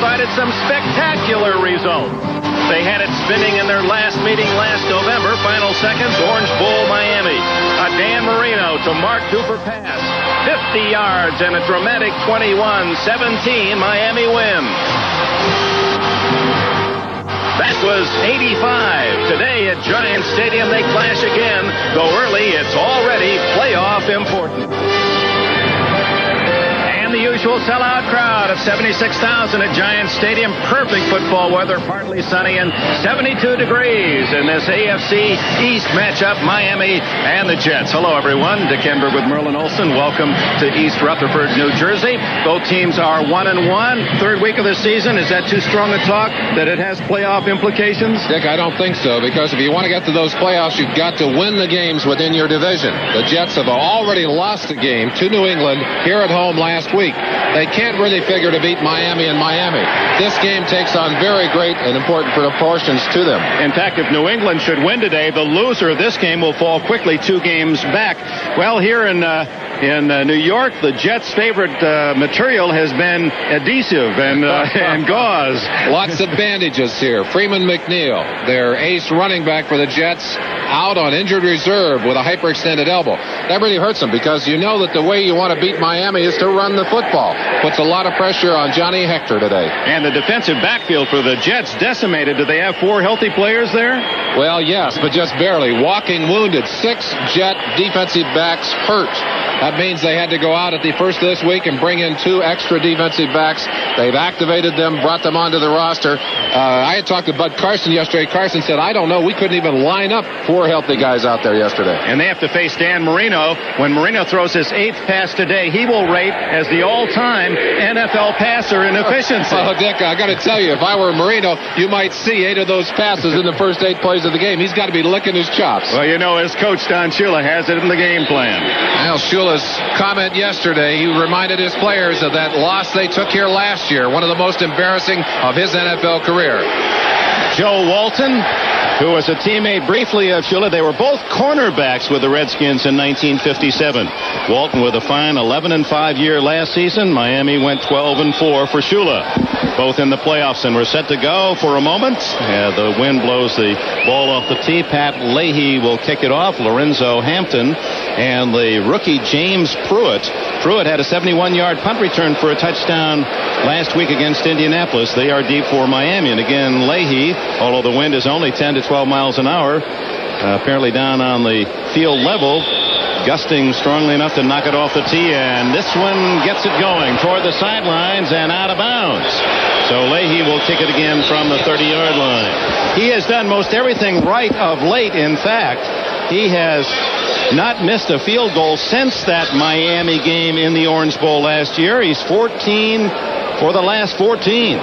provided some spectacular results. They had it spinning in their last meeting last November. Final seconds, Orange Bowl, Miami. A Dan Marino to Mark Duper pass. 50 yards and a dramatic 21-17 Miami win. That was 85. Today at Giant Stadium, they clash again. Though early, it's already playoff important. The usual sellout crowd of 76,000 at Giant Stadium. Perfect football weather, partly sunny and 72 degrees in this AFC East matchup, Miami and the Jets. Hello, everyone. Dick Enberg with Merlin Olsen. Welcome to East Rutherford, New Jersey. Both teams are 1-1. Third week of the season. Is that too strong a talk that it has playoff implications? Dick, I don't think so, because if you want to get to those playoffs, you've got to win the games within your division. The Jets have already lost a game to New England here at home last week. They can't really figure to beat Miami in Miami. This game takes on very great and important proportions to them. In fact, if New England should win today, the loser of this game will fall quickly 2 games back. Well, here in New York, the Jets' favorite material has been adhesive and gauze. Lots of bandages here. Freeman McNeil, their ace running back for the Jets, out on injured reserve with a hyperextended elbow. That really hurts them, because you know that the way you want to beat Miami is to run the football. Puts a lot of pressure on Johnny Hector today. And the defensive backfield for the Jets decimated. Do they have 4 healthy players there? Well, yes, but just barely. Walking wounded. 6 Jet defensive backs hurt. That means they had to go out at the first of this week and bring in 2 extra defensive backs. They've activated them, brought them onto the roster. I had talked to Bud Carson yesterday. Carson said, I don't know, we couldn't even line up 4 healthy guys out there yesterday. And they have to face Dan Marino. When Marino throws his 8th pass today, he will rate as the all-time NFL passer in efficiency. Oh, Dick, I got to tell you, if I were Marino, you might see 8 of those passes in the first 8 plays of the game. He's got to be licking his chops. Well, you know, his coach, Don Shula, has it in the game plan. Well, Shula's comment yesterday, he reminded his players of that loss they took here last year, one of the most embarrassing of his NFL career. Joe Walton, who was a teammate briefly of Shula. They were both cornerbacks with the Redskins in 1957. Walton with a fine 11-5 year last season. Miami went 12-4 for Shula. Both in the playoffs and we're set to go for a moment. The wind blows the ball off the tee. Pat Leahy will kick it off. Lorenzo Hampton and the rookie James Pruitt. Pruitt had a 71-yard punt return for a touchdown last week against Indianapolis. They are deep for Miami. And again, Leahy, although the wind is only 10 to 12 miles an hour, apparently down on the field level, gusting strongly enough to knock it off the tee, and this one gets it going toward the sidelines and out of bounds. So Leahy will kick it again from the 30-yard line. He has done most everything right of late. In fact, he has not missed a field goal since that Miami game in the Orange Bowl last year. He's 14 for the last 14.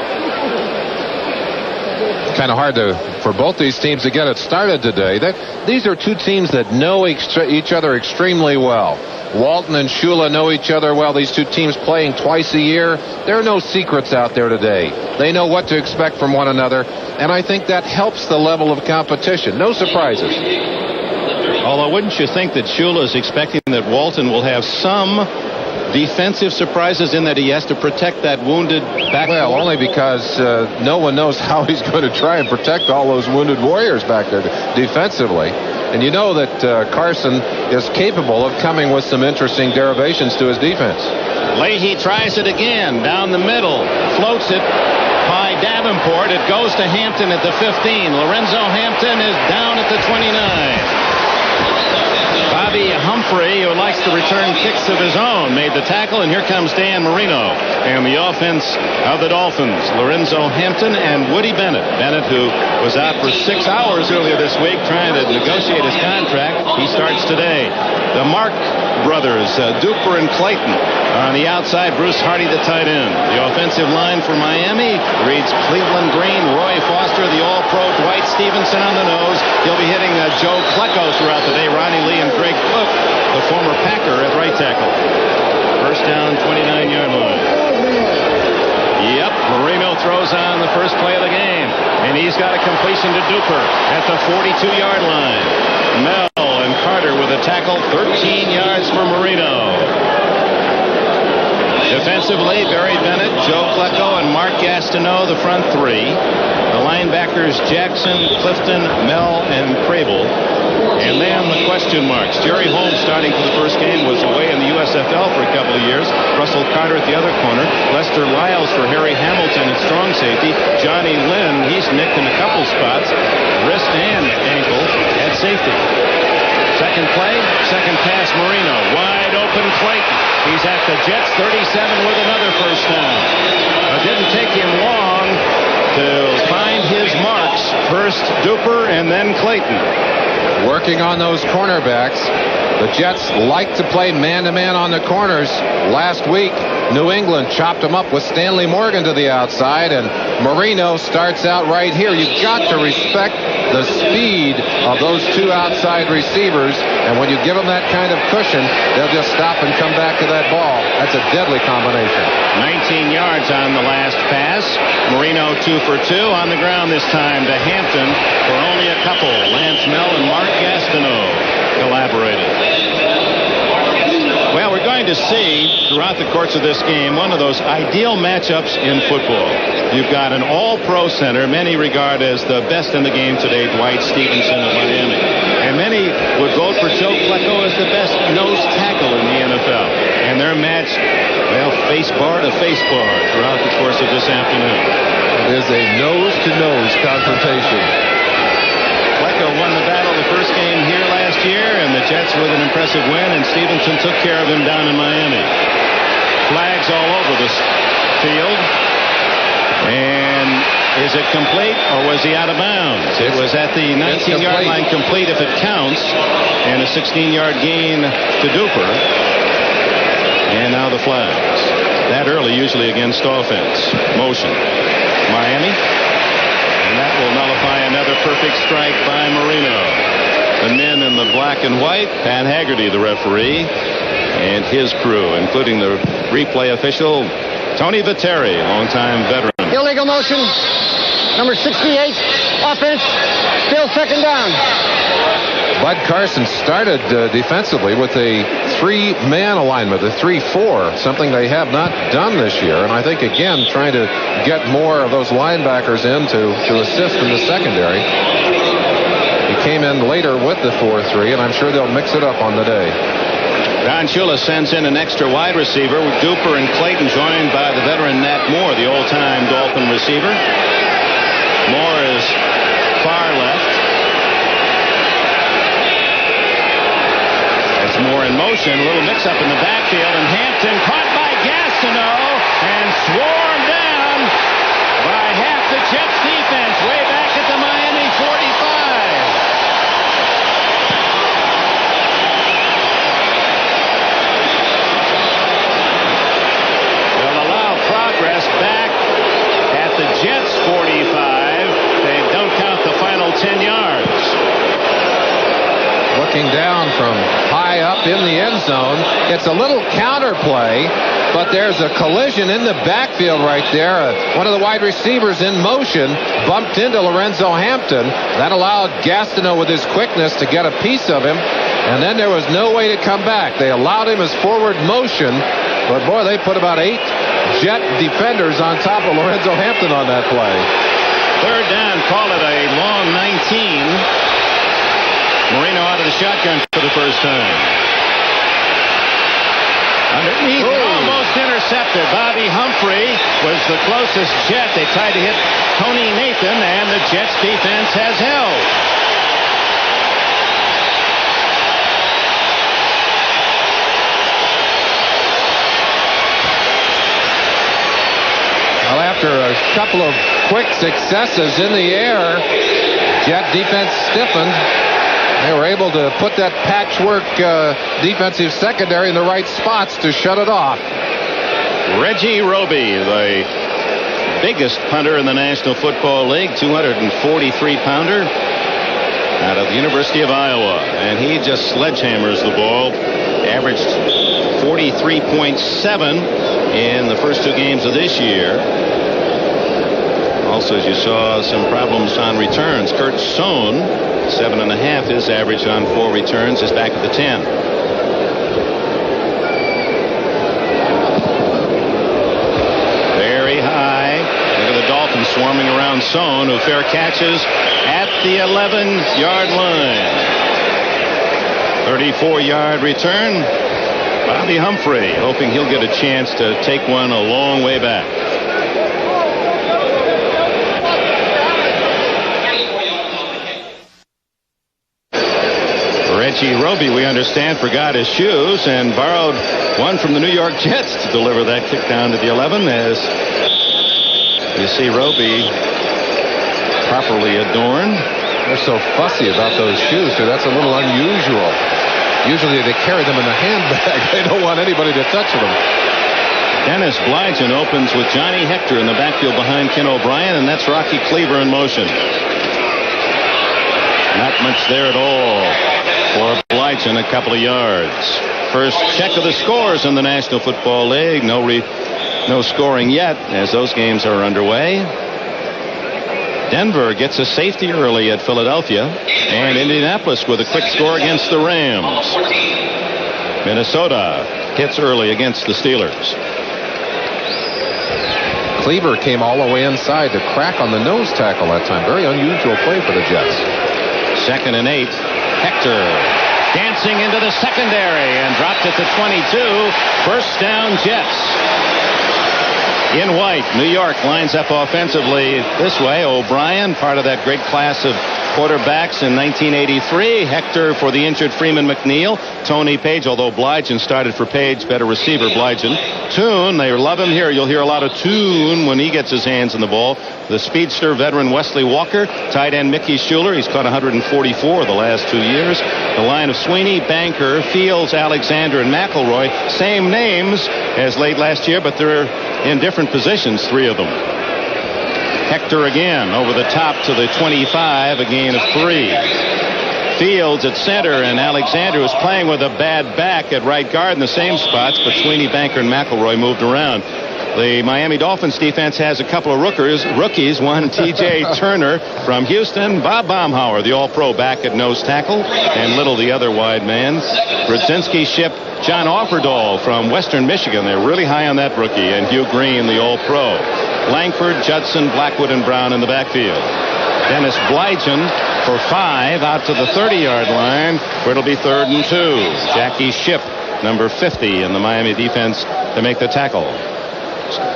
Kind of hard for both these teams to get it started today. These are 2 teams that know each other extremely well. Walton and Shula know each other well. These 2 teams playing twice a year. There are no secrets out there today. They know what to expect from one another, and I think that helps the level of competition. No surprises. Although, wouldn't you think that Shula is expecting that Walton will have some defensive surprises in that he has to protect that wounded back? Well, only because no one knows how he's going to try and protect all those wounded warriors back there defensively. And you know that Carson is capable of coming with some interesting derivations to his defense. Leahy tries it again down the middle, floats it by Davenport. It goes to Hampton at the 15. Lorenzo Hampton is down at the 29. Bobby Humphrey, who likes to return kicks of his own, made the tackle, and here comes Dan Marino. And the offense of the Dolphins, Lorenzo Hampton and Woody Bennett. Bennett, who was out for 6 hours earlier this week trying to negotiate his contract, he starts today. The Mark brothers, Duper and Clayton, on the outside. Bruce Hardy, the tight end. The offensive line for Miami reads Cleveland Green, Roy Foster, the All-Pro Dwight Stevenson on the nose. He'll be hitting Joe Klecko throughout the day. Ronnie Lee and Greg Cook, the former Packer, at right tackle. First down, 29-yard line. Yep, Marino throws on the first play of the game, and he's got a completion to Duper at the 42-yard line. Mel and Carter with a tackle, 13 yards for Marino. Defensively, Barry Bennett, Joe Klecko, and Mark Gastineau, the front three. The linebackers, Jackson, Clifton, Mel, and Crable. And then the question marks. Jerry Holmes, starting for the first game, was away in the USFL for a couple of years. Russell Carter at the other corner. Lester Lyles for Harry Hamilton at strong safety. Johnny Lynn, he's nicked in a couple spots, wrist and ankle at safety. Second play, second pass, Marino. Wide open Clayton. He's at the Jets 37 with another first down. It didn't take him long to find his marks. First Duper and then Clayton. Working on those cornerbacks. The Jets like to play man-to-man on the corners. Last week, New England chopped them up with Stanley Morgan to the outside, and Marino starts out right here. You've got to respect the speed of those two outside receivers, and when you give them that kind of cushion, they'll just stop and come back to that ball. That's a deadly combination. 19 yards on the last pass. Marino 2 for 2 on the ground this time to Hampton for only a couple. Lance Mel and Mark Gastineau collaborated. Well, we're going to see throughout the course of this game one of those ideal matchups in football. You've got an all-pro center many regard as the best in the game today, Dwight Stevenson of Miami. And many would vote for Joe Klecko as the best nose tackle in the NFL. And they're matched, well, face bar to face bar throughout the course of this afternoon. It is a nose-to-nose confrontation. Klecko won the battle the first game here last year, and the Jets with an impressive win, and Stevenson took care of him down in Miami. Flags all over the field. And is it complete, or was he out of bounds? It was at the 19-yard line, complete if it counts, and a 16-yard gain to Duper. And now the flags. That early usually against offense. Motion. Miami. And that will nullify another perfect strike by Marino. The men in the black and white, Pat Haggerty, the referee, and his crew, including the replay official, Tony Viteri, longtime veteran. Illegal motion, number 68, offense, still second down. Bud Carson started defensively with a three-man alignment, a 3-4, something they have not done this year. And I think, again, trying to get more of those linebackers in to assist in the secondary. He came in later with the 4-3, and I'm sure they'll mix it up on the day. Don Shula sends in an extra wide receiver with Duper and Clayton, joined by the veteran Nat Moore, the old-time Dolphin receiver. Moore is far left. That's Moore in motion. A little mix-up in the backfield, and Hampton caught by Gastineau and swarmed down by half the Jets defense way back at the Miami 45. Progress back at the Jets 45. They don't count the final 10 yards. Looking down from high up in the end zone, it's a little counter play, but there's a collision in the backfield right there. One of the wide receivers in motion bumped into Lorenzo Hampton. That allowed Gastineau with his quickness to get a piece of him, and then there was no way to come back. They allowed him his forward motion, but boy, they put about 8 Jet defenders on top of Lorenzo Hampton on that play. Third down, call it a long 19. Marino out of the shotgun for the first time. Underneath, almost intercepted. Bobby Humphrey was the closest Jet. They tried to hit Tony Nathan, and the Jets defense has held. Well, after a couple of quick successes in the air, Jet defense stiffened. They were able to put that patchwork defensive secondary in the right spots to shut it off. Reggie Roby, the biggest punter in the National Football League, 243-pounder out of the University of Iowa. And he just sledgehammers the ball. Averaged 43.7 in the first 2 games of this year. Also, as you saw, some problems on returns. Kurt Sohn, 7.5. His average on 4 returns is back at the 10. swarming around Sohn, who fair catches at the 11-yard line. 34-yard return. Bobby Humphrey hoping he'll get a chance to take one a long way back. Reggie Roby, we understand, forgot his shoes and borrowed one from the New York Jets to deliver that kick down to the 11. As you see Roby properly adorned. They're so fussy about those shoes, too. That's a little unusual. Usually they carry them in a handbag. They don't want anybody to touch them. Dennis Blygen opens with Johnny Hector in the backfield behind Ken O'Brien, and that's Rocky Cleaver in motion. Not much there at all for Blygen, a couple of yards. First check of the scores in the National Football League. No scoring yet as those games are underway. Denver gets a safety early at Philadelphia, and Indianapolis with a quick score against the Rams. Minnesota hits early against the Steelers. Cleaver came all the way inside to crack on the nose tackle that time. Very unusual play for the Jets. 2nd and 8. Hector dancing into the secondary and dropped it to 22. First down, Jets. In white, New York lines up offensively this way. O'Brien, part of that great class of quarterbacks in 1983. Hector for the injured Freeman McNeil. Tony Page, although Blygen started for Page, better receiver Blygen. Toon, they love him here. You'll hear a lot of Toon when he gets his hands in the ball. The speedster veteran Wesley Walker. Tight end Mickey Schuler. He's caught 144 the last 2 years. The line of Sweeney, Banker, Fields, Alexander, and McElroy. Same names as late last year, but they're in different positions, 3 of them. Hector again over the top to the 25, a gain of 3. Fields at center, and Alexander was playing with a bad back at right guard in the same spots, but Sweeney, Banker, and McElroy moved around. The Miami Dolphins defense has a couple of rookies. One, T.J. Turner from Houston. Bob Baumhauer, the All-Pro, back at nose tackle, and Little, the other wide man. Brzezinski ship John Offerdahl from Western Michigan. They're really high on that rookie, and Hugh Green, the All-Pro. Langford, Judson, Blackwood, and Brown in the backfield. Dennis Blygen for 5 out to the 30-yard line, where it'll be 3rd and 2. Jackie Shipp, number 50 in the Miami defense, to make the tackle.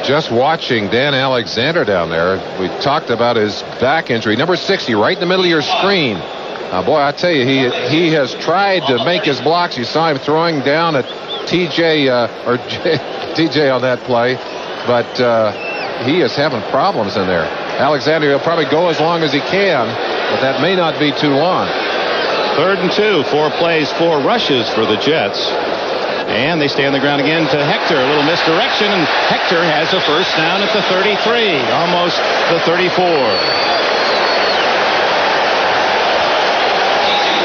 Just watching Dan Alexander down there, we talked about his back injury. Number 60, right in the middle of your screen. Boy, I tell you, he has tried to make his blocks. You saw him throwing down at TJ on that play, but he is having problems in there. Alexander will probably go as long as he can, but that may not be too long. 3rd and 2, 4 plays, 4 rushes for the Jets. And they stay on the ground again to Hector. A little misdirection, and Hector has a first down at the 33, almost the 34.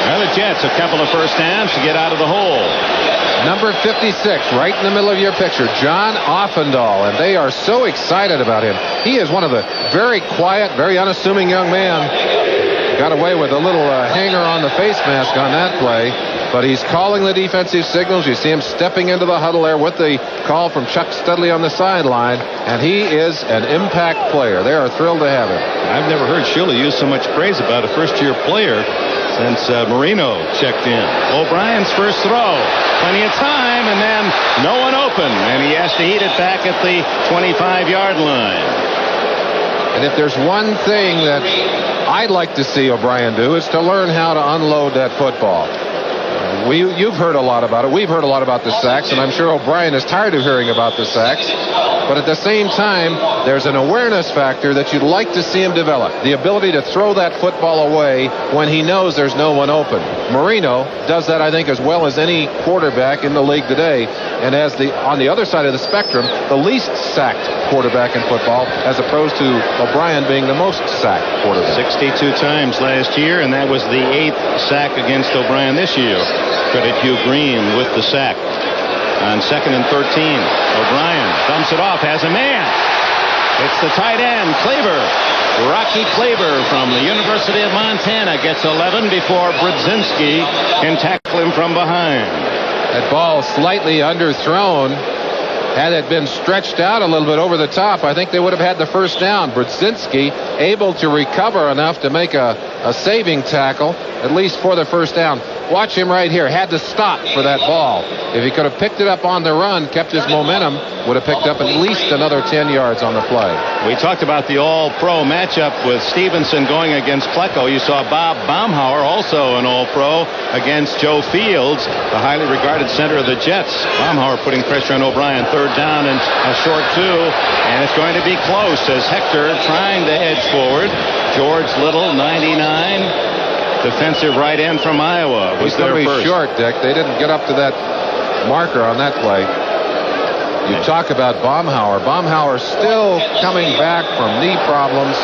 Now the Jets, a couple of first downs to get out of the hole. Number 56, right in the middle of your picture, John Offendahl, and they are so excited about him. He is one of the very quiet, very unassuming young man. Got away with a little hanger on the face mask on that play, but he's calling the defensive signals. You see him stepping into the huddle there with the call from Chuck Studley on the sideline, and he is an impact player. They are thrilled to have him. I've never heard Shula use so much praise about a first-year player since Marino checked in. O'Brien's first throw. Plenty of time, and then no one open, and he has to eat it back at the 25-yard line. And if there's one thing that I'd like to see O'Brien do, is to learn how to unload that football. You've heard a lot about it. We've heard a lot about the sacks, and I'm sure O'Brien is tired of hearing about the sacks. But at the same time, there's an awareness factor that you'd like to see him develop. The ability to throw that football away when he knows there's no one open. Marino does that, I think, as well as any quarterback in the league today. And as on the other side of the spectrum, the least sacked quarterback in football, as opposed to O'Brien being the most sacked quarterback. 62 times last year, and that was the 8th sack against O'Brien this year. Credit Hugh Green with the sack. On 2nd and 13, O'Brien dumps it off, has a man. It's the tight end, Cleaver. Rocky Cleaver from the University of Montana gets 11 before Brzezinski can tackle him from behind. That ball slightly underthrown. Had it been stretched out a little bit over the top, I think they would have had the first down. Brzezinski able to recover enough to make a saving tackle, at least for the first down. Watch him right here. Had to stop for that ball. If he could have picked it up on the run, kept his momentum, would have picked up at least another 10 yards on the play. We talked about the all-pro matchup with Stevenson going against Plecko. You saw Bob Baumhauer, also an all-pro, against Joe Fields, the highly regarded center of the Jets. Baumhauer putting pressure on O'Brien. Third down and a short 2, and it's going to be close as Hector trying to edge forward. George Little, 99, defensive right end from Iowa, was there first. Short, Dick. They didn't get up to that marker on that play. You talk about Baumhauer. Baumhauer still coming back from knee problems.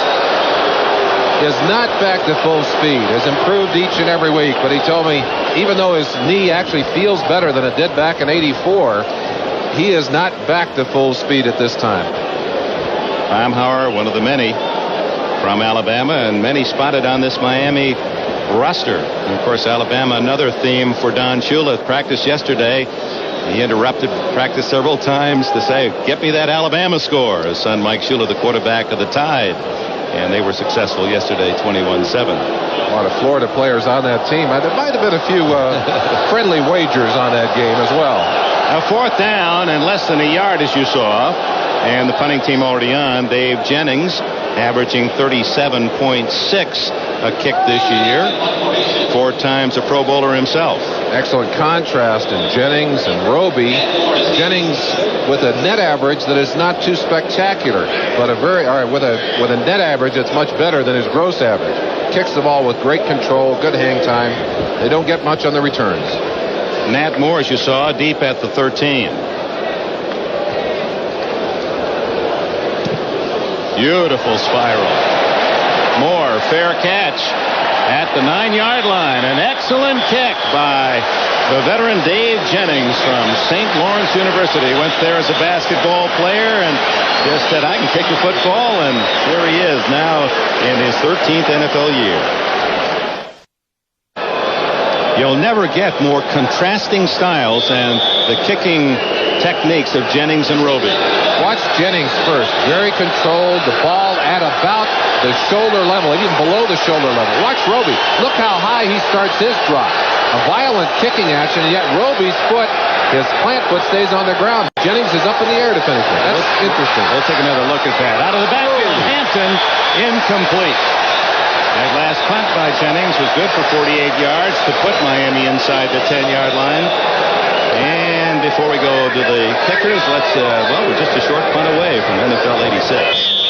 Is not back to full speed. Has improved each and every week, but he told me even though his knee actually feels better than it did back in '84, he is not back to full speed at this time. Baumhauer, one of the many from Alabama, and many spotted on this Miami roster. And of course, Alabama, another theme for Don Shula. Practice yesterday, he interrupted practice several times to say, "Get me that Alabama score." His son Mike Shula, the quarterback of the Tide, and they were successful yesterday, 21-7. A lot of Florida players on that team. There might have been a few friendly wagers on that game as well. A fourth down and less than a yard, as you saw, and the punting team already on. Dave Jennings averaging 37.6 a kick this year. 4 times a Pro Bowler himself. Excellent contrast in Jennings and Roby. Jennings with a net average that is not too spectacular, but with a net average that's much better than his gross average. Kicks the ball with great control, good hang time. They don't get much on the returns. Nat Moore, as you saw, deep at the 13. Beautiful spiral. Moore, fair catch at the 9-yard line. An excellent kick by the veteran Dave Jennings from St. Lawrence University. Went there as a basketball player and just said, "I can kick a football," and here he is now in his 13th NFL year. You'll never get more contrasting styles than the kicking techniques of Jennings and Roby. Watch Jennings first. Very controlled. The ball at about the shoulder level, even below the shoulder level. Watch Roby. Look how high he starts his drop. A violent kicking action, and yet Roby's foot, his plant foot, stays on the ground. Jennings is up in the air to finish it. That's interesting. We'll take another look at that. Out of the backfield, Hampton, incomplete. That last punt by Jennings was good for 48 yards to put Miami inside the 10-yard line. And before we go to the kickers, we're just a short punt away from NFL 86.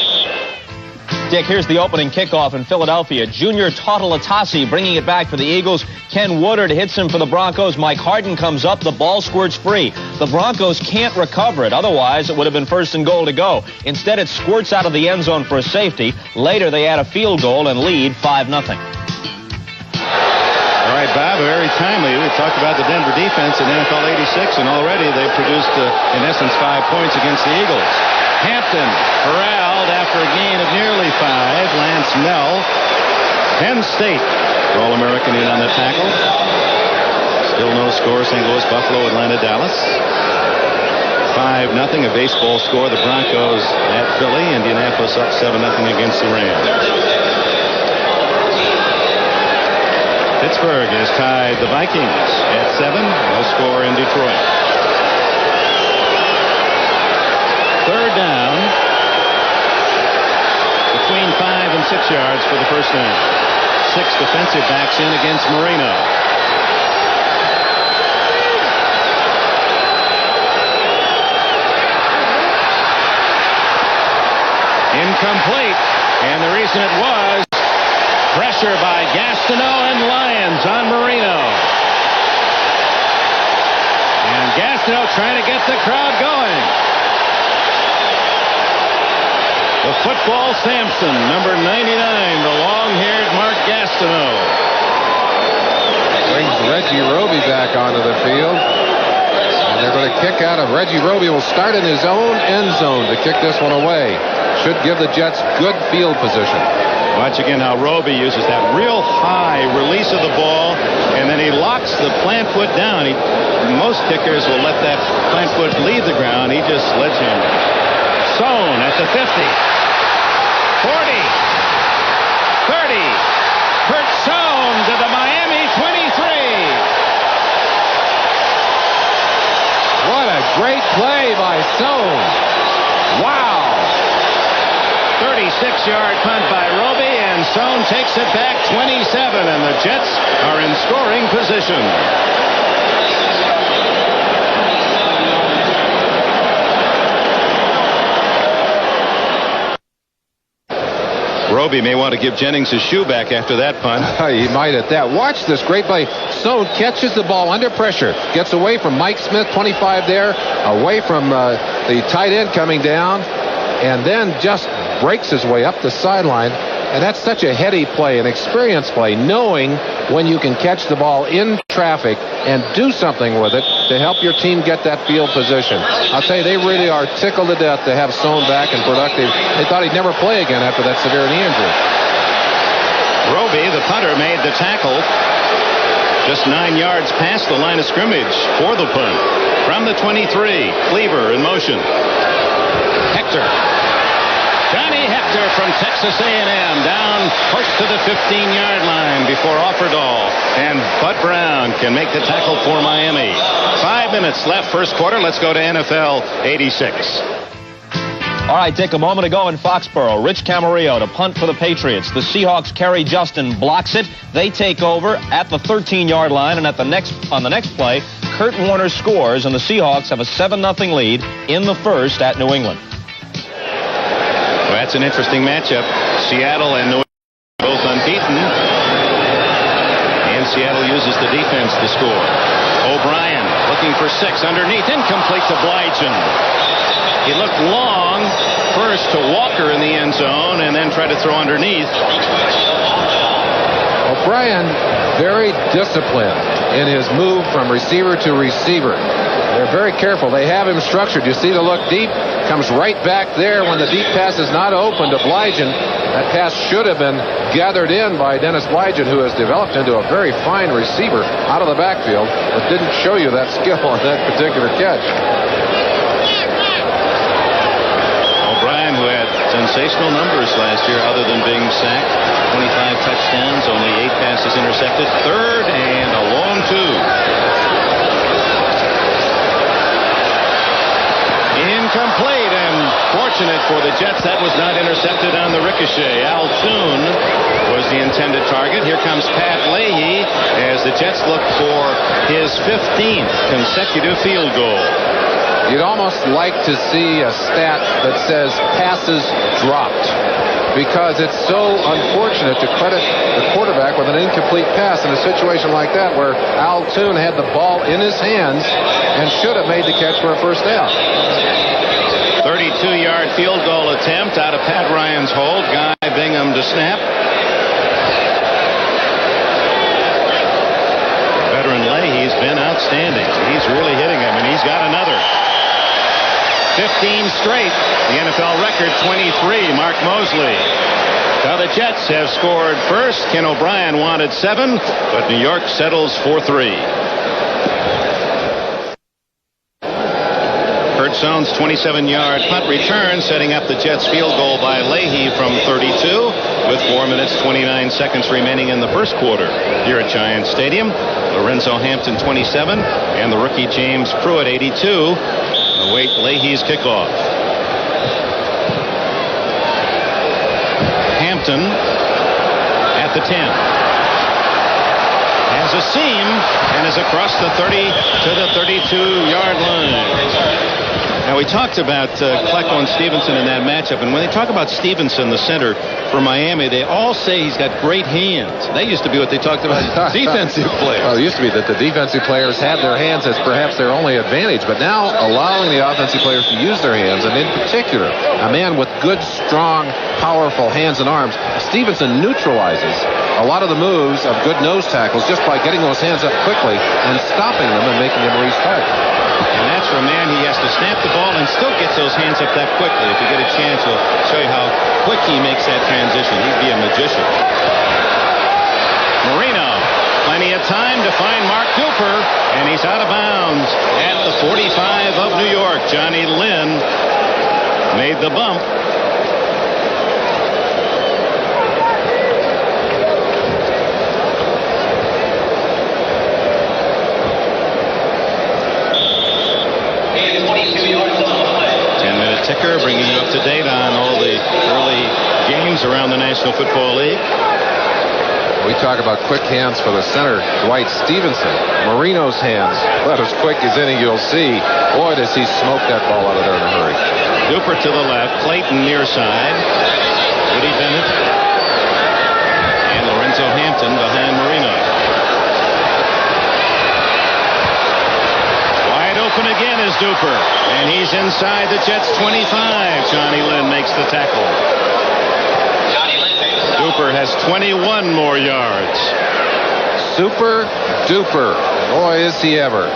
Dick, here's the opening kickoff in Philadelphia. Junior Totalatasi bringing it back for the Eagles. Ken Woodard hits him for the Broncos. Mike Harden comes up. The ball squirts free. The Broncos can't recover it. Otherwise, it would have been 1st and goal to go. Instead, it squirts out of the end zone for a safety. Later, they add a field goal and lead 5-0. All right, Bob, very timely. We talked about the Denver defense in NFL 86, and already they've produced, in essence, 5 points against the Eagles. Hampton corralled after a gain of nearly 5. Lance Nell, Penn State, All-American in on the tackle. Still no score. St. Louis, Buffalo, Atlanta, Dallas. 5-0, a baseball score. The Broncos at Philly. Indianapolis up 7-0 against the Rams. Pittsburgh has tied the Vikings at 7. No score in Detroit. 3rd down. Between 5 and 6 yards for the first down. 6 defensive backs in against Marino. Incomplete. And the reason it was pressure by Gastineau and Lyons on Marino. And Gastineau trying to get the crowd going. The football Samson, number 99, the long-haired Mark Gastineau. Brings Reggie Roby back onto the field. And they're going to kick out of Reggie Roby. Will start in his own end zone to kick this one away. Should give the Jets good field position. Watch again how Roby uses that real high release of the ball, and then he locks the plant foot down. Most kickers will let that plant foot leave the ground. He just lets him. Sohn at the 50, 40, 30. Kurt Sohn to the Miami 23. What a great play by Sohn. Wow. 36-yard punt by Roby, and Sohn takes it back 27, and the Jets are in scoring position. Roby may want to give Jennings his shoe back after that punt. He might at that. Watch this great play. Sohn catches the ball under pressure. Gets away from Mike Smith, 25 there. Away from the tight end coming down. And then just breaks his way up the sideline. And that's such a heady play, an experienced play, knowing when you can catch the ball in traffic and do something with it to help your team get that field position. I'll tell you, they really are tickled to death to have Sohn back and productive. They thought he'd never play again after that severe knee injury. Roby, the punter, made the tackle just 9 yards past the line of scrimmage for the punt. From the 23, Cleaver in motion. Hector. Johnny Hector from Texas A&M down close to the 15-yard line before Offerdahl. And Bud Brown can make the tackle for Miami. 5 minutes left first quarter. Let's go to NFL 86. All right, Dick, a moment ago in Foxborough, Rich Camarillo to punt for the Patriots. The Seahawks, Kerry Justin blocks it. They take over at the 13-yard line, and on the next play, Kurt Warner scores, and the Seahawks have a 7-0 lead in the first at New England. Well, that's an interesting matchup. Seattle and New England both unbeaten. And Seattle uses the defense to score. O'Brien looking for 6 underneath. Incomplete to Blygen. He looked long first to Walker in the end zone and then tried to throw underneath. O'Brien very disciplined in his move from receiver to receiver. They're very careful. They have him structured. You see the look deep. Comes right back there when the deep pass is not open to Blygen. That pass should have been gathered in by Dennis Blygen, who has developed into a very fine receiver out of the backfield, but didn't show you that skill on that particular catch. O'Brien, who had sensational numbers last year other than being sacked. 25 touchdowns, only 8 passes intercepted. 3rd and a long 2. Incomplete, and fortunate for the Jets, that was not intercepted on the ricochet. Al Toon was the intended target. Here comes Pat Leahy as the Jets look for his 15th consecutive field goal. You'd almost like to see a stat that says passes dropped, because it's so unfortunate to credit the quarterback with an incomplete pass in a situation like that where Al Toon had the ball in his hands and should have made the catch for a first down. 32-yard field goal attempt out of Pat Ryan's hold. Guy Bingham to snap. Veteran Leahy's been outstanding. He's really hitting him, and he's got another. 15 straight. The NFL record 23. Mark Mosley. Now the Jets have scored first. Ken O'Brien wanted 7, but New York settles for 3. Kurt Sohn's 27-yard punt return, setting up the Jets field goal by Leahy from 32 with 4 minutes 29 seconds remaining in the first quarter here at Giants Stadium. Lorenzo Hampton 27 and the rookie James Pruitt 82 await Leahy's kickoff. Hampton at the 10. Has a seam and is across the 30 to the 32-yard line. Now, we talked about Klecko and Stevenson in that matchup, and when they talk about Stevenson, the center for Miami, they all say he's got great hands. That used to be what they talked about defensive players. Well, it used to be that the defensive players had their hands as perhaps their only advantage, but now allowing the offensive players to use their hands, and in particular, a man with good, strong, powerful hands and arms. Stevenson neutralizes a lot of the moves of good nose tackles just by getting those hands up quickly and stopping them and making them restart. And that's for a man, he has to snap the ball and still gets those hands up that quickly. If you get a chance, he'll show you how quick he makes that transition. He'd be a magician find Mark Duper, and he's out of bounds at the 45 of New York. Johnny Lynn made the bump. Ticker, bringing you up to date on all the early games around the National Football League. We talk about quick hands for the center, Dwight Stevenson. Marino's hands, about as quick as any you'll see. Boy, does he smoke that ball out of there in a hurry. Duper to the left, Clayton near side, Woody Bennett, and Lorenzo Hampton behind Marino. Open again is Duper, and he's inside the Jets' 25. Johnny Lynn makes the tackle. Duper has 21 more yards. Super duper. Boy, is he ever.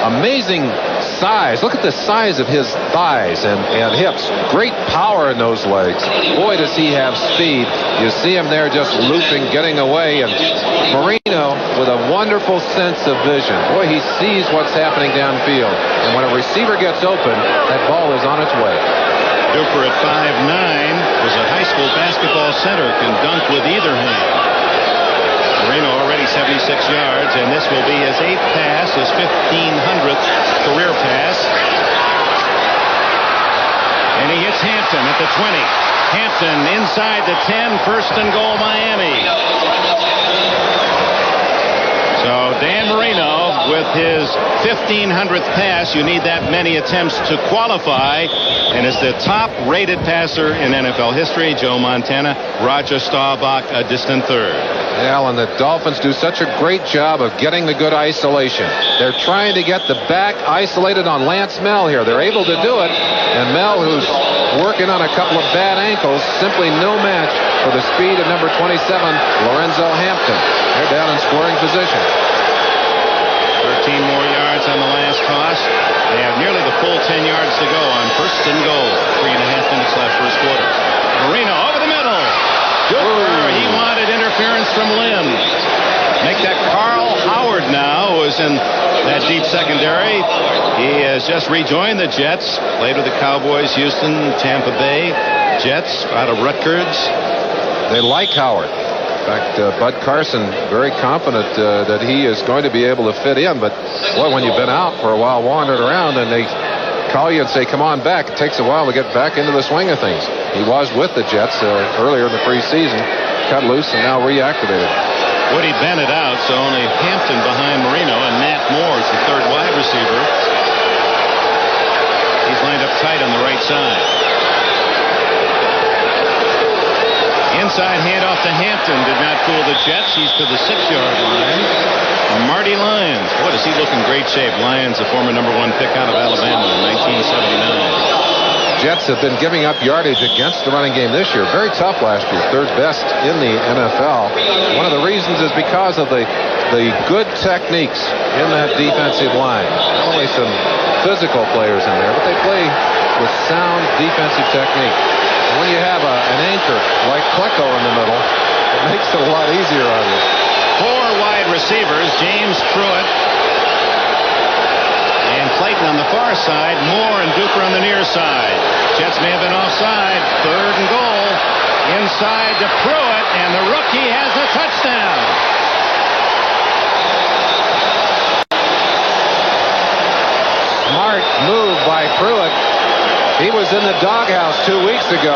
Amazing size. Look at the size of his thighs and hips. Great power in those legs. Boy, does he have speed. You see him there just looping, getting away, and Marino with a wonderful sense of vision. Boy, he sees what's happening downfield, and when a receiver gets open, that ball is on its way. Duper at 5'9", was a high school basketball center, can dunk with either hand. Marino already 76 yards, and this will be his 8th pass, his 1500th career pass. And he hits Hampton at the 20. Hampton inside the 10, first and goal Miami. So Dan Marino with his 1500th pass. You need that many attempts to qualify, and is the top-rated passer in NFL history. Joe Montana, Roger Staubach a distant third. Yeah, and the Dolphins do such a great job of getting the good isolation. They're trying to get the back isolated on Lance Mel here. They're able to do it, and Mel, who's working on a couple of bad ankles, simply no match for the speed of number 27, Lorenzo Hampton. They're down in scoring position. 13 more yards on the last toss. They have nearly the full 10 yards to go on first and goal. 3.5 minutes left first quarter. Marino over the middle. Duper, he wanted interference from Lynn. Make that Carl Howard now, who is in that deep secondary. He has just rejoined the Jets. Played with the Cowboys, Houston, Tampa Bay. Jets out of Rutgers. They like Howard. In fact, Bud Carson very confident that he is going to be able to fit in. But, boy, when you've been out for a while, wandered around, and they call you and say, come on back, it takes a while to get back into the swing of things. He was with the Jets earlier in the preseason, cut loose, and now reactivated. Woody Bennett out, so only Hampton behind Marino, and Matt Moore is the third wide receiver. He's lined up tight on the right side. Inside handoff to Hampton did not fool the Jets. He's to the 6-yard line. Marty Lyons. Boy, does he look in great shape. Lyons, a former number 1 pick out of Alabama in 1979. Jets have been giving up yardage against the running game this year. Very tough last year. Third best in the NFL. One of the reasons is because of the good techniques in that defensive line. Not only some physical players in there, but they play with sound defensive technique. And when you have an anchor like Klecko in the middle, it makes it a lot easier on you. 4 wide receivers, James Pruitt and Clayton on the far side, Moore and Duper on the near side. Jets may have been offside. 3rd and goal. Inside to Pruitt, and the rookie has a touchdown. Smart move by Pruitt. He was in the doghouse 2 weeks ago,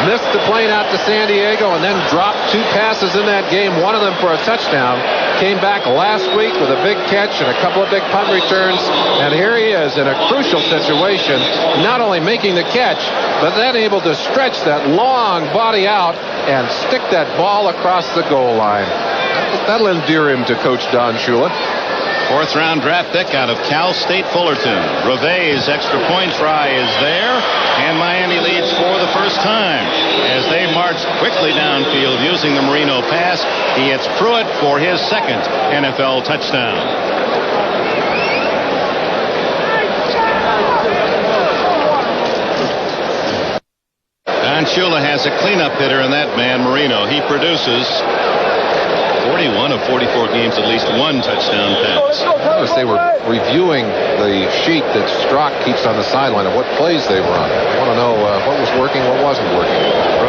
missed the plane out to San Diego, and then dropped 2 passes in that game, one of them for a touchdown. Came back last week with a big catch and a couple of big punt returns, and here he is in a crucial situation, not only making the catch, but then able to stretch that long body out and stick that ball across the goal line. That'll endear him to Coach Don Shula. 4th round draft pick out of Cal State Fullerton. Reve's extra point try is there, and Miami leads for the first time. As they march quickly downfield using the Marino pass, he hits Pruitt for his 2nd NFL touchdown. Don Shula has a cleanup hitter in that man, Marino. He produces. 41 of 44 games, at least one touchdown pass. Notice they were reviewing the sheet that Strock keeps on the sideline of what plays they run. They want to know what was working, what wasn't working.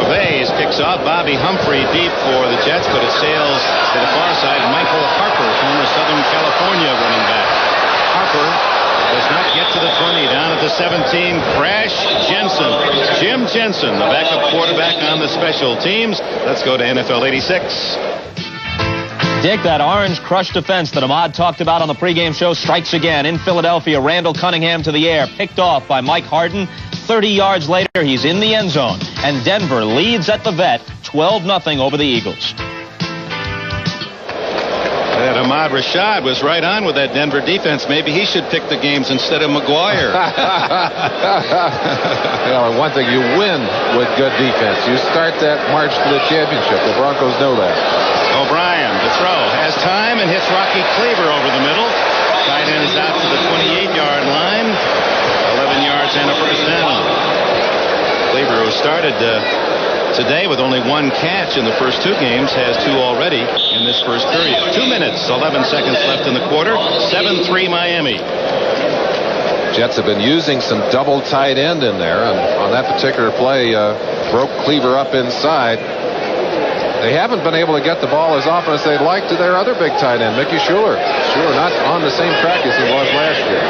Reves picks off Bobby Humphrey deep for the Jets, but it sails to the far side. Michael Harper, former Southern California running back. Harper does not get to the 20. Down at the 17, Crash Jensen. Jim Jensen, the backup quarterback on the special teams. Let's go to NFL 86. Dick, that orange crush defense that Ahmad talked about on the pregame show strikes again in Philadelphia. Randall Cunningham to the air, picked off by Mike Harden. 30 yards later, he's in the end zone. And Denver leads at the Vet 12-0 over the Eagles. That Ahmad Rashad was right on with that Denver defense. Maybe he should pick the games instead of McGuire. One thing, you win with good defense. You start that march to the championship. The Broncos know that. O'Brien, the throw, has time and hits Rocky Cleaver over the middle. Tight end is out to the 28-yard line. 11 yards and a first down. Cleaver, who started today with only one catch in the first two games, has two already in this first period. 2 minutes, 11 seconds left in the quarter. 7-3 Miami. Jets have been using some double tight end in there, and on that particular play, broke Cleaver up inside. They haven't been able to get the ball as often as they'd like to their other big tight end, Mickey Schuler. Schuler not on the same track as he was last year.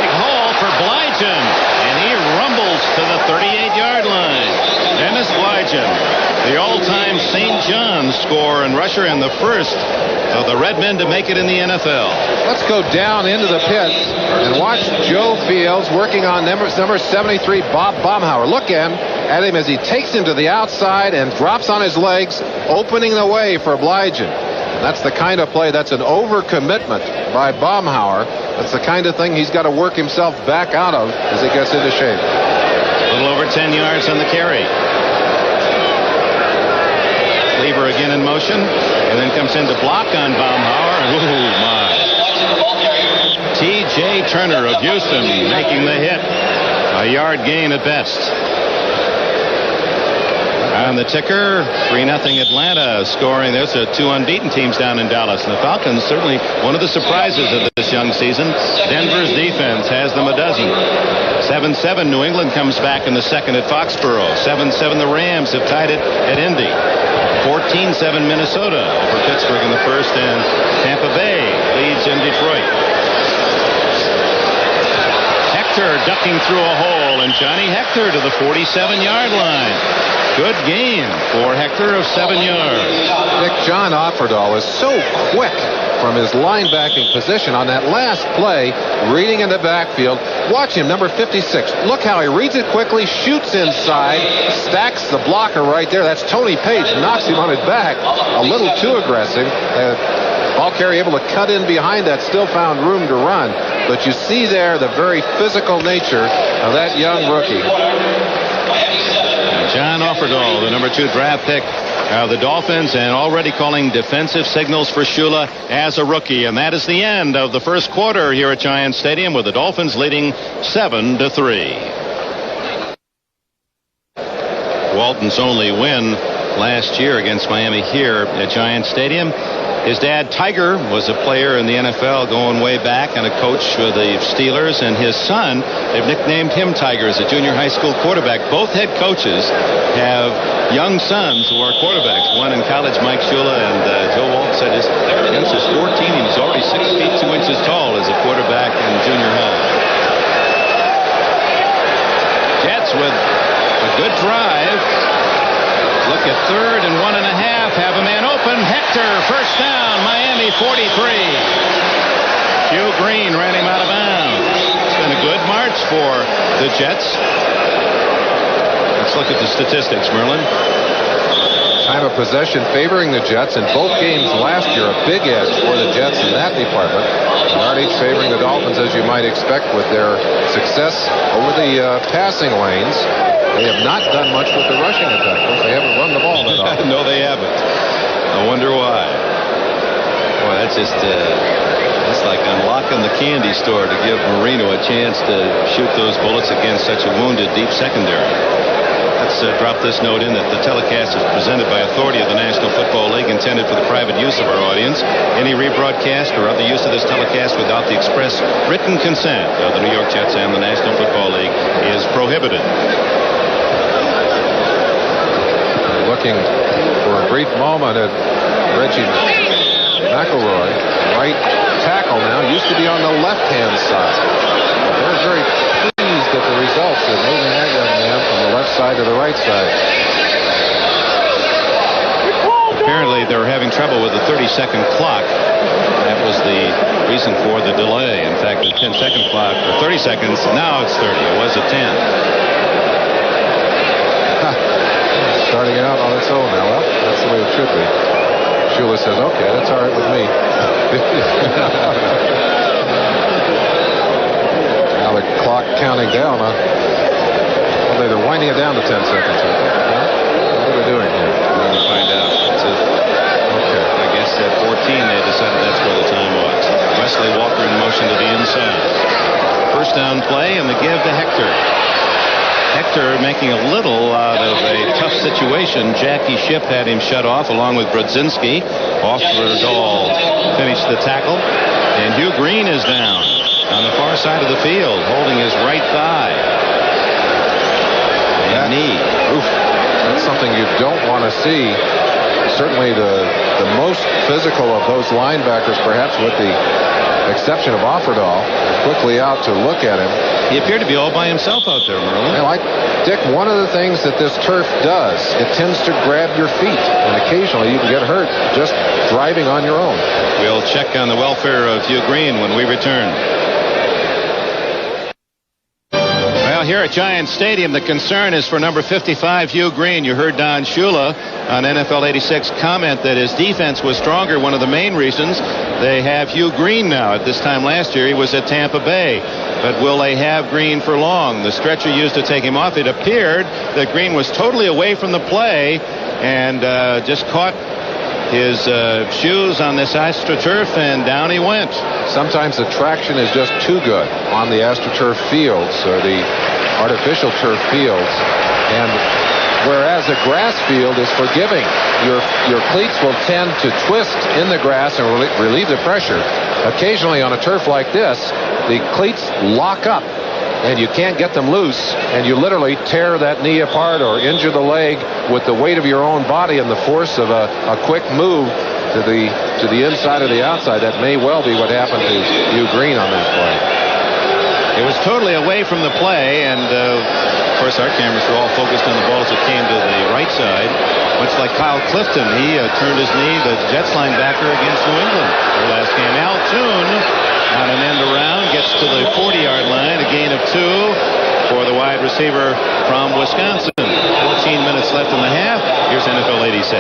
Big haul for Blygen, and he rumbles to the 38-yard line. Dennis Blygen, the all-time St. John's scorer and rusher, and the first of the Redmen to make it in the NFL. Let's go down into the pit and watch Joe Fields working on number 73, Bob Baumhauer. Look at him as he takes him to the outside and drops on his legs, opening the way for Blygen. That's the kind of play that's an overcommitment by Baumhauer. That's the kind of thing he's got to work himself back out of as he gets into shape. A little over 10 yards on the carry. Cleaver again in motion, and then comes in to block on Baumhauer. Ooh, my. T.J. Turner of Houston making the hit. A yard gain at best. On the ticker, 3-0 Atlanta scoring. There's two unbeaten teams down in Dallas. And the Falcons, certainly one of the surprises of this young season. Denver's defense has them a dozen. 7-7 New England comes back in the second at Foxborough. 7-7 the Rams have tied it at Indy. 14-7 Minnesota over Pittsburgh in the first, and Tampa Bay leads in Detroit. Hector ducking through a hole, and Johnny Hector to the 47-yard line. Good gain for Hector of 7 yards. Nick, John Offerdahl is so quick from his linebacking position on that last play, reading in the backfield. Watch him, number 56. Look how he reads it quickly, shoots inside, stacks the blocker right there. That's Tony Page, knocks him on his back. A little too aggressive. Ball carrier able to cut in behind that, still found room to run. But you see there the very physical nature of that young rookie. John Offerdahl, the number 2 draft pick of the Dolphins, and already calling defensive signals for Shula as a rookie. And that is the end of the first quarter here at Giants Stadium, with the Dolphins leading 7-3. Walton's only win last year against Miami here at Giants Stadium. His dad, Tiger, was a player in the NFL going way back and a coach with the Steelers. And his son, they've nicknamed him Tiger, as a junior high school quarterback. Both head coaches have young sons who are quarterbacks. One in college, Mike Shula, and Joe Walton said his youngster's 14 and he's already 6 feet 2 inches tall as a quarterback in junior high. Jets with a good drive. Look at 3rd and 1.5. Have a man open. Hector, first down. Miami 43. Hugh Green ran him out of bounds. It's been a good march for the Jets. Let's look at the statistics, Merlin. Time of possession favoring the Jets in both games last year. A big edge for the Jets in that department. Yardage favoring the Dolphins, as you might expect, with their success over the passing lanes. They have not done much with the rushing attack. They haven't run the ball that often. No, they haven't. I wonder why. Boy, that's just it's like unlocking the candy store to give Marino a chance to shoot those bullets against such a wounded deep secondary. Let's drop this note in that the telecast is presented by authority of the National Football League, intended for the private use of our audience. Any rebroadcast or other use of this telecast without the express written consent of the New York Jets and the National Football League is prohibited. Looking for a brief moment at Reggie McElroy, right tackle now, used to be on the left-hand side. They're very pleased at the results of moving that young man from the left side to the right side. Apparently they were having trouble with the 30-second clock. That was the reason for the delay. In fact, the 10-second clock for 30 seconds, now it's 30. It was at 10. Starting out on its own now. Well, that's the way it should be. Shula says, okay, that's all right with me. Now the clock counting down. Well, they're winding it down to 10 seconds. What are they doing here? We're going to find out. Okay. I guess at 14 they decided that's where the time was. Wesley Walker in motion to the inside. First down play and the give to Hector. Hector making a little out of a tough situation. Jackie Shipp had him shut off along with Brodzinski. Offerdahl finished the tackle. And Hugh Green is down on the far side of the field, holding his right thigh. And knee. Oof. That's something you don't want to see. Certainly the most physical of those linebackers, perhaps with the exception of Offerdahl, quickly out to look at him. He appeared to be all by himself out there, Merlin. Well, Dick, one of the things that this turf does, it tends to grab your feet, and occasionally you can get hurt just driving on your own. We'll check on the welfare of Hugh Green when we return. Well, here at Giants Stadium, the concern is for number 55, Hugh Green. You heard Don Shula on NFL 86 comment that his defense was stronger. One of the main reasons they have Hugh Green now. At this time last year, he was at Tampa Bay. But will they have Green for long? The stretcher used to take him off. It appeared that Green was totally away from the play and just caught his shoes on this AstroTurf, and down he went. Sometimes the traction is just too good on the AstroTurf fields or the artificial turf fields, and whereas a grass field is forgiving, your cleats will tend to twist in the grass and relieve the pressure. Occasionally on a turf like this, the cleats lock up and you can't get them loose, and you literally tear that knee apart or injure the leg with the weight of your own body and the force of a quick move to the inside or the outside. That may well be what happened to Hugh Green on that play. It was totally away from the play, and of course our cameras were all focused on the balls that came to the right side. Much like Kyle Clifton, he turned his knee, the Jets linebacker, against New England their last game. Al Toon on an end around gets to the 40-yard line, a gain of 2 for the wide receiver from Wisconsin. 14 minutes left in the half. Here's NFL 86.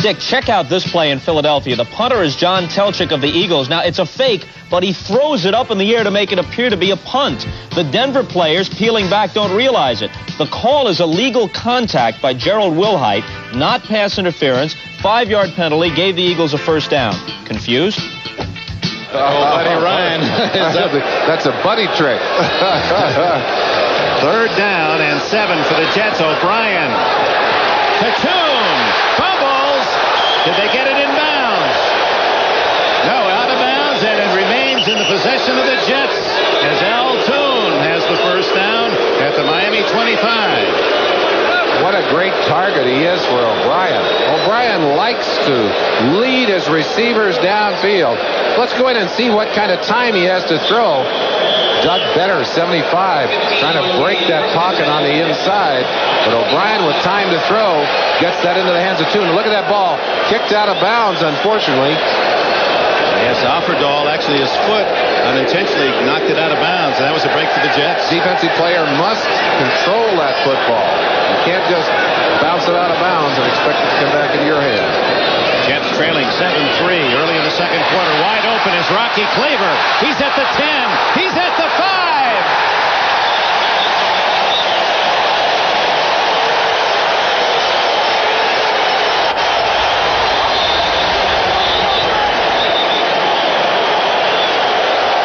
Dick, check out this play in Philadelphia. The punter is John Telchik of the Eagles. Now, it's a fake, but he throws it up in the air to make it appear to be a punt. The Denver players peeling back don't realize it. The call is illegal contact by Gerald Wilhite, not pass interference. 5-yard penalty, gave the Eagles a first down. Confused? Buddy Ryan. That's a buddy trick. Third down and 7 for the Jets. O'Brien. Tatum fumbles. Did they get it in bounds? No, out of bounds, and it remains in the possession of the Jets as Al Toon has the first down at the Miami 25. What a great target he is for O'Brien. O'Brien likes to lead his receivers downfield. Let's go in and see what kind of time he has to throw. Doug Better, 75, trying to break that pocket on the inside. But O'Brien, with time to throw, gets that into the hands of Toon. Look at that ball. Kicked out of bounds, unfortunately. Yes, Offerdahl, actually his foot unintentionally knocked it out of bounds, and that was a break for the Jets. Defensive player must control that football. You can't just bounce it out of bounds and expect it to come back into your hand. Jets trailing 7-3 early in the second quarter. Wide open is Rocky Claver. He's at the 10. He's at the 5.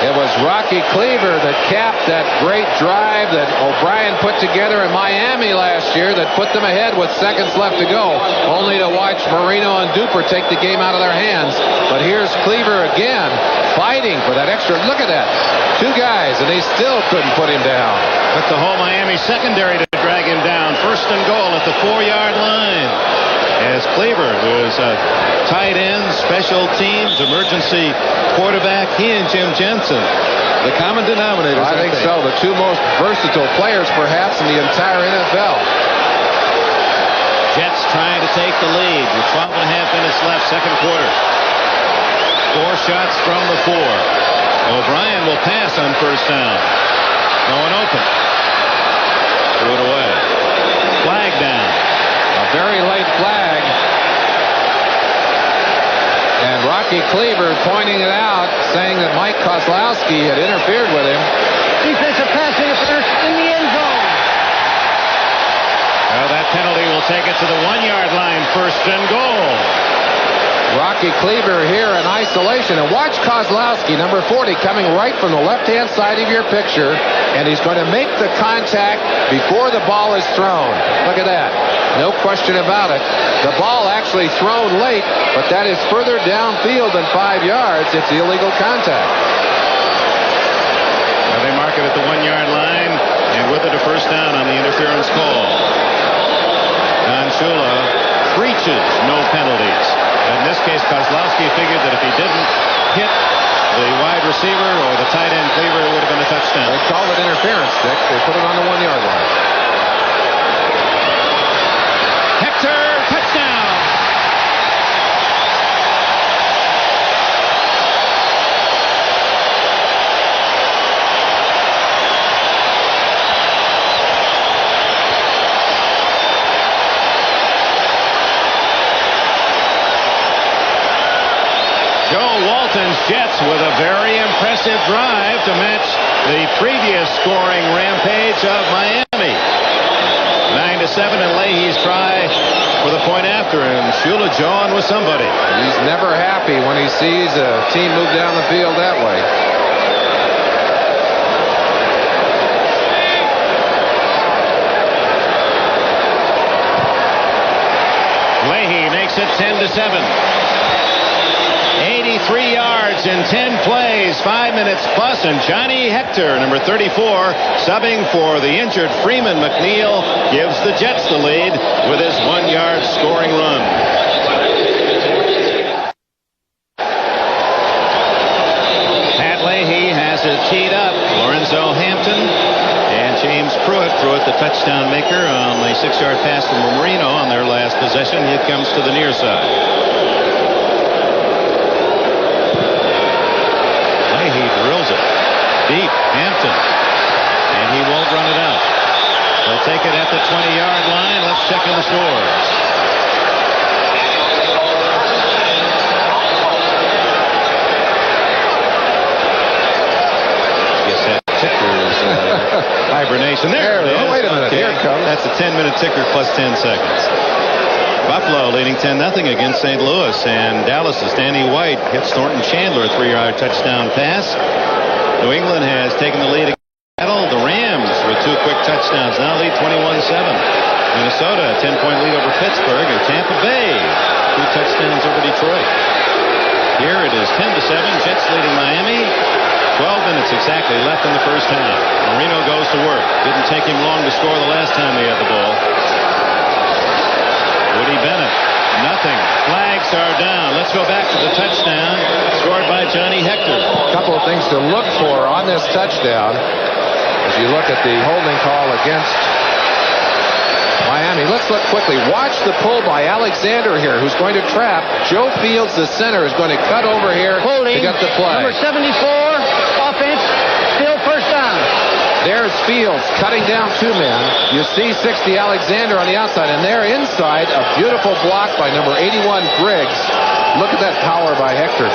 It was Rocky Rocky Cleaver that capped that great drive that O'Brien put together in Miami last year that put them ahead with seconds left to go, only to watch Marino and Duper take the game out of their hands. But here's Cleaver again, fighting for that extra. Look at that. Two guys, and they still couldn't put him down. Took the whole Miami secondary to drag him down. First and goal at the 4-yard line. As Cleaver, who's a tight end, special teams, emergency quarterback, he and Jim Jensen, the common denominators. I think so. The two most versatile players, perhaps, in the entire NFL. Jets trying to take the lead with 12 and a half minutes left, second quarter. 4 shots from the 4. O'Brien will pass on first down. Going open. Threw it away. Flag down. A very late flag. And Rocky Cleaver pointing it out, saying that Mike Kozlowski had interfered with him. Defensive pass interference in the end zone. Well, that penalty will take it to the 1-yard line, first and goal. Rocky Cleaver here in isolation. And watch Kozlowski, number 40, coming right from the left-hand side of your picture. And he's going to make the contact before the ball is thrown. Look at that. No question about it. The ball actually thrown late, but that is further downfield than 5 yards. It's illegal contact. Well, they mark it at the 1-yard line, and with it a first down on the interference call. Don Shula breaches no penalties. In this case, Kozlowski figured that if he didn't hit the wide receiver or the tight end Cleaver, it would have been a touchdown. They called it interference, Dick. They put it on the 1-yard line. Hector, touchdown! Joe Walton's Jets with a very impressive drive to match the previous scoring rampage of Miami. 9-7, and Leahy's try for the point after, and Shula John with somebody. He's never happy when he sees a team move down the field that way. Leahy makes it 10-7. 83 yards in 10 plays, 5 minutes plus, and Johnny Hector, number 34, subbing for the injured Freeman McNeil, gives the Jets the lead with his 1-yard scoring run. Pat Leahy has it teed up. Lorenzo Hampton and James Pruitt. Pruitt, the touchdown maker on the 6-yard pass from Marino on their last possession. It comes to the near side. He drills it deep. Hampton, and he won't run it out. They'll take it at the 20-yard line. Let's check in the scores. Guess that ticker's hibernation. There it is. Oh, wait a minute. Okay. Here it comes. That's a 10-minute ticker plus 10 seconds. Buffalo leading 10-0 against St. Louis, and Dallas's Danny White hits Thornton Chandler, a 3-yard touchdown pass. New England has taken the lead against Seattle. The Rams with 2 quick touchdowns now lead 21-7. Minnesota, a 10-point lead over Pittsburgh, and Tampa Bay 2 touchdowns over Detroit. Here it is 10-7, Jets leading Miami. 12 minutes exactly left in the first half. Marino goes to work. Didn't take him long to score the last time he had the ball. Woody Bennett, nothing. Flags are down. Let's go back to the touchdown scored by Johnny Hector. A couple of things to look for on this touchdown as you look at the holding call against Miami. Let's look quickly. Watch the pull by Alexander here, who's going to trap. Joe Fields, the center, is going to cut over here Holding. to get the play. Number 74, offense, still first down. There's Fields cutting down 2 men. You see 60 Alexander on the outside, and there inside, a beautiful block by number 81 Griggs. Look at that power by Hector.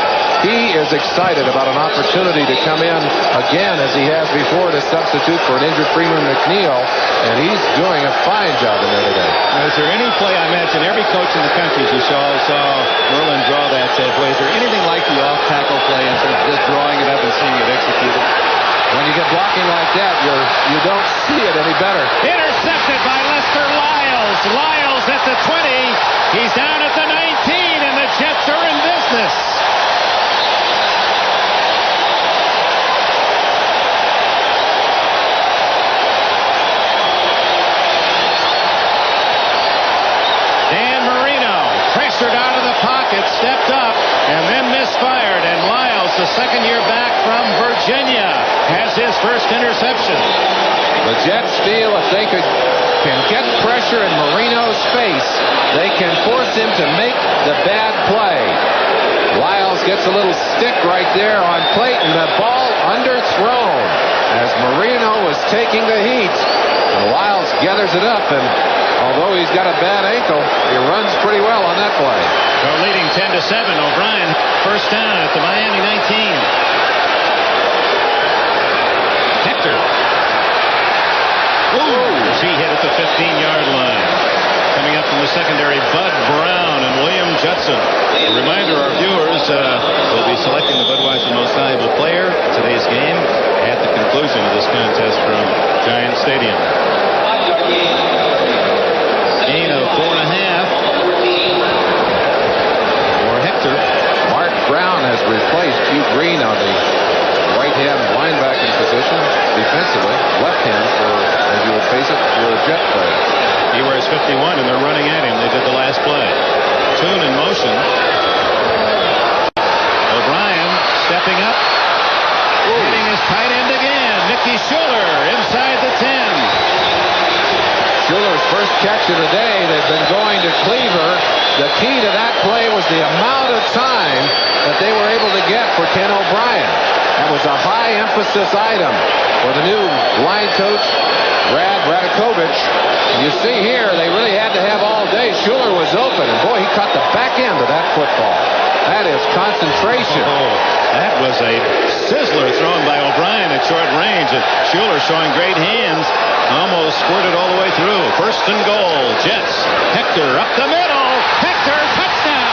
He is excited about an opportunity to come in again, as he has before, to substitute for an injured Freeman McNeil, and he's doing a fine job in there today. Now, is there any play, I imagine every coach in the country, as you saw Merlin draw that play, is there anything like the off-tackle play in terms of just drawing it up and seeing it executed? When you get blocking like that, you don't see it any better. Intercepted by Lester Lyles. Lyles at the 20. He's down at the 19, and the Jets are in business. Dan Marino pressured out of the pocket, stepped up, and then misfired. And Lyles, the second-year back from Virginia, has his first interception. The Jets feel if they can get pressure in Marino's face, they can force him to make the bad play. Lyles gets a little stick right there on Clayton. The ball underthrown as Marino was taking the heat. And Lyles gathers it up, and although he's got a bad ankle, he runs pretty well on that play. They're leading 10-7. O'Brien first down at the Miami 19. Hector. Ooh, he hit at the 15-yard line. Coming up from the secondary, Bud Brown and William Judson. A reminder, our viewers will be selecting the Budweiser Most Valuable Player today's game at the conclusion of this contest from Giant Stadium. Gain of 4.5 for Hector. Mark Brown has replaced Hugh Green on the right-hand linebacking position defensively. Left-hand for, as you would face it, for a Jet player. He wears 51, and they're running at him. They did the last play. Tune in motion. O'Brien stepping up. Hitting his tight end again. Mickey Schuler inside the 10. Schuler's first catch of the day. They've been going to Cleaver. The key to that play was the amount of time that they were able to get for Ken O'Brien. That was a high emphasis item for the new line coach, Brad Radakovich. You see here, they really had to have all day. Schuler was open, and boy, he caught the back end of that football. That is concentration. Oh, that was a sizzler thrown by O'Brien at short range. And Schuler showing great hands. Almost squirted all the way through. First and goal. Jets. Hector up the middle. Hector, touchdown.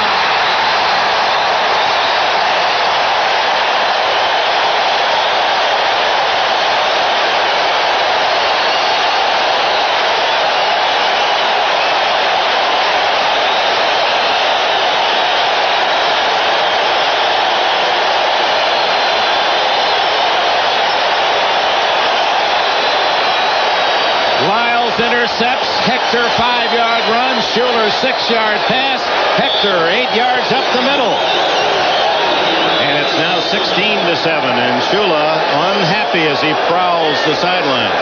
Intercepts. Hector 5-yard run. Schuler 6-yard pass. Hector 8 yards up the middle. And it's now 16-7. And Schuler unhappy as he prowls the sidelines.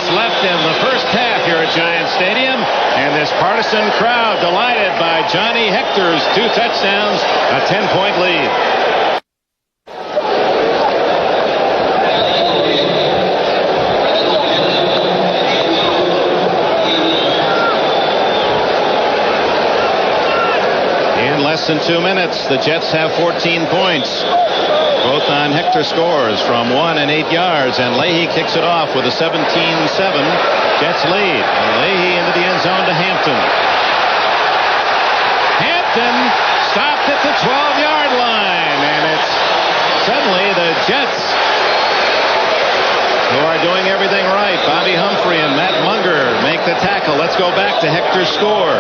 Left in the first half here at Giant Stadium, and this partisan crowd delighted by Johnny Hector's 2 touchdowns, a 10-point lead. In less than 2 minutes, the Jets have 14 points. Both on Hector scores from 1 and 8 yards, and Leahy kicks it off with a 17-7 Jets lead. And Leahy into the end zone to Hampton. Hampton stopped at the 12-yard line, and it's suddenly the Jets who are doing everything right. Bobby Humphrey and Matt Munger make the tackle. Let's go back to Hector's score.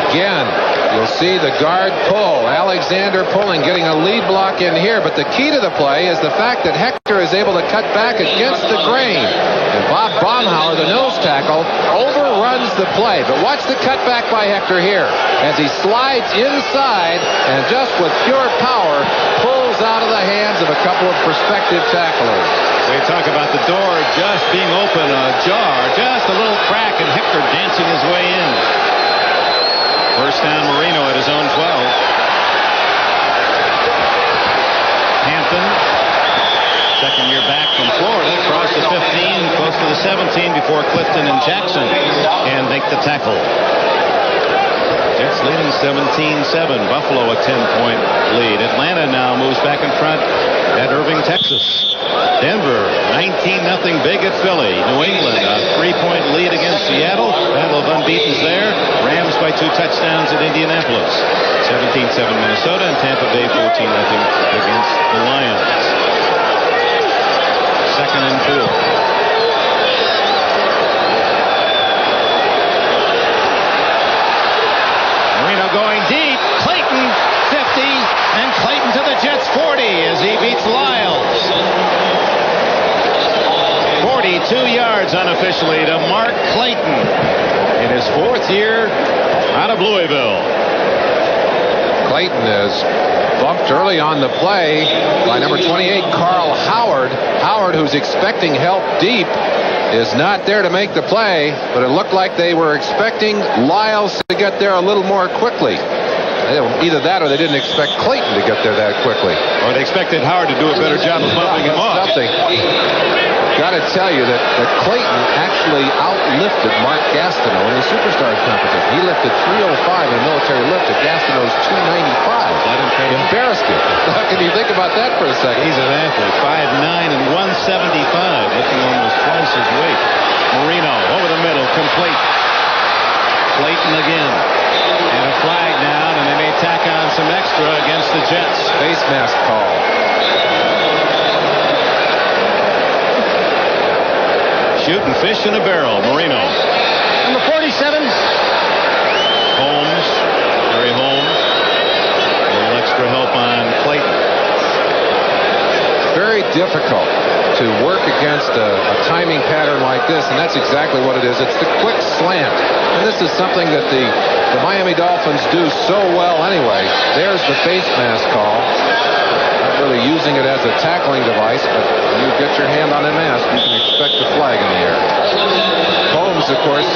Again, you'll see the guard pull. Alexander pulling, getting a lead block in here. But the key to the play is the fact that Hector is able to cut back against the grain. And Bob Baumhauer, the nose tackle, overruns the play. But watch the cutback by Hector here as he slides inside and just with pure power pulls out of the hands of a couple of prospective tacklers. We talk about the door just being open, ajar, just a little crack, and Hector dancing his way in. First down, Marino at his own 12. Hampton, second year back from Florida, across the 15, close to the 17 before Clifton and Jackson can make the tackle. Jets leading 17-7. Buffalo a 10-point lead. Atlanta now moves back in front at Irving, Texas. Denver, 19-0 big at Philly. New England, a 3-point lead against Seattle. Battle of unbeatens there. Rams by 2 touchdowns at Indianapolis. 17-7 Minnesota, and Tampa Bay 14-0 against the Lions. 2nd and 4. Marino going deep. Clayton, 50, and Clayton to the Jets 40 as he beats Lyles. 42 yards unofficially to Mark Clayton in his 4th year out of Louisville. Clayton is bumped early on the play by number 28, Carl Howard. Howard, who's expecting help deep, is not there to make the play, but it looked like they were expecting Lyles to get there a little more quickly. Either that or they didn't expect Clayton to get there that quickly. Or they expected Howard to do a better job of bumping him off. Got to tell you that Clayton actually outlifted Mark Gastineau in the Superstars competition. He lifted 305 in a military lift at Gastineau's 295. Embarrassed him. How can you think about that for a second? He's an athlete. 5'9" and 175, lifting almost twice his weight. Marino over the middle, complete. Clayton again. And a flag down, and they may tack on some extra against the Jets. Face mask call. Shooting fish in a barrel. Marino. Number 47. Holmes. Harry Holmes. A little extra help on Clayton. Very difficult to work against a timing pattern like this, and that's exactly what it is. It's the quick slant. And this is something that the Miami Dolphins do so well anyway. There's the face mask call. Not really using it as a tackling device, but when you get your hand on a mask, you can expect a flag in the air. Holmes, of course,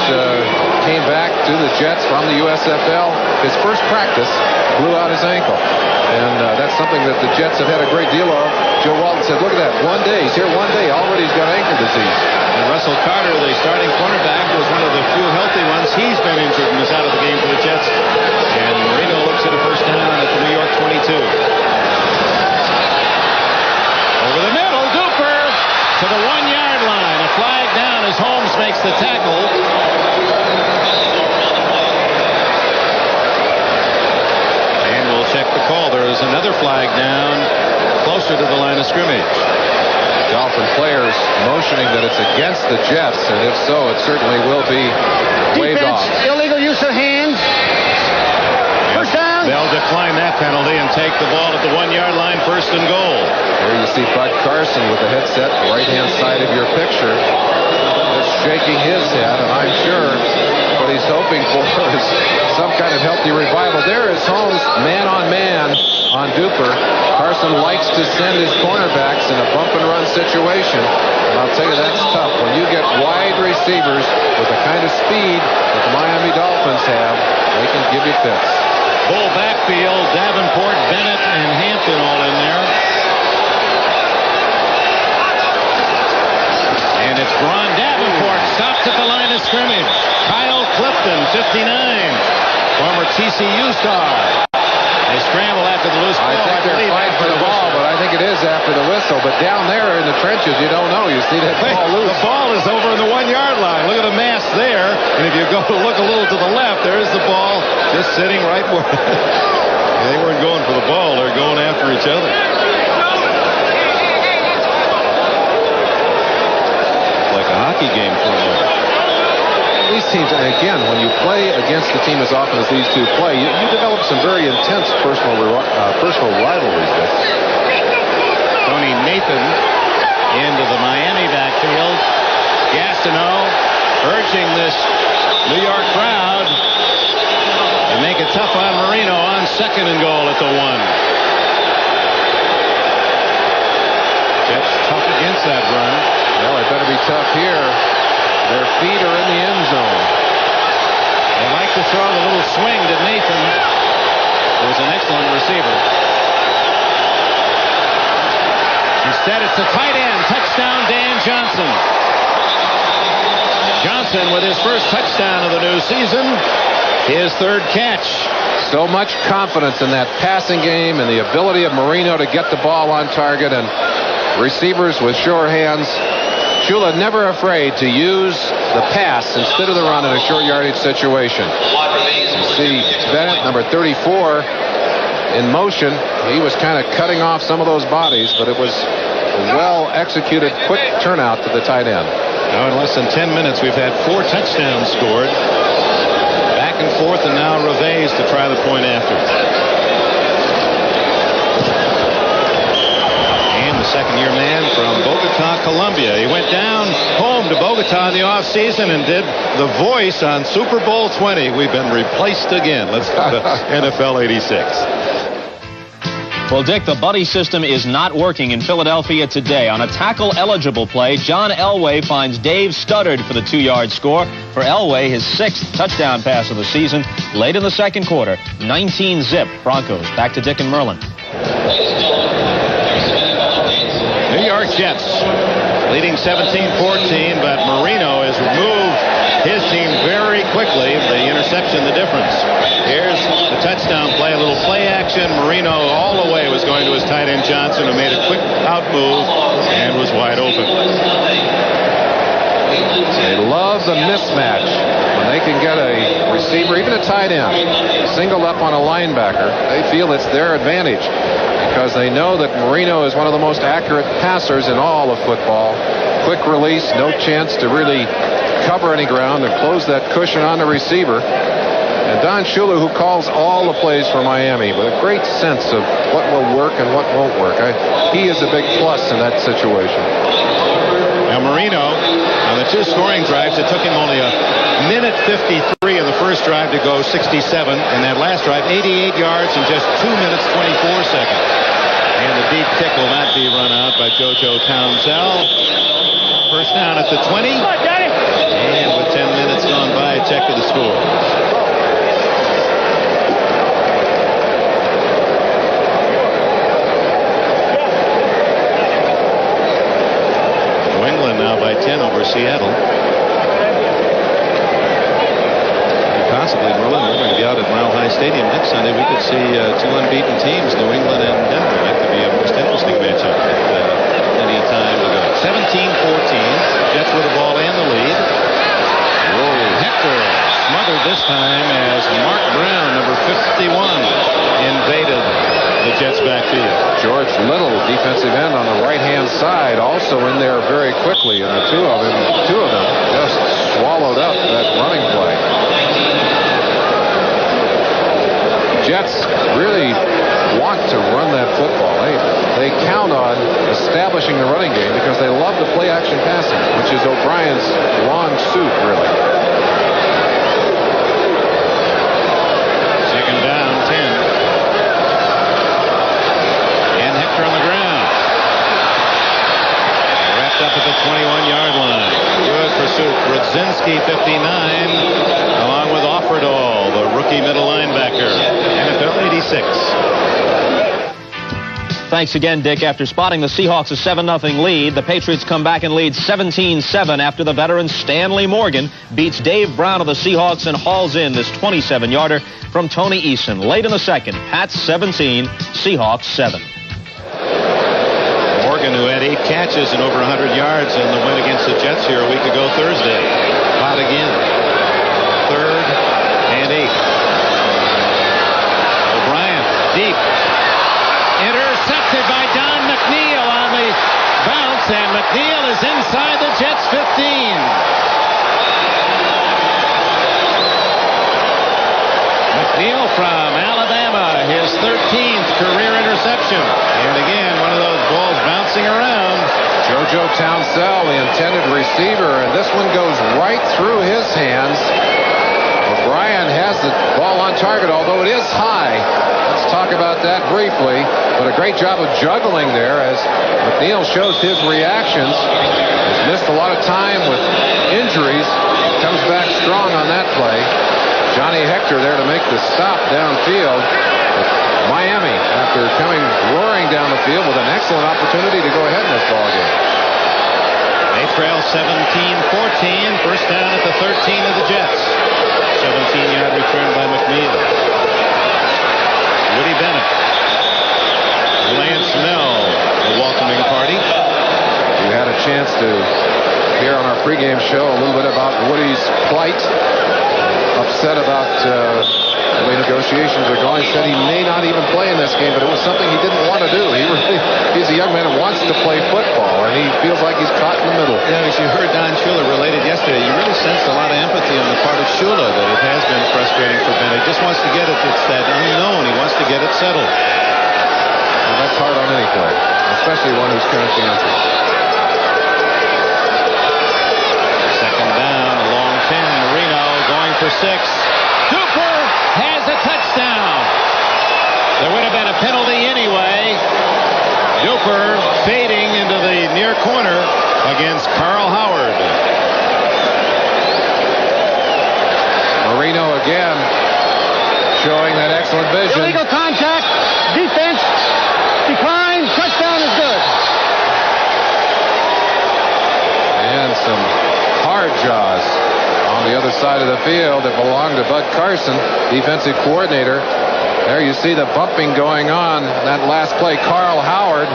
came back to the Jets from the USFL. His first practice blew out his ankle. And that's something that the Jets have had a great deal of. Joe Walton said, look at that, 1 day. He's here 1 day. Already he's got ankle disease. And Russell Carter, the starting cornerback, was one of the few healthy ones. He's been injured and is out of the game for the Jets. And Marino looks at a first down at the New York 22. Over the middle, Duper to the 1-yard line. A flag down as Holmes makes the tackle. And we'll check the call. There is another flag down closer to the line of scrimmage. Dolphin players motioning that it's against the Jets, and if so, it certainly will be waved off. Illegal use of hands. First down. They'll decline that penalty and take the ball at the 1-yard line, 1st and goal. There you see Bud Carson with the headset, right-hand side of your picture, just shaking his head, and I'm sure what he's hoping for is some kind of healthy revival. There is Holmes, man-on-man on Duper. Carson likes to send his cornerbacks in a bump-and-run situation, and I'll tell you that's tough. When you get wide receivers with the kind of speed that the Miami Dolphins have, they can give you fits. Full backfield, Davenport, Bennett, and Hampton all in there. And it's Ron Davenport, stops at the line of scrimmage. Kyle Clifton, 59, former TCU star. They scramble after the loose ball. I think they're fighting for the ball, but I think it is after the whistle. But down there in the trenches, you don't know. You see that ball loose. The ball is over in the 1-yard line. Look at the mass there. And if you go look a little to the left, there's the ball just sitting right where they weren't going for the ball. They're going after each other. Like a hockey game for a moment. These teams, and again, when you play against the team as often as these two play, you develop some very intense personal rivalries. Tony Nathan into the Miami backfield. Gastineau urging this New York crowd to make it tough on Marino on 2nd and goal at the 1. Jets tough against that run. Well, it better be tough here. Their feet are in the end zone. They like to throw the little swing to Nathan, who is an excellent receiver. Instead, it's the tight end. Touchdown, Dan Johnson. Johnson with his first touchdown of the new season. His 3rd catch. So much confidence in that passing game and the ability of Marino to get the ball on target, and receivers with sure hands. Shula never afraid to use the pass instead of the run in a short yardage situation. You see Bennett, number 34, in motion. He was kind of cutting off some of those bodies, but it was a well-executed, quick turnout to the tight end. Now in less than 10 minutes, we've had 4 touchdowns scored. Back and forth, and now Reves to try the point after. And the second-year man from Bogota, Colombia. He went down home to Bogota in the offseason and did the voice on Super Bowl 20. We've been replaced again. Let's go to NFL 86. Well, Dick, the buddy system is not working in Philadelphia today. On a tackle-eligible play, John Elway finds Dave Studdard for the 2-yard score. For Elway, his 6th touchdown pass of the season. Late in the second quarter, 19-zip Broncos. Back to Dick and Merlin. New York Jets leading 17-14, but Marino has removed his team very quickly. The interception, the difference. Here's the touchdown play, a little play action. Marino all the way was going to his tight end Johnson, who made a quick out move and was wide open. They love the mismatch when they can get a receiver, even a tight end, singled up on a linebacker. They feel it's their advantage because they know that Marino is one of the most accurate passers in all of football. Quick release, no chance to really cover any ground and close that cushion on the receiver. And Don Shula, who calls all the plays for Miami with a great sense of what will work and what won't work. He is a big plus in that situation. Now Marino, on the 2 scoring drives, it took him only a minute 53 of the first drive to go 67. And that last drive, 88 yards in just 2 minutes 24 seconds. And the deep kick will not be run out by JoJo Townsell. First down at the 20. And with 10 minutes gone by, check of the score. New England now by 10 over Seattle. And possibly, Merlin, we're going to be out at Mile High Stadium next Sunday. We could see 2 unbeaten teams, New England and Denver. That could be a most interesting matchup at any time to go. 17-14. Jets with the ball and the lead. Hector smothered this time as Mark Brown, number 51, invaded the Jets' backfield. George Little, defensive end on the right-hand side, also in there very quickly, and the two of them just swallowed up that running play. Jets really want to run that football. They count on establishing the running game because they love the play-action passing, which is O'Brien's long suit, really. Second down, 10. And Hector on the ground. Wrapped up at the 21-yard line. Good pursuit. Brzezinski, 59, along with Offerdahl, the rookie middle linebacker. NFL 86. Thanks again, Dick. After spotting the Seahawks a 7-0 lead, the Patriots come back and lead 17-7 after the veteran Stanley Morgan beats Dave Brown of the Seahawks and hauls in this 27-yarder from Tony Eason. Late in the second, Pats 17, Seahawks 7. Morgan, who had 8 catches and over 100 yards in the win against the Jets here a week ago Thursday. Hot again. 3rd and 8. O'Brien, deep. Intercepted by Don McNeil on the bounce, and McNeil is inside the Jets' 15. McNeil from Alabama, his 13th career interception. And again, one of those balls bouncing around. JoJo Townsell, the intended receiver, and this one goes right through his hands. O'Brien has the ball on target, although it is high. Let's talk about that briefly. But a great job of juggling there as McNeil shows his reactions. He's missed a lot of time with injuries. Comes back strong on that play. Johnny Hector there to make the stop downfield. But Miami, after coming roaring down the field with an excellent opportunity to go ahead in this ballgame. They trail 17-14. First down at the 13 of the Jets. 17-yard return by McNeil. Woody Bennett. Lance Mel, the welcoming party. We had a chance to hear on our pregame show a little bit about Woody's plight. Upset about the way negotiations are going. Said he may not even play in this game, but it was something he didn't want to do. He's a young man who wants to play football, and he feels like he's caught in the middle. Yeah, as you heard Don Shula related yesterday, you really sensed a lot of empathy on the part of Shula that it has been frustrating for Bennett. He just wants to get it. It's that unknown. He wants to get it settled. And that's hard on any player, especially one who's conscientious. Second down, a long 10. Marino going for 6. Duper has a touchdown. There would have been a penalty anyway. Duper fading into the near corner against Carl Howard. Marino again showing that excellent vision. Illegal contact. Defense. Decline. Touchdown is good. And some hard jaws on the other side of the field that belonged to Bud Carson, defensive coordinator. There you see the bumping going on. That last play, Carl Howard,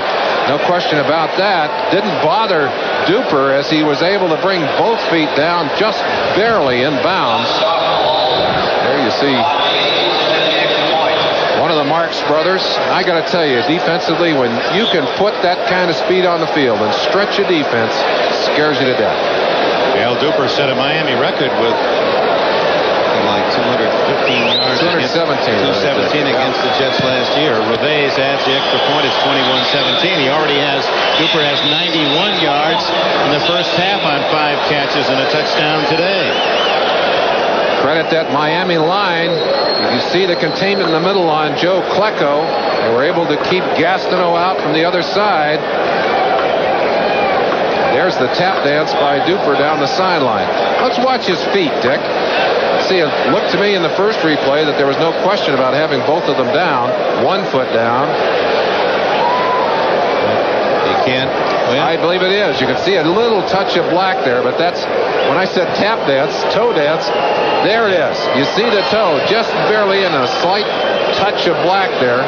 no question about that, didn't bother Duper as he was able to bring both feet down just barely in bounds. There you see one of the Marks brothers. I got to tell you, defensively, when you can put that kind of speed on the field and stretch a defense, it scares you to death. Al Duper set a Miami record with like 215 yards. 217 against the Jets last year. Reves adds the extra point. It's 21-17. Duper has 91 yards in the first half on 5 catches and a touchdown today. Credit that Miami line. You see the containment in the middle on Joe Klecko. They were able to keep Gastineau out from the other side. There's the tap dance by Duper down the sideline. Let's watch his feet, Dick. See, it looked to me in the first replay that there was no question about having both of them down. 1 foot down. You can't. Well, I believe it is. You can see a little touch of black there, but that's when I said tap dance, toe dance. There it is. You see the toe just barely in a slight touch of black there.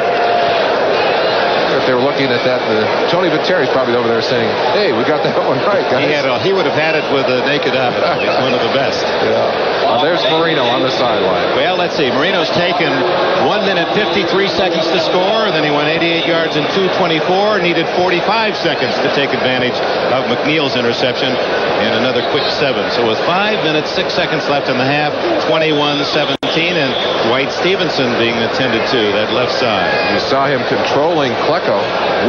If they were looking at that, Tony Vitteri's probably over there saying, "Hey, we got that one right, guys." He would have had it with a naked eye. He's one of the best. Yeah. Well, there's Marino on the sideline. Well, let's see. Marino's taken 1 minute 53 seconds to score. Then he went 88 yards in 2:24. Needed 45 seconds to take advantage of McNeil's interception and another quick 7. So with 5 minutes 6 seconds left in the half, 21-17, and Dwight Stevenson being attended to that left side. You saw him controlling Klecko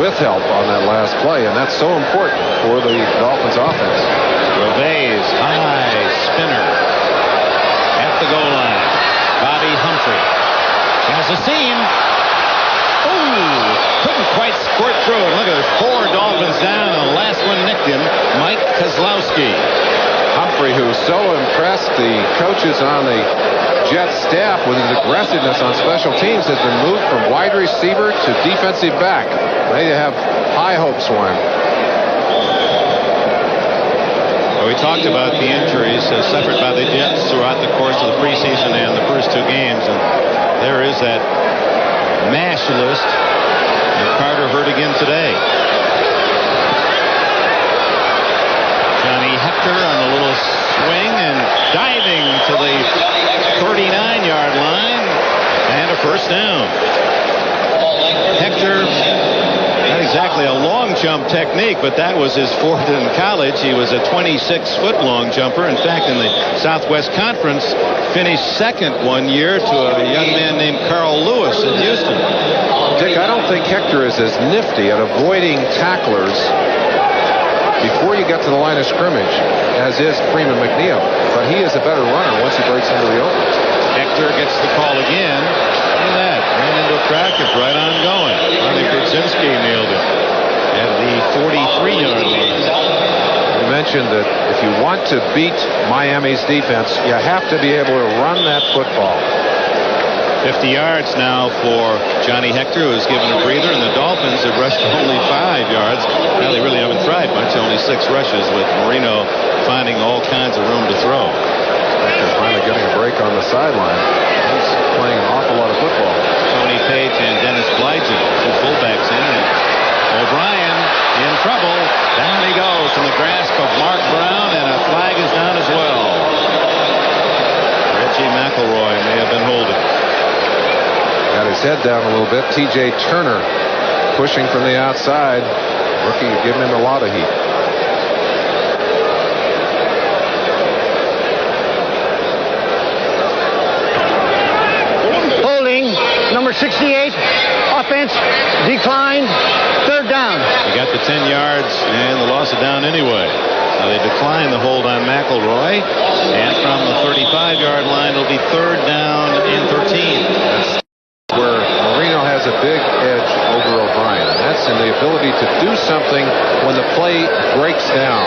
with help on that last play, and that's so important for the Dolphins offense. Reves, high spinner at the goal line. Bobby Humphrey has a seam. Ooh, couldn't quite squirt through it. Look at it, 4 Dolphins down, and the last one nicked him, Mike Kozlowski. Humphrey, who so impressed the coaches on the Jets staff with his aggressiveness on special teams, has been moved from wide receiver to defensive back. They have high hopes for him. Well, we talked about the injuries suffered by the Jets throughout the course of the preseason and the first 2 games, and there is that MASH list. And Carter hurt again today. Johnny Hector on a little swing and diving to the 39-yard line and a first down. Hector, not exactly a long jump technique, but that was his forte in college. He was a 26-foot long jumper. In fact, in the Southwest Conference, finished second one year to a young man named Carl Lewis in Houston. Dick, I don't think Hector is as nifty at avoiding tacklers before you get to the line of scrimmage as is Freeman McNeil, but he is a better runner once he breaks into the open. Hector gets the call again. Look at that. Ran into a crack. It's right on going. I think Brzezinski nailed it at the 43-yard line. You mentioned that if you want to beat Miami's defense, you have to be able to run that football. 50 yards now for Johnny Hector, who has given a breather, and the Dolphins have rushed only 5 yards. Well, they really haven't tried much, only 6 rushes, with Marino finding all kinds of room to throw. Hector finally getting a break on the sideline. He's playing an awful lot of football. Tony Page and Dennis Blygen, two fullbacks in. And O'Brien in trouble. Down he goes in the grasp of Mark Brown, and a flag is down as well. Reggie McElroy may have been holding. Got his head down a little bit. T.J. Turner pushing from the outside. Rookie giving him a lot of heat. Holding, number 68, offense, declined, third down. He got the 10 yards and the loss of down anyway. So they declined the hold on McElroy. And from the 35-yard line, it'll be third down and 13. That's where Marino has a big edge over O'Brien. And that's in the ability to do something when the play breaks down.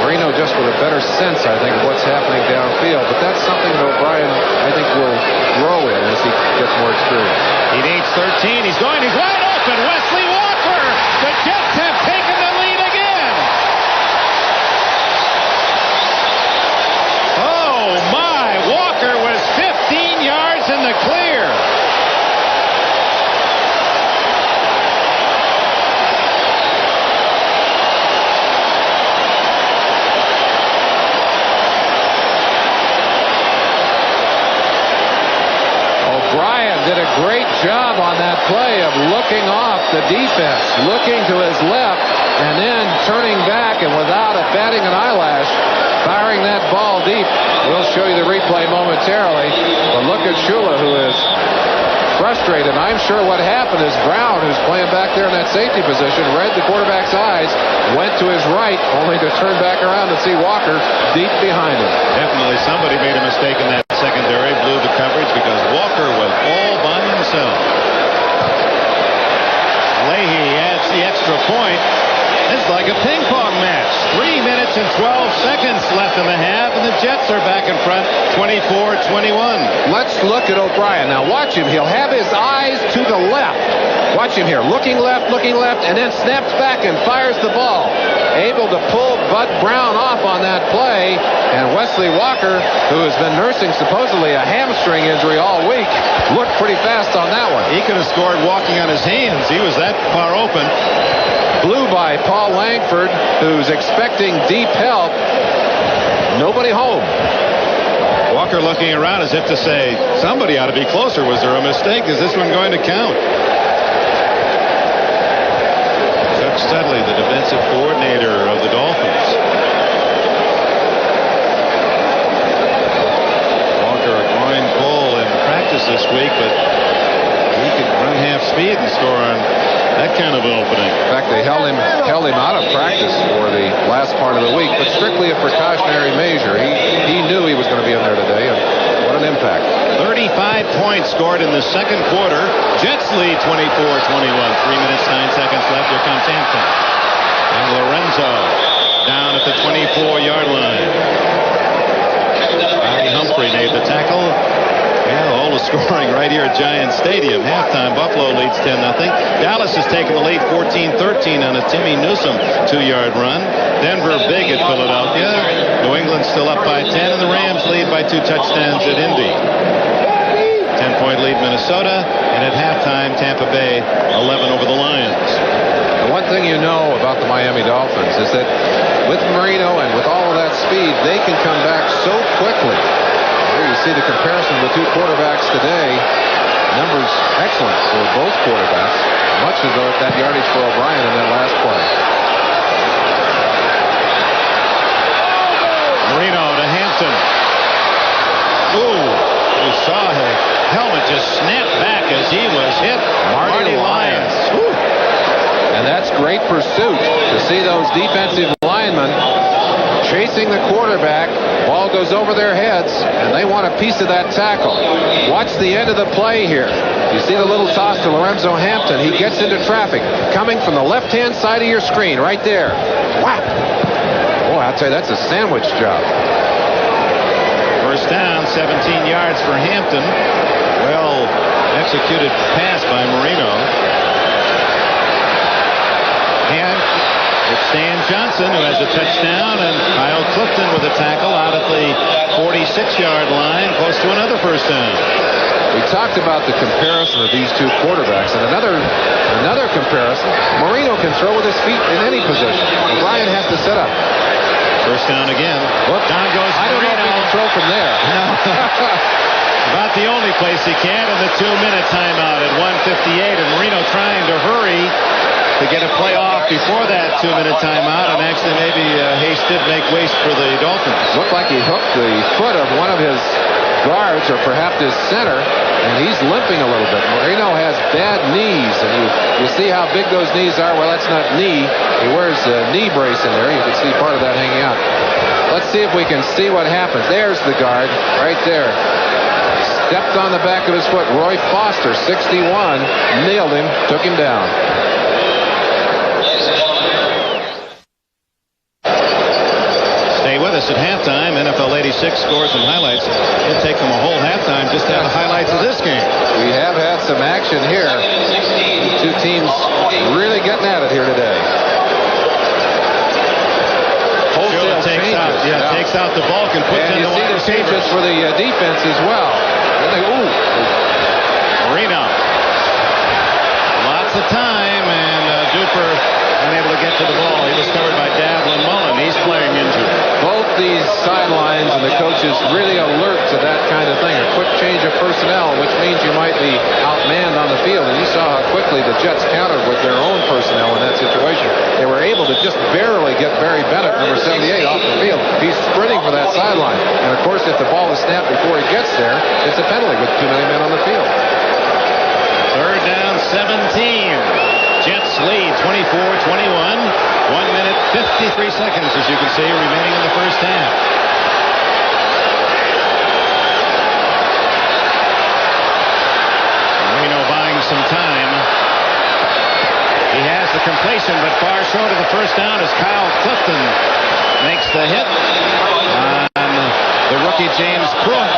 Marino just with a better sense, I think, of what's happening downfield. But that's something that O'Brien, I think, will grow in as he gets more experience. He needs 13. He's going. He's wide open. Wesley Walker. The Jets have taken the lead again. Oh, my. Walker was 15 yards in the clear. O'Brien did a great job on that play of looking off the defense, looking to his left, and then turning back and without batting an eyelash, firing that ball deep. We'll show you the replay momentarily. But look at Shula, who is frustrated. I'm sure what happened is Brown, who's playing back there in that safety position, read the quarterback's eyes, went to his right, only to turn back around and see Walker deep behind him. Definitely somebody made a mistake in that secondary, blew the coverage because Walker was all by himself. Leahy adds the extra point. It's like a ping pong match. 3 minutes and 12 seconds left in the half, and the Jets are back in front, 24-21. Let's look at O'Brien. Now watch him. He'll have his eyes to the left. Watch him here. Looking left, and then snaps back and fires the ball. Able to pull Bud Brown off on that play. And Wesley Walker, who has been nursing supposedly a hamstring injury all week, looked pretty fast on that one. He could have scored walking on his hands. He was that far open. Blew by Paul Langford, who's expecting deep help. Nobody home. Walker looking around as if to say, somebody ought to be closer. Was there a mistake? Is this one going to count? Chuck Studley, the defensive coordinator of the Dolphins. Walker a groin pull in practice this week, but he could run half speed and score on that kind of opening. In fact, they held him out of practice for the last part of the week, but strictly a precautionary measure. He knew he was going to be in there today, and what an impact. 35 points scored in the second quarter. Jets lead 24-21. 3 minutes, 9 seconds left. Here comes Hampton. And Lorenzo down at the 24-yard line. Bobby Humphrey made the tackle. Yeah, all the scoring right here at Giant Stadium. Halftime, Buffalo leads 10-0. Dallas has taken the lead 14-13 on a Timmy Newsome 2-yard run. Denver big at Philadelphia. New England still up by 10, and the Rams lead by 2 touchdowns at Indy. 10-point lead Minnesota, and at halftime, Tampa Bay 11 over the Lions. The one thing you know about the Miami Dolphins is that with Marino and with all of that speed, they can come back so quickly. Here you see the comparison of the two quarterbacks today. Numbers excellent for both quarterbacks. Much of that yardage for O'Brien in that last play. Marino to Hampton. Ooh, you saw his helmet just snap back as he was hit. Marty Lyons. And that's great pursuit to see those defensive linemen chasing the quarterback. Ball goes over their heads, and they want a piece of that tackle. Watch the end of the play here. You see the little toss to Lorenzo Hampton. He gets into traffic, coming from the left-hand side of your screen, right there. Whap! Boy, I'll tell you, that's a sandwich job. First down, 17 yards for Hampton. Well executed pass by Marino. And it's Stan Johnson, who has a touchdown, and Kyle Clifton with a tackle out at the 46-yard line, close to another first down. We talked about the comparison of these two quarterbacks, and another comparison. Marino can throw with his feet in any position. Brien has to set up. First down again. Down goes I don't know if he can throw from there. No. About the only place he can in the 2-minute timeout at 1:58, and Marino trying to hurry to get a play off before that 2-minute timeout, and actually maybe Hayes did make waste for the Dolphins. Looked like he hooked the foot of one of his guards, or perhaps his center, and he's limping a little bit. Marino has bad knees, and you see how big those knees are. Well, that's not knee. He wears a knee brace in there. You can see part of that hanging out. Let's see if we can see what happens. There's the guard right there. Stepped on the back of his foot. Roy Foster, 61, nailed him, took him down. Stay with us at halftime. NFL 86 scores and highlights. It'll take them a whole halftime just to have the highlights of this game. We have had some action here. The two teams really getting at it here today. Wholesale takes out the bulk and puts in the wide receivers. And you see the changes for the defense as well. Marino. Lots of time, and Duper unable to get to the ball. He was covered by Davlin Mullen. He's playing injured. Both these sidelines and the coaches really alert to that kind of thing. A quick change of personnel, which means you might be outmanned on the field. And you saw how quickly the Jets countered with their own personnel in that situation. They were able to just barely get Barry Bennett, number 78, off the field. He's sprinting for that sideline. And, of course, if the ball is snapped before he gets there, it's a penalty with too many men on the field. Third down, 17. Jets lead 24-21. 1 minute, 53 seconds, as you can see, remaining in the first half. Marino buying some time. He has the completion, but far short of the first down as Kyle Clifton makes the hit on the rookie James Pruitt.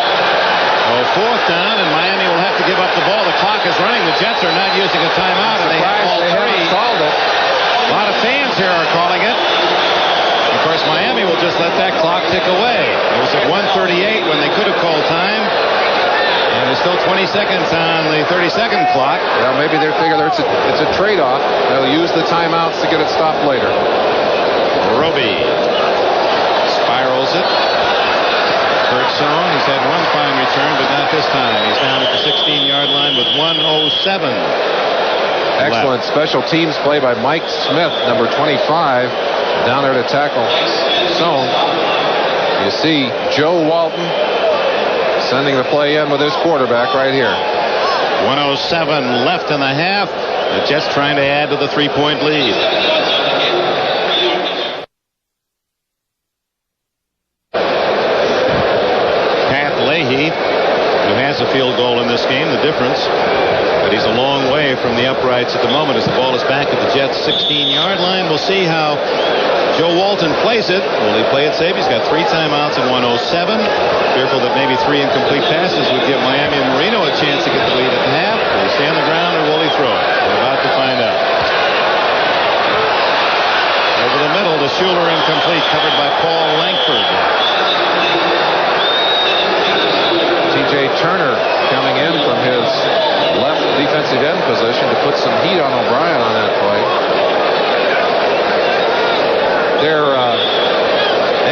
Fourth down, and Miami will have to give up the ball. The clock is running. The Jets are not using a timeout, and they have all three. Called it. A lot of fans here are calling it. Of course, Miami will just let that clock tick away. It was at 1:38 when they could have called time. And there's still 20 seconds on the 30-second clock. Well, maybe they're figuring it's a trade-off. They'll use the timeouts to get it stopped later. Roby spirals it. Bergson, he's had one fine return, but not this time. He's down at the 16-yard line with 1:07. Excellent special teams play by Mike Smith, number 25, down there to tackle Sohn. You see Joe Walton sending the play in with his quarterback right here. 1:07 left in the half. The Jets trying to add to the 3-point lead. Pat Leahy, who has a field goal in this game, the difference. But he's a long way from the uprights at the moment as the ball is back at the Jets' 16-yard line. We'll see how Joe Walton plays it. Will he play it safe? He's got 3 timeouts in 1:07. Fearful that maybe 3 incomplete passes would give Miami and Marino a chance to get the lead at the half. Will he stay on the ground or will he throw it? We're about to find out. Over the middle, the Schuler incomplete, covered by Paul Langford. T.J. Turner coming in from his left defensive end position to put some heat on O'Brien on that play. They're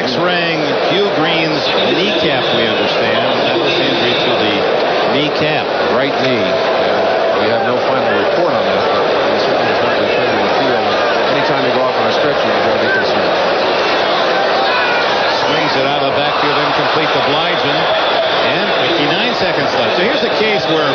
X-raying Hugh Green's kneecap, we understand. That was the injury to the kneecap. Right knee. We have no final report on that, but he certainly is not returning to the field. Anytime you go off on a stretcher, you've got to be concerned. Swings it out of the backfield, incomplete to Blygen. And 59 seconds left. So here's a case where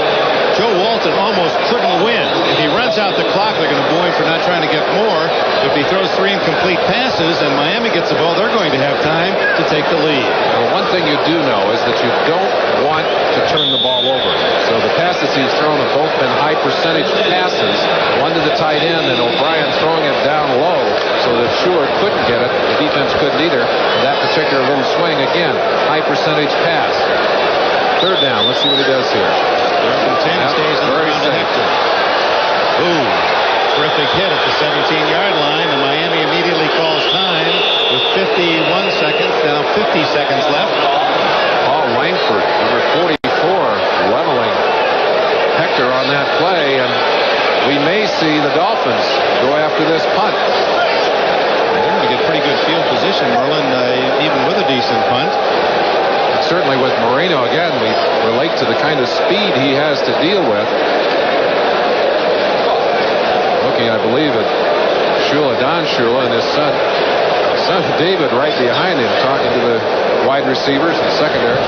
Joe Walton almost couldn't win. If he runs out the clock, they're going to boo him for not trying to get more. If he throws 3 incomplete passes and Miami gets the ball, they're going to have time to take the lead. Well, one thing you do know is that you don't want to turn the ball over. So the passes he's thrown have both been high percentage passes. One to the tight end, and O'Brien throwing it down low so that Schuler couldn't get it. The defense couldn't either. That particular little swing, again, high percentage pass. Third down. Let's see what he does here. Third and 10 stays on the ground to Hector. Ooh, terrific hit at the 17-yard line, and Miami immediately Dolphins go after this punt. They're going to get pretty good field position, Merlin, even with a decent punt. And certainly with Marino, again, we relate to the kind of speed he has to deal with. Looking, I believe, at Don Shula and his son David right behind him, talking to the wide receivers and secondary.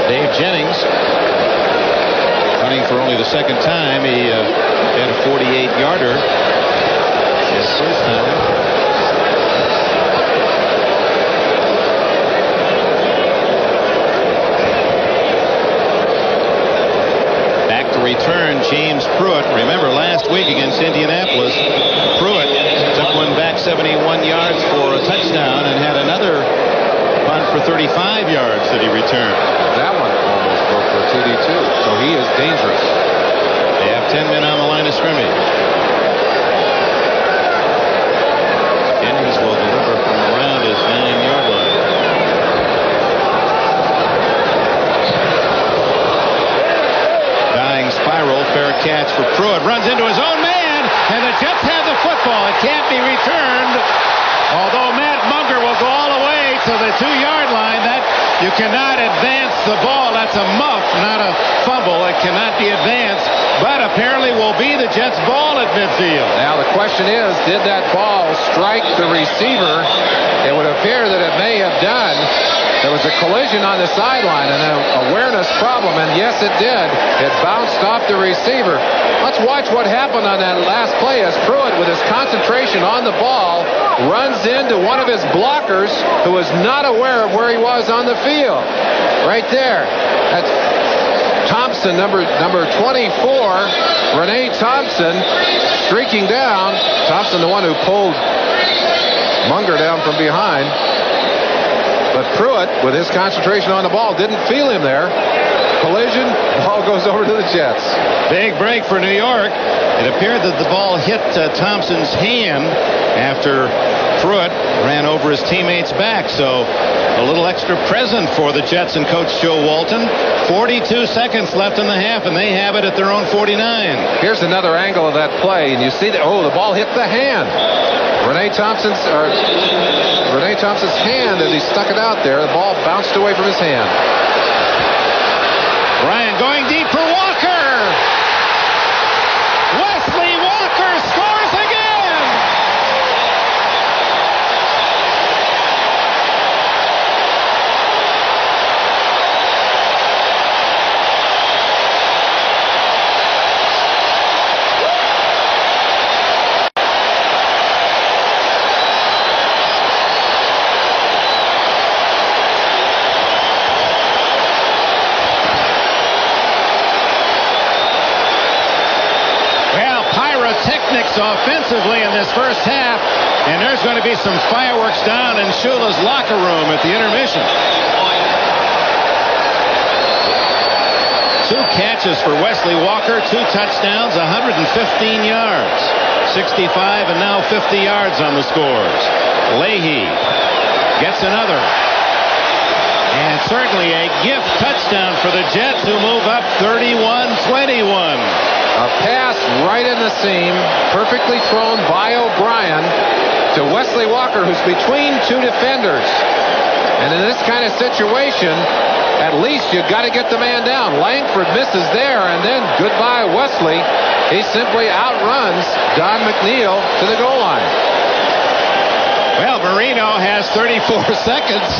Dave Jennings running for only the second time. He had a 48-yarder his first time. Return James Pruitt. Remember last week against Indianapolis, Pruitt took one back 71 yards for a touchdown and had another punt for 35 yards that he returned. That one almost broke for a TD too, so he is dangerous. They have 10 men on the line of scrimmage. Jennings will deliver from around his 9-yard line. Spiral, fair catch for Pruitt, runs into his own man, and the Jets have the football. It can't be returned, although Matt Munger will go all the way to the 2-yard line. That you cannot advance the ball. That's a muff, not a fumble. It cannot be advanced, but apparently will be the Jets' ball at midfield. Now the question is, did that ball strike the receiver? It would appear that it may have done. There was a collision on the sideline and an awareness problem, and yes, it did. It bounced off the receiver. Let's watch what happened on that last play as Pruitt, with his concentration on the ball, runs into one of his blockers who was not aware of where he was on the field. Right there. That's Thompson, number 24, Renee Thompson, streaking down. Thompson, the one who pulled Munger down from behind. But Pruitt, with his concentration on the ball, didn't feel him there. Collision, ball goes over to the Jets. Big break for New York. It appeared that the ball hit Thompson's hand after Pruitt ran over his teammate's back. So a little extra present for the Jets and Coach Joe Walton. 42 seconds left in the half, and they have it at their own 49. Here's another angle of that play, and you see that, the ball hit the hand. Renee Thompson's hand as he stuck it out there. The ball bounced away from his hand. Brien going deep for Walker. Wesley Walker scores again. Offensively in this first half, and there's going to be some fireworks down in Shula's locker room at the intermission. 2 catches for Wesley Walker, 2 touchdowns, 115 yards, 65 and now 50 yards on the scores. Leahy gets another, and certainly a gift touchdown for the Jets, who move up 31-21. A pass right in the seam, perfectly thrown by O'Brien to Wesley Walker, who's between 2 defenders. And in this kind of situation, at least you've got to get the man down. Langford misses there, and then goodbye Wesley. He simply outruns Don McNeil to the goal line. Well, Marino has 34 seconds.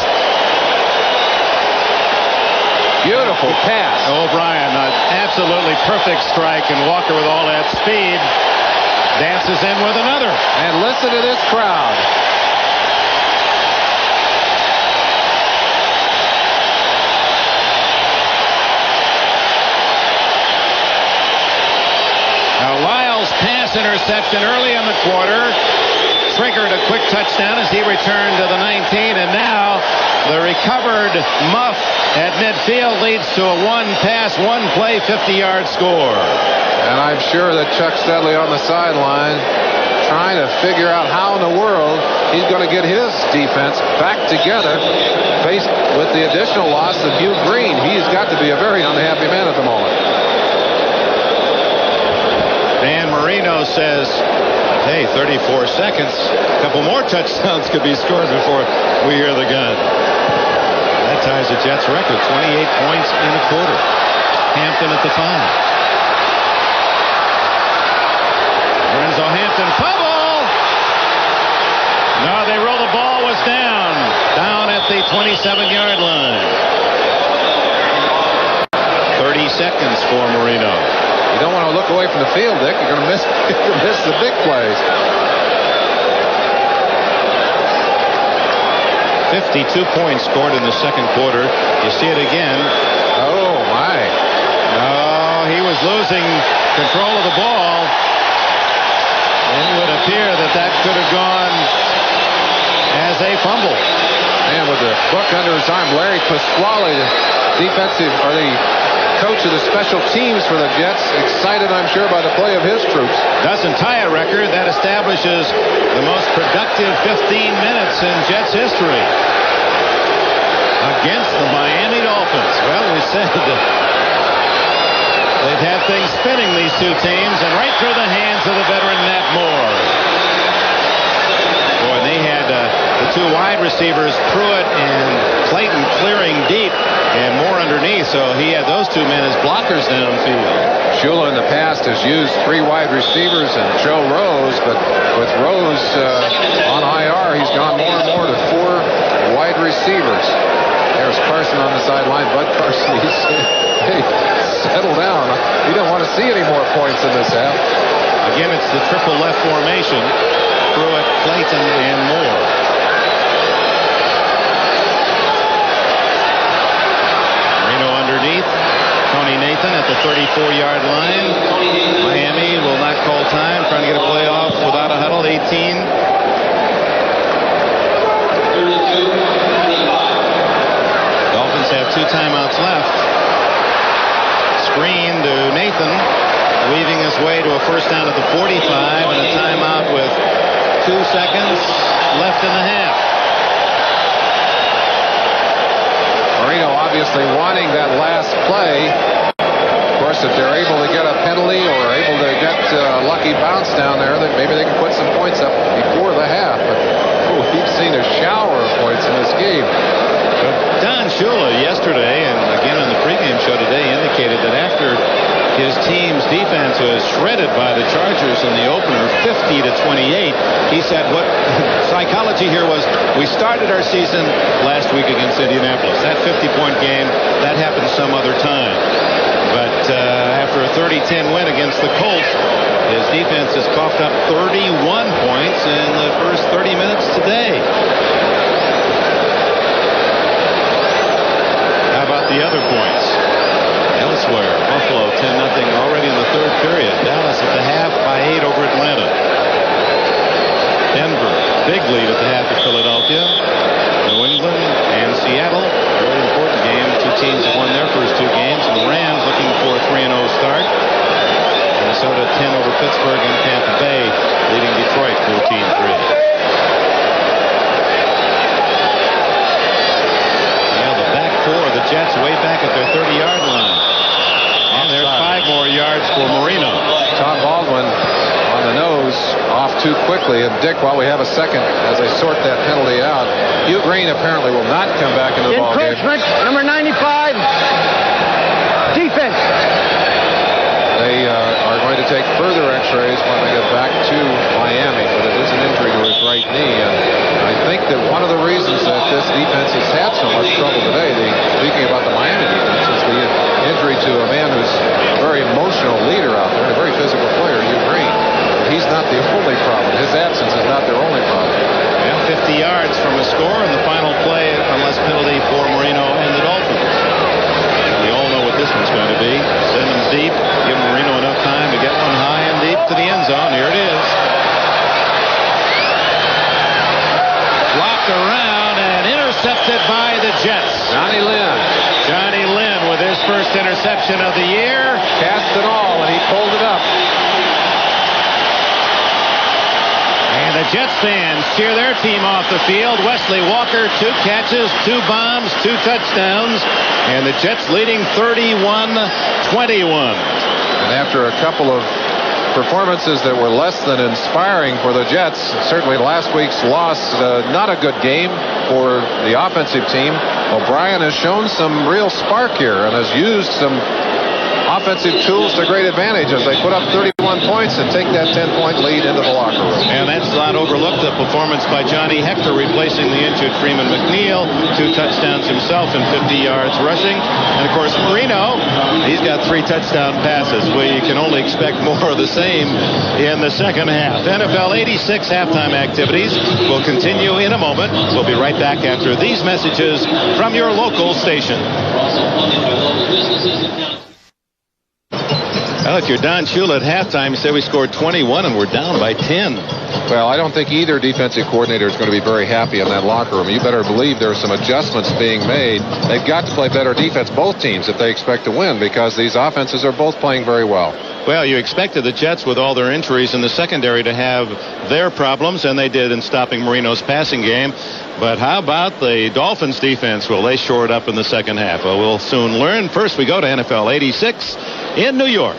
Beautiful pass. O'Brien, an absolutely perfect strike, and Walker with all that speed dances in with another. And listen to this crowd. Now Lyle's pass interception early in the quarter triggered a quick touchdown as he returned to the 19, and now the recovered muff at midfield leads to a 1-pass, 1-play, 50-yard score. And I'm sure that Chuck Studley on the sideline trying to figure out how in the world he's going to get his defense back together faced with the additional loss of Hugh Green. He's got to be a very unhappy man at the moment. Dan Marino says, hey, 34 seconds. A couple more touchdowns could be scored before we hear the gun. That ties the Jets record, 28 points in a quarter. Hampton at the 5. Lorenzo Hampton fumble. No, they roll. The ball was down at the 27-yard line. 30 seconds for Marino. You don't want to look away from the field, Dick. You're going to miss the big plays. 52 points scored in the second quarter. You see it again. Oh, my. Oh, he was losing control of the ball. It would appear that could have gone as a fumble. And with the book under his arm, Larry Pasquale, the coach of the special teams for the Jets, excited, I'm sure, by the play of his troops. Doesn't tie a record. That establishes the most productive 15 minutes in Jets history against the Miami Dolphins. Well, we said they've had things spinning, these two teams, and right through the hands of the veteran Matt Moore. Boy, they had the two wide receivers, Pruitt and Clayton, clearing deep, and Moore underneath, so he had those two men as blockers downfield. Shula in the past has used 3 wide receivers and Joe Rose, but with Rose on IR, he's gone more and more to 4 wide receivers. There's Carson on the sideline. Bud Carson, he's hey, settle down. We don't want to see any more points in this half. Again, it's the triple left formation. Pruitt, Clayton, and Moore. Marino underneath. Tony Nathan at the 34-yard line. Miami will not call time. Trying to get a play off without a huddle. 18. Dolphins have 2 timeouts left. Screen to Nathan, weaving his way to a first down at the 45, and a timeout with 2 seconds left in the half. Marino obviously wanting that last play. Of course, if they're able to get a penalty or able to get a lucky bounce down there, then maybe they can put some points up before the half. But we've seen a shower of points in this game. Don Shula yesterday, and again on the pregame show today, indicated that after his team's defense was shredded by the Chargers in the opener, 50-28, he said what psychology here was, we started our season last week against Indianapolis. That 50-point game, that happened some other time. But after a 30-10 win against the Colts, his defense has coughed up 31 points in the first 30 minutes today. How about the other points? Elsewhere, Buffalo 10-0 already in the third period. Dallas at the half by 8 over Atlanta. Denver, big lead at the half of Philadelphia. New England and Seattle, very important game. 2 teams have won their first 2 games. And the Rams looking for a 3-0 start. Minnesota 10 over Pittsburgh, and Tampa Bay leading Detroit 14-3. The Jets way back at their 30-yard line. And there's 5 more yards for Marino. Tom Baldwin on the nose, off too quickly. And Dick, while we have a second as they sort that penalty out, Hugh Green apparently will not come back into the ball game. Encroachment, number 95. Defense. They are going to take further x-rays when they get back to Miami, but it is an injury to his right knee. And I think that one of the reasons that this defense has had so much trouble today, speaking about the Miami defense, is the injury to a man who's a very emotional leader out there, and a very physical player, Hugh Green. But he's not the only problem. His absence is not their only problem. Well, 50 yards from a score in the final play, unless penalty for Marino and the Dolphins. We all know what this one's going to be. Send them deep, give Marino enough time to get one high and deep to the end zone. Here it is. Blocked around and intercepted by the Jets. Johnny Lynn with his first interception of the year. Cast it all, and he pulled it up. Jets fans cheer their team off the field. Wesley Walker, 2 catches, 2 bombs, 2 touchdowns, and the Jets leading 31-21. And after a couple of performances that were less than inspiring for the Jets, certainly last week's loss, not a good game for the offensive team. O'Brien has shown some real spark here and has used some offensive tools to great advantage as they put up 31 points and take that 10-point lead into the locker room. And that's not overlooked, the performance by Johnny Hector replacing the injured Freeman McNeil. 2 touchdowns himself and 50 yards rushing. And, of course, Marino, he's got 3 touchdown passes. We can only expect more of the same in the second half. NFL 86 halftime activities will continue in a moment. We'll be right back after these messages from your local station. Well, if you're Don Shula at halftime, you say we scored 21 and we're down by 10. Well, I don't think either defensive coordinator is going to be very happy in that locker room. You better believe there are some adjustments being made. They've got to play better defense, both teams, if they expect to win, because these offenses are both playing very well. Well, you expected the Jets, with all their injuries in the secondary, to have their problems, and they did in stopping Marino's passing game. But how about the Dolphins defense? Will they shore it up in the second half? Well, we'll soon learn. First, we go to NFL 86 in New York.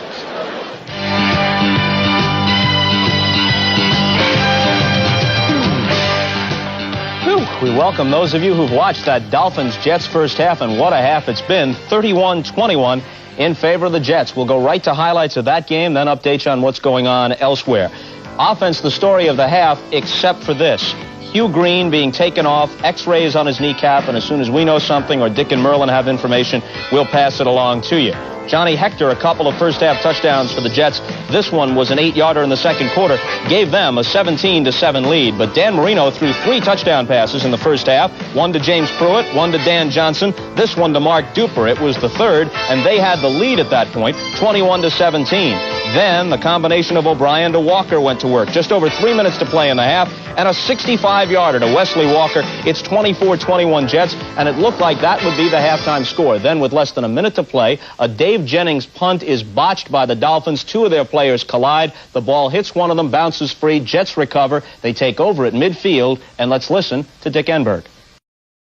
We welcome those of you who've watched that Dolphins-Jets first half, and what a half it's been. 31-21 in favor of the Jets. We'll go right to highlights of that game, then update you on what's going on elsewhere. Offense, the story of the half, except for this. Hugh Green being taken off, x-rays on his kneecap, and as soon as we know something or Dick and Merlin have information, we'll pass it along to you. Johnny Hector, a couple of first-half touchdowns for the Jets. This one was an 8-yarder in the second quarter, gave them a 17-7 lead. But Dan Marino threw 3 touchdown passes in the first half, 1 to James Pruitt, 1 to Dan Johnson, this one to Mark Duper. It was the third, and they had the lead at that point, 21-17. Then the combination of O'Brien to Walker went to work. Just over 3 minutes to play in the half, and a 65-yarder to Wesley Walker. It's 24-21 Jets, and it looked like that would be the halftime score. Then with less than a minute to play, a Dave Jennings punt is botched by the Dolphins. 2 of their players collide. The ball hits one of them, bounces free. Jets recover. They take over at midfield, and let's listen to Dick Enberg.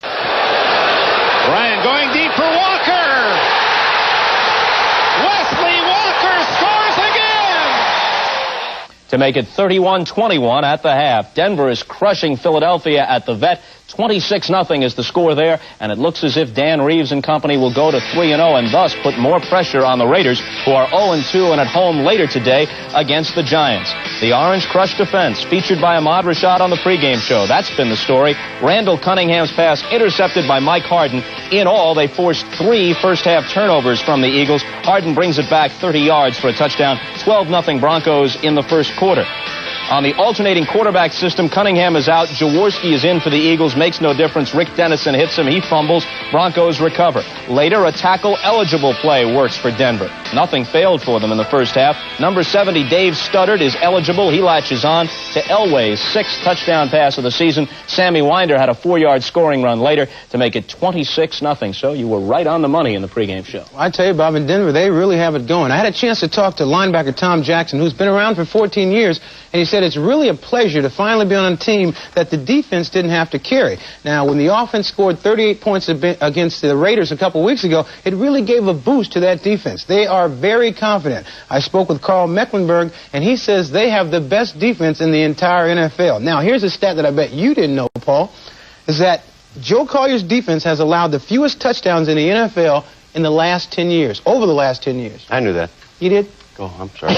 Ryan going deep for Walker. Wesley Walker scores again. To make it 31-21 at the half. Denver is crushing Philadelphia at the Vet. 26-0 is the score there, and it looks as if Dan Reeves and company will go to 3-0 and thus put more pressure on the Raiders, who are 0-2 and at home later today against the Giants. The Orange Crush defense, featured by Ahmad Rashad on the pregame show. That's been the story. Randall Cunningham's pass intercepted by Mike Harden. In all, they forced 3 first-half turnovers from the Eagles. Harden brings it back 30 yards for a touchdown. 12-0 Broncos in the first quarter. On the alternating quarterback system, Cunningham is out. Jaworski is in for the Eagles. Makes no difference. Rick Dennison hits him. He fumbles. Broncos recover. Later, a tackle-eligible play works for Denver. Nothing failed for them in the first half. Number 70, Dave Studdard, is eligible. He latches on to Elway's 6th touchdown pass of the season. Sammy Winder had a 4-yard scoring run later to make it 26-0. So you were right on the money in the pregame show. I tell you, Bob, in Denver, they really have it going. I had a chance to talk to linebacker Tom Jackson, who's been around for 14 years, and he said it's really a pleasure to finally be on a team that the defense didn't have to carry. Now, when the offense scored 38 points against the Raiders a couple weeks ago, it really gave a boost to that defense. They are very confident. I spoke with Carl Mecklenburg, and he says they have the best defense in the entire NFL. Now, here's a stat that I bet you didn't know, Paul, is that Joe Collier's defense has allowed the fewest touchdowns in the NFL in the last 10 years, over the last 10 years. I knew that. You did? Oh, I'm sorry.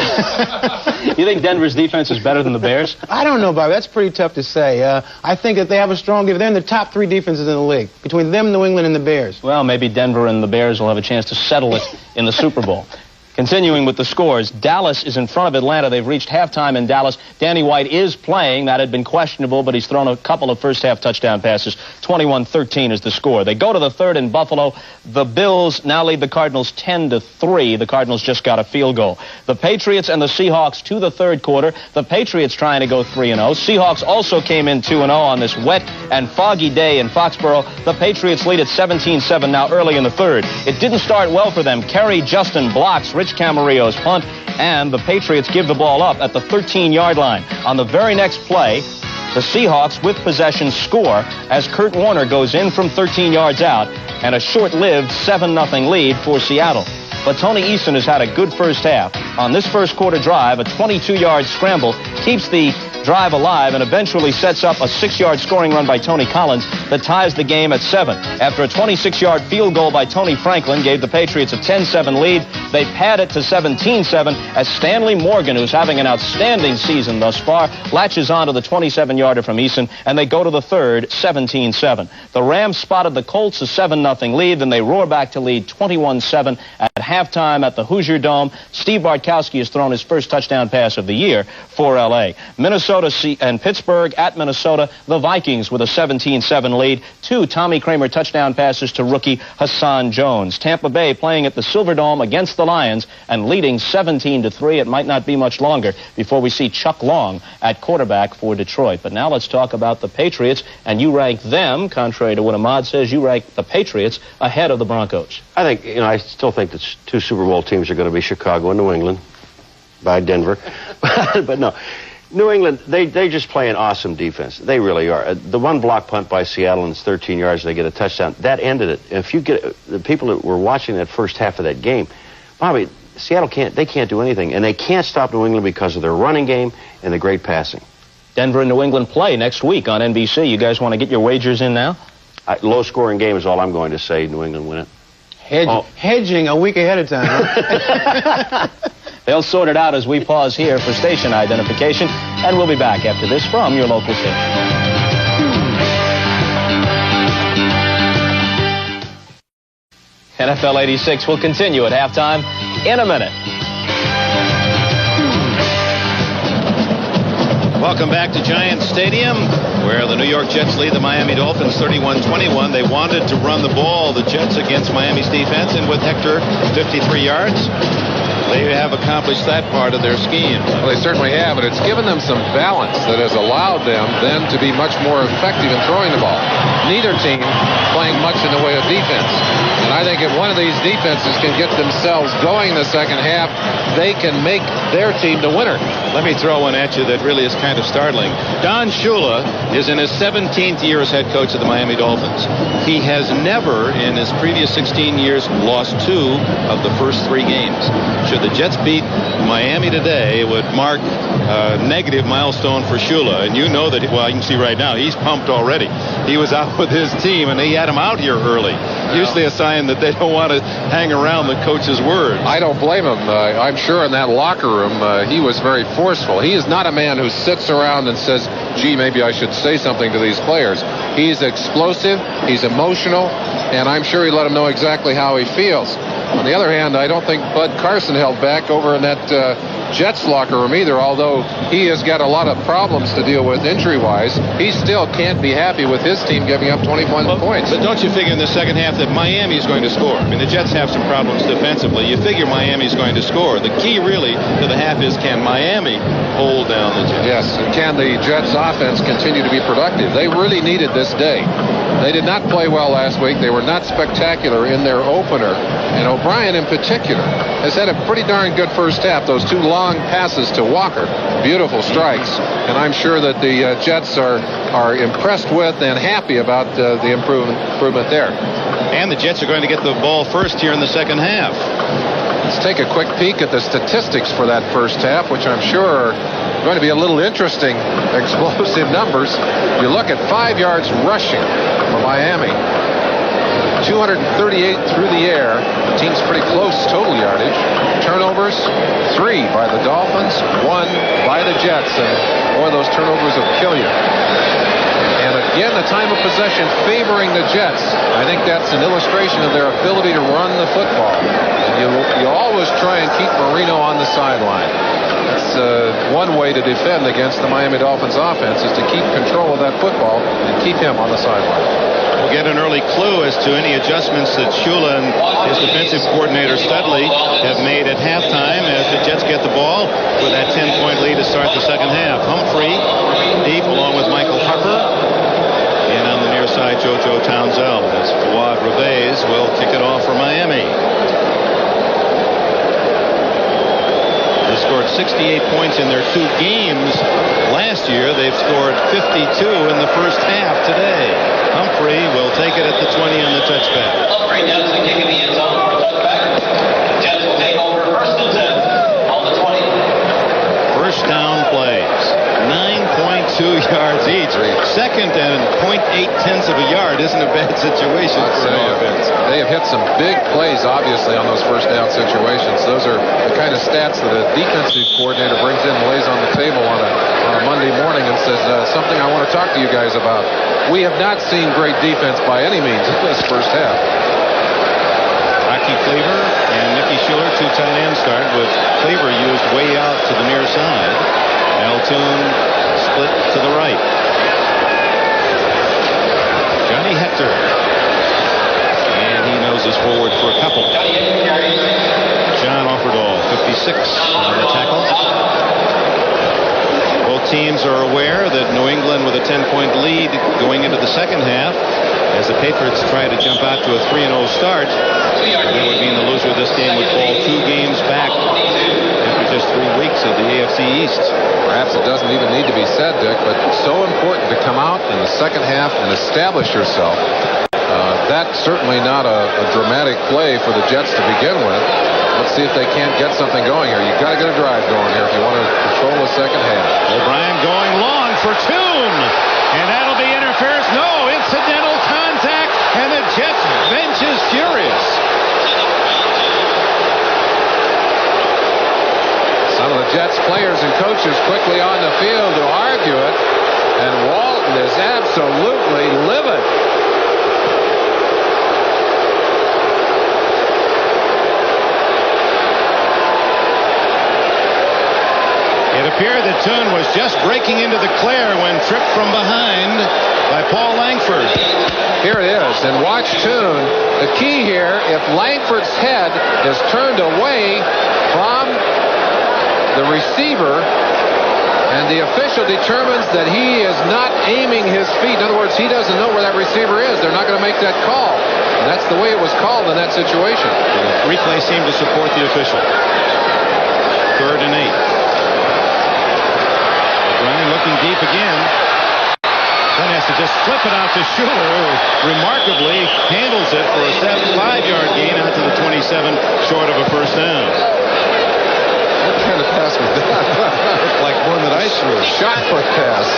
You think Denver's defense is better than the Bears? I don't know, Bobby. That's pretty tough to say. I think that they have a strong defense. They're in the top 3 defenses in the league, between them, New England, and the Bears. Well, maybe Denver and the Bears will have a chance to settle it in the Super Bowl. Continuing with the scores, Dallas is in front of Atlanta. They've reached halftime in Dallas. Danny White is playing. That had been questionable, but he's thrown a couple of first-half touchdown passes. 21-13 is the score. They go to the third in Buffalo. The Bills now lead the Cardinals 10-3. The Cardinals just got a field goal. The Patriots and the Seahawks to the third quarter. The Patriots trying to go 3-0. Seahawks also came in 2-0 on this wet and foggy day in Foxborough. The Patriots lead at 17-7 now early in the third. It didn't start well for them. Kerry Justin blocks Rich Camarillo's punt, and the Patriots give the ball up at the 13-yard line. On the very next play, The Seahawks, with possession, score as Kurt Warner goes in from 13 yards out, and a short-lived 7-0 lead for Seattle. But Tony Eason has had a good first half. On this first quarter drive, a 22-yard scramble keeps the drive alive and eventually sets up a 6-yard scoring run by Tony Collins that ties the game at 7. After a 26-yard field goal by Tony Franklin gave the Patriots a 10-7 lead, they pad it to 17-7 as Stanley Morgan, who's having an outstanding season thus far, latches on to the 27-yarder from Eason, and they go to the third, 17-7. The Rams spotted the Colts a 7-0 lead, then they roar back to lead 21-7 at halftime at the Hoosier Dome. Steve Bartkowski has thrown his first touchdown pass of the year for L.A. Minnesota and Pittsburgh at Minnesota. The Vikings with a 17-7 lead. 2 Tommy Kramer touchdown passes to rookie Hassan Jones. Tampa Bay playing at the Silverdome against the Lions and leading 17-3. It might not be much longer before we see Chuck Long at quarterback for Detroit. But now let's talk about the Patriots, and you rank them, contrary to what Ahmad says, you rank the Patriots ahead of the Broncos. I think, I still think that 2 Super Bowl teams are going to be Chicago and New England by Denver. But no. New England, they just play an awesome defense. They really are. The one block punt by Seattle and it's 13 yards, they get a touchdown. That ended it. If you get the people that were watching that first half of that game, Bobby, Seattle can't do anything, and they can't stop New England because of their running game and the great passing. Denver and New England play next week on NBC. You guys want to get your wagers in now? Low-scoring game is all I'm going to say. New England win it. Hedging a week ahead of time. Huh? They'll sort it out as we pause here for station identification, and we'll be back after this from your local station. NFL 86 will continue at halftime in a minute. Welcome back to Giants Stadium, where the New York Jets lead the Miami Dolphins 31-21. They wanted to run the ball, the Jets, against Miami's defense, and with Hector 53 yards, they have accomplished that part of their scheme. Well, they certainly have, and it's given them some balance that has allowed them then to be much more effective in throwing the ball. Neither team playing much in the way of defense. And I think if one of these defenses can get themselves going in the second half, they can make their team the winner. Let me throw one at you that really is kind of startling. Don Shula is in his 17th year as head coach of the Miami Dolphins. He has never, in his previous 16 years, lost 2 of the first 3 games. Should the Jets beat Miami today, it would mark a negative milestone for Shula. And you know that, well, you can see right now, he's pumped already. He was out with his team, and he had him out here early. Usually a sign that they don't want to hang around the coach's words. I don't blame him. I'm sure in that locker room, he was very forceful. He is not a man who sits around and says, gee, maybe I should say something to these players. He's explosive, he's emotional, and I'm sure he let them know exactly how he feels. On the other hand, I don't think Bud Carson held back over in that Jets locker room either, although he has got a lot of problems to deal with injury-wise. He still can't be happy with his team giving up 21 points. But don't you figure in the second half that Miami is going to score? I mean, the Jets have some problems defensively. You figure Miami is going to score. The key really to the half is, can Miami hold down the Jets? Yes, and can the Jets offense continue to be productive? They really needed this day. They did not play well last week. They were not spectacular in their opener. And O'Brien in particular has had a pretty darn good first half. Those 2 long passes to Walker, beautiful strikes. And I'm sure that the Jets are impressed with and happy about the improvement there. And the Jets are going to get the ball first here in the second half. Let's take a quick peek at the statistics for that first half, which I'm sure are going to be a little interesting, explosive numbers. You look at 5 yards rushing for Miami. 238 through the air. The team's pretty close total yardage. Turnovers, 3 by the Dolphins, 1 by the Jets. And boy, those turnovers will kill you. And again, the time of possession favoring the Jets. I think that's an illustration of their ability to run the football. And you always try and keep Marino on the sideline. That's one way to defend against the Miami Dolphins offense, is to keep control of that football and keep him on the sideline. We'll get an early clue as to any adjustments that Shula and his defensive coordinator Studley have made at halftime as the Jets get the ball with that 10-point lead to start the second half. Humphrey deep along with Michael Harper. And on the near side, JoJo Townsend as Fawad Reveiz will kick it off for Miami. This scored 68 points in their 2 games last year. They've scored 52 in the first half today. Humphrey will take it at the 20 on the touchback. Humphrey does the kick in the end zone for a touchback. Jets will take over first and 10 on the 20. First down plays. 9.2 yards each. Second and 0.8 of a yard isn't a bad situation for an offense. They have hit some big plays, obviously, on those first down situations. Those are the kind of stats that a defensive coordinator brings in and lays on the table on a Monday morning and says, something I want to talk to you guys about. We have not seen great defense by any means in this first half. Rocky Cleaver and Mickey Schuller, 2 tight end start, with Cleaver used way out to the near side. Altoon split to the right. Johnny Hector. And he noses forward for a couple. John Offerdahl, 56 on the tackle. Both teams are aware that New England with a 10-point lead going into the second half, as the Patriots try to jump out to a 3-0 start, that would mean the loser of this game would fall 2 games back after just 3 weeks of the AFC East. Perhaps it doesn't even need to be said, Dick, but it's so important to come out in the second half and establish yourself. That's certainly not a dramatic play for the Jets to begin with. Let's see if they can't get something going here. You've got to get a drive going here if you want to control the second half. O'Brien going long for Toon. And that'll be interference. No, incidental contact. And the Jets bench is furious. Some of the Jets players and coaches quickly on the field to argue it. And Walton is absolutely livid. It appeared that Toon was just breaking into the clear when tripped from behind by Paul Langford. Here it is, and watch Toon. The key here, if Langford's head is turned away from the receiver and the official determines that he is not aiming his feet, in other words, he doesn't know where that receiver is, they're not going to make that call. And that's the way it was called in that situation. The replay seemed to support the official. 3rd and 8. O'Brien looking deep again. Then has to just flip it out to Schuller, who remarkably handles it for a 5-yard gain out to the 27, short of a first down. What kind of pass was that? Like one that I threw. Shot put pass.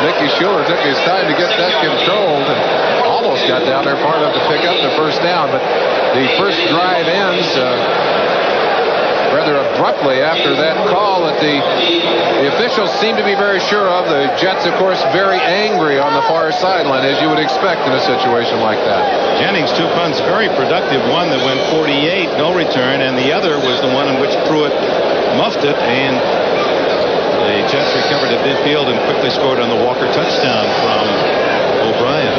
Mickey Schuller took his time to get that controlled and almost got down there far enough to pick up the first down. But the first drive ends rather abruptly after that call that the officials seem to be very sure of. The Jets, of course, very angry on the far sideline, as you would expect in a situation like that. Jennings, 2 punts, very productive. One that went 48, no return, and the other was the one in which Pruitt muffed it, and the Jets recovered at midfield and quickly scored on the Walker touchdown from O'Brien.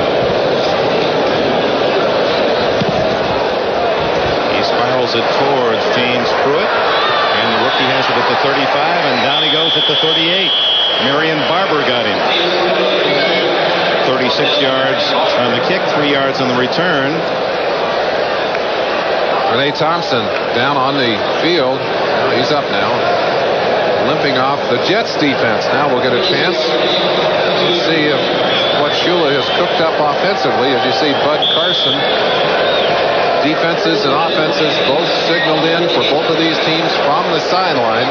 He spirals it towards James Pruitt, and the rookie has it at the 35, and down he goes at the 38. Marion Barber got him. 36 yards on the kick, 3 yards on the return. Renee Thompson down on the field. He's up now, limping off. The Jets defense now will get a chance to see what Shula has cooked up offensively. As you see, Bud Carson, defenses and offenses both signaled in for both of these teams from the sideline.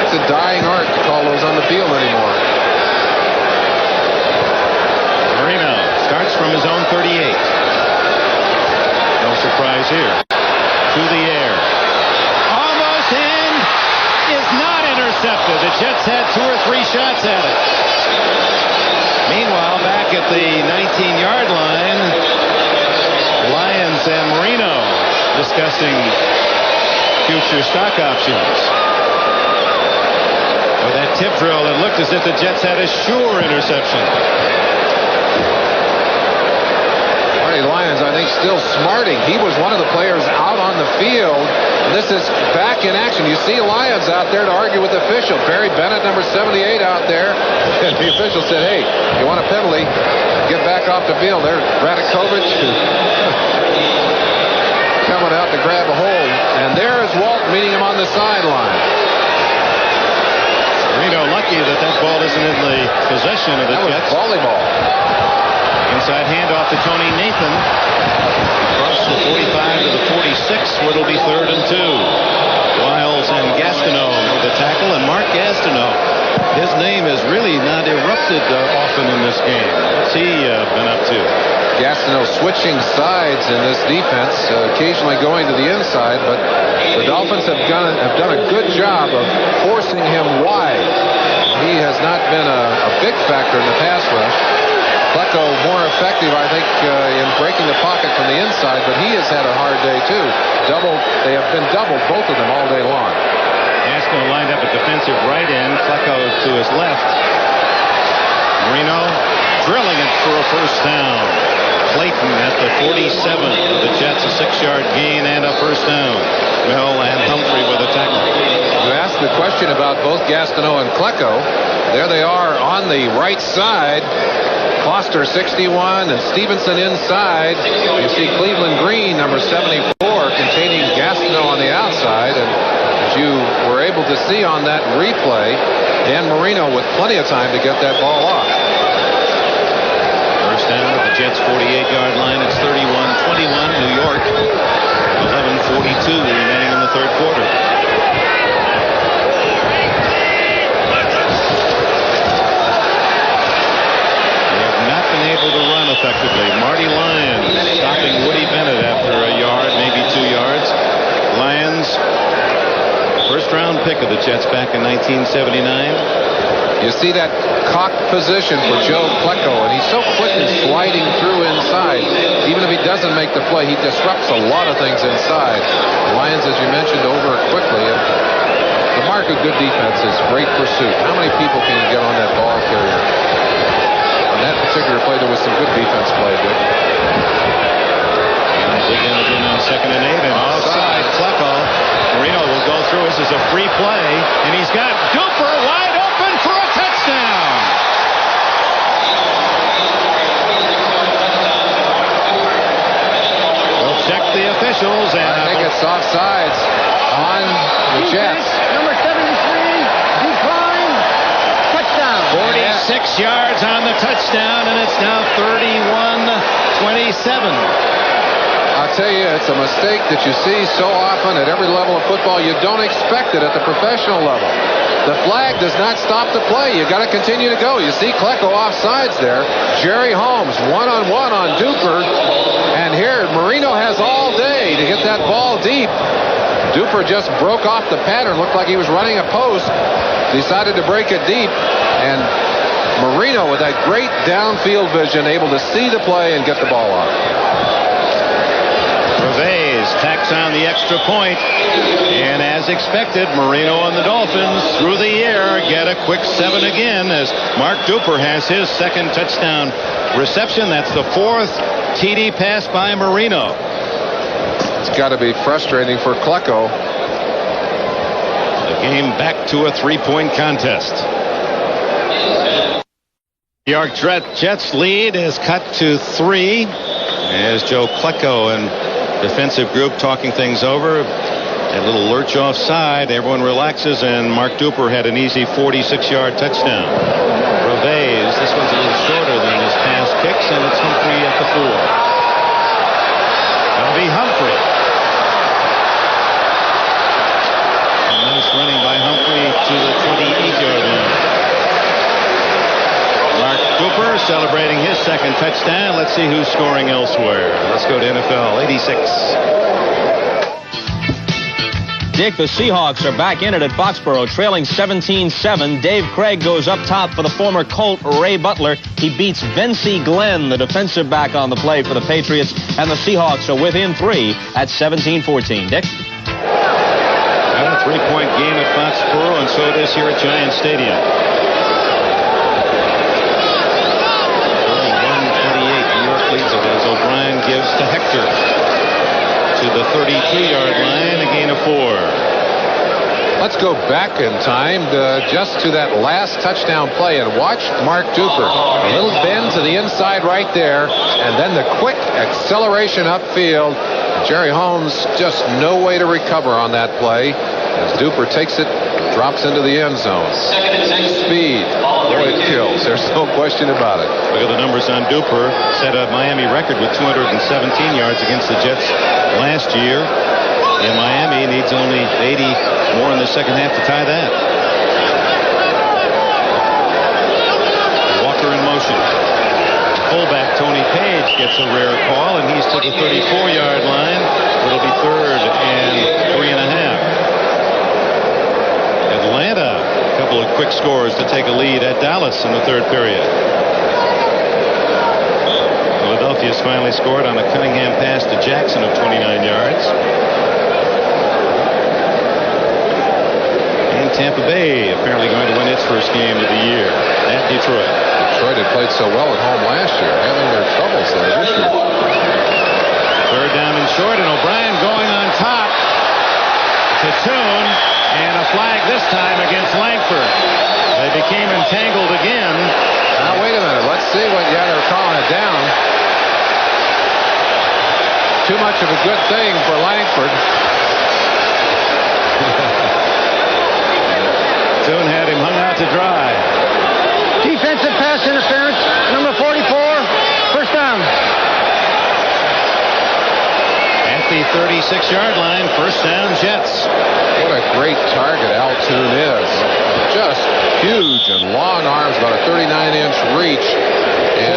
It's a dying art to call those on the field anymore. Marino starts from his own 38. No surprise here. To the air. Almost in. Is not intercepted. The Jets had 2 or 3 shots at it. Meanwhile, back at the 19-yard line, Lyons and Marino discussing future stock options. With that tip drill, it looked as if the Jets had a sure interception. Marty Lyons, I think, still smarting. He was one of the players out on the field. This is back in action. You see Lyons out there to argue with the official. Barry Bennett, number 78, out there. And the official said, hey, you want a penalty, get back off the field. There's Radakovich. coming out to grab a hold. And there is Walt meeting him on the sideline. Marino lucky that ball isn't in the possession of the Jets. That was volleyball. Inside handoff to Tony Nathan. Across the 45 to the 46, where it'll be 3rd and 2. Wiles and Gastineau with the tackle, and Mark Gastineau. His name has really not erupted often in this game. What's he been up to? Gastineau switching sides in this defense, occasionally going to the inside, but the Dolphins have done a good job of forcing him wide. He has not been a big factor in the pass rush. Klecko more effective, I think, in breaking the pocket from the inside, but he has had a hard day, too. They have been doubled, both of them, all day long. Gastineau lined up at defensive right end. Klecko to his left. Marino drilling it for a first down. Clayton at the 47 of the Jets, a 6-yard gain and a first down. Mill and Humphrey with a tackle. You asked the question about both Gastineau and Klecko. There they are on the right side. Foster 61 and Stevenson inside. You see Cleveland Green, number 74, containing Gastineau on the outside. And as you were able to see on that replay, Dan Marino with plenty of time to get that ball off. First down at the Jets' 48-yard line. It's 31-21 New York. 11:42 remaining in the third quarter. Able to run effectively. Marty Lyons stopping Woody Bennett after a yard, maybe 2 yards. Lyons, first-round pick of the Jets back in 1979. You see that cocked position for Joe Klecko, and he's so quick in sliding through inside. Even if he doesn't make the play, he disrupts a lot of things inside. Lyons, as you mentioned, over quickly. And the mark of good defense is great pursuit. How many people can you get on that ball carrier? In that particular play, there was some good defense play. Dig in again on 2nd and 8, and offside. Klecko. Marino will go through. This is a free play, and he's got Duper wide open for a touchdown. We'll check the officials, and I think it's offsides on the Jets. Number 73, decline, touchdown. 46 yards on the touchdown, and it's now 31-27. I'll tell you, it's a mistake that you see so often at every level of football. You don't expect it at the professional level. The flag does not stop the play. You got to continue to go. You see Klecko offsides there. Jerry Holmes one-on-one on Duper, and here Marino has all day to get that ball deep. Duper just broke off the pattern. Looked like he was running a post. Decided to break it deep, and Marino with that great downfield vision, able to see the play and get the ball off. Reves tacks on the extra point, and as expected, Marino and the Dolphins through the air get a quick 7 again as Mark Duper has his second touchdown reception. That's the 4th TD pass by Marino. It's got to be frustrating for Klecko. The game back to a 3-point contest. New York Jets lead is cut to 3 as Joe Klecko and defensive group talking things over. A little lurch offside. Everyone relaxes, and Mark Duper had an easy 46-yard touchdown. Reves, this one's a little shorter than his pass kicks, and it's Humphrey at the 4. That'll be Humphrey. A nice running by Humphrey to the 28-yard line. Mark Duper celebrating his second touchdown. Let's see who's scoring elsewhere. Let's go to NFL 86. Dick, the Seahawks are back in it at Foxborough, trailing 17-7. Dave Craig goes up top for the former Colt Ray Butler. He beats Vincie Glenn, the defensive back on the play for the Patriots, and the Seahawks are within 3 at 17-14. Dick? A 3-point game at Foxborough, and so it is here at Giant Stadium. 31-28, New York leads it as O'Brien gives to Hector. To the 33-yard line, a gain of 4. Let's go back in time just to that last touchdown play and watch Mark Duper. A little bend to the inside right there, and then the quick acceleration upfield. Jerry Holmes just no way to recover on that play as Duper takes it, drops into the end zone. Speed, boy, it kills. There's no question about it. Look at the numbers on Duper. Set a Miami record with 217 yards against the Jets last year. And Miami needs only 80 more in the second half to tie that. Walker in motion. Fullback Tony Page gets a rare call, and he's to the 34-yard line. It'll be 3rd and 3.5. Atlanta, a couple of quick scores to take a lead at Dallas in the 3rd period. Philadelphia's finally scored on a Cunningham pass to Jackson of 29 yards. And Tampa Bay apparently going to win its first game of the year at Detroit. Detroit had played so well at home last year, having their troubles there this year. 3rd down and short, and O'Brien going on top to Toon, and a flag this time against Langford. They became entangled again. Now wait a minute, let's see what. Yeah, they're calling it down. Too much of a good thing for Langford. Toon had him hung out to dry. Defensive pass interference, number 44, first down. At the 36-yard line, first down Jets. What a great target Al Toon is. Just huge and long arms, about a 39-inch reach.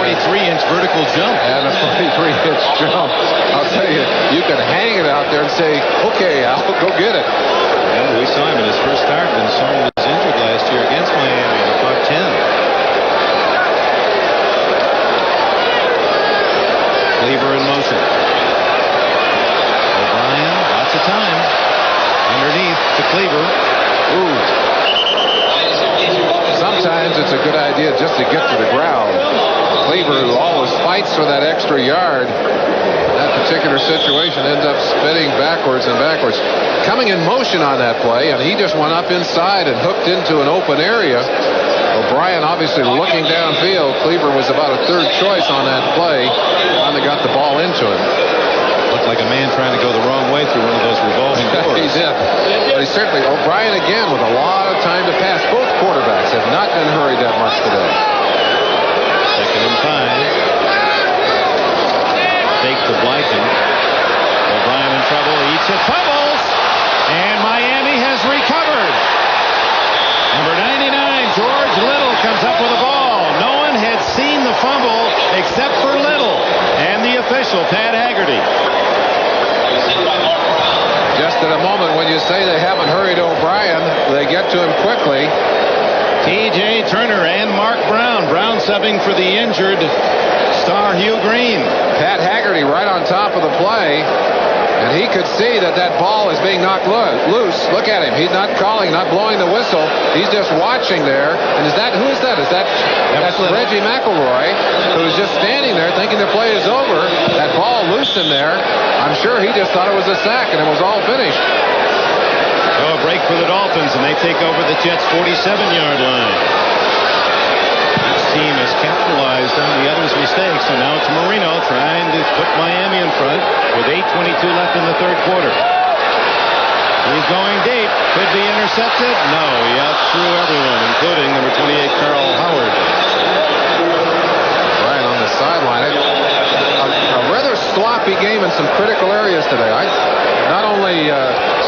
43-inch vertical jump. And a 43-inch jump. I'll tell you, you can hang it out there and say, okay, Al, go get it. Yeah, we saw him in his first start when Song was injured last year against Miami. He caught 10. Cleaver in motion. O'Brien, lots of time. Underneath to Cleaver. Ooh. Sometimes it's a good idea just to get to the ground. Cleaver, who always fights for that extra yard, in that particular situation ends up spinning backwards and backwards. Coming in motion on that play, and he just went up inside and hooked into an open area. O'Brien obviously looking downfield. Cleaver was about a 3rd choice on that play. Finally got the ball into him. Looked like a man trying to go the wrong way through one of those revolving doors. He did. But he certainly, O'Brien again with a lot of time to pass. Both quarterbacks have not been hurried that much today. 2nd and 5. Fake to Blyton. O'Brien in trouble. Eats it. Fumbles. And Miami has recovered. Number 99, George Little, comes up with the ball. No one had seen the fumble except for Little and the official, Pat Haggerty. Just at a moment when you say they haven't hurried O'Brien, they get to him quickly. T.J. Turner and Mark Brown. Brown subbing for the injured star Hugh Green. Pat Haggerty right on top of the play. And he could see that that ball is being knocked loose. Look at him. He's not calling, not blowing the whistle. He's just watching there. And who is that? That's Reggie McElroy, who was just standing there thinking the play is over. That ball loose in there. I'm sure he just thought it was a sack and it was all finished. So a break for the Dolphins, and they take over the Jets' 47-yard line. Each team has capitalized on the other's mistakes, so now it's Marino trying to put Miami in front with 8:22 left in the 3rd quarter. He's going deep. Could be intercepted. No, he outthrew everyone, including number 28, Carl Howard. Right on the sideline. A rather sloppy game in some critical areas today. Not only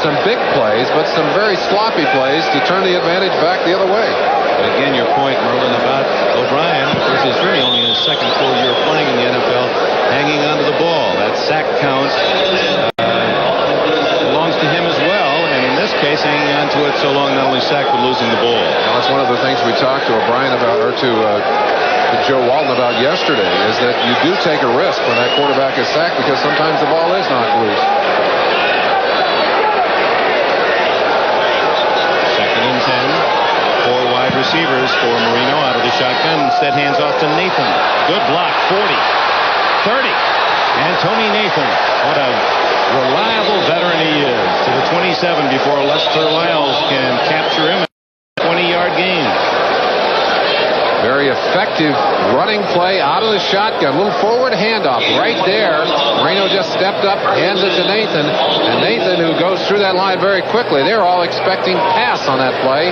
some big plays, but some very sloppy plays to turn the advantage back the other way. But again, your point, Merlin, about O'Brien. This is really only his 2nd full year playing in the NFL, hanging onto the ball. That sack count belongs to him as well, and in this case, hanging on to it so long, not only sacked, but losing the ball. Well, that's one of the things we talked to O'Brien about, or to Joe Walton about yesterday, is that you do take a risk when that quarterback is sacked because sometimes the ball is knocked loose. 2nd and 10. 4 wide receivers for Marino out of the shotgun. Instead, hands off to Nathan. Good block. 40, 30, and Tony Nathan. What a reliable veteran he is. To the 27 before Lester Lyles can capture him. 20-yard gain. Very effective running play out of the shotgun. A little forward handoff right there. Marino just stepped up, hands it to Nathan. And Nathan, who goes through that line very quickly, they're all expecting pass on that play.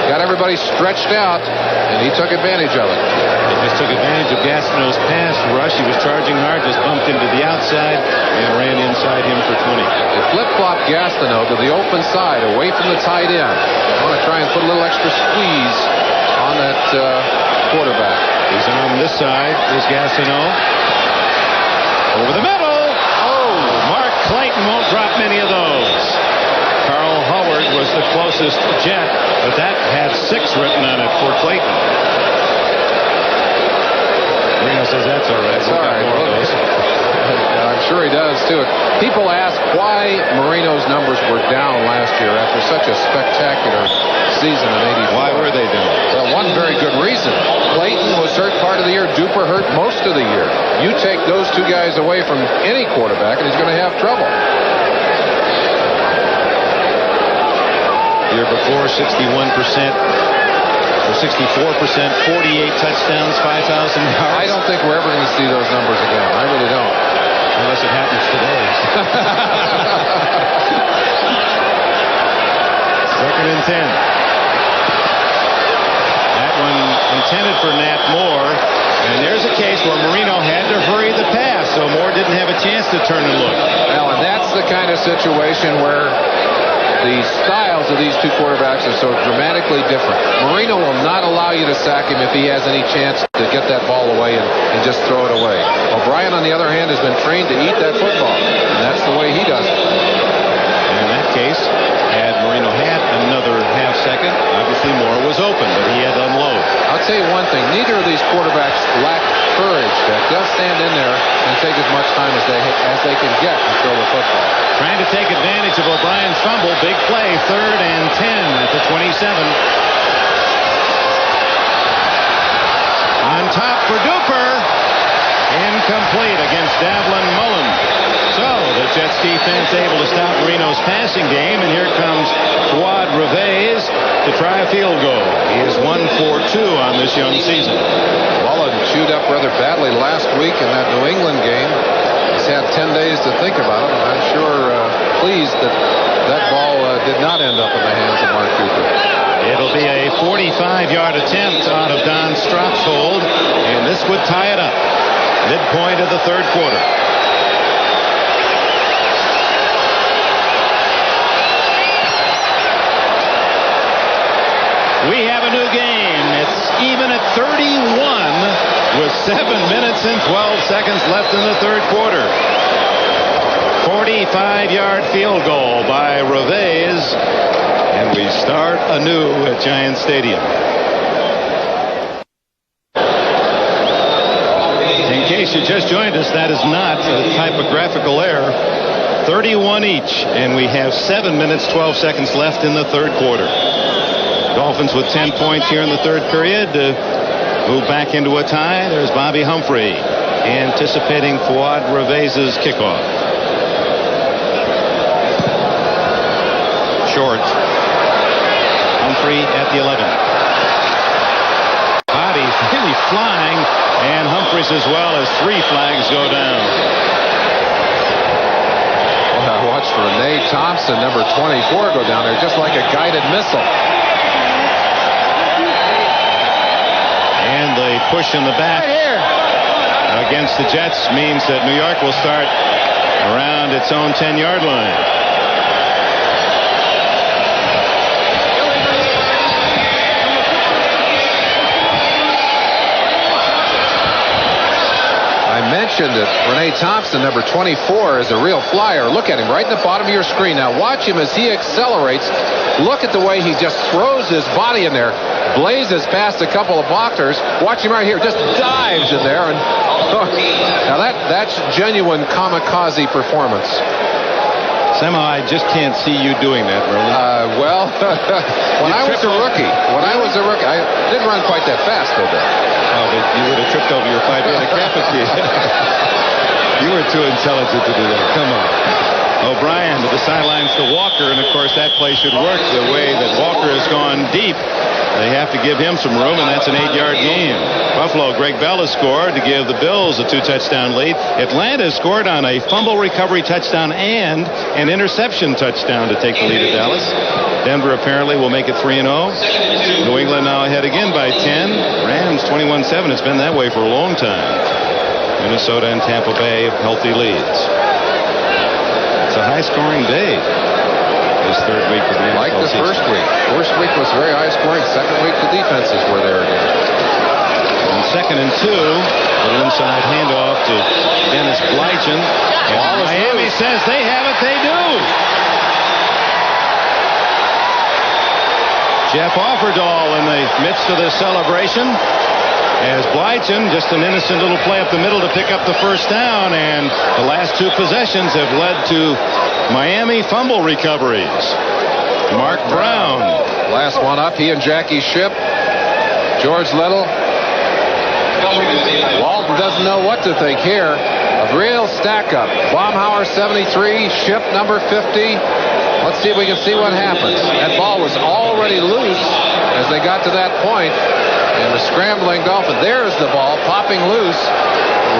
Got everybody stretched out, and he took advantage of it. He just took advantage of Gastineau's pass rush. He was charging hard, just bumped him to the outside, and ran inside him for 20. They flip-flopped Gastineau to the open side, away from the tight end. I want to try and put a little extra squeeze on that quarterback. He's on this side. Is Gastineau. Over the middle. Oh, Mark Clayton won't drop many of those. Carl Howard was the closest Jet, but that had 6 written on it for Clayton. Marino says that's all right. That's all right. I'm sure he does, too. People ask why Marino's numbers were down last year after such a spectacular season in '84. Why were they down? Well, one very good reason. Clayton was hurt part of the year. Duper hurt most of the year. You take those 2 guys away from any quarterback, and he's going to have trouble. Year before, 61%, or 64%, 48 touchdowns, 5,000 yards. I don't think we're ever going to see those numbers again. I really don't. Unless it happens today. 2nd and 10. That one intended for Nat Moore. And there's a case where Marino had to hurry the pass, so Moore didn't have a chance to turn and look. Well, and that's the kind of situation where the styles of these 2 quarterbacks are so dramatically different. Marino will not allow you to sack him if he has any chance to get that ball away and just throw it away. O'Brien, on the other hand, has been trained to eat that football, and that's the way he does it. And in that case, had Marino had another half second, obviously Moore was open, but he had to unload. I'll tell you one thing. Neither of these quarterbacks lack courage. They'll stand in there and take as much time as they can get to throw the football. Trying to take advantage of O'Brien's fumble. Big play, 3rd and 10 at the 27. On top for Duper. Incomplete against Davlin Mullen. So the Jets defense able to stop Marino's passing game, and here comes Fuad Reveiz to try a field goal. He is 1 for 2 on this young season. Mullen chewed up rather badly last week in that New England game. He's had 10 days to think about it, and I'm sure pleased that that ball did not end up in the hands of Mark Cooper. It'll be a 45-yard attempt out of Don Stropp's hold, and this would tie it up. Midpoint of the 3rd quarter. We have a new game. It's even at 31 with 7 minutes and 12 seconds left in the 3rd quarter. 45-yard field goal by Reveiz, and we start anew at Giant Stadium. In case you just joined us, that is not a typographical error. 31 each, and we have 7 minutes, 12 seconds left in the 3rd quarter. Dolphins with 10 points here in the 3rd period to move back into a tie. There's Bobby Humphrey anticipating Fuad Reveiz's kickoff. Short. Humphrey at the 11. Bobby's really flying, and Humphreys as well, as 3 flags go down. Well, I watched Renee Thompson, number 24, go down there just like a guided missile. And the push in the back against the Jets means that New York will start around its own 10-yard line. I mentioned that Renee Thompson, number 24, is a real flyer. Look at him right in the bottom of your screen. Now watch him as he accelerates. Look at the way he just throws his body in there. Blazes past a couple of blockers. Watch him right here. Just dives in there. And now that's genuine kamikaze performance. Somehow I just can't see you doing that, Merlin. Well, when I was a rookie, I didn't run quite that fast, though. Oh, but you would have tripped over your 5-minute cap. You were too intelligent to do that. Come on. O'Brien to the sidelines to Walker, and of course that play should work the way that Walker has gone deep. They have to give him some room, and that's an 8-yard game. Buffalo, Greg Bell has scored to give the Bills a 2-touchdown lead. Atlanta scored on a fumble recovery touchdown and an interception touchdown to take the lead at Dallas. Denver apparently will make it 3-0. New England now ahead again by 10. Rams 21-7. It's been that way for a long time. Minnesota and Tampa Bay have healthy leads. It's a high-scoring day. This third week of the NFL like the season. first week. First week was very high scoring. Second week the defenses were there again. On 2nd and 2, little inside handoff to Dennis Blychen. And Miami says they have it. They do. Jeff Offerdahl in the midst of this celebration. As Blychen, just an innocent little play up the middle to pick up the first down, and the last 2 possessions have led to Miami fumble recoveries. Mark Brown. Last one up, he and Jackie Shipp. George Little. Walton doesn't know what to think here. A real stack-up. Baumhauer 73, Shipp number 50. Let's see if we can see what happens. That ball was already loose as they got to that point. And the scrambling Dolphin, there's the ball, popping loose,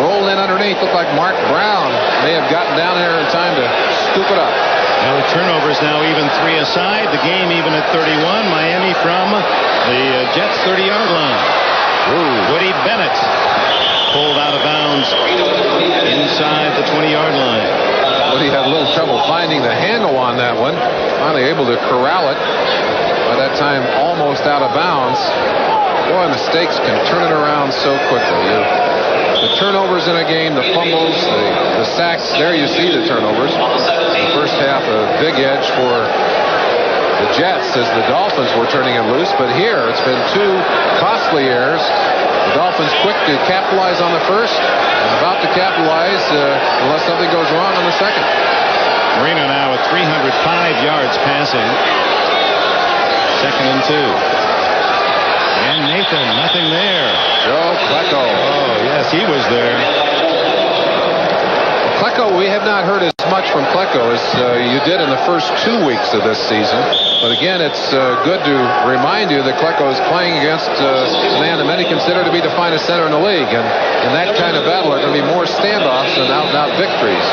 rolled in underneath. Looked like Mark Brown may have gotten down there in time to scoop it up. Now the turnovers now even 3 aside. The game even at 31. Miami from the Jets 30-yard line. Ooh. Woody Bennett pulled out of bounds inside the 20-yard line. Woody had a little trouble finding the handle on that one. Finally able to corral it. By that time, almost out of bounds. Boy, mistakes can turn it around so quickly. The turnovers in a game, the fumbles, the sacks, there you see the turnovers. The first half, a big edge for the Jets as the Dolphins were turning it loose. But here, it's been 2 costly errors. The Dolphins quick to capitalize on the first and about to capitalize unless something goes wrong on the second. Marino now at 305 yards passing. 2nd and 2. And Nathan, nothing there. Joe Klecko. Oh, yes, he was there. Klecko, we have not heard as much from Klecko as you did in the first 2 weeks of this season. But again, it's good to remind you that Klecko is playing against a man that many consider to be the finest center in the league. And in that kind of battle, there are going to be more standoffs than out-and-out victories.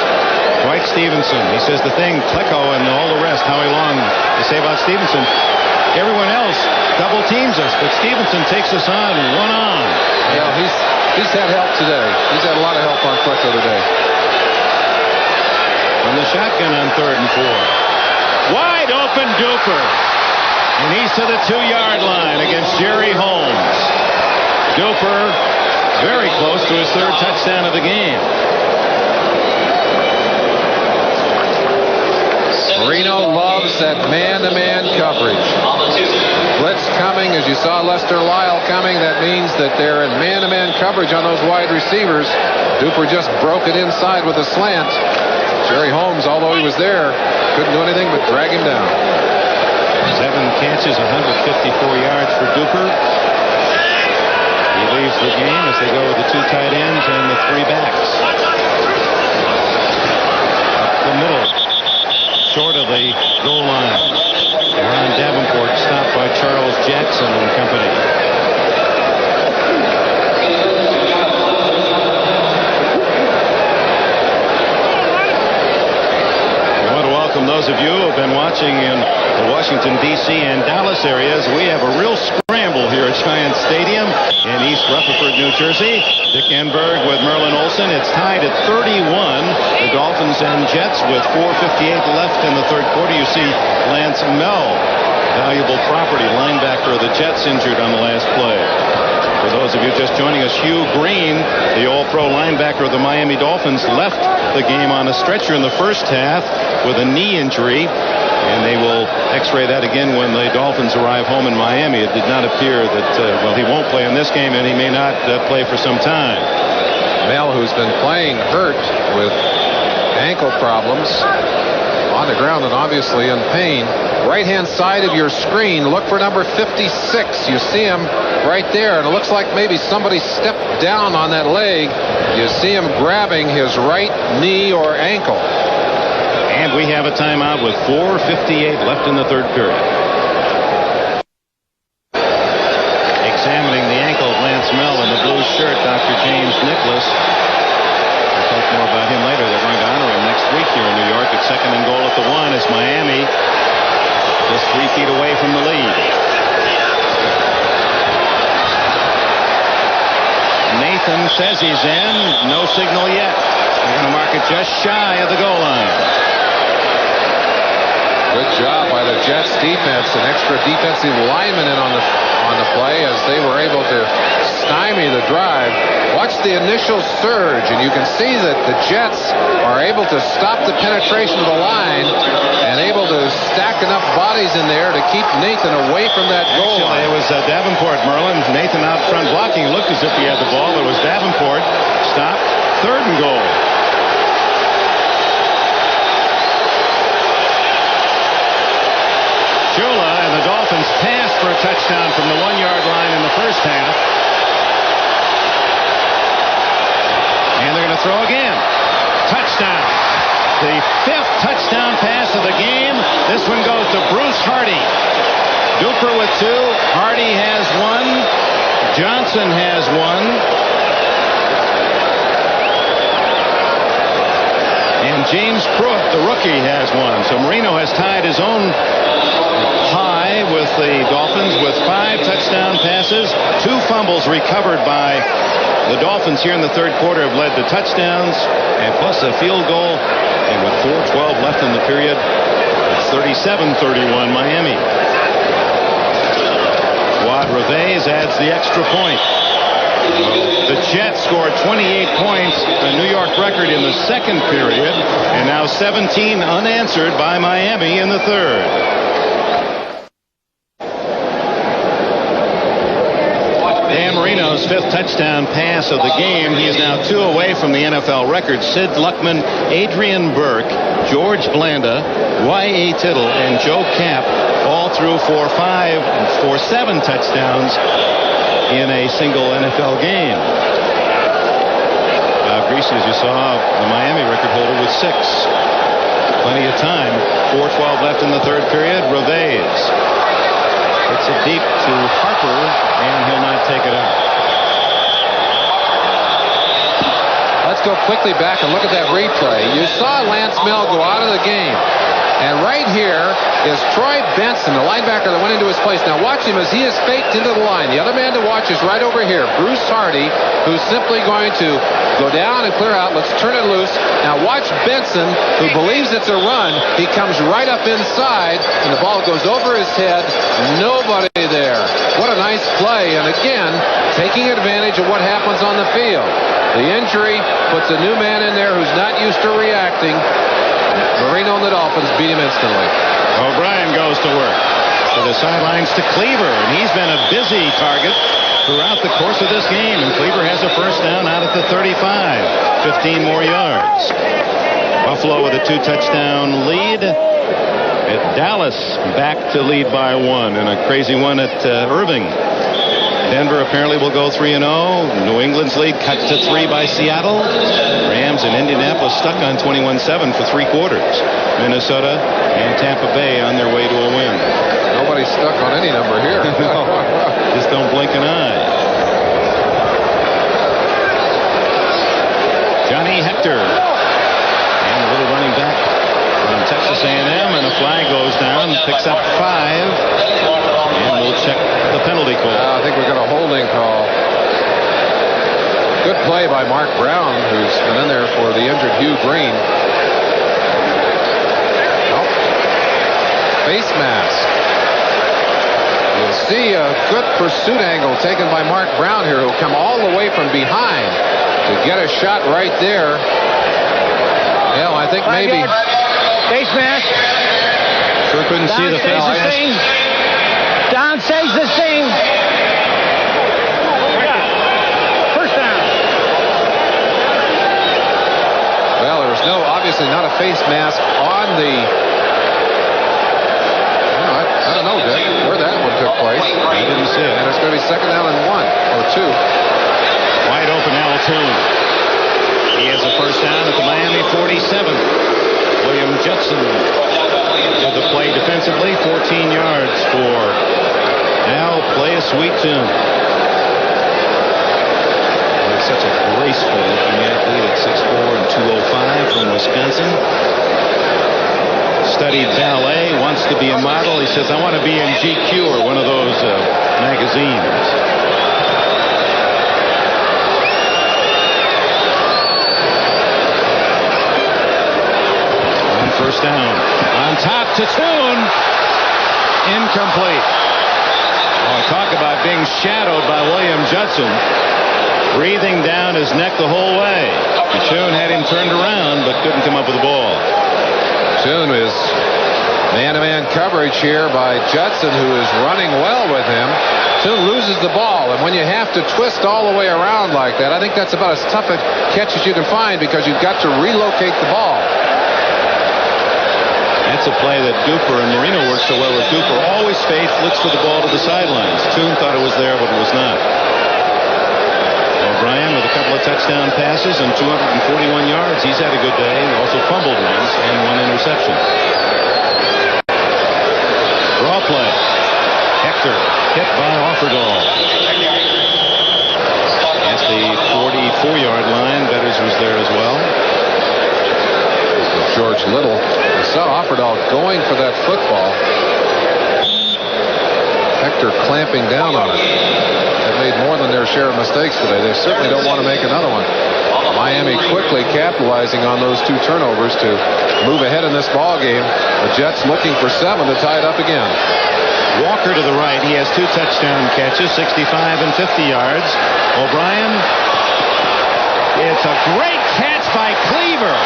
Dwight Stevenson, he says the thing, Klecko and all the rest, Howie Long, to say about Stevenson, everyone else double teams us, but Stevenson takes us on one-on. Yeah, he's had help today. He's had a lot of help on Klecko today. From the shotgun on 3rd and 4. Wide open Duper. And he's to the 2-yard line against Jerry Holmes. Duper very close to his 3rd touchdown of the game. Marino loves that man-to-man coverage. Blitz coming, as you saw Lester Lyle coming, that means that they're in man-to-man coverage on those wide receivers. Duper just broke it inside with a slant. Jerry Holmes, although he was there, couldn't do anything but drag him down. 7 catches, 154 yards for Duper. He leaves the game as they go with the 2 tight ends and the 3 backs. Up the middle, short of the goal line. Ron Davenport stopped by Charles Jackson and company. Those of you who have been watching in the Washington, D.C. and Dallas areas, we have a real scramble here at Giant Stadium in East Rutherford, New Jersey. Dick Enberg with Merlin Olsen. It's tied at 31. The Dolphins and Jets with 4:58 left in the 3rd quarter. You see Lance Mell, valuable property linebacker of the Jets, injured on the last play. For those of you just joining us, Hugh Green, the All-Pro linebacker of the Miami Dolphins, left the game on a stretcher in the first half with a knee injury, and they will x-ray that again when the Dolphins arrive home in Miami. It did not appear that, well, he won't play in this game, and he may not play for some time. Mel, who's been playing hurt with ankle problems, on the ground and obviously in pain. Right-hand side of your screen, look for number 56. You see him right there, and it looks like maybe somebody stepped down on that leg. You see him grabbing his right knee or ankle. And we have a timeout with 4:58 left in the third period. Examining the ankle of Lance Mel in the blue shirt, Dr. James Nicholas. We'll talk more about him later. They're going to honor him next week here in New York. At second and goal at the 1 is Miami, just 3 feet away from the lead. Nathan says he's in. No signal yet. They're going to mark it just shy of the goal line. Good job by the Jets defense. An extra defensive lineman in on the play as they were able to stymie the drive. Watch the initial surge, and you can see that the Jets are able to stop the penetration of the line and able to stack enough bodies in there to keep Nathan away from that goal line. It was Davenport, Merlin. Nathan out front blocking. Looked as if he had the ball. It was Davenport. Stop. Third and goal. Shula and the Dolphins passed for a touchdown from the 1-yard line in the first half. And they're going to throw again. Touchdown. The 5th touchdown pass of the game. This one goes to Bruce Hardy. Duper with 2. Hardy has 1. Johnson has 1. And James Pruitt, the rookie, has 1. So Marino has tied his own high with the Dolphins with 5 touchdown passes. 2 fumbles recovered by the Dolphins here in the third quarter have led to touchdowns and plus a field goal. And with 4:12 left in the period, it's 37-31 Miami. Wad Reves adds the extra point. The Jets scored 28 points, a New York record in the second period, and now 17 unanswered by Miami in the third. Dan Marino's 5th touchdown pass of the game. He is now 2 away from the NFL record. Sid Luckman, Adrian Burke, George Blanda, Y.A. Tittle, and Joe Kapp all threw for 5 and for 7 touchdowns in a single NFL game. Greasy, as you saw, the Miami record holder with 6. Plenty of time. 4:12 left in the third period. Reves hits it deep to Harper, and he'll not take it out. Let's go quickly back and look at that replay. You saw Lance Mel go out of the game. And right here is Troy Benson, the linebacker that went into his place. Now watch him as he is faked into the line. The other man to watch is right over here, Bruce Hardy, who's simply going to go down and clear out. Let's turn it loose. Now watch Benson, who believes it's a run. He comes right up inside, and the ball goes over his head. Nobody there. What a nice play. And again, taking advantage of what happens on the field. The injury puts a new man in there who's not used to reacting. Marino and the Dolphins beat him instantly. O'Brien goes to work. To the sidelines to Cleaver, and he's been a busy target throughout the course of this game. And Cleaver has a first down out at the 35. 15 more yards. Buffalo with a 2-touchdown lead. At Dallas back to lead by 1, and a crazy one at Irving. Denver apparently will go 3-0. New England's lead cut to 3 by Seattle. Rams and Indianapolis stuck on 21-7 for 3 quarters. Minnesota and Tampa Bay on their way to a win. Nobody's stuck on any number here. Just don't blink an eye. Johnny Hector. And a little running back from Texas A&M, and a flag goes down, picks up 5. And we'll check the penalty call. I think we got a holding call. Good play by Mark Brown, who's been in there for the injured Hugh Green. Oh. Face mask. You'll see a good pursuit angle taken by Mark Brown here, who'll come all the way from behind to get a shot right there. Yeah, I think maybe. Face mask. Sure couldn't see the face mask. Don says the same. First down. Well, there's obviously not a face mask on the. I don't know, Dick, where that one took place. I didn't see it. And it's going to be 2nd down and 1 or 2. Wide open Al Toon. He has a first down at the Miami 47. William Judson did the play defensively. 14 yards for Al. Play a sweet tune. He's such a graceful looking athlete at 6'4" and 205 from Wisconsin. Studied ballet, wants to be a model. He says, I want to be in GQ or one of those magazines. On first down. On top to Toon. Incomplete. Oh, talk about being shadowed by William Judson. Breathing down his neck the whole way. Toon had him turned around but couldn't come up with the ball. Toon is man-to-man coverage here by Judson, who is running well with him. Toon loses the ball, and when you have to twist all the way around like that, I think that's about as tough a catch as you can find because you've got to relocate the ball. That's a play that Duper and Marino worked so well with. Duper always fades, looks for the ball to the sidelines. Toon thought it was there, but it was not. O'Brien with a couple of touchdown passes and 241 yards. He's had a good day. He also fumbled once and one interception. Draw play. Hector hit by Offerdahl. At the 44-yard line, Betters was there as well. George Little. I saw Offerdahl going for that football. Hector clamping down on it. They've made more than their share of mistakes today. They certainly don't want to make another one. Miami quickly capitalizing on those two turnovers to move ahead in this ball game. The Jets looking for 7 to tie it up again. Walker to the right. He has 2 touchdown catches, 65 and 50 yards. O'Brien. It's a great catch by Cleaver.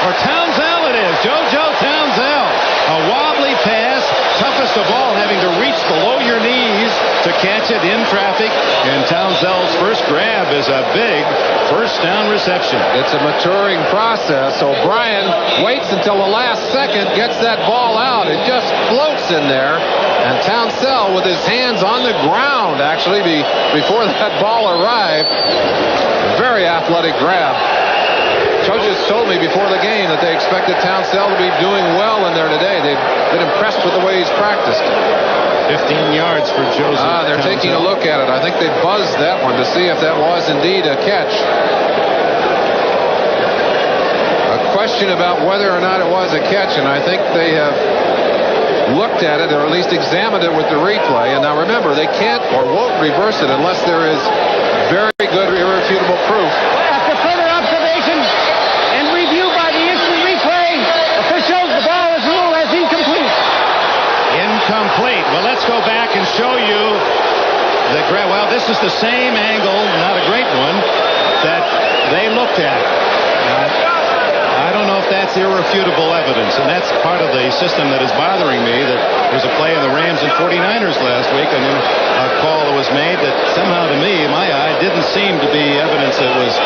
Or Townsell it is. JoJo Townsell. A wobbly pass. Toughest of all, having to reach below your knees to catch it in traffic. And Townsell's first grab is a big first down reception. It's a maturing process. O'Brien waits until the last second, gets that ball out. It just floats in there. And Townsell with his hands on the ground, actually, before that ball arrived. Very athletic grab. Coaches told me before the game that they expected Townsell to be doing well in there today. They've been impressed with the way he's practiced. 15 yards for Joseph. They're taking a look at it. I think they buzzed that one to see if that was indeed a catch. A question about whether or not it was a catch, and I think they have looked at it or at least examined it with the replay. And now remember, they can't or won't reverse it unless there is very good irrefutable proof. After further observation and review by the instant replay officials, the ball is ruled as incomplete. Incomplete. Well, let's go back and show you the grab. Well, this is the same angle, not a great one, that they looked at. I don't know if that's irrefutable evidence, and that's part of the system that is bothering me, that there's a play in the Rams and 49ers last week, and then a call that was made that somehow to me, in my eye, didn't seem to be evidence that was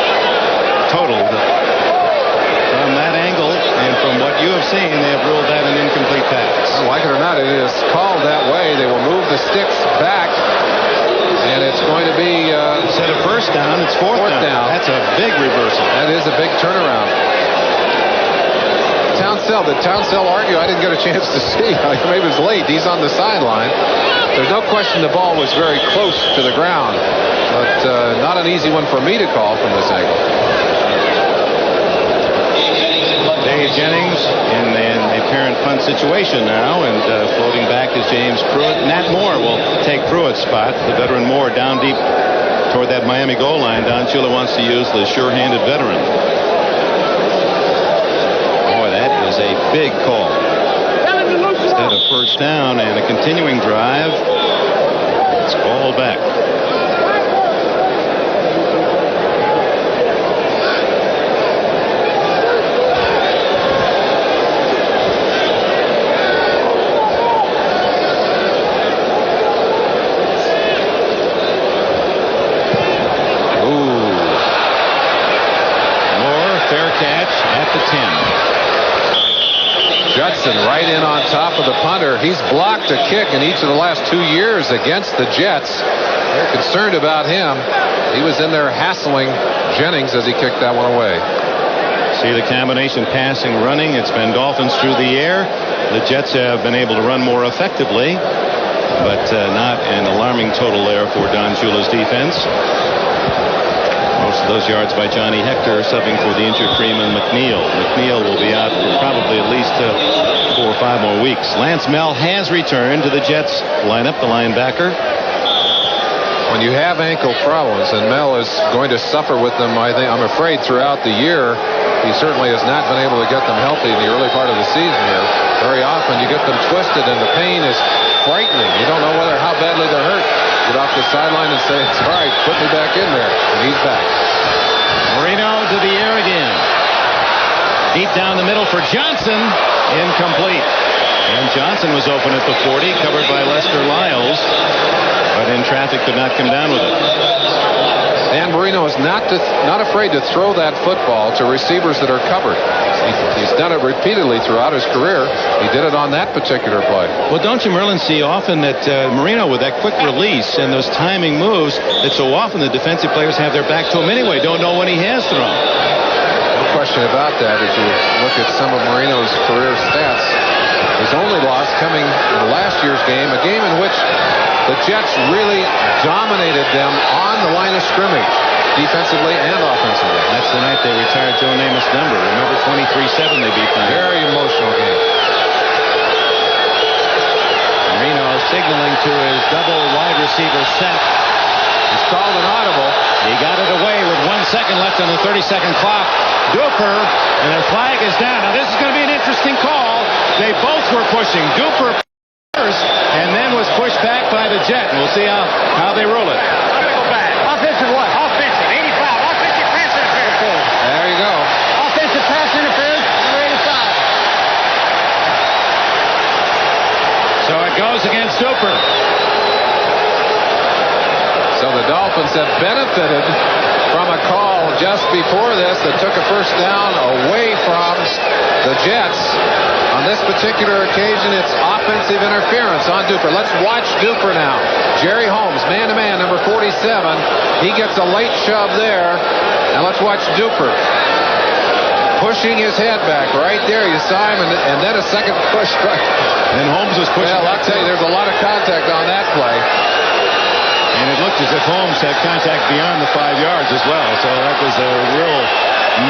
total. From that angle and from what you have seen, they have ruled that an incomplete pass. Well, like it or not, it is called that way. They will move the sticks back, and it's going to be... instead of first down, it's fourth down. That's a big reversal. That is a big turnaround. Did Townsell argue? I didn't get a chance to see. Maybe it was late. He's on the sideline. There's no question the ball was very close to the ground, but not an easy one for me to call from this angle. Dave Jennings in the apparent punt situation now, and floating back is James Pruitt. Nat Moore will take Pruitt's spot. The veteran Moore down deep toward that Miami goal line. Don Shula wants to use the sure-handed veteran. A big call. Instead of first down and a continuing drive, it's called back. Ooh. Moore, fair catch at the 10. Judson right in on top of the punter. He's blocked a kick in each of the last 2 years against the Jets. They're concerned about him. He was in there hassling Jennings as he kicked that one away. See the combination passing, running. It's been Dolphins through the air. The Jets have been able to run more effectively, but not an alarming total there for Don Shula's defense. Most of those yards by Johnny Hector, subbing for the injured Freeman McNeil. McNeil will be out for probably at least 4 or 5 more weeks. Lance Mel has returned to the Jets lineup, the linebacker. When you have ankle problems, and Mel is going to suffer with them, I'm afraid, throughout the year. He certainly has not been able to get them healthy in the early part of the season here. Very often you get them twisted, and the pain is frightening. You don't know how badly they're hurt. Get off the sideline and say, it's all right, put me back in there. And he's back. Marino to the air again. Deep down the middle for Johnson. Incomplete. And Johnson was open at the 40, covered by Lester Lyles, but in traffic could not come down with it. Dan Marino is not afraid to throw that football to receivers that are covered. He's done it repeatedly throughout his career. He did it on that particular play. Well, don't you, Merlin, see often that Marino, with that quick release and those timing moves, that so often the defensive players have their back to him anyway, don't know when he has thrown. No question about that. If you look at some of Marino's career stats, his only loss coming in last year's game, a game in which the Jets really dominated them on the line of scrimmage, defensively and offensively. That's the night they retired Joe Namath's number. Remember, 23-7 they beat them. Very emotional game. Marino signaling to his double wide receiver set. He's called an audible. He got it away with 1 second left on the 30-second clock. Duper, and their flag is down. Now, this is going to be an interesting call. They both were pushing. Duper first, and then was pushed back by the Jet. And we'll see how they rule it. Go back. Offensive what? Offensive. 85. Offensive pass interference. Okay. There you go. Offensive pass interference. Number 85. So it goes against Duper. So the Dolphins have benefited from a call just before this that took a first down away from the Jets. On this particular occasion, it's offensive interference on Duper. Let's watch Duper now. Jerry Holmes, man-to-man, number 47. He gets a late shove there. And let's watch Duper pushing his head back right there. You saw him, and then a second push. And Holmes was pushing. Well, I'll tell you, there's a lot of contact on that play. And it looked as if Holmes had contact beyond the 5 yards as well. So that was a real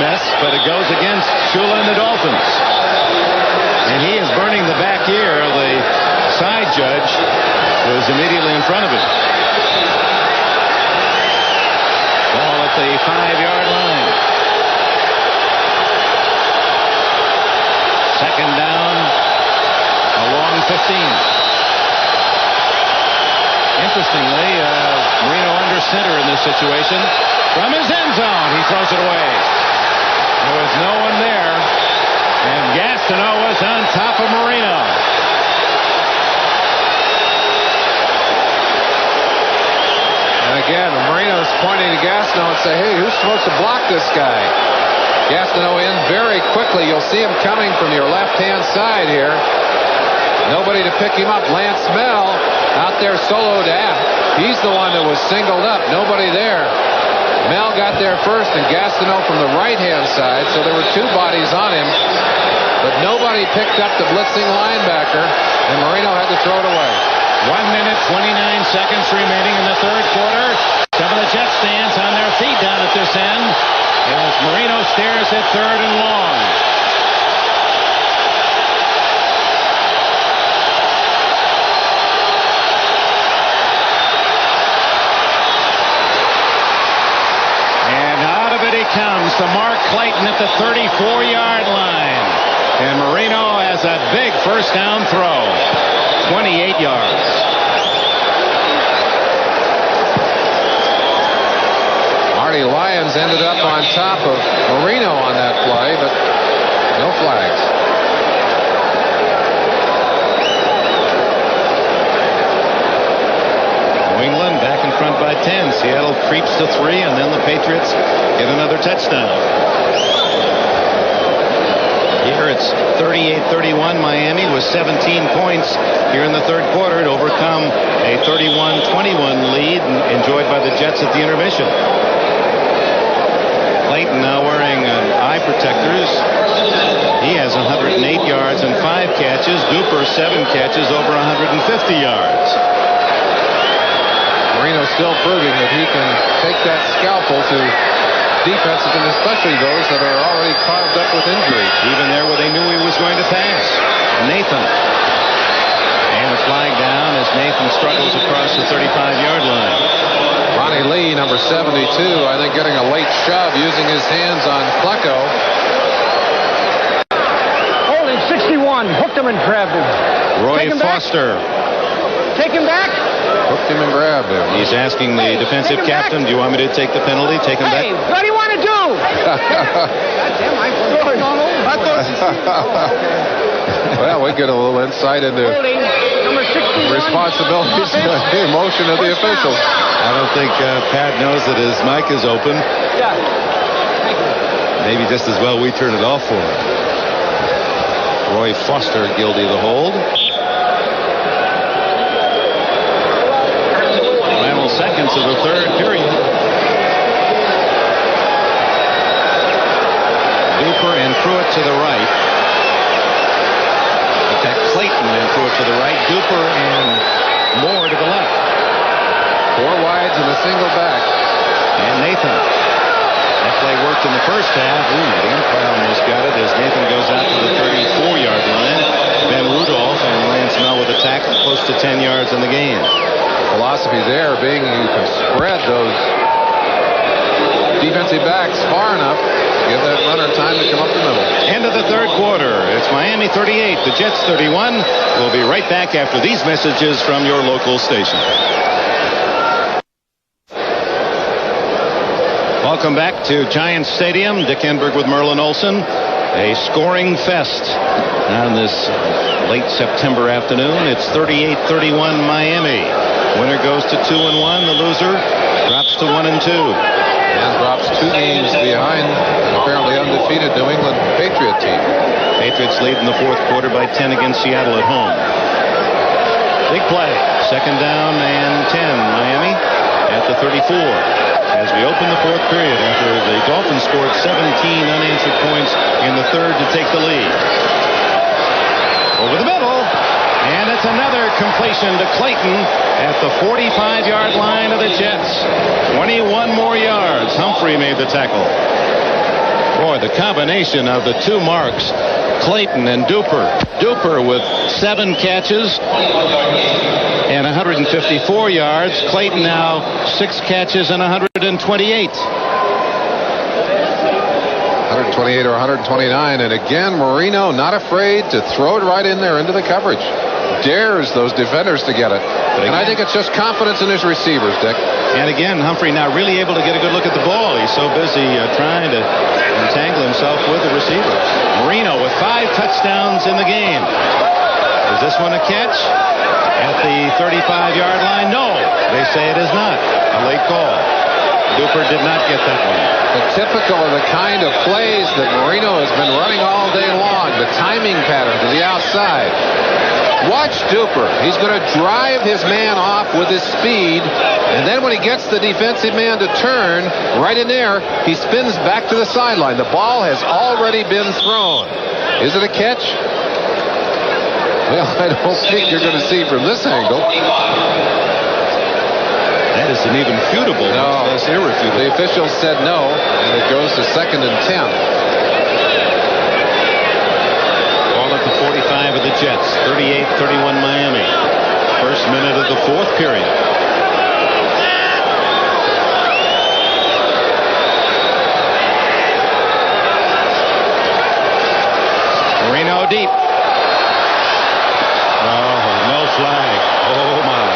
mess, but it goes against Shula and the Dolphins. And he is burning the back ear of the side judge who is immediately in front of him. Ball at the 5-yard line. Second down, a long 15. Interestingly, Marino under center in this situation. From his end zone, he throws it away. There was no one there, and Gastineau was on top of Marino. And again, Marino's pointing to Gastineau and say, hey, who's supposed to block this guy? Gastineau in very quickly. You'll see him coming from your left-hand side here. Nobody to pick him up. Lance Mel out there soloed out. He's the one that was singled up. Nobody there. Mel got there first, and Gastineau from the right-hand side, so there were 2 bodies on him. But nobody picked up the blitzing linebacker, and Marino had to throw it away. 1 minute, 29 seconds remaining in the third quarter. Some of the Jet stands on their feet down at this end as Marino stares at 3rd and long. Comes to Mark Clayton at the 34-yard line. And Marino has a big first down throw. 28 yards. Marty Lyons ended up on top of Marino on that play, but no flags. New England back in front by 10. Seattle creeps to 3, and then the Patriots get another touchdown. Here it's 38-31. Miami with 17 points here in the third quarter to overcome a 31-21 lead enjoyed by the Jets at the intermission. Clayton now wearing an eye protectors. He has 108 yards and 5 catches. Duper 7 catches over 150 yards. Marino still proving that he can take that scalpel to defenses, and especially those that are already carved up with injury. Even there where they knew he was going to pass. Nathan. And a flag down as Nathan struggles across the 35-yard line. Ronnie Lee, number 72, I think getting a late shove using his hands on Klecko. Holding 61. Hooked him and grabbed him. Roy Take him Foster. Take him back. Hooked him and grabbed him. He's asking the defensive captain, do you want me to take the penalty? Take him Hey, back? what do you want to do? Well, we get a little insight into Holding number 61. responsibilities and the emotion of the officials. I don't think Pat knows that his mic is open. Yeah. Maybe just as well we turn it off for him. Roy Foster guilty of the hold. Final seconds of the third period. Duper and Pruitt to the right. Attack Clayton and Pruitt to the right. Duper and Moore to the left. 4 wides and a single back. And Nathan. That play worked in the first half. Ooh, the umpire almost got it as Nathan goes out to the 34-yard line. Ben Rudolph and Lance Mel with a tackle close to 10 yards in the game. Philosophy there being you can spread those defensive backs far enough to give that runner time to come up the middle. End of the third quarter. It's Miami 38, the Jets 31. We'll be right back after these messages from your local station. Welcome back to Giants Stadium. Dick Enberg with Merlin Olsen. A scoring fest on this late September afternoon. It's 38-31 Miami. Winner goes to 2-1. The loser drops to 1-2. And drops 2 games behind an apparently undefeated New England Patriot team. Patriots lead in the fourth quarter by 10 against Seattle at home. Big play. Second down and 10. Miami at the 34. As we open the fourth period after the Dolphins scored 17 unanswered points in the third to take the lead. Over the middle. And it's another completion to Clayton at the 45-yard line of the Jets. 21 more yards. Humphrey made the tackle. Boy, the combination of the two marks, Clayton and Duper. Duper with 7 catches and 154 yards. Clayton now 6 catches and 128. 128 or 129, and again Marino not afraid to throw it right in there into the coverage. Dares those defenders to get it. And I think it's just confidence in his receivers, Dick. And again, Humphrey now really able to get a good look at the ball. He's so busy trying to entangle himself with the receivers. Marino with 5 touchdowns in the game. Is this one a catch? At the 35-yard line? No, they say it is not. A late call. Duper did not get that one. Typical of the kind of plays that Marino has been running all day long. The timing pattern to the outside. Watch Duper. He's going to drive his man off with his speed, and then when he gets the defensive man to turn, right in there, he spins back to the sideline. The ball has already been thrown. Is it a catch? Well, I don't think you're going to see from this angle. That isn't even futable. No, that's irrefutable. The officials said no, and it goes to 2nd and 10. Ball at the 45 of the Jets. 38-31 Miami. First minute of the fourth period. Marino deep. Oh, no flag. Oh, my.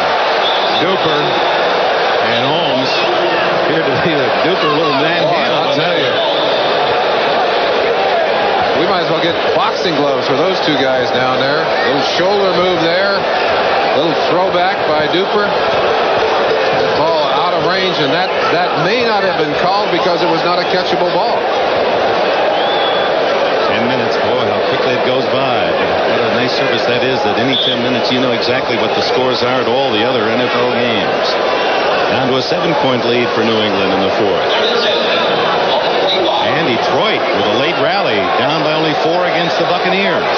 Duper and Holmes appear to be the Duper little manhandle. I'll tell you. We might as well get boxing gloves for those two guys down there. Little shoulder move there. Little throwback by Duper. Ball out of range, and that may not have been called because it was not a catchable ball. 10 minutes, boy, how quickly it goes by. What a nice service that is, that any 10 minutes you know exactly what the scores are at all the other NFL games. Down to a 7-point lead for New England in the fourth. And Detroit with a late rally, down by only 4 against the Buccaneers.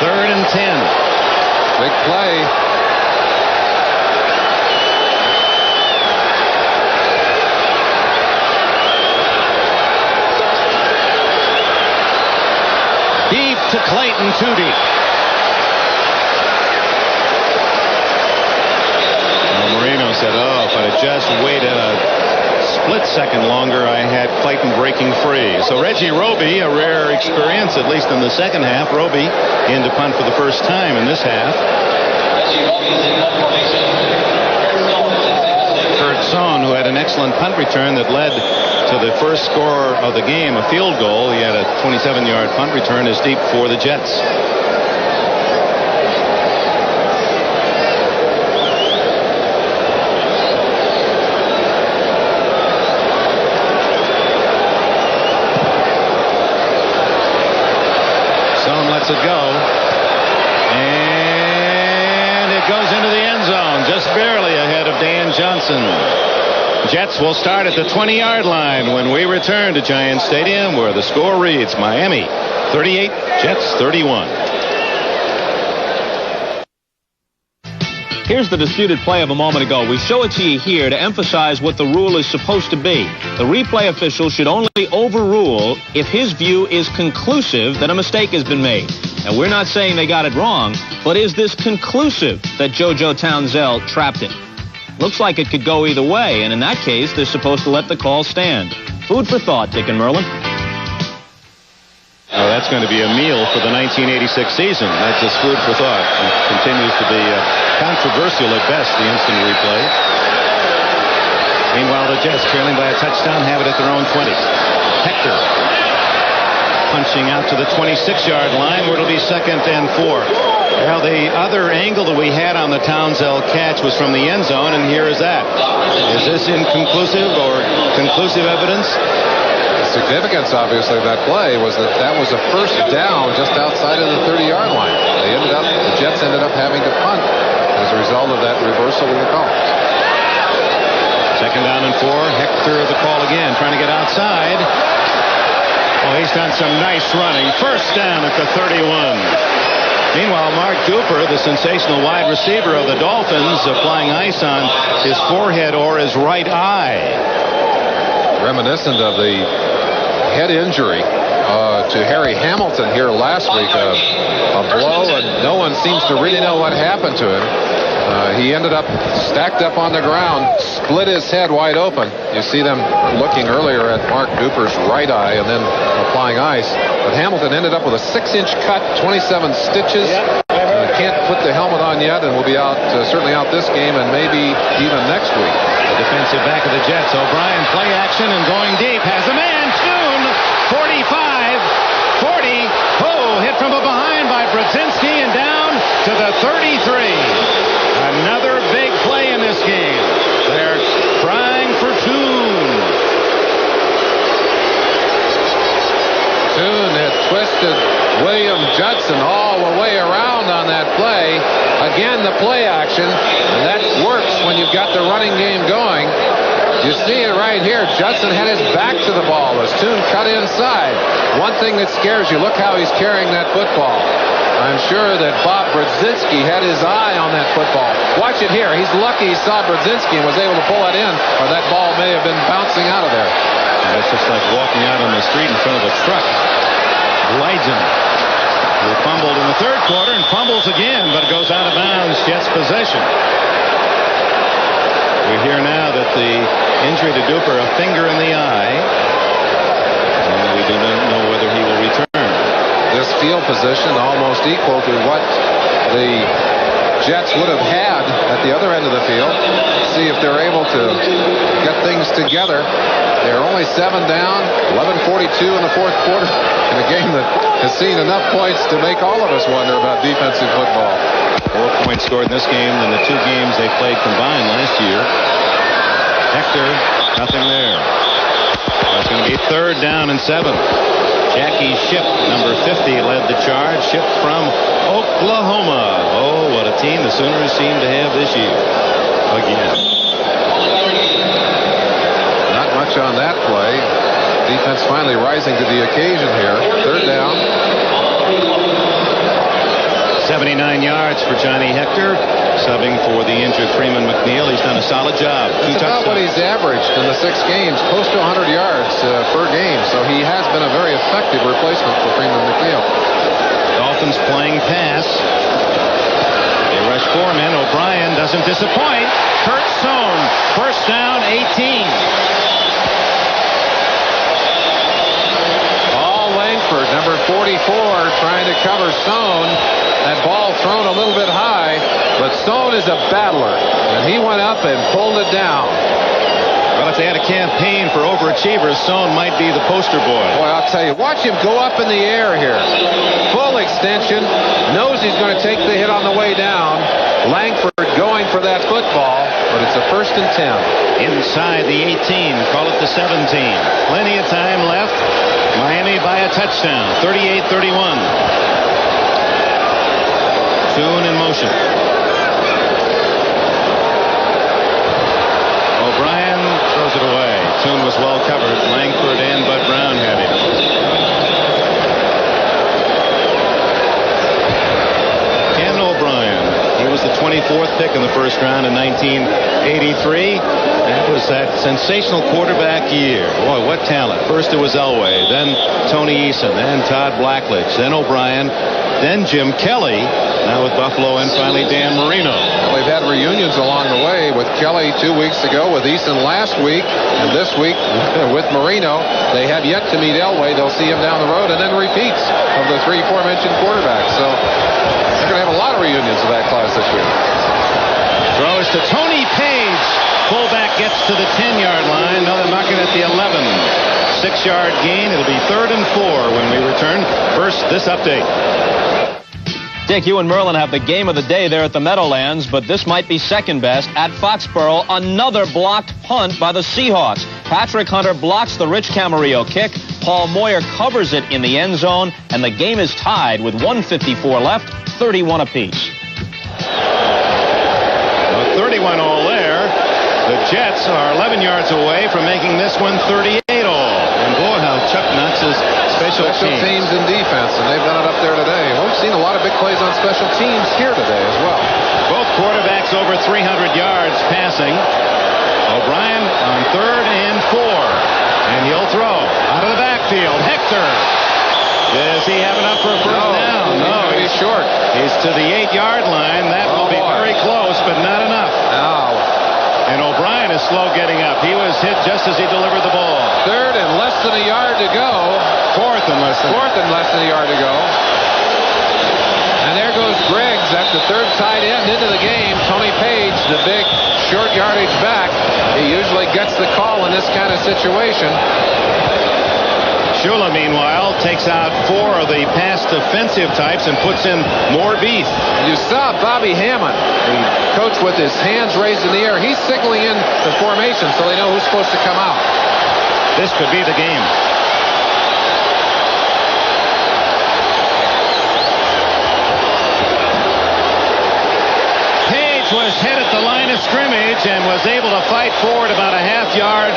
Third and 10. Big play. Deep to Clayton, too deep. Marino said, oh, if I'd just waited a split second longer, I had Clayton breaking free. So Reggie Roby, a rare experience, at least in the second half. Roby in to punt for the first time in this half. Kurt Sohn, who had an excellent punt return that led to the first score of the game, a field goal. He had a 27-yard punt return, is deep for the Jets. Lets it go, and it goes into the end zone, just barely ahead of Dan Johnson. Jets will start at the 20-yard line when we return to Giant Stadium, where the score reads Miami 38, Jets 31. Here's the disputed play of a moment ago. We show it to you here to emphasize what the rule is supposed to be. The replay official should only overrule if his view is conclusive that a mistake has been made. And we're not saying they got it wrong, but is this conclusive that JoJo Townsend trapped him? Looks like it could go either way, and in that case, they're supposed to let the call stand. Food for thought, Dick and Merlin. Oh, that's going to be a meal for the 1986 season. That's just food for thought. It continues to be controversial at best, the instant replay. Meanwhile, the Jets, trailing by a touchdown, have it at their own 20. Hector punching out to the 26-yard line, where it'll be 2nd and 4. Now, the other angle that we had on the Townsend catch was from the end zone, and here is that. Is this inconclusive or conclusive evidence? The significance, obviously, of that play was that was a first down just outside of the 30-yard line. The Jets ended up having to punt as a result of that reversal of the call. 2nd down and 4. Hector the call again, trying to get outside. Oh, he's done some nice running. First down at the 31. Meanwhile, Mark Duper, the sensational wide receiver of the Dolphins, applying ice on his forehead or his right eye. Reminiscent of the head injury to Harry Hamilton here last week. A blow, and no one seems to really know what happened to him. He ended up stacked up on the ground, split his head wide open. You see them looking earlier at Mark Duper's right eye and then applying ice. But Hamilton ended up with a 6-inch cut, 27 stitches. Can't put the helmet on yet, and will be out, certainly out this game and maybe even next week. The defensive back of the Jets, O'Brien, play action and going deep, has a man, soon, 45, 40, hit from behind by Brzezinski and down to the 33. Another big play in this game. They're crying for Toon. Toon had twisted William Judson all the way around on that play. Again, the play action, and that works when you've got the running game going. You see it right here. Judson had his back to the ball as Toon cut inside. One thing that scares you, look how he's carrying that football. I'm sure that Bob Brzezinski had his eye on that football. Watch it here. He's lucky he saw Brzezinski and was able to pull that in, or that ball may have been bouncing out of there. It's just like walking out on the street in front of a truck. Glides him. He fumbled in the third quarter and fumbles again, but goes out of bounds. Jets possession. We hear now that the injury to Duper, a finger in the eye, and we do not know whether he will return. This field position almost equal to what the Jets would have had at the other end of the field. See if they're able to get things together. They're only 7 down, 11:42 in the fourth quarter, in a game that has seen enough points to make all of us wonder about defensive football. 4 points scored in this game than the 2 games they played combined last year. Hector, nothing there. That's going to be 3rd down and 7. Jackie Shipp, number 50, led the charge. Shipp from Oklahoma. Oh, what a team the Sooners seem to have this year. Again. on that play. Defense finally rising to the occasion here. Third down. 79 yards for Johnny Hector, subbing for the injured Freeman McNeil. He's done a solid job. That's about what he's averaged in the 6 games, close to 100 yards per game. So he has been a very effective replacement for Freeman McNeil. Dolphins playing pass. They rush 4 men. O'Brien doesn't disappoint. Kurt Sohn, first down, 18. Paul Langford, number 44, trying to cover Sohn. That ball thrown a little bit high, but Sohn is a battler, and he went up and pulled it down. Well, if they had a campaign for overachievers, Sohn might be the poster boy. Boy, I'll tell you, watch him go up in the air here. Full extension, knows he's going to take the hit on the way down. Langford going for that football, but it's a 1st and 10. Inside the 18, call it the 17. Plenty of time left. Miami by a touchdown, 38-31. Toon in motion. O'Brien throws it away. Toon was well covered. Langford and Bud Brown had him. Ken O'Brien. He was the 24th pick in the first round in 1983. That was that sensational quarterback year. Boy, what talent. First it was Elway, then Tony Eason, then Todd Blackledge, then O'Brien, then Jim Kelly, now with Buffalo, and finally Dan Marino. Well, they've had reunions along the way with Kelly 2 weeks ago, with Eason last week, and this week with Marino. They have yet to meet Elway. They'll see him down the road, and then repeats of the 3 aforementioned quarterbacks. So they're going to have a lot of reunions of that class this year. Throws to Tony Page. Fullback gets to the 10-yard line. Now they're knocking at the 11. 6-yard gain. It'll be 3rd and 4 when we return. First, this update. Dick, you and Merlin have the game of the day there at the Meadowlands, but this might be second best at Foxborough. Another blocked punt by the Seahawks. Patrick Hunter blocks the Rich Camarillo kick. Paul Moyer covers it in the end zone, and the game is tied with 1:54 left, 31 apiece. 31 all there. The Jets are 11 yards away from making this one 38 all. And boy, how Chuck Nuts is special teams and defense, and they've done it up there today. Well, we've seen a lot of big plays on special teams here today as well. Both quarterbacks over 300 yards passing. O'Brien on 3rd and 4. And he'll throw out of the backfield. Hector. Does he have enough for a first down? No, he's short. He's to the 8-yard line. That will be very close, but not enough. No. And O'Brien is slow getting up. He was hit just as he delivered the ball. 3rd and less than a yard to go. 4th and less than a yard to go. And there goes Griggs at the 3rd tight end into the game. Tony Page, the big short yardage back. He usually gets the call in this kind of situation. Shula, meanwhile, takes out 4 of the past defensive types and puts in more beef. You saw Bobby Hammond, the coach, with his hands raised in the air. He's signaling in the formation so they know who's supposed to come out. This could be the game. Page was hit at the line of scrimmage and was able to fight forward about a half yard.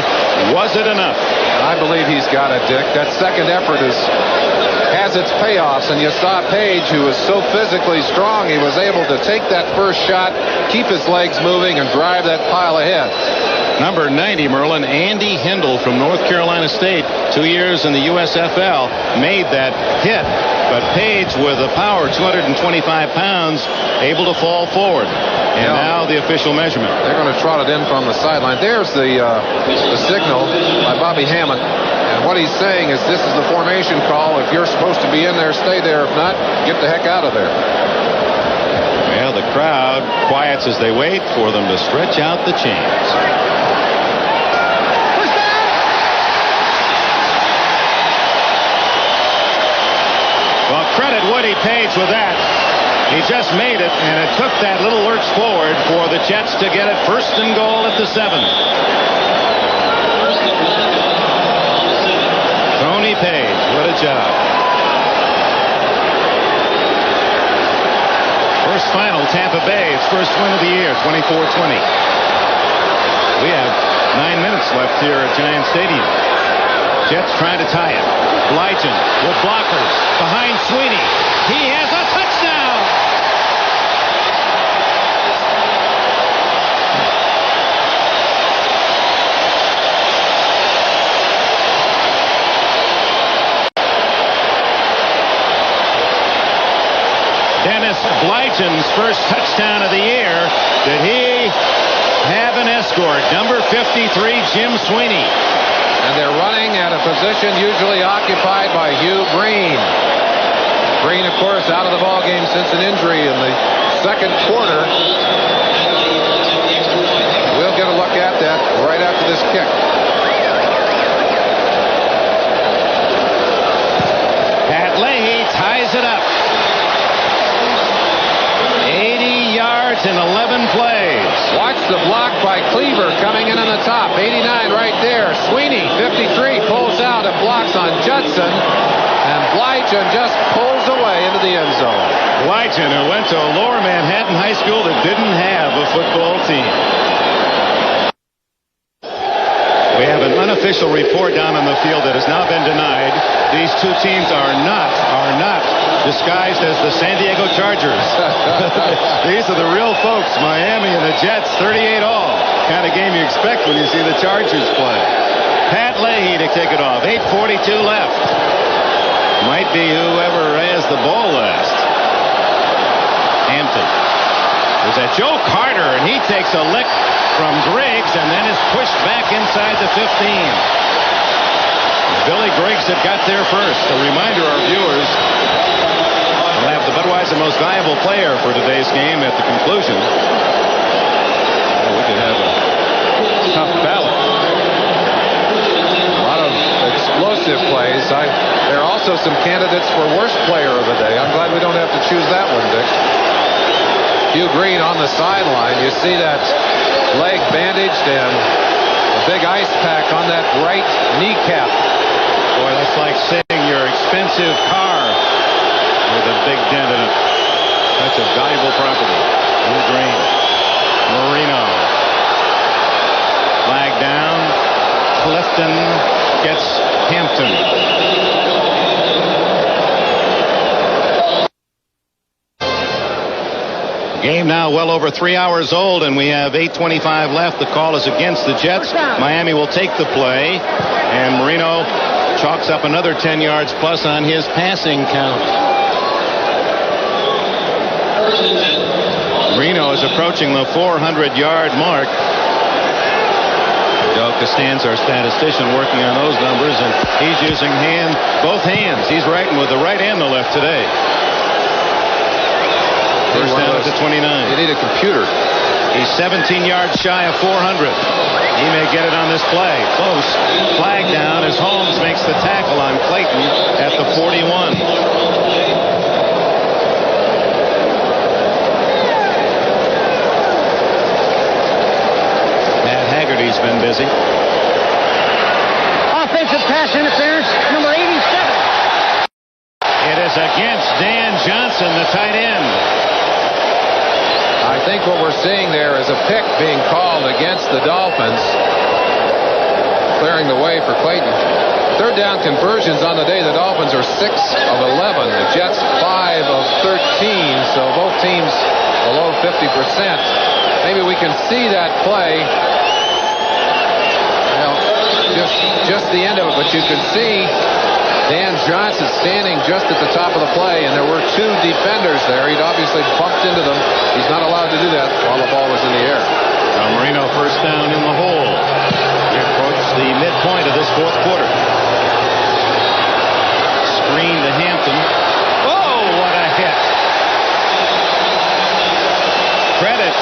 Was it enough? I believe he's got it, Dick. That second effort has its payoffs, and you saw Page, who was so physically strong, he was able to take that first shot, keep his legs moving, and drive that pile ahead. Number 90, Merlin, Andy Hindle from North Carolina State, 2 years in the USFL, made that hit. But Page, with the power, 225 pounds, able to fall forward. And now the official measurement. They're going to trot it in from the sideline. There's the signal by Bobby Hammond. And what he's saying is this is the formation call. If you're supposed to be in there, stay there. If not, get the heck out of there. Well, the crowd quiets as they wait for them to stretch out the chains. Well, credit Woody Page with that. He just made it, and it took that little lurch forward for the Jets to get it 1st and goal at the 7. Tony Page, what a job. First final, Tampa Bay. Its first win of the year, 24-20. We have 9 minutes left here at Giant Stadium. Jets trying to tie it. Blygen with blockers behind Sweeney. He has a touchdown. Dennis Blygen's first touchdown of the year. Did he have an escort? Number 53, Jim Sweeney. And they're running at a position usually occupied by Hugh Breen. Breen, of course, out of the ball game since an injury in the second quarter. We'll get a look at that right after this kick. Pat Leahy ties it up. 80 yards in 11 plays. Watch the block by Cleaver coming in on the top. 89 right there. Sweeney, 53, pulls out and blocks on Judson. And Blygen just pulls away into the end zone. Blygen, who went to a lower Manhattan high school that didn't have a football team. We have an unofficial report down on the field that has now been denied. These two teams are not disguised as the San Diego Chargers. These are the real folks, Miami and the Jets, 38 all. Kind of game you expect when you see the Chargers play. Pat Leahy to kick it off. 8:42 left. Might be whoever has the ball last. Hampton. There's that Joe Carter, and he takes a lick from Griggs and then is pushed back inside the 15. Billy Griggs had got there first. A reminder, our viewers will have the Budweiser Most Valuable Player for today's game at the conclusion. We could have a tough ballot. A lot of explosive plays. There are also some candidates for worst player of the day. I'm glad we don't have to choose that one, Dick. Hugh Green on the sideline. You see that leg bandaged and a big ice pack on that right kneecap. Boy, that's like saying your expensive car with a big dent in it. That's a valuable property. Hugh Green. Marino. Flag down. Clifton gets Hampton. Game now well over 3 hours old, and we have 8:25 left. The call is against the Jets. Miami will take the play, and Marino chalks up another 10 yards plus on his passing count. Marino is approaching the 400-yard mark. Joe Costanza, our statistician, working on those numbers, and he's using both hands. He's writing with the right and the left today. First down to 29. You need a computer. He's 17 yards shy of 400. He may get it on this play. Close. Flag down as Holmes makes the tackle on Clayton at the 41. Matt Haggerty's been busy. Offensive pass interference, number 87. It is against Dan Johnson, the tight end. I think what we're seeing there is a pick being called against the Dolphins, clearing the way for Clayton. Third down conversions on the day. The Dolphins are 6 of 11. The Jets 5 of 13. So both teams below 50%. Maybe we can see that play. Well, just the end of it, but you can see Dan Johnson standing just at the top of the play, and there were two defenders there. He'd obviously bumped into them. He's not allowed to do that while the ball was in the air. Now Marino first down in the hole. We approach the midpoint of this fourth quarter. Screen to Hampton. Oh, what a hit. Credit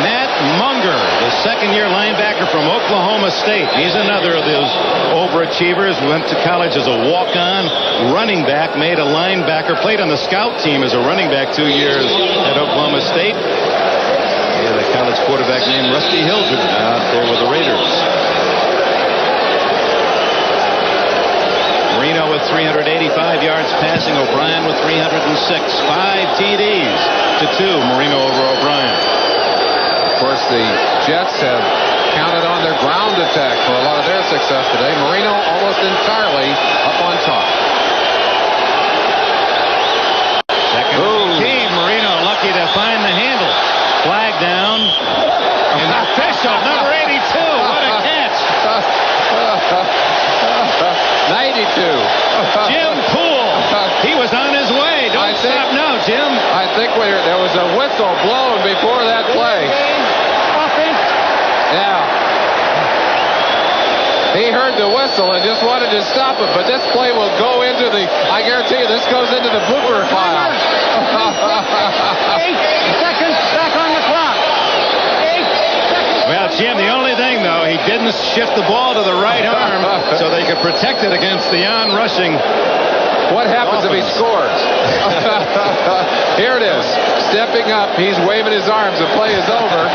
Matt Munger, the second-year linebacker from Oklahoma State. He's another of those overachievers. Went to college as a walk-on running back, made a linebacker, played on the scout team as a running back 2 years at Oklahoma State. He had a college quarterback named Rusty Hilger out there with the Raiders. Marino with 385 yards passing, O'Brien with 306. 5 TDs to 2, Marino over O'Brien. Of course, the Jets have counted on their ground attack for a lot of their success today. Marino almost entirely up on top. Second team. Marino lucky to find the handle. Flag down. And the official, number 82. What a catch. 92. Jim Poole. He was on his way. Don't stop now, Jim. I think there was a whistle blown before that play. Yeah. He heard the whistle and just wanted to stop it, but this play will go into the, I guarantee you, this goes into the blooper file. 8 seconds back on the clock. 8 seconds. Well, Jim, the only thing, though, he didn't shift the ball to the right arm so they could protect it against the on-rushing. What happens if he scores? Here it is. Stepping up. He's waving his arms. The play is over.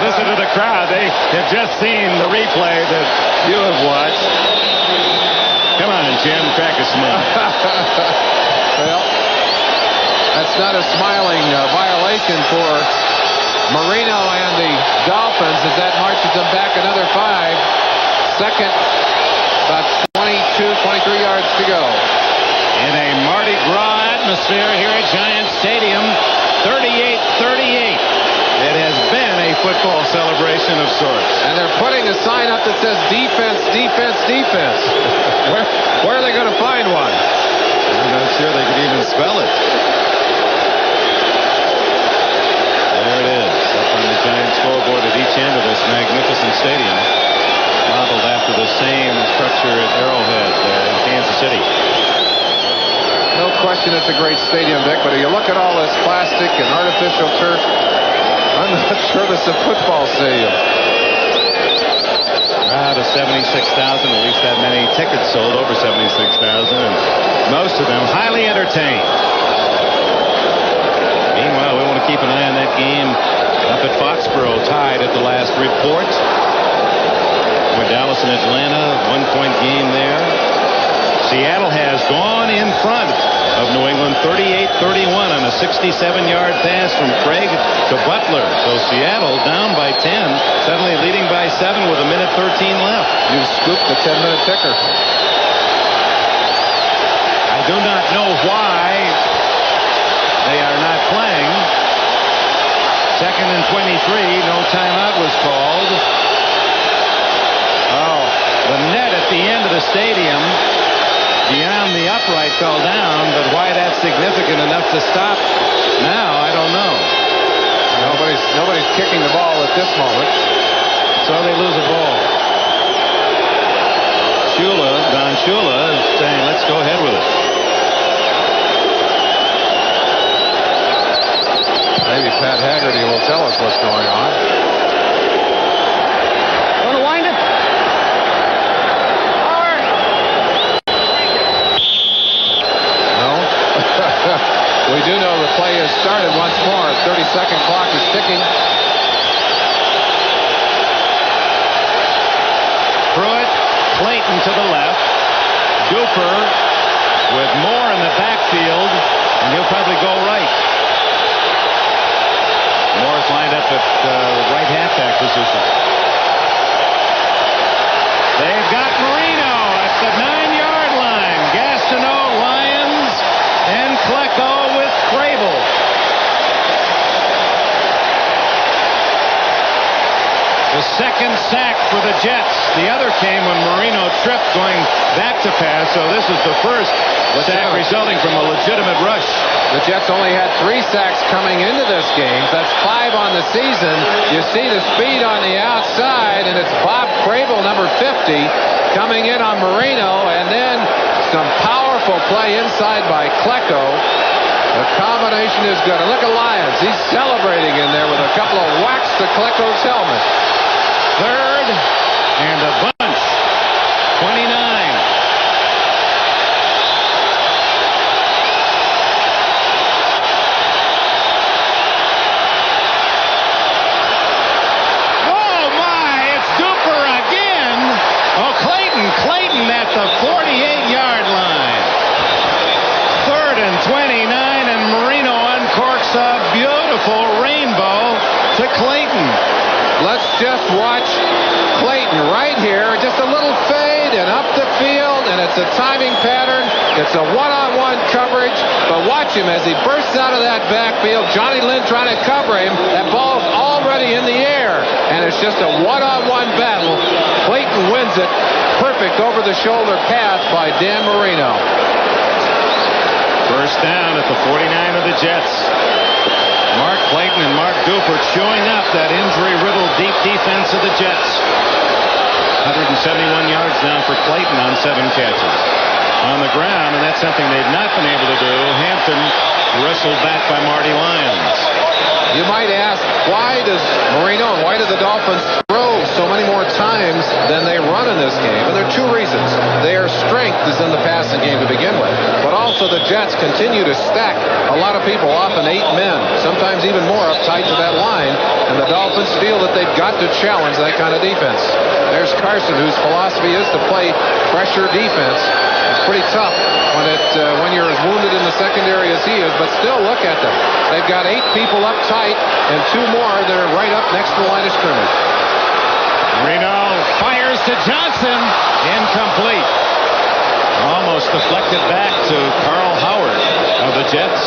Listen to the crowd. They have just seen the replay that you have watched. Come on, Jim. Crack a smile. Well, that's not a smiling violation for Marino and the Dolphins as that marches them back another 5. Second, about 22, 23 yards to go. In a Mardi Gras atmosphere here at Giant Stadium, 38-38. It has been a football celebration of sorts. And they're putting a sign up that says defense, defense, defense. Where are they going to find one? I'm not sure they could even spell it. There it is, up on the Giant scoreboard at each end of this magnificent stadium, modeled after the same structure at Arrowhead in Kansas City. No question it's a great stadium, Vic, but if you look at all this plastic and artificial turf, I'm not sure this is a football stadium. Out of 76,000, at least that many tickets sold, over 76,000, and most of them highly entertained. Meanwhile, we want to keep an eye on that game up at Foxborough, tied at the last report. With Dallas and Atlanta, 1-point game there. Seattle has gone in front of New England 38-31 on a 67-yard pass from Craig to Butler. So Seattle down by 10, suddenly leading by 7 with 1:13 left. You scooped the 10-minute ticker. I do not know why they are not playing. 2nd and 23, no timeout was called. Oh, the net at the end of the stadium beyond the upright fell down, but why that's significant enough to stop now, I don't know. Nobody's kicking the ball at this moment. So they lose a ball. Don Shula is saying, let's go ahead with it. Maybe Pat Haggerty will tell us what's going on. Want to wind it? We do know the play has started once more. 30-second clock is ticking. Pruitt, Clayton to the left. Duper with Moore in the backfield, and he'll probably go right. Moore's lined up at right halfback position. They've got Marino at the 9-yard line. Gastineau, Lyons, and Klecko with Crable. The second sack for the Jets. The other came when Marino tripped going back to pass, so this is the first sack resulting from a legitimate rush. The Jets only had 3 sacks coming into this game. That's 5 on the season. You see the speed on the outside, and it's Bob Crable, number 50, coming in on Marino, and then some powerful play inside by Klecko. The combination is good. And look at Lyons. He's celebrating in there with a couple of whacks to Klecko's helmet. Third and a bunch. 29. Clayton at the 48-yard line. 3rd and 29, and Marino uncorks a beautiful rainbow to Clayton. Let's let's just watch Clayton right here. Just a little fade and up the field, and it's a timing pattern. It's a one-on-one coverage, but watch him as he bursts out of that backfield. Johnny Lynn trying to cover him. That ball's already in the air, and it's just a one-on-one battle. Clayton wins it. Perfect over-the-shoulder pass by Dan Marino. First down at the 49 of the Jets. Mark Clayton and Mark Dupert chewing up that injury-riddled deep defense of the Jets. 171 yards now for Clayton on 7 catches. On the ground, and that's something they've not been able to do. Hampton wrestled back by Marty Lyons. You might ask, why does Marino and why do the Dolphins throw so many more times than they run in this game? And there are two reasons. Their strength is in the passing game to begin with, but also the Jets continue to stack a lot of people, often 8 men, sometimes even more up tight to that line, and the Dolphins feel that they've got to challenge that kind of defense. There's Carson, whose philosophy is to play pressure defense. It's pretty tough when you're as wounded in the secondary as he is, but still look at them. They've got 8 people up tight and 2 more that are right up next to the line of scrimmage. Marino fires to Johnson. Incomplete. Almost deflected back to Carl Howard of the Jets.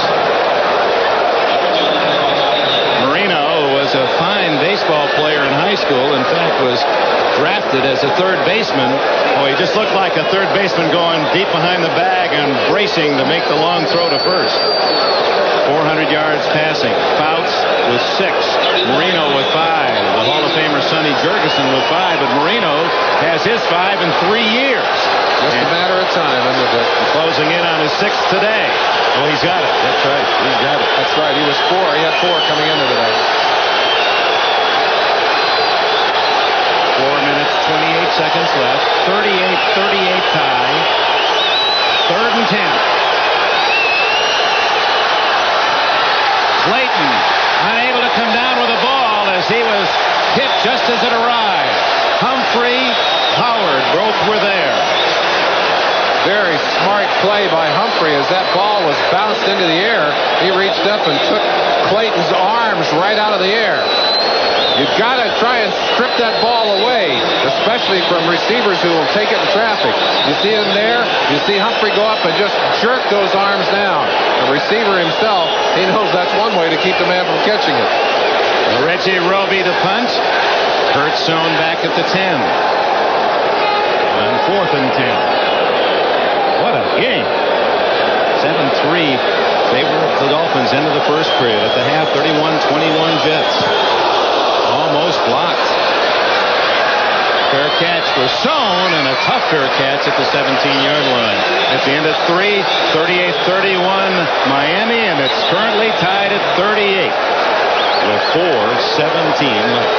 Marino was a fine baseball player in high school. In fact, was drafted as a third baseman. Oh, he just looked like a third baseman going deep behind the bag and bracing to make the long throw to first. 400 yards passing. Fouts with 6. Marino with 5. The Hall of Famer Sonny Jurgensen with 5. But Marino has his 5 in 3 years. Just a matter of time, isn't it? Closing in on his 6th today. Oh, he's got it. That's right. He's got it. That's right. He was 4. He had 4 coming into today. 4 minutes, 28 seconds left. 38-38 tie. 3rd and 10. Clayton unable to come down with the ball as he was hit just as it arrived. Humphrey, Howard both were there. Very smart play by Humphrey as that ball was bounced into the air. He reached up and took Clayton's arms right out of the air. You've got to try and strip that ball away, especially from receivers who will take it in traffic. You see him there. You see Humphrey go up and just jerk those arms down. The receiver himself, he knows that's one way to keep the man from catching it. Reggie Roby to punt. Kurt Sohn back at the 10. On 4th and 10. What a game. 7-3 favor of the Dolphins into the first period. At the half, 31-21 Jets. Almost blocked. Fair catch for Sohn, and a tough fair catch at the 17-yard line. At the end of 3, 38-31 Miami, and it's currently tied at 38 with 4:17 left.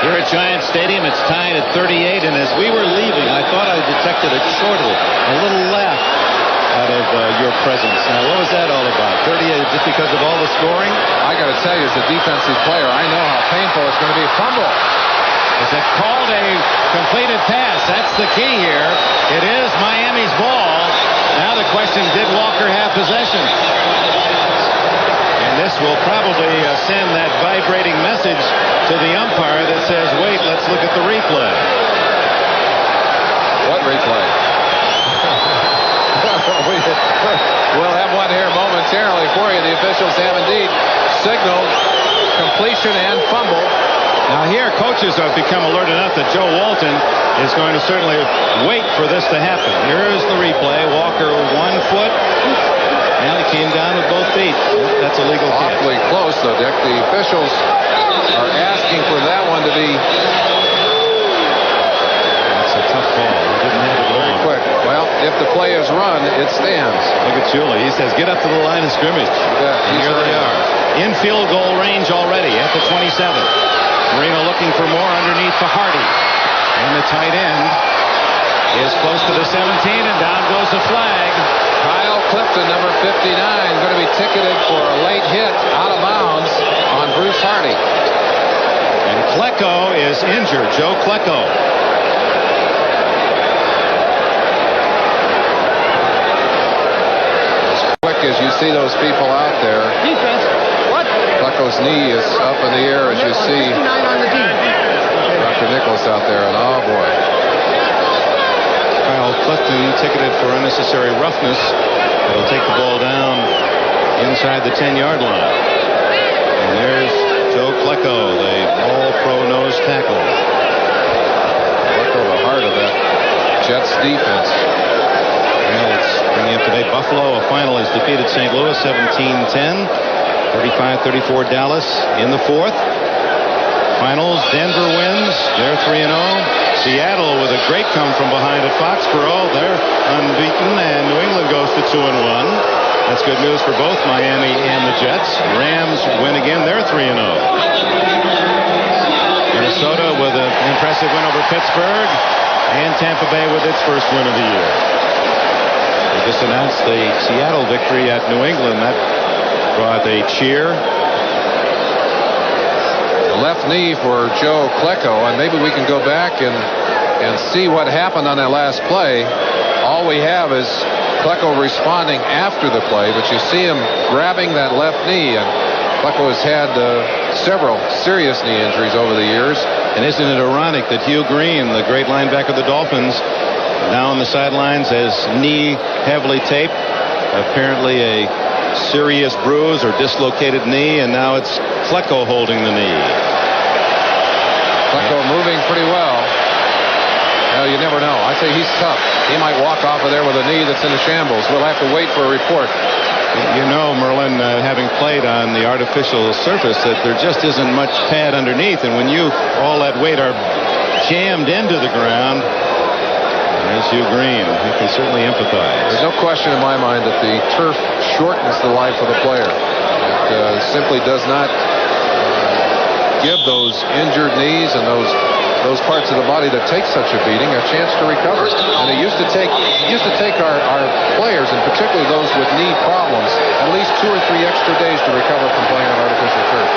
Here at Giant Stadium, it's tied at 38, and as we were leaving, I thought I detected a chortle, a little laugh out of your presence. Now, what was that all about? 38, just because of all the scoring? I got to tell you, as a defensive player, I know how painful it's going to be. Fumble. Is it called a completed pass? That's the key here. It is Miami's ball. Now the question, did Walker have possession? And this will probably send that vibrating message to the umpire that says, wait, let's look at the replay. What replay? We'll have one here momentarily for you. The officials have indeed signaled completion and fumble. Now here, coaches have become alert enough that Joe Walton is going to certainly wait for this to happen. Here's the replay. Walker 1 foot. And he came down with both feet. That's a legal catch. Awfully close, though, Dick. The officials are asking for that one to be... That's a tough ball. He didn't have it very quick. Well, if the play is run, it stands. Look at Shula. He says, get up to the line of scrimmage. Yeah, and here they are. In field goal range already at the 27. Marino looking for more underneath for Hardy. And the tight end is close to the 17, and down goes the flag. Kyle Clifton, number 59, going to be ticketed for a late hit out of bounds on Bruce Hardy. And Klecko is injured. Joe Klecko. As quick as you see those people out there. Defense. What? Bronco's knee is up in the air, as you see. Dr. Nicholas out there, and oh boy. Kyle Clifton ticketed for unnecessary roughness. He'll take the ball down inside the 10-yard line. And there's Joe Klecko, the all-pro nose tackle. Klecko, the heart of that Jets defense. Well, let's bring you up to date. Buffalo, a final, has defeated St. Louis 17-10. 35-34 Dallas in the fourth. Finals, Denver wins. They're 3-0. Seattle with a great come from behind at Foxborough. They're unbeaten, and New England goes to 2-1. That's good news for both Miami and the Jets. Rams win again. They're 3-0. Minnesota with an impressive win over Pittsburgh, and Tampa Bay with its first win of the year. They just announced the Seattle victory at New England. That brought a cheer. The left knee for Joe Klecko, and maybe we can go back and see what happened on that last play. All we have is Klecko responding after the play, but you see him grabbing that left knee, and Klecko has had several serious knee injuries over the years. And isn't it ironic that Hugh Green, the great linebacker of the Dolphins, now on the sidelines, has knee heavily taped, apparently a serious bruise or dislocated knee, and now it's Klecko holding the knee. Klecko moving pretty well. Well, you never know. I say he's tough. He might walk off of there with a knee that's in a shambles. We'll have to wait for a report. You know, Merlin, having played on the artificial surface, that there just isn't much pad underneath, and when all that weight are jammed into the ground, there's Hugh Green. He can certainly empathize. There's no question in my mind that the turf shortens the life of the player. It simply does not give those injured knees and those parts of the body that take such a beating a chance to recover. And it used to take our players, and particularly those with knee problems, at least 2 or 3 extra days to recover from playing on artificial turf.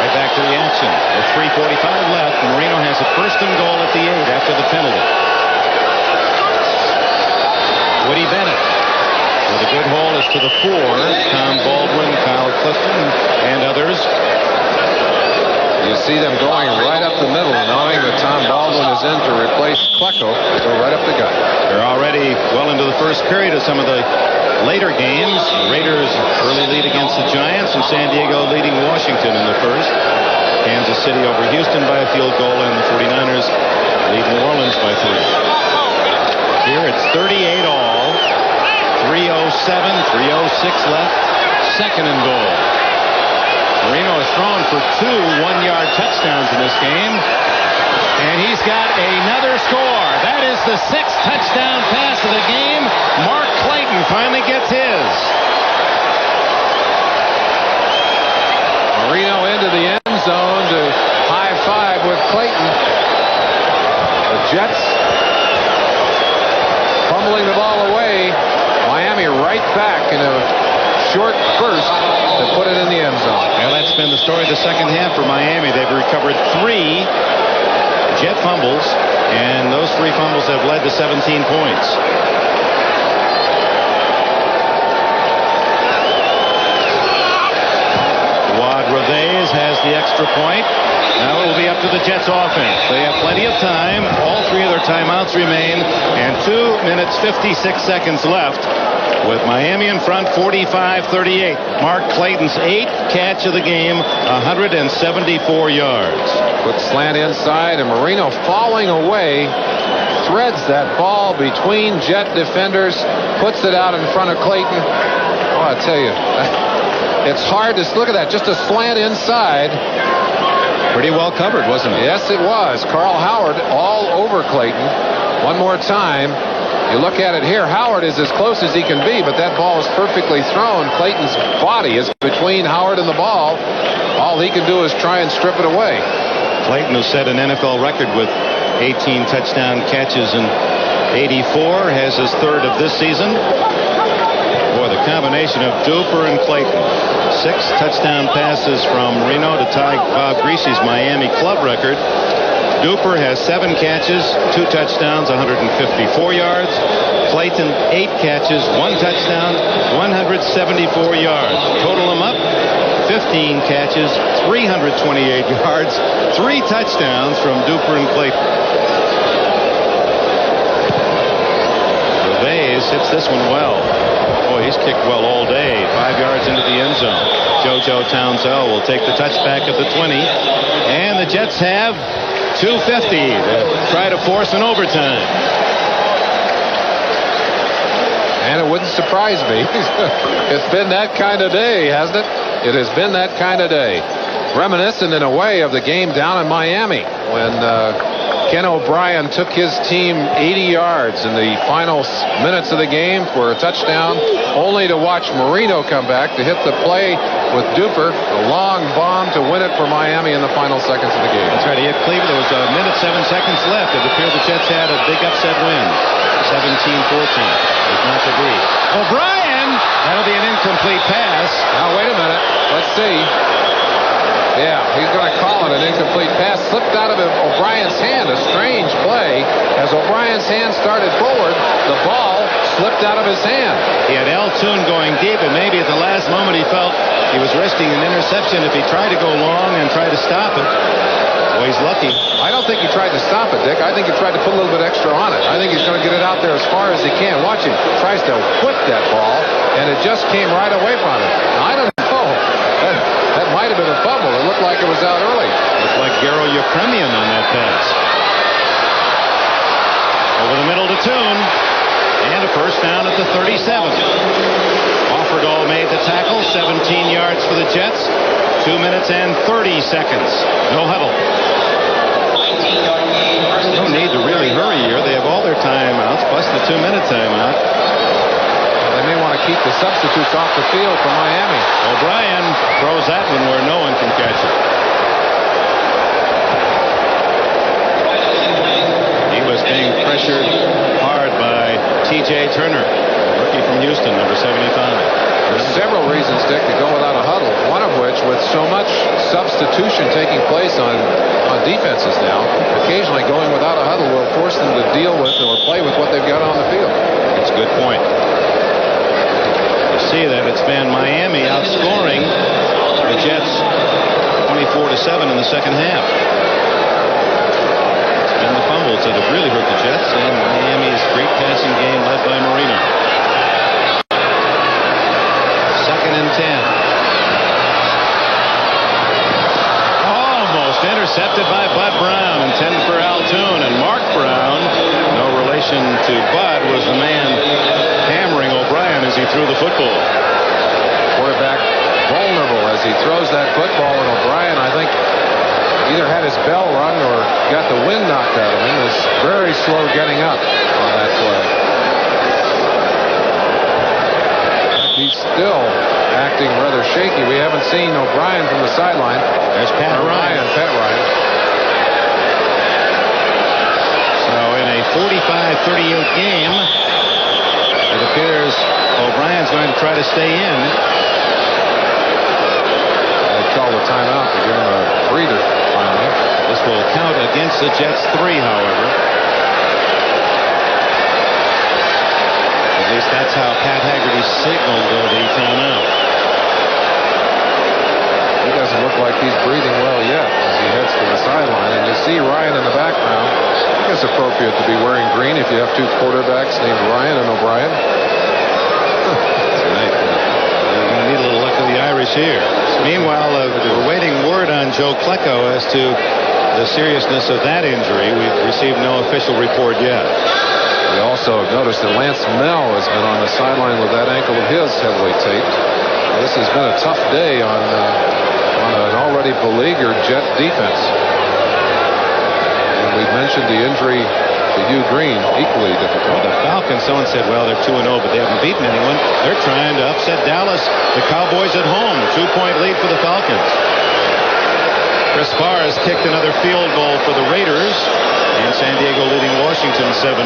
Right back to the action. With 3:45 left, Marino has a first and goal at the 8 after the penalty. Woody Bennett with a good hole is to the 4. Tom Baldwin, Kyle Clifton, and others. You see them going right up the middle, knowing that Tom Baldwin is in to replace Klecko. They go right up the gut. They're already well into the first period of some of the later games. Raiders early lead against the Giants, and San Diego leading Washington in the first. Kansas City over Houston by a field goal, and the 49ers lead New Orleans by 3. Here it's 38 all. 3:07, 3:06 left. Second and goal. Marino has thrown for 2 one-yard touchdowns in this game. And he's got another score. That is the 6th touchdown pass of the game. Mark Clayton finally gets his. Marino into the end zone to high-five with Clayton. The Jets fumbling the ball away. Miami right back in a short burst to put it in the end zone. Well, that's been the story of the second half for Miami. They've recovered 3 Jet fumbles, and those 3 fumbles have led to 17 points. Wad Rodez has the extra point. Now it will be up to the Jets offense. They have plenty of time. All 3 of their timeouts remain, and 2 minutes 56 seconds left. With Miami in front, 45-38. Mark Clayton's 8th catch of the game, 174 yards. Quick slant inside, and Marino falling away, threads that ball between Jet defenders, puts it out in front of Clayton. Oh, I tell you, it's hard to look at that. Just a slant inside. Pretty well covered, wasn't it? Yes, it was. Carl Howard all over Clayton. One more time. You look at it here, Howard is as close as he can be, but that ball is perfectly thrown. Clayton's body is between Howard and the ball. All he can do is try and strip it away. Clayton, who set an NFL record with 18 touchdown catches in '84, has his 3rd of this season. Boy, the combination of Duper and Clayton. 6 touchdown passes from Marino to tie Bob Griese's Miami club record. Duper has 7 catches, 2 touchdowns, 154 yards. Clayton, 8 catches, 1 touchdown, 174 yards. Total them up, 15 catches, 328 yards, 3 touchdowns from Duper and Clayton. SUAVE'S hits this one well. Boy, he's kicked well all day. 5 yards into the end zone. JoJo Townsell will take the touchback at the 20. And the Jets have 2:50 to try to force an overtime. And it wouldn't surprise me. It's been that kind of day, hasn't it? It has been that kind of day. Reminiscent in a way of the game down in Miami when Ken O'Brien took his team 80 yards in the final minutes of the game for a touchdown, only to watch Marino come back to hit the play with Duper, a long bomb to win it for Miami in the final seconds of the game. That's right. He hit Cleveland. There was 1 minute, 7 seconds left. It appeared the Jets had a big upset win. 17-14. It's not to be. O'Brien! That'll be an incomplete pass. Now, wait a minute. Let's see. Yeah, he's going to call it an incomplete pass. Slipped out of O'Brien's hand. A strange play. As O'Brien's hand started forward, the ball slipped out of his hand. He had L. Toon going deep, and maybe at the last moment he felt he was risking an interception if he tried to go long and try to stop it. Well, he's lucky. I don't think he tried to stop it, Dick. I think he tried to put a little bit extra on it. I think he's going to get it out there as far as he can. Watch him. Tries to whip that ball, and it just came right away from him. Now, I don't know. That might have been a fumble. It looked like it was out early. Looked like Garo Yepremian on that pass. Over the middle to Toon. And a first down at the 37. Offerdahl made the tackle. 17 yards for the Jets. 2 minutes and 30 seconds. No huddle. No need to really hurry here. They have all their timeouts, plus the 2-minute timeout. They may want to keep the substitutes off the field for Miami. O'Brien throws that one where no one can catch it. He was being pressured hard by T.J. Turner, rookie from Houston, number 75. There's several reasons, Dick, to go without a huddle. One of which, with so much substitution taking place on defenses now, occasionally going without a huddle will force them to deal with or play with what they've got on the field. That's a good point. See that it's been Miami outscoring the Jets 24-7 in the second half. And the fumbles that have really hurt the Jets, and Miami's great passing game led by Marino. 2nd and 10. Almost intercepted by Bud Brown, intended for Al Toon, and Mark Brown, no relation to Bud, was the man hammering O'Brien as he threw the football. Quarterback vulnerable as he throws that football, and O'Brien, I think, either had his bell rung or got the wind knocked out of him. Is very slow getting up on that play. He's still acting rather shaky. We haven't seen O'Brien from the sideline. There's Pat Ryan. So in a 45-38 game, it appears O'Brien's going to try to stay in. They call the timeout to give him a breather finally. This will count against the Jets 3, however. At least that's how Pat Haggerty signaled the timeout. He doesn't look like he's breathing well yet as he heads to the sideline. And you see Ryan in the background. I think it's appropriate to be wearing green if you have two quarterbacks named Ryan and O'Brien. You're going to need a little luck of the Irish here. Meanwhile, we're waiting word on Joe Klecko as to the seriousness of that injury. We've received no official report yet. We also noticed that Lance Mell has been on the sideline with that ankle of his heavily taped. This has been a tough day on an already beleaguered Jet defense. And we've mentioned the injury to Hugh Green, equally difficult. Well, the Falcons, someone said, well, they're 2-0, but they haven't beaten anyone. They're trying to upset Dallas. The Cowboys at home, 2-point lead for the Falcons. Chris Barr has kicked another field goal for the Raiders, and San Diego leading Washington 7-3.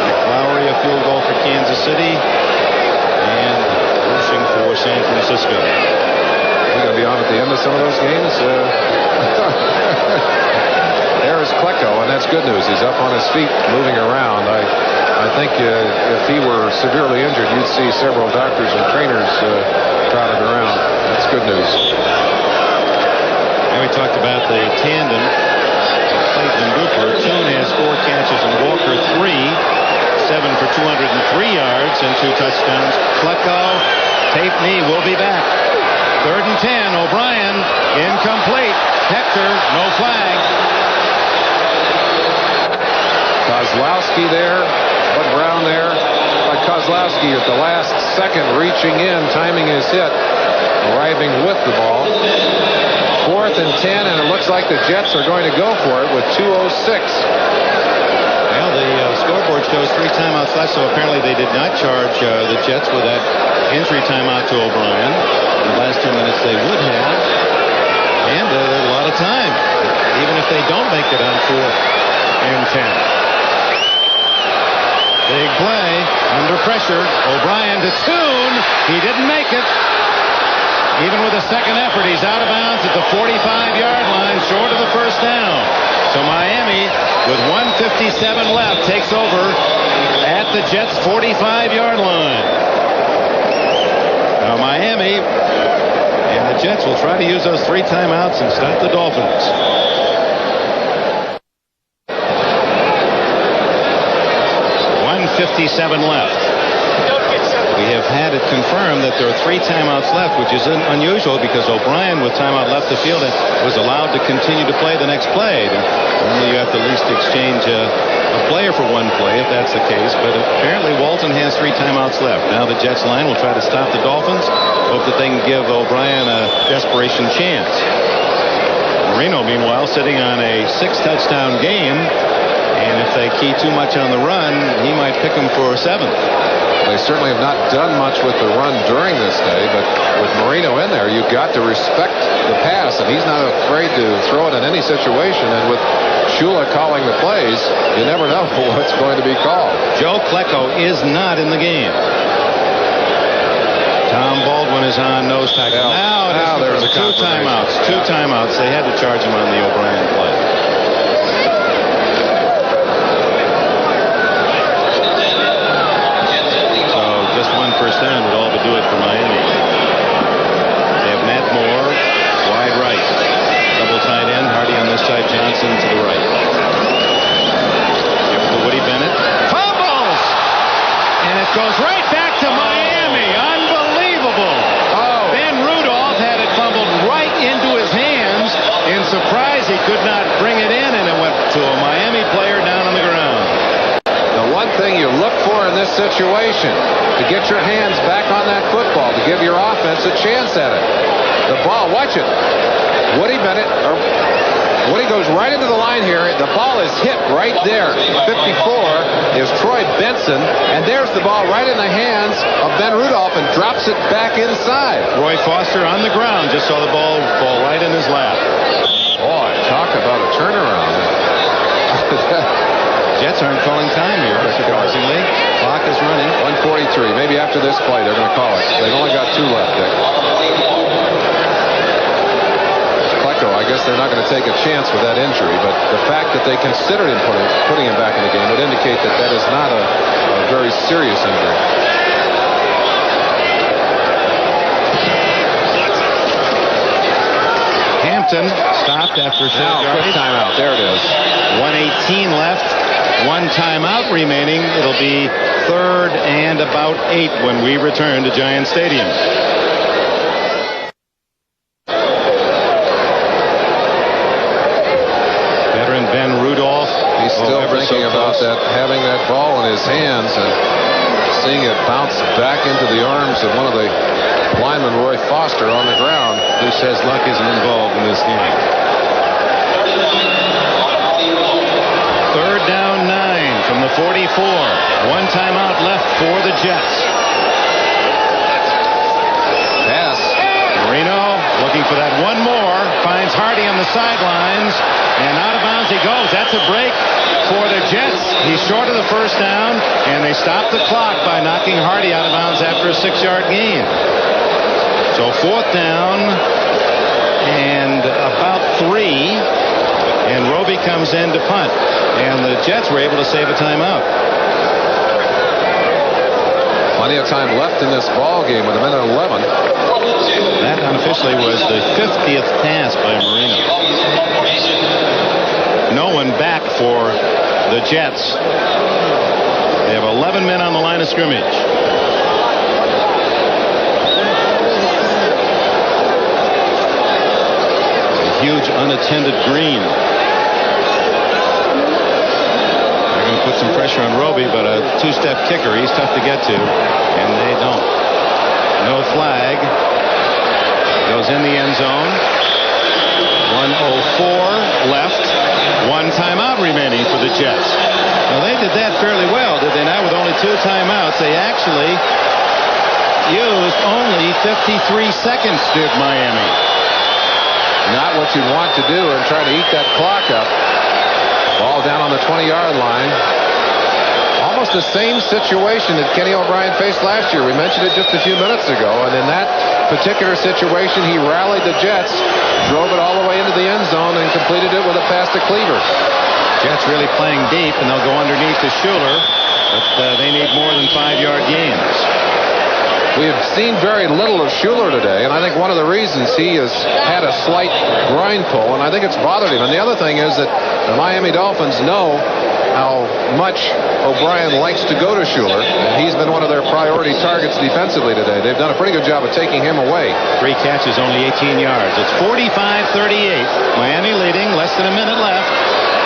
McLaury, a field goal for Kansas City, and rushing for San Francisco. We're going to be on at the end of some of those games. There is Klecko, and that's good news. He's up on his feet, moving around. I think if he were severely injured, you'd see several doctors and trainers crowded around. news. And we talked about the tandem, Clayton and Cooper. Toon has 4 catches and Walker 3. 7 for 203 yards and 2 touchdowns. Klecko, tape knee, will be back. 3rd and 10. O'Brien, incomplete. Hector, no flag. Kozlowski there, Bud Brown there. But Kozlowski at the last second reaching in, timing his hit, arriving with the ball. 4th and 10, and it looks like the Jets are going to go for it with 2:06. Well, the scoreboard shows 3 timeouts left, so apparently they did not charge the Jets with that injury timeout to O'Brien. In the last 2 minutes they would have. And there's a lot of time, even if they don't make it on 4th and 10. Big play, under pressure. O'Brien to Toon. He didn't make it. Even with a second effort, he's out of bounds at the 45-yard line, short of the first down. So Miami, with 1:57 left, takes over at the Jets' 45-yard line. Now Miami and the Jets will try to use those 3 timeouts and stop the Dolphins. 1:57 left. We have had it confirmed that there are 3 timeouts left, which is unusual because O'Brien, with timeout left the field, was allowed to continue to play the next play. Normally you have to at least exchange a player for 1 play if that's the case, but apparently Walton has 3 timeouts left. Now the Jets line will try to stop the Dolphins, hope that they can give O'Brien a desperation chance. Marino, meanwhile, sitting on a 6-touchdown game, and if they key too much on the run, he might pick them for a 7th. They certainly have not done much with the run during this day, but with Marino in there, you've got to respect the pass, and he's not afraid to throw it in any situation. And with Shula calling the plays, you never know what's going to be called. Joe Klecko is not in the game. Tom Baldwin is on nose tackle. Now there's 2 timeouts. 2 timeouts. They had to charge him on the O'Brien play. First down would all but do it for Miami. They have Matt Moore, wide right. Double tight end, Hardy on this side, Johnson to the right. Give it to Woody Bennett. Fumbles! And it goes right back to Miami. Unbelievable. Oh. Ben Rudolph had it fumbled right into his hands. In surprise, he could not bring it in, and it went to a Miami player down on the ground. The one thing you look for in this situation, to get your hands back on that football, to give your offense a chance at it. The ball, watch it. Woody Bennett, Woody goes right into the line here. The ball is hit right there. 54 is Troy Benson, and there's the ball right in the hands of Ben Rudolph and drops it back inside. Roy Foster on the ground, just saw the ball fall right in his lap. Boy, talk about a turnaround. Jets aren't calling time here, surprisingly. Clock is running. 1:43. Maybe after this play they're going to call it. They've only got 2 left, Dick. Klecko, I guess they're not going to take a chance with that injury, but the fact that they considered him putting him back in the game would indicate that that is not a very serious injury. Hampton stopped after 6 yards. Quick timeout. There it is. 1:18 left. 1 timeout remaining. It'll be 3rd and about 8 when we return to Giant Stadium. Veteran Ben Rudolph. He's still thinking about that, having that ball in his hands and seeing it bounce back into the arms of one of the linemen, Roy Foster, on the ground. Who says luck isn't involved in this game. 3rd down 9 from the 44. 1 timeout left for the Jets. Pass. Marino looking for that one more. Finds Hardy on the sidelines. And out of bounds he goes. That's a break for the Jets. He's short of the first down. And they stop the clock by knocking Hardy out of bounds after a 6-yard gain. So 4th down and about 3. And Roby comes in to punt. And the Jets were able to save a timeout. Plenty of time left in this ball game with a minute 11. That unofficially was the 50th pass by Marino. No one back for the Jets. They have 11 men on the line of scrimmage. Huge unattended green. They're going to put some pressure on Roby, but a two-step kicker, he's tough to get to, and they don't. No flag. Goes in the end zone. 1:04 left. One timeout remaining for the Jets. Now, they did that fairly well, did they not? With only 2 timeouts, they actually used only 53 seconds, did Miami. Not what you'd want to do and try to eat that clock up. Ball down on the 20-yard line. Almost the same situation that Kenny O'Brien faced last year. We mentioned it just a few minutes ago. And in that particular situation, he rallied the Jets, drove it all the way into the end zone, and completed it with a pass to Cleaver. Jets really playing deep, and they'll go underneath to Schuler, but they need more than 5-yard gains. We have seen very little of Schuler today, and I think one of the reasons he has had a slight groin pull, and I think it's bothered him. And the other thing is that the Miami Dolphins know how much O'Brien likes to go to Schuler, and he's been one of their priority targets defensively today. They've done a pretty good job of taking him away. 3 catches, only 18 yards. It's 45-38. Miami leading, less than a minute left.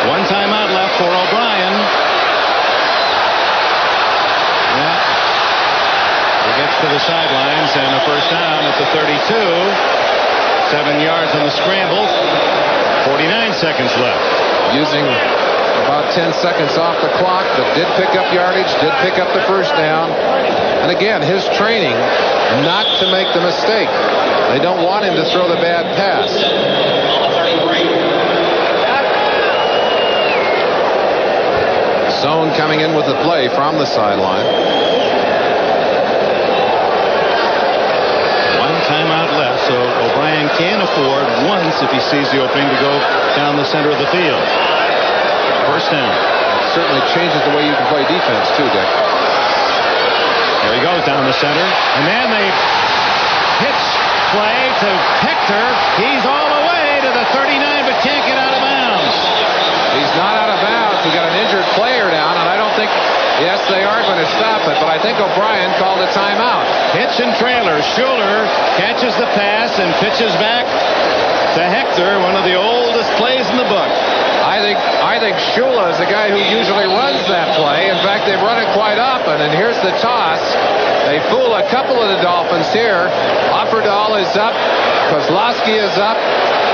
1 timeout left for O'Brien. Yeah. He gets to the sidelines, and a first down at the 32. 7 yards on the scramble. 49 seconds left. Using about 10 seconds off the clock, but did pick up yardage, did pick up the first down. And again, his training not to make the mistake. They don't want him to throw the bad pass. Zone coming in with the play from the sideline. 1 timeout left, so O'Brien can afford once if he sees the opening to go down the center of the field. First down. It certainly changes the way you can play defense too, Dick. There he goes down the center, and then they pitch play to Hector. He's all the way to the 39, but can't get out of bounds. He's not out of bounds. We got an injured player down, and I don't think, yes, they are going to stop it, but I think O'Brien called a timeout. Pitch and trailer. Schuler catches the pass and pitches back to Hector, one of the oldest plays in the book. I think Shula is the guy who usually runs that play. In fact, they've run it quite often, and here's the toss. They fool a couple of the Dolphins here. Offerdahl is up. Kozlowski is up.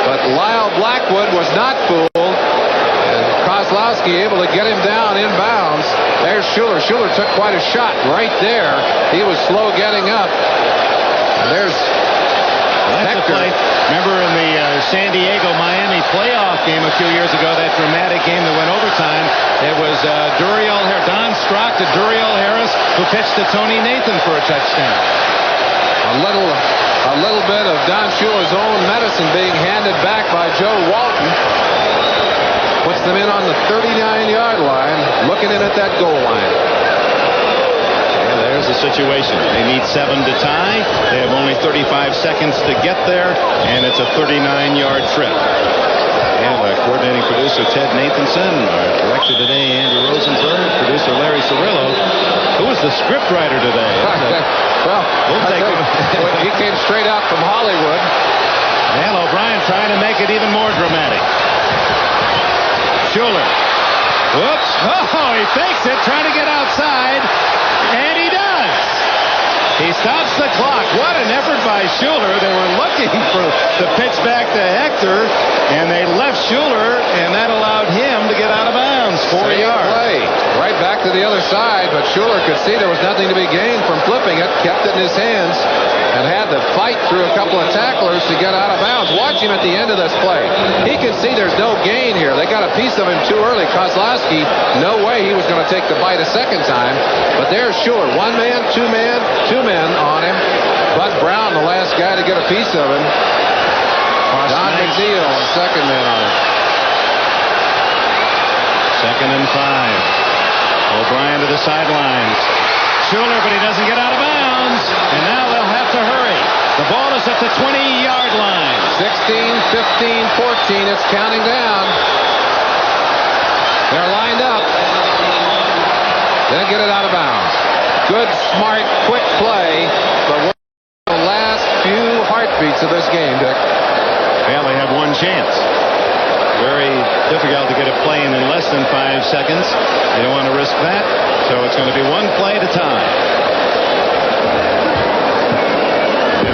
But Lyle Blackwood was not fooled. And Kozlowski able to get him down inbounds. There's Schuler. Schuler took quite a shot right there. He was slow getting up. And there's That's the play. Remember in the San Diego-Miami playoff game a few years ago, that dramatic game that went overtime, it was Don Strock to Duriel Harris, who pitched to Tony Nathan for a touchdown. A little bit of Don Shula's own medicine being handed back by Joe Walton. Puts them in on the 39-yard line, looking in at that goal line. There's the situation. They need 7 to tie. They have only 35 seconds to get there, and it's a 39-yard trip. And coordinating producer Ted Nathanson, our director today, Andy Rosenberg, producer Larry Cirillo. Who was the scriptwriter today? Well, he came straight out from Hollywood. And O'Brien trying to make it even more dramatic. Schuler. Whoops. Oh, he fakes it, trying to get outside. And he does. He stops the clock. What an effort by Schuler. They were looking for the pitch back to Hector, and they left Schuler, and that allowed him to get out of bounds. 4 yards. Play. Right back to the other side, but Schuler could see there was nothing to be gained from flipping it, kept it in his hands, and had to fight through a couple of tacklers to get out of bounds. Watch him at the end of this play. He can see there's no gain here. They got a piece of him too early. Kozlowski, no way he was going to take the bite a second time. But there's Schuler. 1 man, 2 men, 2 men on him. Bud Brown, the last guy to get a piece of him. Don McNeil, the second man on him. 2nd and 5. O'Brien to the sidelines. Schuler, but he doesn't get out of bounds. And now they'll have to hurry. The ball is at the 20-yard line. 16, 15, 14. It's counting down. They're lined up. They'll get it out of bounds. Good, smart, quick play. But the last few heartbeats of this game, Dick. Well, they have one chance. Very difficult to get a play in less than 5 seconds. You don't want to risk that. So it's going to be one play at a time.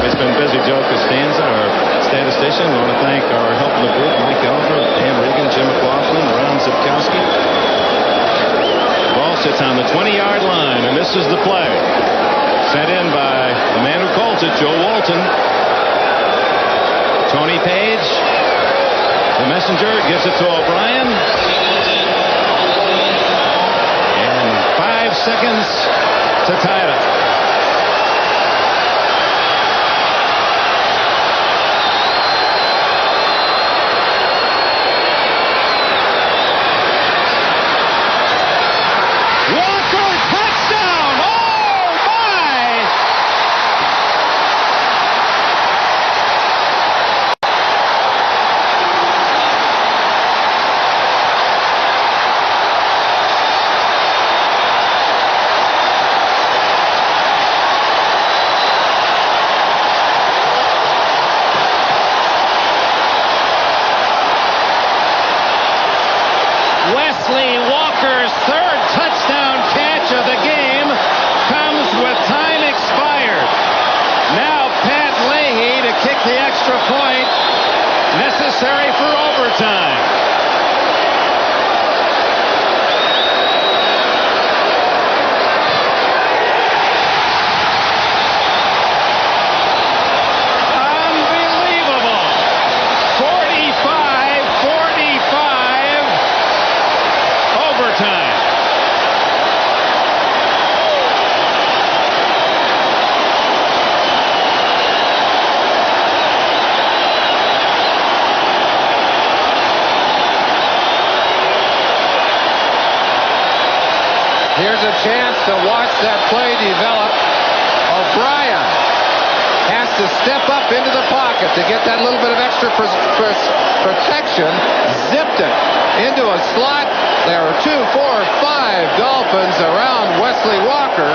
It's been busy. Joe Costanza, our statistician. We want to thank our help in the group, Mike Elver, Dan Regan, Jim McLaughlin, Ron Zipkowski. The ball sits on the 20-yard line, and this is the play. Sent in by the man who calls it, Joe Walton. Tony Page, the messenger, gives it to O'Brien. And 5 seconds to tie it up. Necessary for overtime. Unbelievable. 45-45 overtime. Here's a chance to watch that play develop. O'Brien has to step up into the pocket to get that little bit of extra protection. Zipped it into a slot. There are 2, 4, 5 Dolphins around Wesley Walker.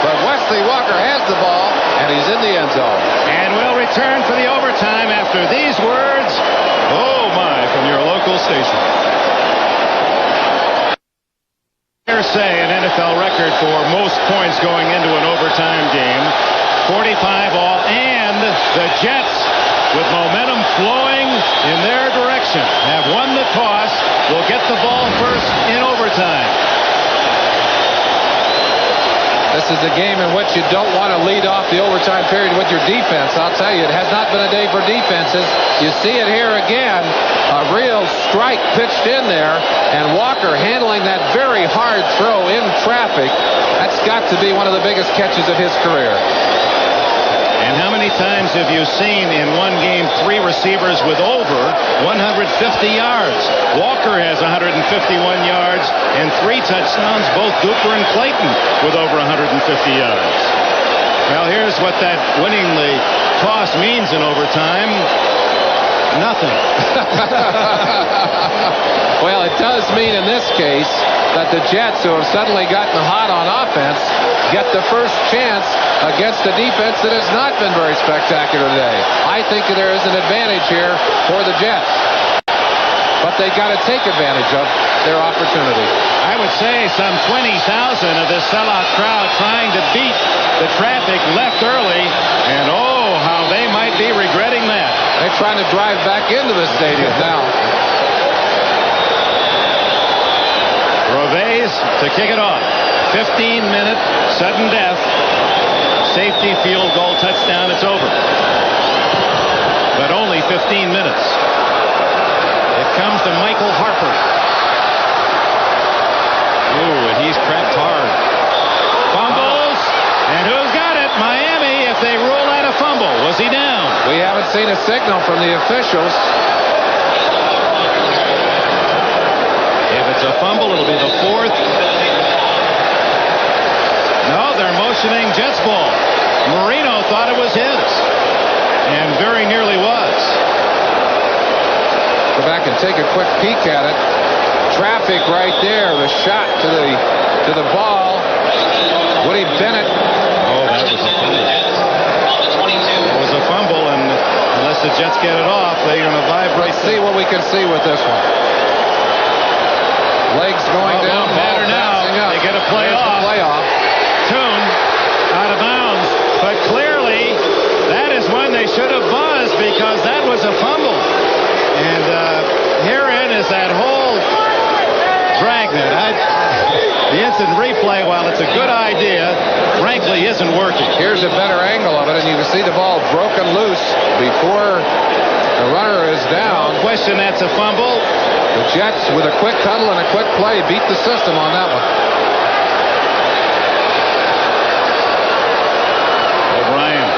But Wesley Walker has the ball, and he's in the end zone. And we'll return for the overtime after these words. Oh, my, from your local station. Say an NFL record for most points going into an overtime game. 45 all, and the Jets, with momentum flowing in their direction, have won the toss, will get the ball first in overtime. This is a game in which you don't want to lead off the overtime period with your defense. I'll tell you, it has not been a day for defenses. You see it here again. A real strike pitched in there, and Walker handling that very hard throw in traffic. That's got to be one of the biggest catches of his career. And how many times have you seen in one game 3 receivers with over 150 yards? Walker has 151 yards and 3 touchdowns, both Duper and Clayton with over 150 yards. Well, here's what that winning the toss means in overtime. Nothing. Well, it does mean in this case that the Jets, who have suddenly gotten hot on offense, get the first chance against a defense that has not been very spectacular today. I think there is an advantage here for the Jets. But they've got to take advantage of their opportunity. I would say some 20,000 of this sellout crowd trying to beat the traffic left early, and oh, how they might be regretting that. They're trying to drive back into the stadium now. Roves to kick it off. 15-minute sudden death. Safety, field goal, touchdown, it's over. But only 15 minutes. It comes to Michael Harper. Ooh, and he's cracked hard. Fumbles, and who's got it? Miami, if they rule out a fumble. Was he down? We haven't seen a signal from the officials. If it's a fumble, it'll be the 4th. No, they're motioning Jets ball. Marino thought it was his. take a quick peek at it. Traffic right there. The shot to the ball. Woody Bennett. Oh, that was a fumble. It was a fumble, and unless the Jets get it off, they're going to vibrate. Let's see what we can see with this one. Legs going down. Matter now. They get a play off. Toon out of bounds, but clearly that is when they should have buzzed, because that was a fumble. And herein is that whole dragnet. The instant replay, while it's a good idea, frankly isn't working. Here's a better angle of it, and you can see the ball broken loose before the runner is down. No question that's a fumble. The Jets, with a quick huddle and a quick play, beat the system on that one. O'Brien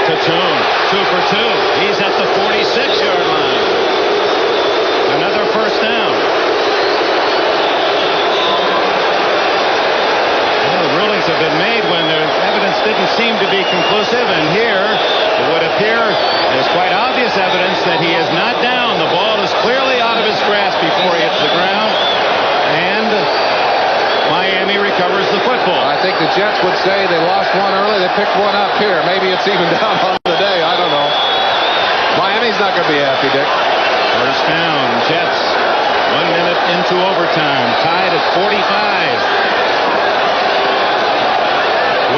to Toon, 2 for 2. He's at the 46-yard line. Another first down. Well, the rulings have been made when the evidence didn't seem to be conclusive, and here it would appear there's quite obvious evidence that he is not down. The ball is clearly out of his grasp before he hits the ground, and Miami recovers the football. I think the Jets would say they lost one early, they picked one up here. Maybe it's even down on the day, I don't know. Miami's not going to be happy, Dick. First down, Jets. 1 minute into overtime, tied at 45.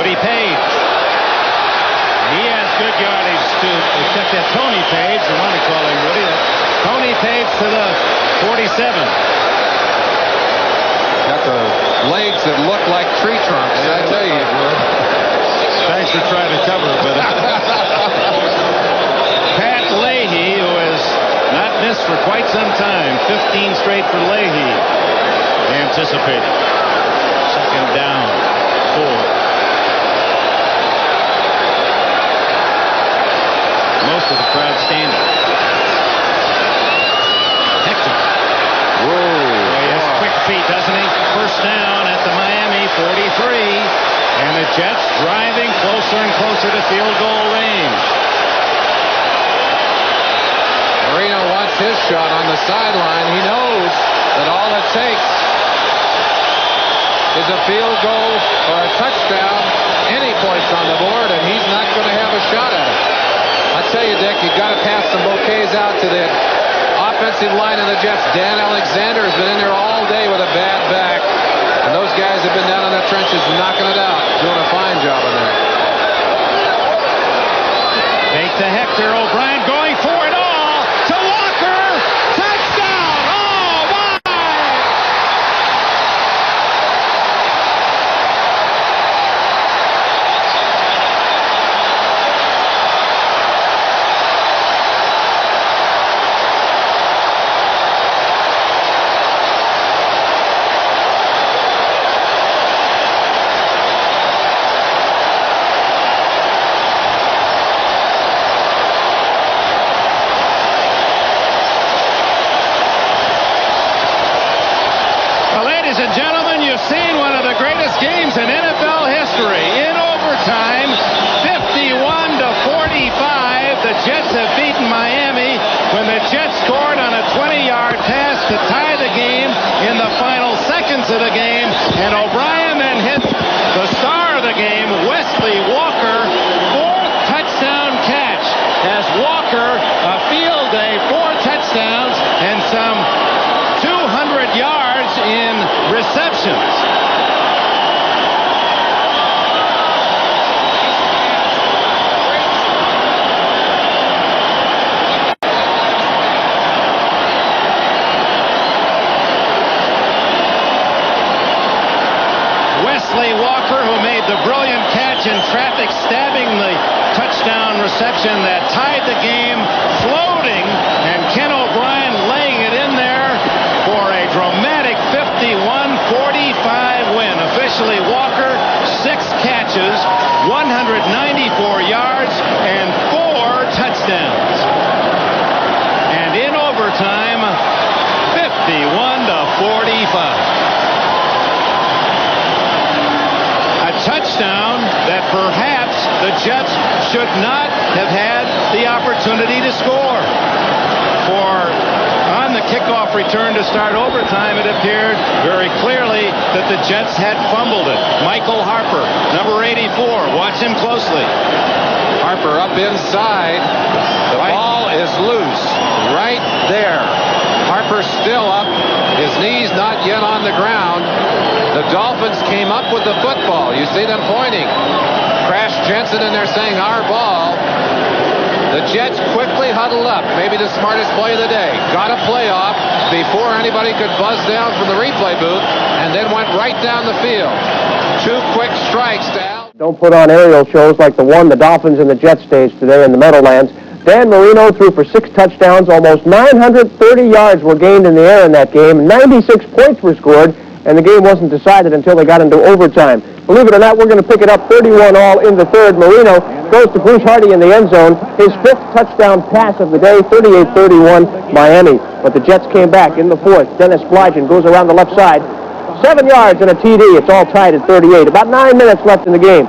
Woody Page. He has good yardage too, except that Tony Page, I want to call him Woody. Tony Page to the 47. Got the legs that look like tree trunks, I tell you. Thanks for trying to cover it, but Pat Leahy, who has not missed for quite some time, 15 straight for Leahy, anticipated. Second down, 4. Most of the crowd standing. Hector. Whoa. He has quick feet, doesn't he? First down at the Miami 43. And the Jets driving closer and closer to field goal range. Marino wants his shot on the sideline. He knows that all it takes is a field goal or a touchdown, any points on the board, and he's not going to have a shot at it. I tell you, Dick, you've got to pass some bouquets out to the offensive line of the Jets. Dan Alexander has been in there all day with a bad back, and those guys have been down in the trenches knocking it out, doing a fine job in there. Fake to Hector. O'Brien going for it all to Walker. Touchdown! Oh, my! Ladies and gentlemen, you've seen one of the greatest games in NFL history. In overtime, 51-45, the Jets have beaten Miami when the Jets scored on a 20-yard pass to tie the game in the final seconds of the game. And O'Brien then hit the star of the game, Wesley Walker, 4th touchdown catch. As Walker, a field day, 4 touchdowns and some 200 yards in receptions. Wesley Walker, who made the brilliant catch in traffic, stabbing the touchdown reception that tied the game, floating, and Ken O'Brien laying it in there for a dramatic 51-45 win. Officially, Walker, 6 catches, 194 yards, and 4 touchdowns. And in overtime, 51-45. Touchdown that perhaps the Jets should not have had the opportunity to score. For on on the kickoff return to start overtime, it appeared very clearly that the Jets had fumbled it. Michael Harper, number 84. Watch him closely. Harper up inside. The ball is loose right there. Harper still up. His knees not yet on the ground. The Dolphins came up with the football. You see them pointing. Crash Jensen in there saying, our ball. The Jets quickly huddled up. Maybe the smartest play of the day. Got a playoff before anybody could buzz down from the replay booth, and then went right down the field. 2 quick strikes down. Don't put on aerial shows like the one the Dolphins and the Jets staged today in the Meadowlands. Dan Marino threw for 6 touchdowns. Almost 930 yards were gained in the air in that game. 96 points were scored, and the game wasn't decided until they got into overtime. Believe it or not, we're going to pick it up 31-all in the third. Marino goes to Bruce Hardy in the end zone. His 5th touchdown pass of the day, 38-31 Miami. But the Jets came back in the 4th. Dennis Blygen goes around the left side. 7 yards and a TD. It's all tied at 38. About 9 minutes left in the game.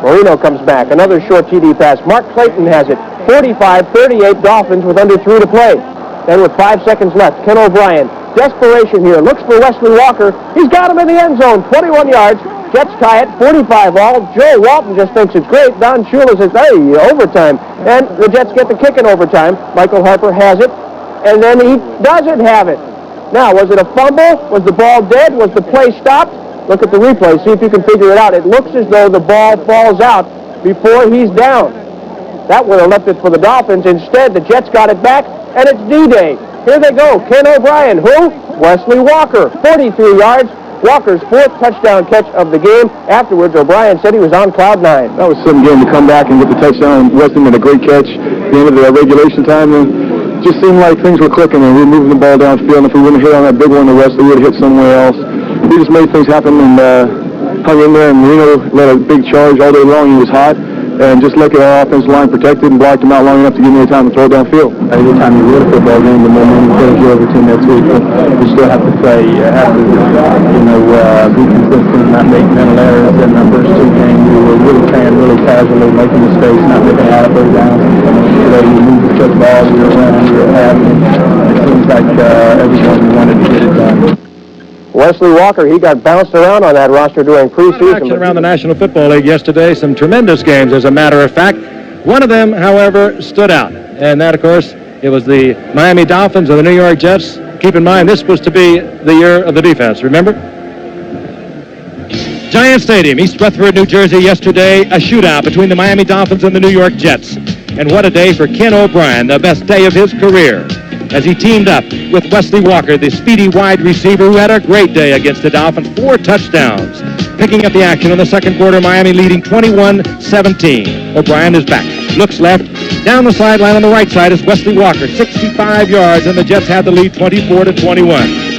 Marino comes back. Another short TD pass. Mark Clayton has it. 45-38 Dolphins with under 3 to play. Then with 5 seconds left, Ken O'Brien. Desperation here. Looks for Wesley Walker. He's got him in the end zone. 21 yards. Jets tie it 45-all. Joe Walton just thinks it's great. Don Shula says, hey, overtime. And the Jets get the kick in overtime. Michael Harper has it. And then he doesn't have it. Now, was it a fumble? Was the ball dead? Was the play stopped? Look at the replay. See if you can figure it out. It looks as though the ball falls out before he's down. That would have left it for the Dolphins. Instead, the Jets got it back, and it's D-Day. Here they go. Ken O'Brien. Who? Wesley Walker. 43 yards. Walker's 4th touchdown catch of the game. Afterwards, O'Brien said he was on cloud 9. That was some game to come back and get the touchdown. Wesley made a great catch at the end of the regulation time. And it just seemed like things were clicking and we were moving the ball downfield. And if we wouldn't hit on that big one to Wesley, we would have hit somewhere else. We just made things happen and hung in there. And Marino led a big charge all day long. He was hot. And just lucky our offensive line protected and blocked him out long enough to give me a time to throw downfield. Every time you win a football game, the momentum carries you over to next week. But you still have to play. You have to, be consistent, not make mental errors. In the first 2 games, we were really playing really casually, making mistakes, not making a lot of third downs. Today, we moved the football, we were running, we were passing. It seems like everyone wanted to get it done. Wesley Walker, he got bounced around on that roster during preseason. Action around the National Football League yesterday. Some tremendous games, as a matter of fact. One of them, however, stood out. And that, of course, it was the Miami Dolphins and the New York Jets. Keep in mind, this was to be the year of the defense, remember? Giant Stadium, East Rutherford, New Jersey, yesterday. A shootout between the Miami Dolphins and the New York Jets. And what a day for Ken O'Brien, the best day of his career, as he teamed up with Wesley Walker, the speedy wide receiver who had a great day against the Dolphins. 4 touchdowns. Picking up the action in the second quarter, Miami leading 21-17. O'Brien is back. Looks left. Down the sideline on the right side is Wesley Walker. 65 yards, and the Jets had the lead 24-21.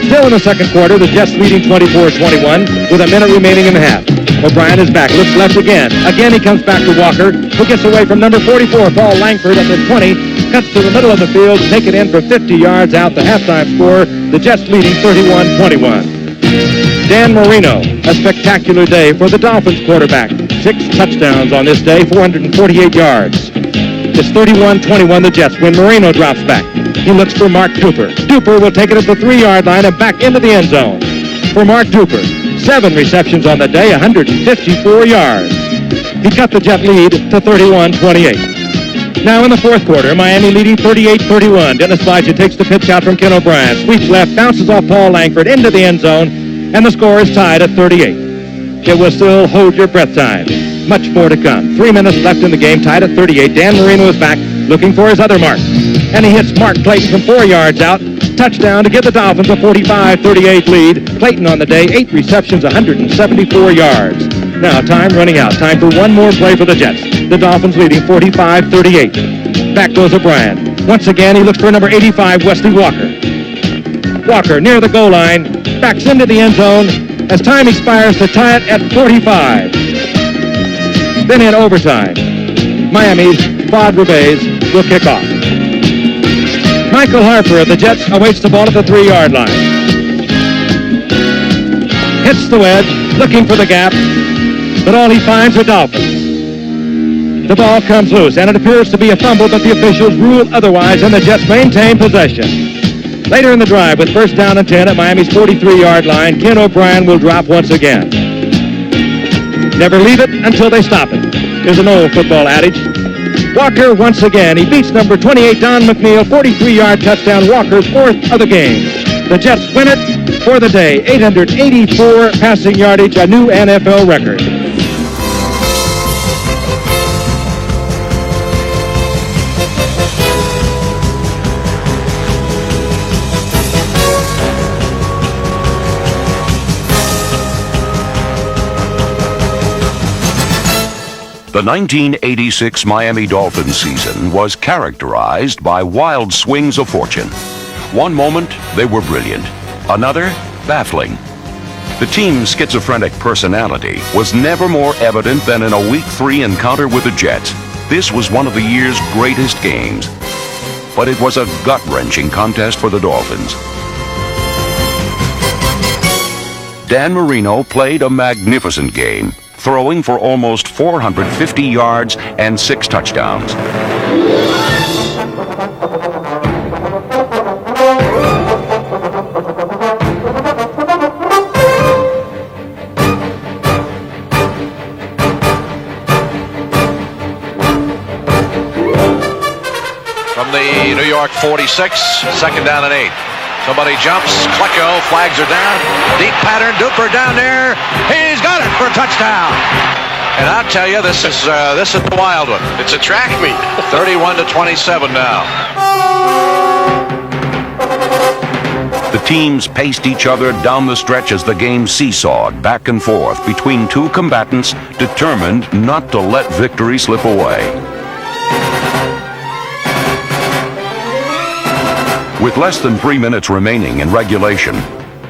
Still in the second quarter, the Jets leading 24-21 with a minute remaining in the half. O'Brien is back. Looks left again. Again, he comes back to Walker, who gets away from number 44, Paul Langford, at the 20. Cuts to the middle of the field, take it in for 50 yards out. The halftime score, the Jets leading 31-21. Dan Marino, a spectacular day for the Dolphins quarterback. 6 touchdowns on this day, 448 yards. It's 31-21, the Jets, when Marino drops back. He looks for Mark Duper. Duper will take it at the 3-yard line and back into the end zone. For Mark Duper, 7 receptions on the day, 154 yards. He cut the Jet lead to 31-28. Now in the fourth quarter, Miami leading 38-31. Dennis Blygen takes the pitch out from Ken O'Brien. Sweeps left, bounces off Paul Langford into the end zone, and the score is tied at 38. It was still hold your breath time. Much more to come. 3 minutes left in the game, tied at 38. Dan Marino is back, looking for his other mark. And he hits Mark Clayton from 4 yards out. Touchdown to give the Dolphins a 45-38 lead. Clayton on the day, 8 receptions, 174 yards. Now, time running out. Time for one more play for the Jets. The Dolphins leading 45-38. Back goes O'Brien. Once again, he looks for number 85, Wesley Walker. Walker near the goal line. Backs into the end zone as time expires to tie it at 45. Then in overtime, Miami's Claude Rebez will kick off. Michael Harper of the Jets awaits the ball at the 3-yard line. Hits the wedge, looking for the gap, but all he finds are Dolphins. The ball comes loose, and it appears to be a fumble, but the officials rule otherwise, and the Jets maintain possession. Later in the drive, with first down and 10 at Miami's 43-yard line, Ken O'Brien will drop once again. Never leave it until they stop it is an old football adage. Walker once again. He beats number 28, Don McNeil, 43-yard touchdown, Walker's fourth of the game. The Jets win it for the day. 884 passing yardage, a new NFL record. The 1986 Miami Dolphins season was characterized by wild swings of fortune. One moment, they were brilliant. Another, baffling. The team's schizophrenic personality was never more evident than in a Week 3 encounter with the Jets. This was one of the year's greatest games. But it was a gut-wrenching contest for the Dolphins. Dan Marino played a magnificent game, throwing for almost 450 yards and 6 touchdowns. From the New York 46, second down and 8. Somebody jumps, Klecko, flags are down, deep pattern, Duper down there, he's got it for a touchdown. And I'll tell you, this is the wild one. It's a track meet. 31-27 now. The teams paced each other down the stretch as the game seesawed back and forth between two combatants determined not to let victory slip away. With less than 3 minutes remaining in regulation,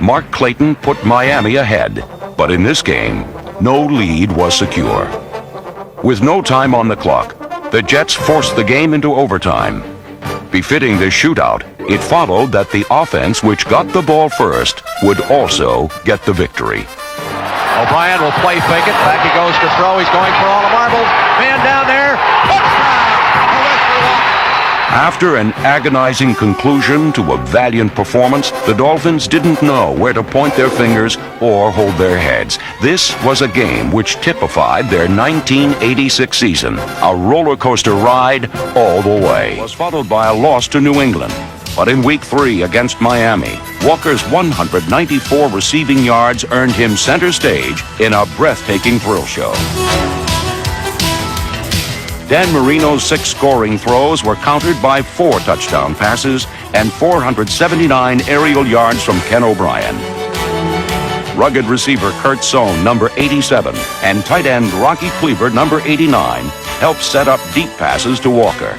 Mark Clayton put Miami ahead, but in this game, no lead was secure. With no time on the clock, the Jets forced the game into overtime. Befitting this shootout, it followed that the offense which got the ball first would also get the victory. O'Brien will play fake it, back he goes to throw, he's going for all the marbles, man down there, touchdown! After an agonizing conclusion to a valiant performance, the Dolphins didn't know where to point their fingers or hold their heads. This was a game which typified their 1986 season, a roller coaster ride all the way. It was followed by a loss to New England. But in Week 3 against Miami, Walker's 194 receiving yards earned him center stage in a breathtaking thrill show. Dan Marino's 6 scoring throws were countered by 4 touchdown passes and 479 aerial yards from Ken O'Brien. Rugged receiver Kurt Sohn, number 87, and tight end Rocky Cleaver, number 89, helped set up deep passes to Walker.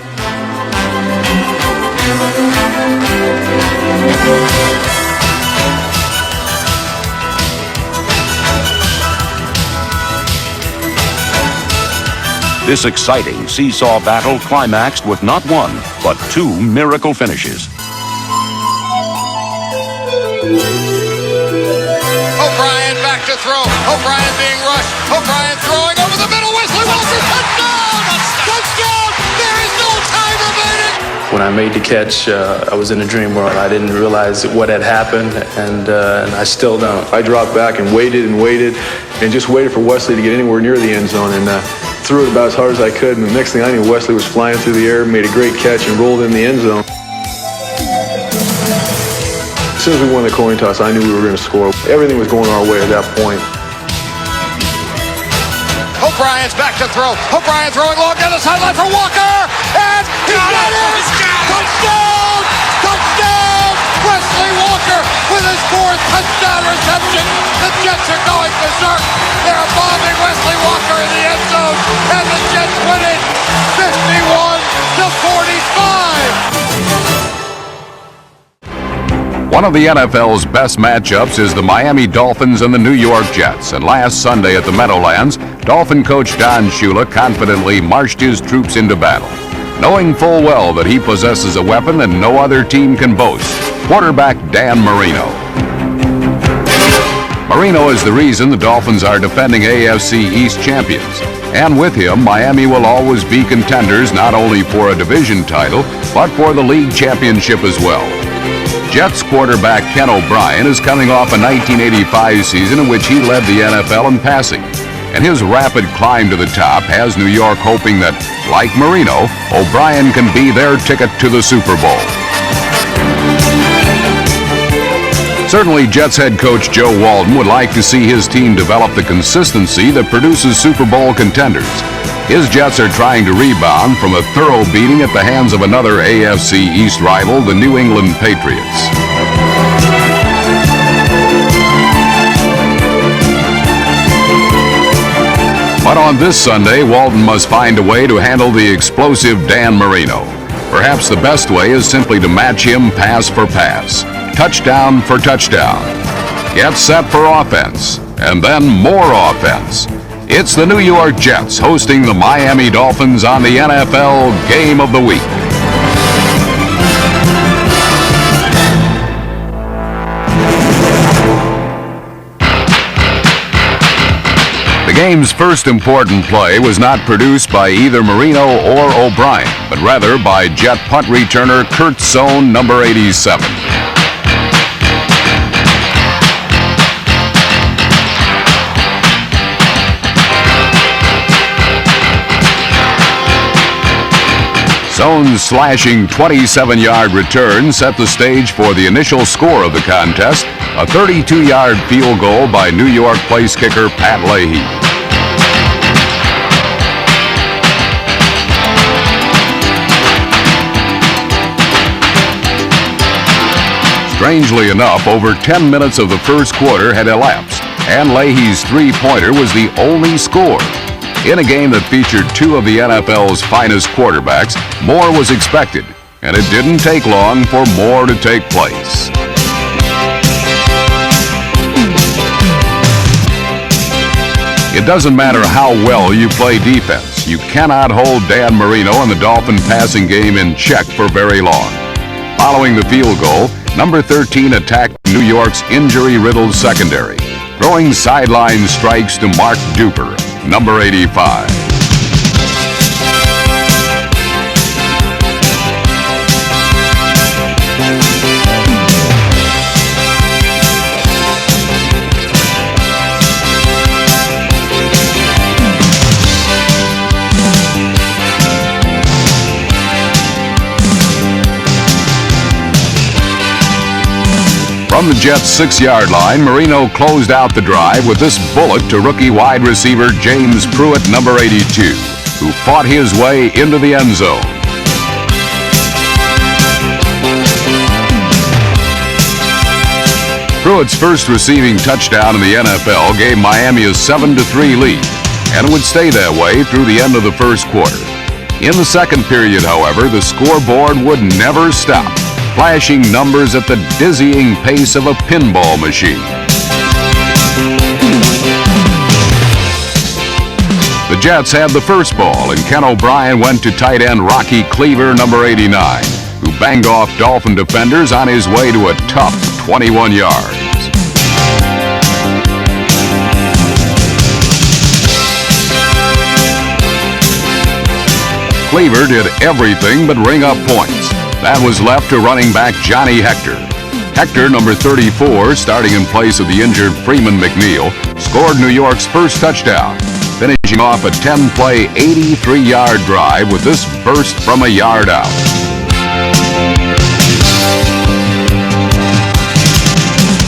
This exciting seesaw battle climaxed with not one, but 2 miracle finishes. O'Brien back to throw. O'Brien being rushed. O'Brien throwing over the middle. Wesley Walker, touchdown! Touchdown! There is no time remaining! When I made the catch, I was in a dream world. I didn't realize what had happened, and I still don't. I dropped back and waited and just waited for Wesley to get anywhere near the end zone, and threw it about as hard as I could, and the next thing I knew, Wesley was flying through the air, made a great catch, and rolled in the end zone. As soon as we won the coin toss, I knew we were going to score. Everything was going our way at that point. O'Brien's back to throw. O'Brien throwing long down the sideline for Walker, and he got it! Touchdown! Touchdown! Wesley Walker with his 4th touchdown reception. The Jets are going berserk. They're bombing Wesley Walker in the end zone, and the Jets win it 51-45. One of the NFL's best matchups is the Miami Dolphins and the New York Jets. And last Sunday at the Meadowlands, Dolphin coach Don Shula confidently marched his troops into battle, knowing full well that he possesses a weapon that no other team can boast: quarterback Dan Marino. Marino is the reason the Dolphins are defending AFC East champions. And with him, Miami will always be contenders not only for a division title, but for the league championship as well. Jets quarterback Ken O'Brien is coming off a 1985 season in which he led the NFL in passing. And his rapid climb to the top has New York hoping that, like Marino, O'Brien can be their ticket to the Super Bowl. Certainly, Jets head coach Joe Walton would like to see his team develop the consistency that produces Super Bowl contenders. His Jets are trying to rebound from a thorough beating at the hands of another AFC East rival, the New England Patriots. But on this Sunday, Walton must find a way to handle the explosive Dan Marino. Perhaps the best way is simply to match him pass for pass, touchdown for touchdown. Get set for offense, and then more offense. It's the New York Jets hosting the Miami Dolphins on the NFL Game of the Week. The game's first important play was not produced by either Marino or O'Brien, but rather by Jet punt returner Kurt Zone, number 87. Zone's slashing 27-yard return set the stage for the initial score of the contest, a 32-yard field goal by New York place kicker Pat Leahy. Strangely enough, over 10 minutes of the first quarter had elapsed, and Leahy's three-pointer was the only score. In a game that featured two of the NFL's finest quarterbacks, more was expected, and it didn't take long for more to take place. It doesn't matter how well you play defense. You cannot hold Dan Marino and the Dolphin passing game in check for very long. Following the field goal, number 13 attacked New York's injury-riddled secondary, throwing sideline strikes to Mark Duper, number 85. From the Jets' 6-yard line, Marino closed out the drive with this bullet to rookie wide receiver James Pruitt, number 82, who fought his way into the end zone. Pruitt's first receiving touchdown in the NFL gave Miami a 7-3 lead, and it would stay that way through the end of the first quarter. In the second period, however, the scoreboard would never stop, flashing numbers at the dizzying pace of a pinball machine. The Jets had the first ball, and Ken O'Brien went to tight end Rocky Cleaver, number 89, who banged off Dolphin defenders on his way to a tough 21 yards. Cleaver did everything but ring up points. That was left to running back Johnny Hector. Hector, number 34, starting in place of the injured Freeman McNeil, scored New York's first touchdown, finishing off a 10-play, 83-yard drive with this burst from a yard out.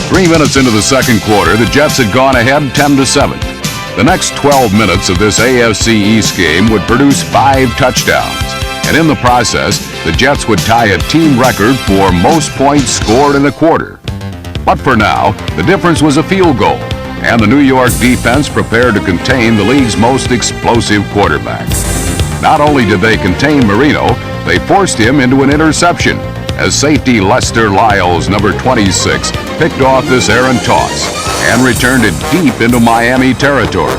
Three minutes into the second quarter, the Jets had gone ahead 10-7. The next 12 minutes of this AFC East game would produce 5 touchdowns, and in the process, the Jets would tie a team record for most points scored in a quarter. But for now, the difference was a field goal, and the New York defense prepared to contain the league's most explosive quarterback. Not only did they contain Marino, they forced him into an interception, as safety Lester Lyles, number 26, picked off this errant toss and returned it deep into Miami territory.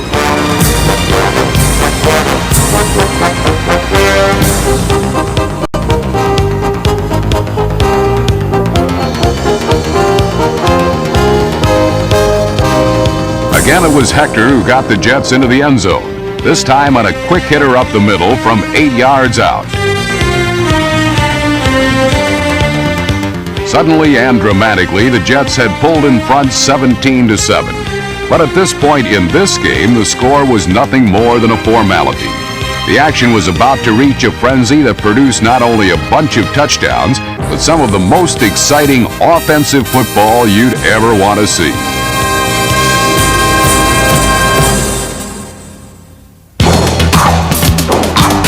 Again, it was Hector who got the Jets into the end zone. this time on a quick hitter up the middle from 8 yards out. Suddenly and dramatically, the Jets had pulled in front 17-7. But at this point in this game, the score was nothing more than a formality. The action was about to reach a frenzy that produced not only a bunch of touchdowns, but some of the most exciting offensive football you'd ever want to see.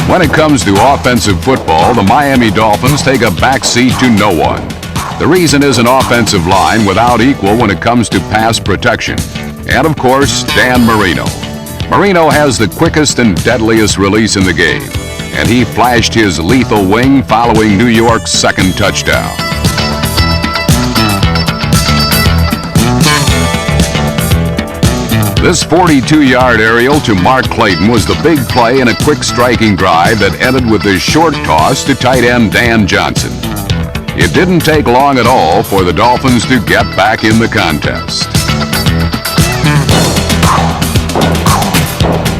When it comes to offensive football, the Miami Dolphins take a backseat to no one. The reason is an offensive line without equal when it comes to pass protection. And of course, Dan Marino. Marino has the quickest and deadliest release in the game, and he flashed his lethal wing following New York's second touchdown. This 42-yard aerial to Mark Clayton was the big play in a quick striking drive that ended with a short toss to tight end Dan Johnson. It didn't take long at all for the Dolphins to get back in the contest.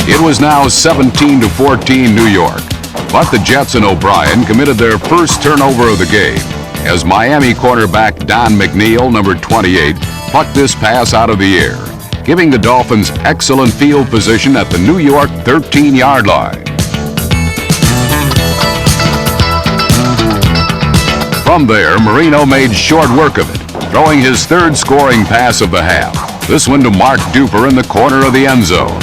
It was now 17-14 New York, but the Jets and O'Brien committed their first turnover of the game as Miami cornerback Don McNeil, number 28, plucked this pass out of the air, giving the Dolphins excellent field position at the New York 13-yard line. From there, Marino made short work of it, throwing his third scoring pass of the half, this one to Mark Duper in the corner of the end zone.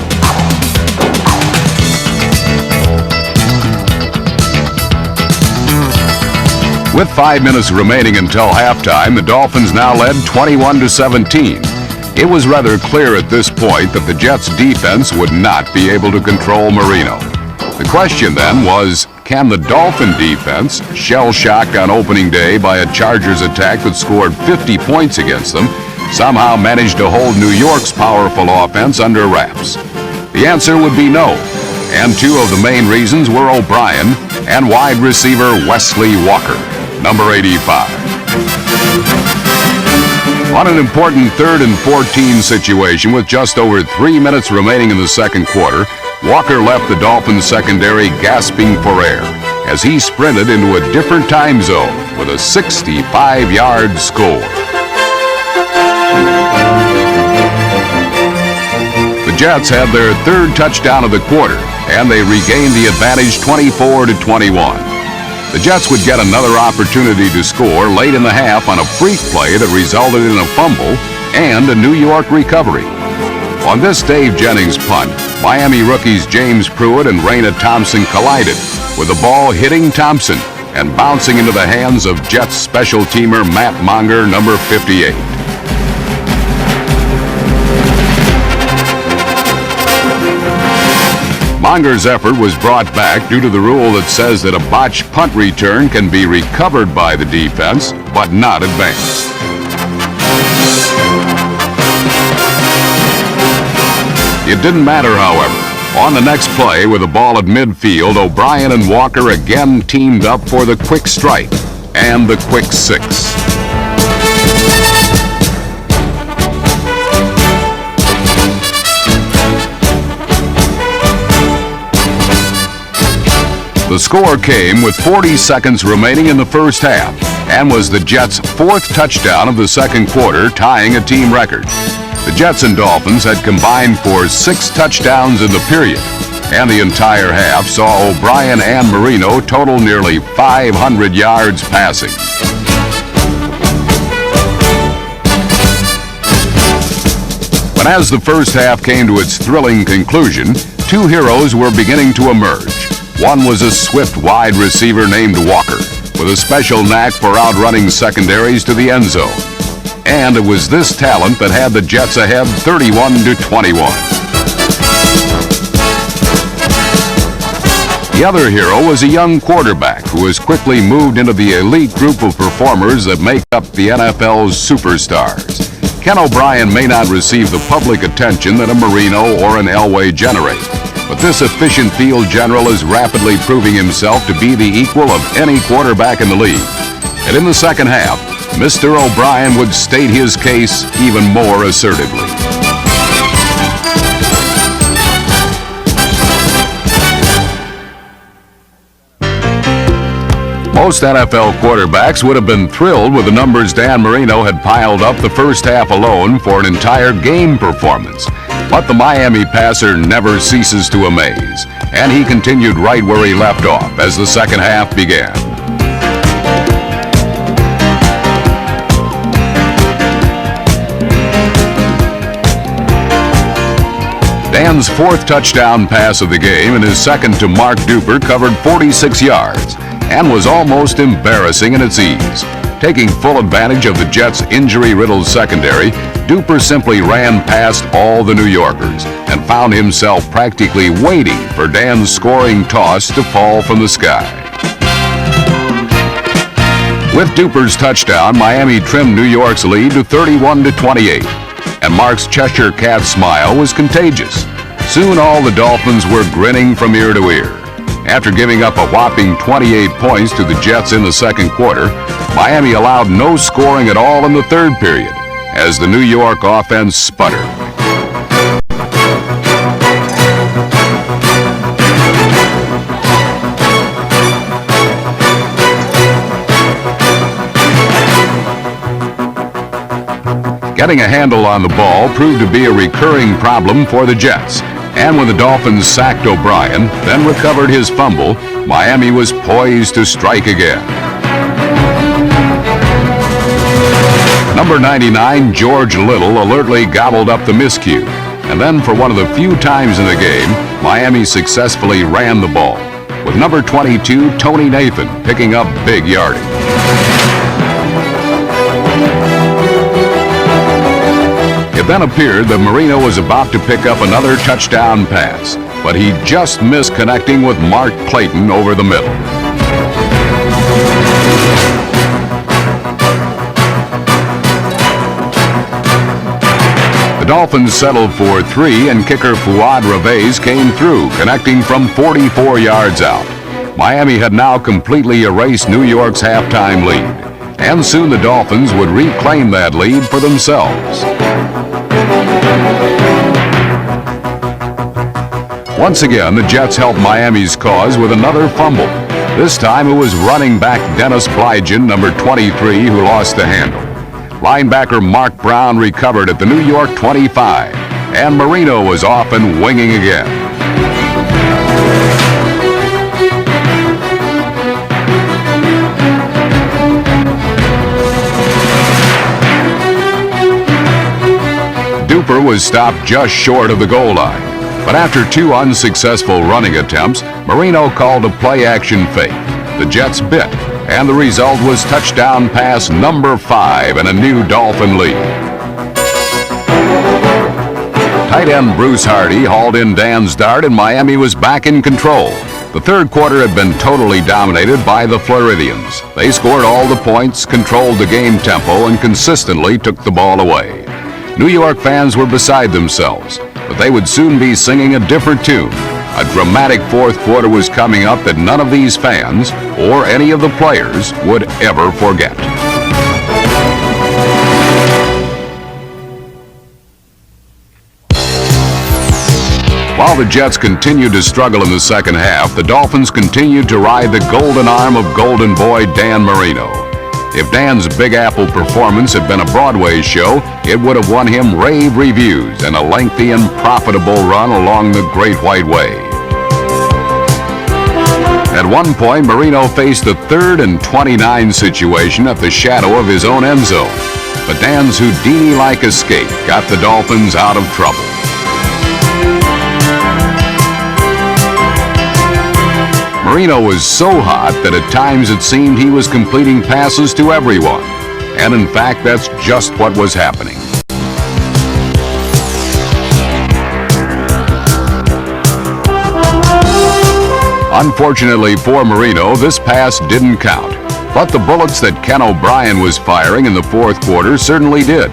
With 5 minutes remaining until halftime, the Dolphins now led 21-17. It was rather clear at this point that the Jets' defense would not be able to control Marino. The question then was, can the Dolphin defense, shell-shocked on opening day by a Chargers attack that scored 50 points against them, somehow manage to hold New York's powerful offense under wraps? The answer would be no, and two of the main reasons were O'Brien and wide receiver Wesley Walker, number 85. On an important 3rd and 14 situation with just over 3 minutes remaining in the second quarter, Walker left the Dolphins secondary gasping for air as he sprinted into a different time zone with a 65-yard score. The Jets had their third touchdown of the quarter, and they regained the advantage 24-21. The Jets would get another opportunity to score late in the half on a freak play that resulted in a fumble and a New York recovery. On this Dave Jennings punt, Miami rookies James Pruitt and Raina Thompson collided, with the ball hitting Thompson and bouncing into the hands of Jets special teamer Matt Monger, number 58. Monger's effort was brought back due to the rule that says that a botched punt return can be recovered by the defense, but not advanced. It didn't matter, however. On the next play, with the ball at midfield, O'Brien and Walker again teamed up for the quick strike and the quick six. The score came with 40 seconds remaining in the first half and was the Jets' fourth touchdown of the second quarter, tying a team record. The Jets and Dolphins had combined for 6 touchdowns in the period, and the entire half saw O'Brien and Marino total nearly 500 yards passing. But as the first half came to its thrilling conclusion, two heroes were beginning to emerge. One was a swift wide receiver named Walker, with a special knack for outrunning secondaries to the end zone. And it was this talent that had the Jets ahead 31-21. The other hero was a young quarterback who has quickly moved into the elite group of performers that make up the NFL's superstars. Ken O'Brien may not receive the public attention that a Marino or an Elway generate, but this efficient field general is rapidly proving himself to be the equal of any quarterback in the league. And in the second half, Mr. O'Brien would state his case even more assertively. Most NFL quarterbacks would have been thrilled with the numbers Dan Marino had piled up the first half alone for an entire game performance. But the Miami passer never ceases to amaze, and he continued right where he left off as the second half began. Dan's fourth touchdown pass of the game and his second to Mark Duper covered 46 yards and was almost embarrassing in its ease. Taking full advantage of the Jets' injury-riddled secondary, Duper simply ran past all the New Yorkers and found himself practically waiting for Dan's scoring toss to fall from the sky. With Duper's touchdown, Miami trimmed New York's lead to 31-28, and Mark's Cheshire Cat smile was contagious. Soon all the Dolphins were grinning from ear to ear. After giving up a whopping 28 points to the Jets in the second quarter, Miami allowed no scoring at all in the third period as the New York offense sputtered. Getting a handle on the ball proved to be a recurring problem for the Jets. And when the Dolphins sacked O'Brien, then recovered his fumble, Miami was poised to strike again. Number 99, George Little, alertly gobbled up the miscue. And then for one of the few times in the game, Miami successfully ran the ball, with number 22, Tony Nathan, picking up big yardage. It then appeared that Marino was about to pick up another touchdown pass, but he just missed connecting with Mark Clayton over the middle. The Dolphins settled for 3, and kicker Fuad Reveiz came through, connecting from 44 yards out. Miami had now completely erased New York's halftime lead, and soon the Dolphins would reclaim that lead for themselves. Once again, the Jets helped Miami's cause with another fumble. This time it was running back Dennis Blygen, number 23, who lost the handle. Linebacker Mark Brown recovered at the New York 25, and Marino was off and winging again. Duper was stopped just short of the goal line. But after 2 unsuccessful running attempts, Marino called a play-action fake. The Jets bit, and the result was touchdown pass number 5 and a new Dolphin lead. Tight end Bruce Hardy hauled in Dan's dart, and Miami was back in control. The third quarter had been totally dominated by the Floridians. They scored all the points, controlled the game tempo, and consistently took the ball away. New York fans were beside themselves, but they would soon be singing a different tune. A dramatic fourth quarter was coming up that none of these fans or any of the players would ever forget. While the Jets continued to struggle in the second half, the Dolphins continued to ride the golden arm of Golden Boy Dan Marino. If Dan's Big Apple performance had been a Broadway show, it would have won him rave reviews and a lengthy and profitable run along the Great White Way. At one point, Marino faced the 3rd and 29 situation at the shadow of his own end zone, but Dan's Houdini-like escape got the Dolphins out of trouble. Marino was so hot that at times it seemed he was completing passes to everyone. And in fact, that's just what was happening. Unfortunately for Marino, this pass didn't count. But the bullets that Ken O'Brien was firing in the fourth quarter certainly did.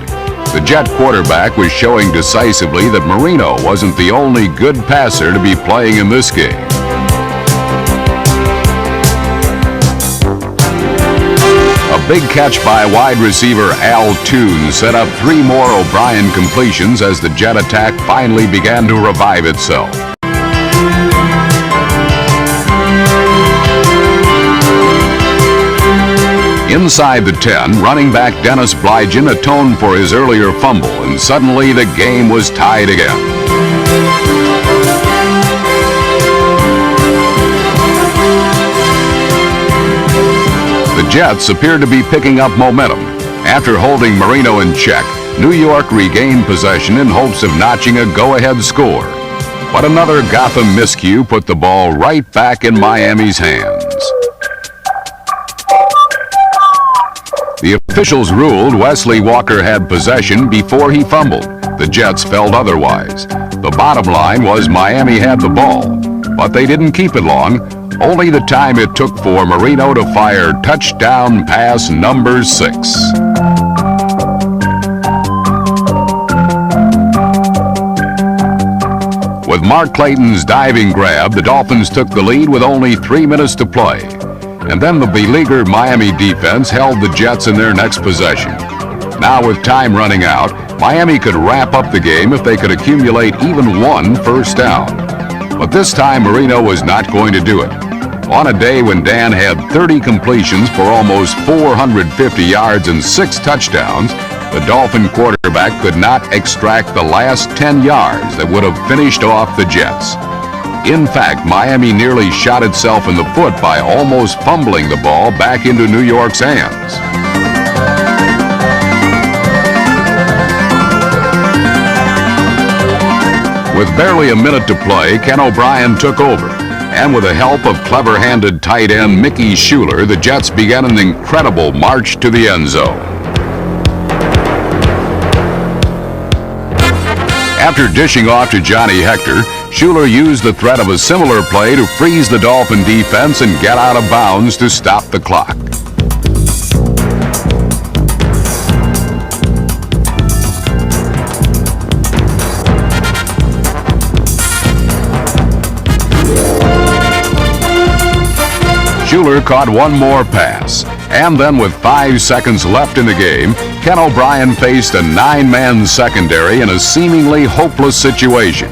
The Jet quarterback was showing decisively that Marino wasn't the only good passer to be playing in this game. A big catch by wide receiver Al Toon set up 3 more O'Brien completions as the Jet attack finally began to revive itself. Inside the 10, running back Dennis Blygen atoned for his earlier fumble, and suddenly the game was tied again. The Jets appeared to be picking up momentum. After holding Marino in check, New York regained possession in hopes of notching a go-ahead score. But another Gotham miscue put the ball right back in Miami's hands. The officials ruled Wesley Walker had possession before he fumbled. The Jets felt otherwise. The bottom line was Miami had the ball, but they didn't keep it long, only the time it took for Marino to fire touchdown pass number 6. With Mark Clayton's diving grab, the Dolphins took the lead with only 3 minutes to play. And then the beleaguered Miami defense held the Jets in their next possession. Now with time running out, Miami could wrap up the game if they could accumulate even 1 first down. But this time Marino was not going to do it. On a day when Dan had 30 completions for almost 450 yards and 6 touchdowns, the Dolphin quarterback could not extract the last 10 yards that would have finished off the Jets. In fact, Miami nearly shot itself in the foot by almost fumbling the ball back into New York's hands. With barely a minute to play, Ken O'Brien took over. And with the help of clever-handed tight end Mickey Schuler, the Jets began an incredible march to the end zone. After dishing off to Johnny Hector, Schuler used the threat of a similar play to freeze the Dolphin defense and get out of bounds to stop the clock. Schuler caught one more pass, and then with 5 seconds left in the game, Ken O'Brien faced a 9-man secondary in a seemingly hopeless situation.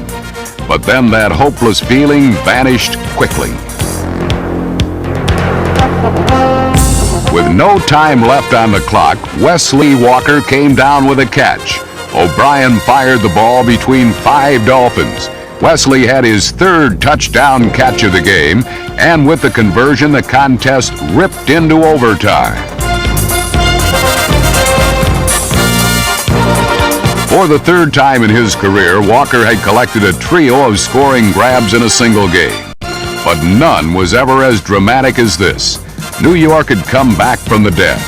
But then that hopeless feeling vanished quickly. With no time left on the clock, Wesley Walker came down with a catch. O'Brien fired the ball between 5 Dolphins. Wesley had his 3rd touchdown catch of the game, and with the conversion, the contest ripped into overtime. For the 3rd time in his career, Walker had collected a trio of scoring grabs in a single game. But none was ever as dramatic as this. New York had come back from the dead,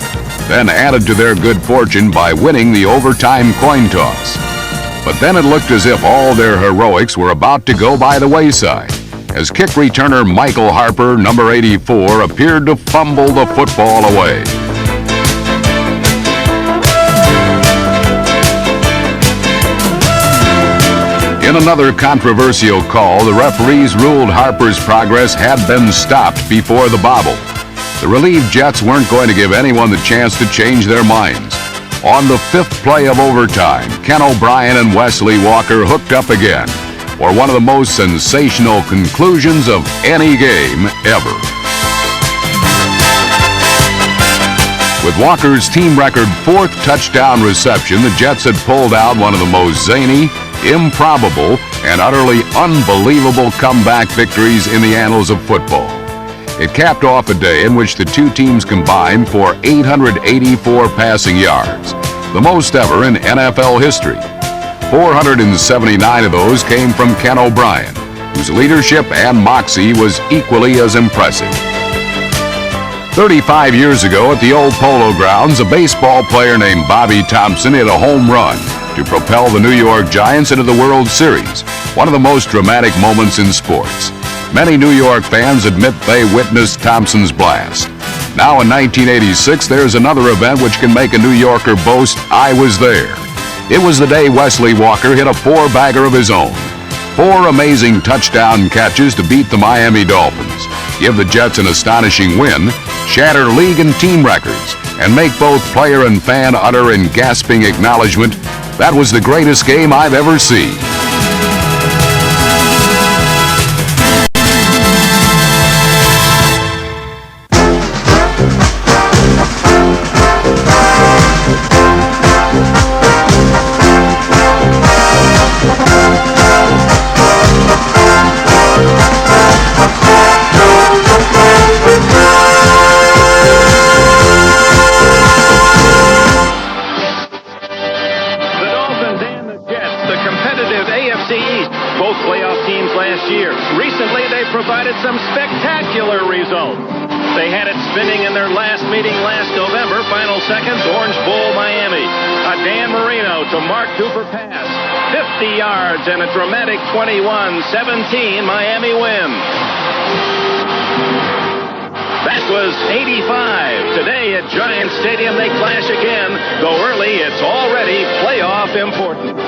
then added to their good fortune by winning the overtime coin toss. But then it looked as if all their heroics were about to go by the wayside, as kick returner Michael Harper, number 84, appeared to fumble the football away. In another controversial call, the referees ruled Harper's progress had been stopped before the bobble. The relieved Jets weren't going to give anyone the chance to change their minds. On the 5th play of overtime, Ken O'Brien and Wesley Walker hooked up again for one of the most sensational conclusions of any game ever. With Walker's team record 4th touchdown reception, the Jets had pulled out one of the most zany, improbable, and utterly unbelievable comeback victories in the annals of football. It capped off a day in which the two teams combined for 884 passing yards, the most ever in NFL history. 479 of those came from Ken O'Brien, whose leadership and moxie was equally as impressive. 35 years ago at the old Polo Grounds, a baseball player named Bobby Thompson hit a home run to propel the New York Giants into the World Series, one of the most dramatic moments in sports. Many New York fans admit they witnessed Thompson's blast. Now in 1986, there's another event which can make a New Yorker boast, "I was there." It was the day Wesley Walker hit a 4-bagger of his own. 4 amazing touchdown catches to beat the Miami Dolphins, give the Jets an astonishing win, shatter league and team records, and make both player and fan utter in gasping acknowledgement, "That was the greatest game I've ever seen." meeting in their last meeting last November. Final seconds, Orange Bowl, Miami. A Dan Marino to Mark Duper pass. 50 yards and a dramatic 21-17 Miami win. That was 85. Today at Giant Stadium, they clash again. Though early, it's already playoff important.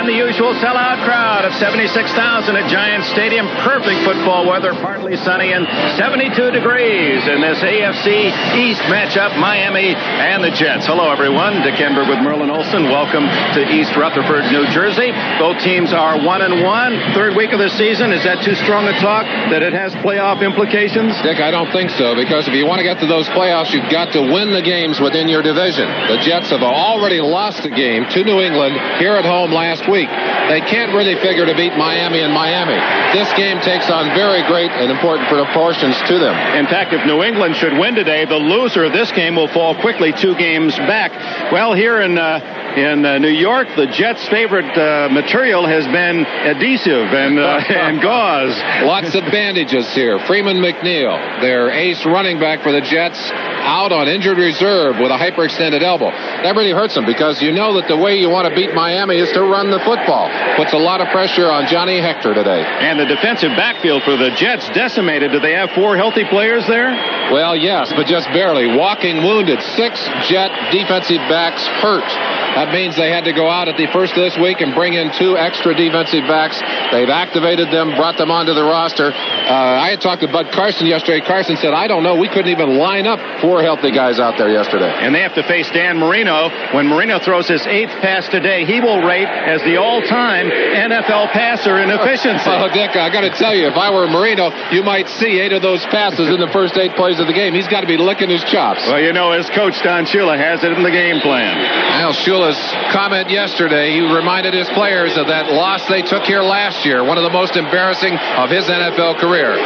And the usual sellout crowd of 76,000 at Giant Stadium. Perfect football weather, partly sunny and 72 degrees in this AFC East matchup, Miami and the Jets. Hello, everyone. Dick Enberg with Merlin Olsen. Welcome to East Rutherford, New Jersey. Both teams are 1-1. Third week of the season. Is that too strong a talk that it has playoff implications? Dick, I don't think so, because if you want to get to those playoffs, you've got to win the games within your division. The Jets have already lost a game to New England here at home last week. They can't really figure to beat Miami in Miami. This game takes on very great and important proportions to them. In fact, if New England should win today, the loser of this game will fall quickly 2 games back. Well, here in New York, the Jets' favorite material has been adhesive and gauze. Lots of bandages here. Freeman McNeil, their ace running back for the Jets, out on injured reserve with a hyperextended elbow. That really hurts them, because you know that the way you want to beat Miami is to run the football. Puts a lot of pressure on Johnny Hector today. And the defensive backfield for the Jets decimated. Do they have 4 healthy players there? Well, yes, but just barely. Walking wounded. 6 Jet defensive backs hurt. That means they had to go out at the first of this week and bring in 2 extra defensive backs. They've activated them, brought them onto the roster. I had talked to Bud Carson yesterday. Carson said, I don't know, we couldn't even line up 4 healthy guys out there yesterday. And they have to face Dan Marino. When Marino throws his 8th pass today, he will rate as the all-time NFL passer in efficiency. Well, Dick, I got to tell you, if I were Marino, you might see 8 of those passes in the first 8 plays of the game. He's got to be licking his chops. Well, you know, his coach, Don Shula, has it in the game plan. Well, Shula's comment yesterday, he reminded his players of that loss they took here last year, one of the most embarrassing of his NFL career.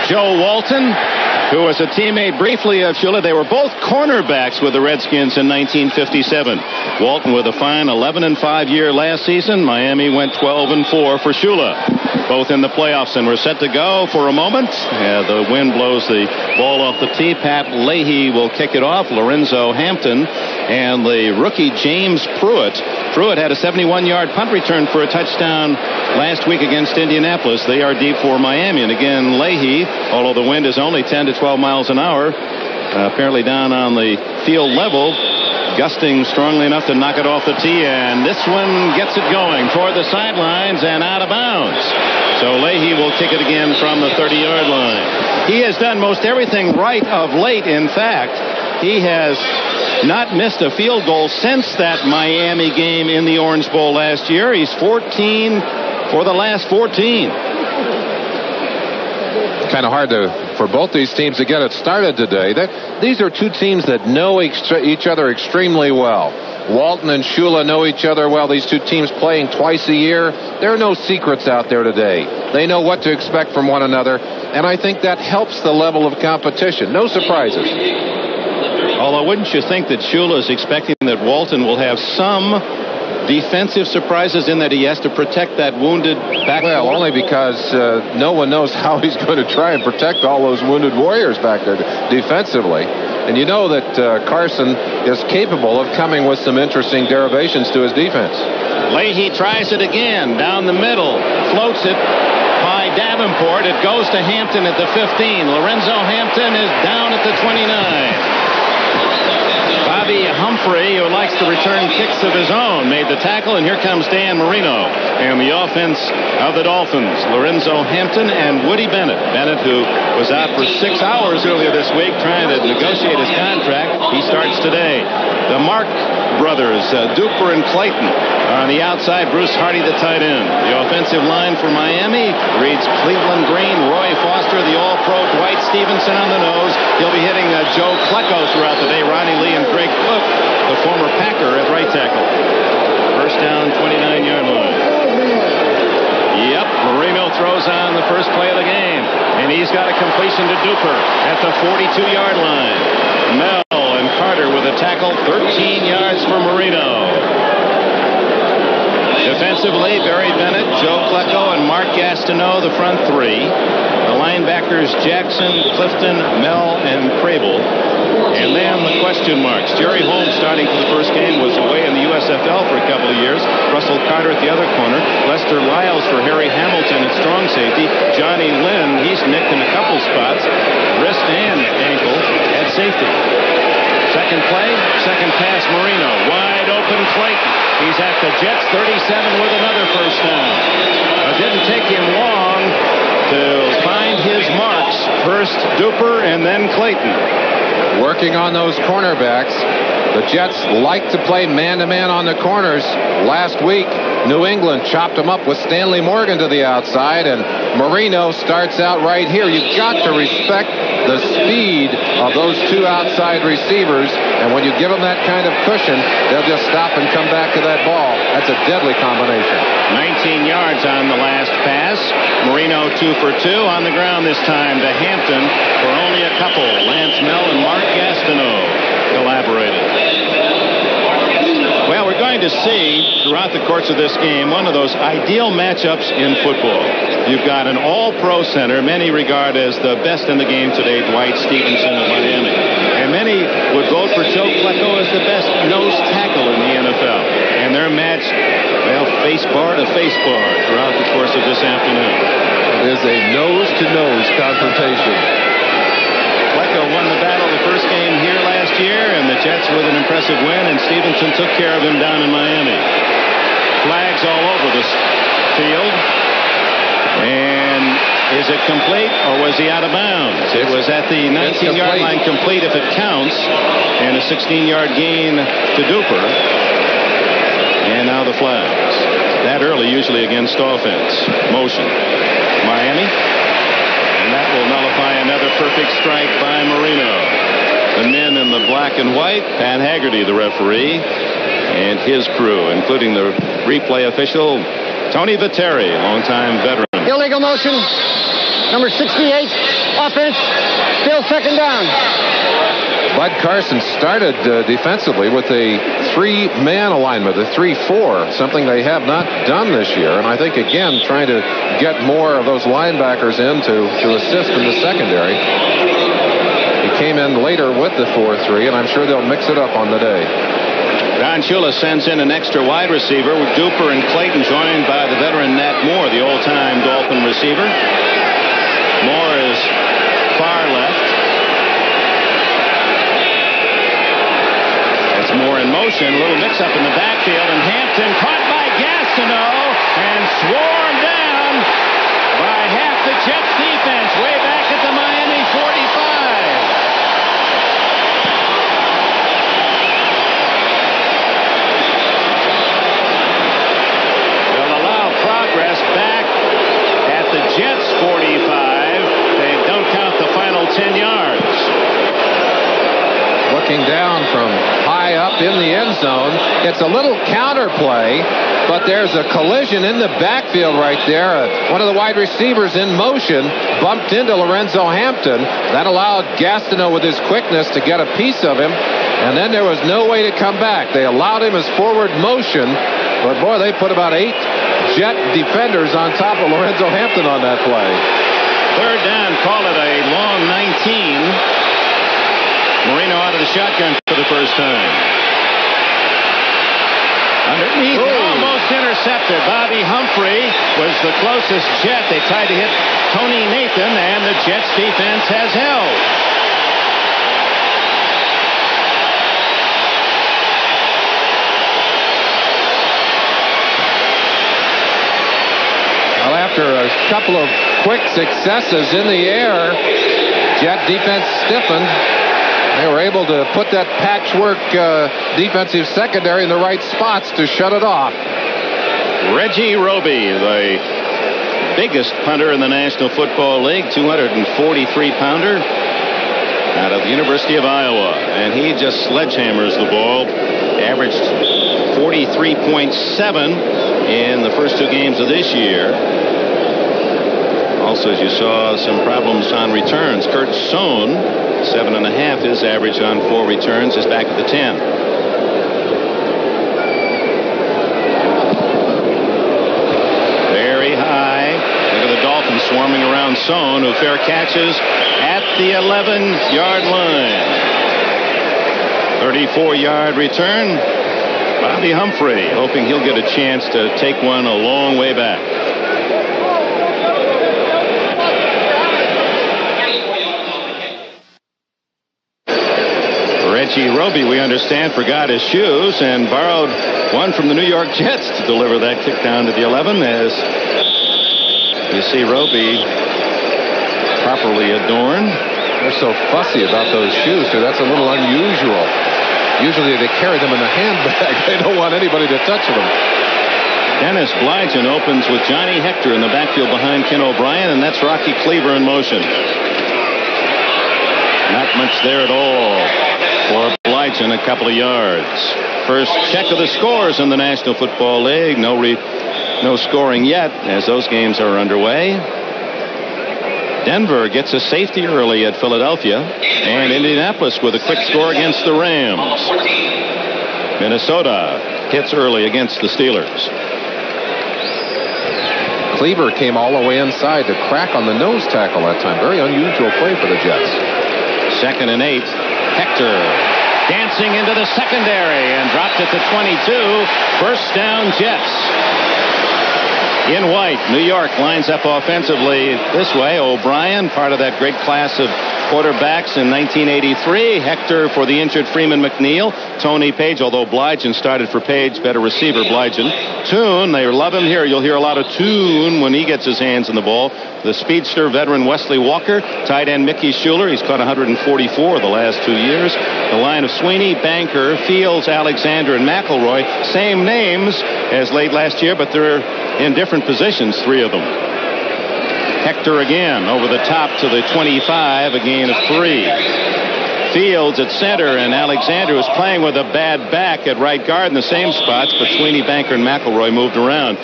Joe Walton, who was a teammate briefly of Shula. They were both cornerbacks with the Redskins in 1957. Walton with a fine 11-5 year last season. Miami went 12-4 for Shula. Both in the playoffs, and we're set to go for a moment. The wind blows the ball off the tee. Pat Leahy will kick it off. Lorenzo Hampton and the rookie James Pruitt. Pruitt had a 71-yard punt return for a touchdown last week against Indianapolis. They are deep for Miami. And again, Leahy, although the wind is only 10 to 12 miles an hour, apparently down on the field level, gusting strongly enough to knock it off the tee, and this one gets it going toward the sidelines and out of bounds. So Leahy will kick it again from the 30-yard line. He has done most everything right of late. In fact, he has not missed a field goal since that Miami game in the Orange Bowl last year. He's 14 for the last 14. Kind of hard for both these teams to get it started today. These are 2 teams that know each other extremely well. Walton and Shula know each other well. These 2 teams playing twice a year. There are no secrets out there today. They know what to expect from one another, and I think that helps the level of competition. No surprises. Although, wouldn't you think that Shula is expecting that Walton will have some defensive surprises in that he has to protect that wounded back? Well, only because no one knows how he's going to try and protect all those wounded warriors back there defensively. And you know that Carson is capable of coming with some interesting derivations to his defense. Leahy tries it again down the middle, floats it by Davenport. It goes to Hampton at the 15. Lorenzo Hampton is down at the 29. Bobby Humphrey, who likes to return kicks of his own, made the tackle, and here comes Dan Marino and the offense of the Dolphins. Lorenzo Hampton and Woody Bennett. Bennett, who was out for 6 hours earlier this week trying to negotiate his contract, he starts today. The Mark brothers, Duper and Clayton, are on the outside. Bruce Hardy, the tight end. The offensive line for Miami reads Cleveland Green, Roy Foster, the All-Pro Dwight Stevenson on the nose. He'll be hitting Joe Klecko throughout the day. Ronnie Lee and Greg Cook, the former Packer, at right tackle. First down, 29-yard line. Yep, Marino throws on the first play of the game, and he's got a completion to Duper at the 42-yard line. Mel and Carter with a tackle, 13 yards for Marino. Defensively, Barry Bennett, Joe Klecko, and Mark Gastineau, the front three. The linebackers, Jackson, Clifton, Mel, and Crable. And then the question marks. Jerry Holmes, starting for the first game, was away in the USFL for a couple of years. Russell Carter at the other corner. Lester Lyles for Harry Hamilton at strong safety. Johnny Lynn, he's nicked in a couple spots. Wrist and ankle at safety. Second play, second pass, Marino. Wide open, Clayton. He's at the Jets 37 with another first down. It didn't take him long to find his marks. First Duper and then Clayton. Working on those cornerbacks. The Jets like to play man-to-man on the corners. Last week, New England chopped them up with Stanley Morgan to the outside, and Marino starts out right here. You've got to respect the speed of those two outside receivers, and when you give them that kind of cushion, they'll just stop and come back to that ball. That's a deadly combination. 19 yards on the last pass. Marino 2 for 2 on the ground this time to Hampton for only a couple. Lance Mel and Mark Gastineau collaborated. Well, we're going to see throughout the course of this game one of those ideal matchups in football. You've got an all-pro center many regard as the best in the game today, Dwight Stevenson of Miami. And many would vote for Joe Klecko as the best nose tackle in the NFL. And they're matched, well, face bar to face bar throughout the course of this afternoon. It is a nose-to-nose confrontation. Klecko won the battle the first game here last year, and the Jets with an impressive win, and Stevenson took care of him down in Miami. Flags all over this field. And is it complete, or was he out of bounds? It was at the 19-yard line, complete if it counts, and a 16-yard gain to Duper. And now the flags. That early usually against offense. Motion. Miami. And that will nullify another perfect strike by Marino. The men in the black and white, Pat Haggerty, the referee, and his crew, including the replay official, Tony Viteri, longtime veteran. Illegal motion, number 68, offense, still second down. Bud Carson started defensively with a three-man alignment, a 3-4, something they have not done this year. And I think, again, trying to get more of those linebackers in to assist in the secondary. He came in later with the 4-3, and I'm sure they'll mix it up on the day. Don Shula sends in an extra wide receiver with Duper and Clayton, joined by the veteran Nat Moore, the old-time Dolphin receiver. Moore is far left. Moore in motion, a little mix-up in the backfield, and Hampton caught by Gastineau and swarmed down by half the Jets defense way back at the Miami 45. They'll allow progress back at the Jets 45. They don't count the final 10 yards. Looking down from high up in the end zone. It's a little counter play, but there's a collision in the backfield right there. One of the wide receivers in motion bumped into Lorenzo Hampton. That allowed Gastineau with his quickness to get a piece of him, and then there was no way to come back. They allowed him his forward motion, but boy, they put about 8 Jet defenders on top of Lorenzo Hampton on that play. Third down, call it a long 19. Marino out of the shotgun for the first time. Underneath, almost intercepted. Bobby Humphrey was the closest Jet. They tried to hit Tony Nathan, and the Jets defense has held. Well, after a couple of quick successes in the air, Jet defense stiffened. They were able to put that patchwork defensive secondary in the right spots to shut it off. Reggie Roby, the biggest punter in the National Football League, 243-pounder out of the University of Iowa. And he just sledgehammers the ball. Averaged 43.7 in the first 2 games of this year. Also, as you saw, some problems on returns. Kurt Sohn, 7.5. His average on 4 returns is back at the 10. Sohn, who fair catches at the 11-yard line. 34-yard return. Bobby Humphrey hoping he'll get a chance to take one a long way back. Reggie Roby, we understand, forgot his shoes and borrowed one from the New York Jets to deliver that kick down to the 11, as you see Roby properly adorned. They're so fussy about those shoes, too. That's a little unusual. Usually they carry them in a handbag. They don't want anybody to touch them. Dennis Blygen opens with Johnny Hector in the backfield behind Ken O'Brien, and that's Rocky Cleaver in motion. Not much there at all for Blygen, a couple of yards. First check of the scores in the National Football League. No scoring yet as those games are underway. Denver gets a safety early at Philadelphia, and Indianapolis with a quick score against the Rams. Minnesota hits early against the Steelers. Cleaver came all the way inside to crack on the nose tackle that time. Very unusual play for the Jets. 2nd and 8. Hector dancing into the secondary and dropped it to 22. First down, Jets. In white, New York lines up offensively this way. O'Brien, part of that great class of quarterbacks in 1983. Hector for the injured Freeman McNeil. Tony Page, although Blygen started for Page, better receiver Blygen. Toon, they love him here. You'll hear a lot of Toon when he gets his hands in the ball. The speedster veteran Wesley Walker. Tight end Mickey Schuler. He's caught 144 the last 2 years. The line of Sweeney, Banker, Fields, Alexander, and McElroy. Same names as late last year, but they're in different positions, 3 of them. Hector again over the top to the 25, a gain of 3. Fields at center, and Alexander was playing with a bad back at right guard in the same spots, but Sweeney, Banker, and McElroy moved around.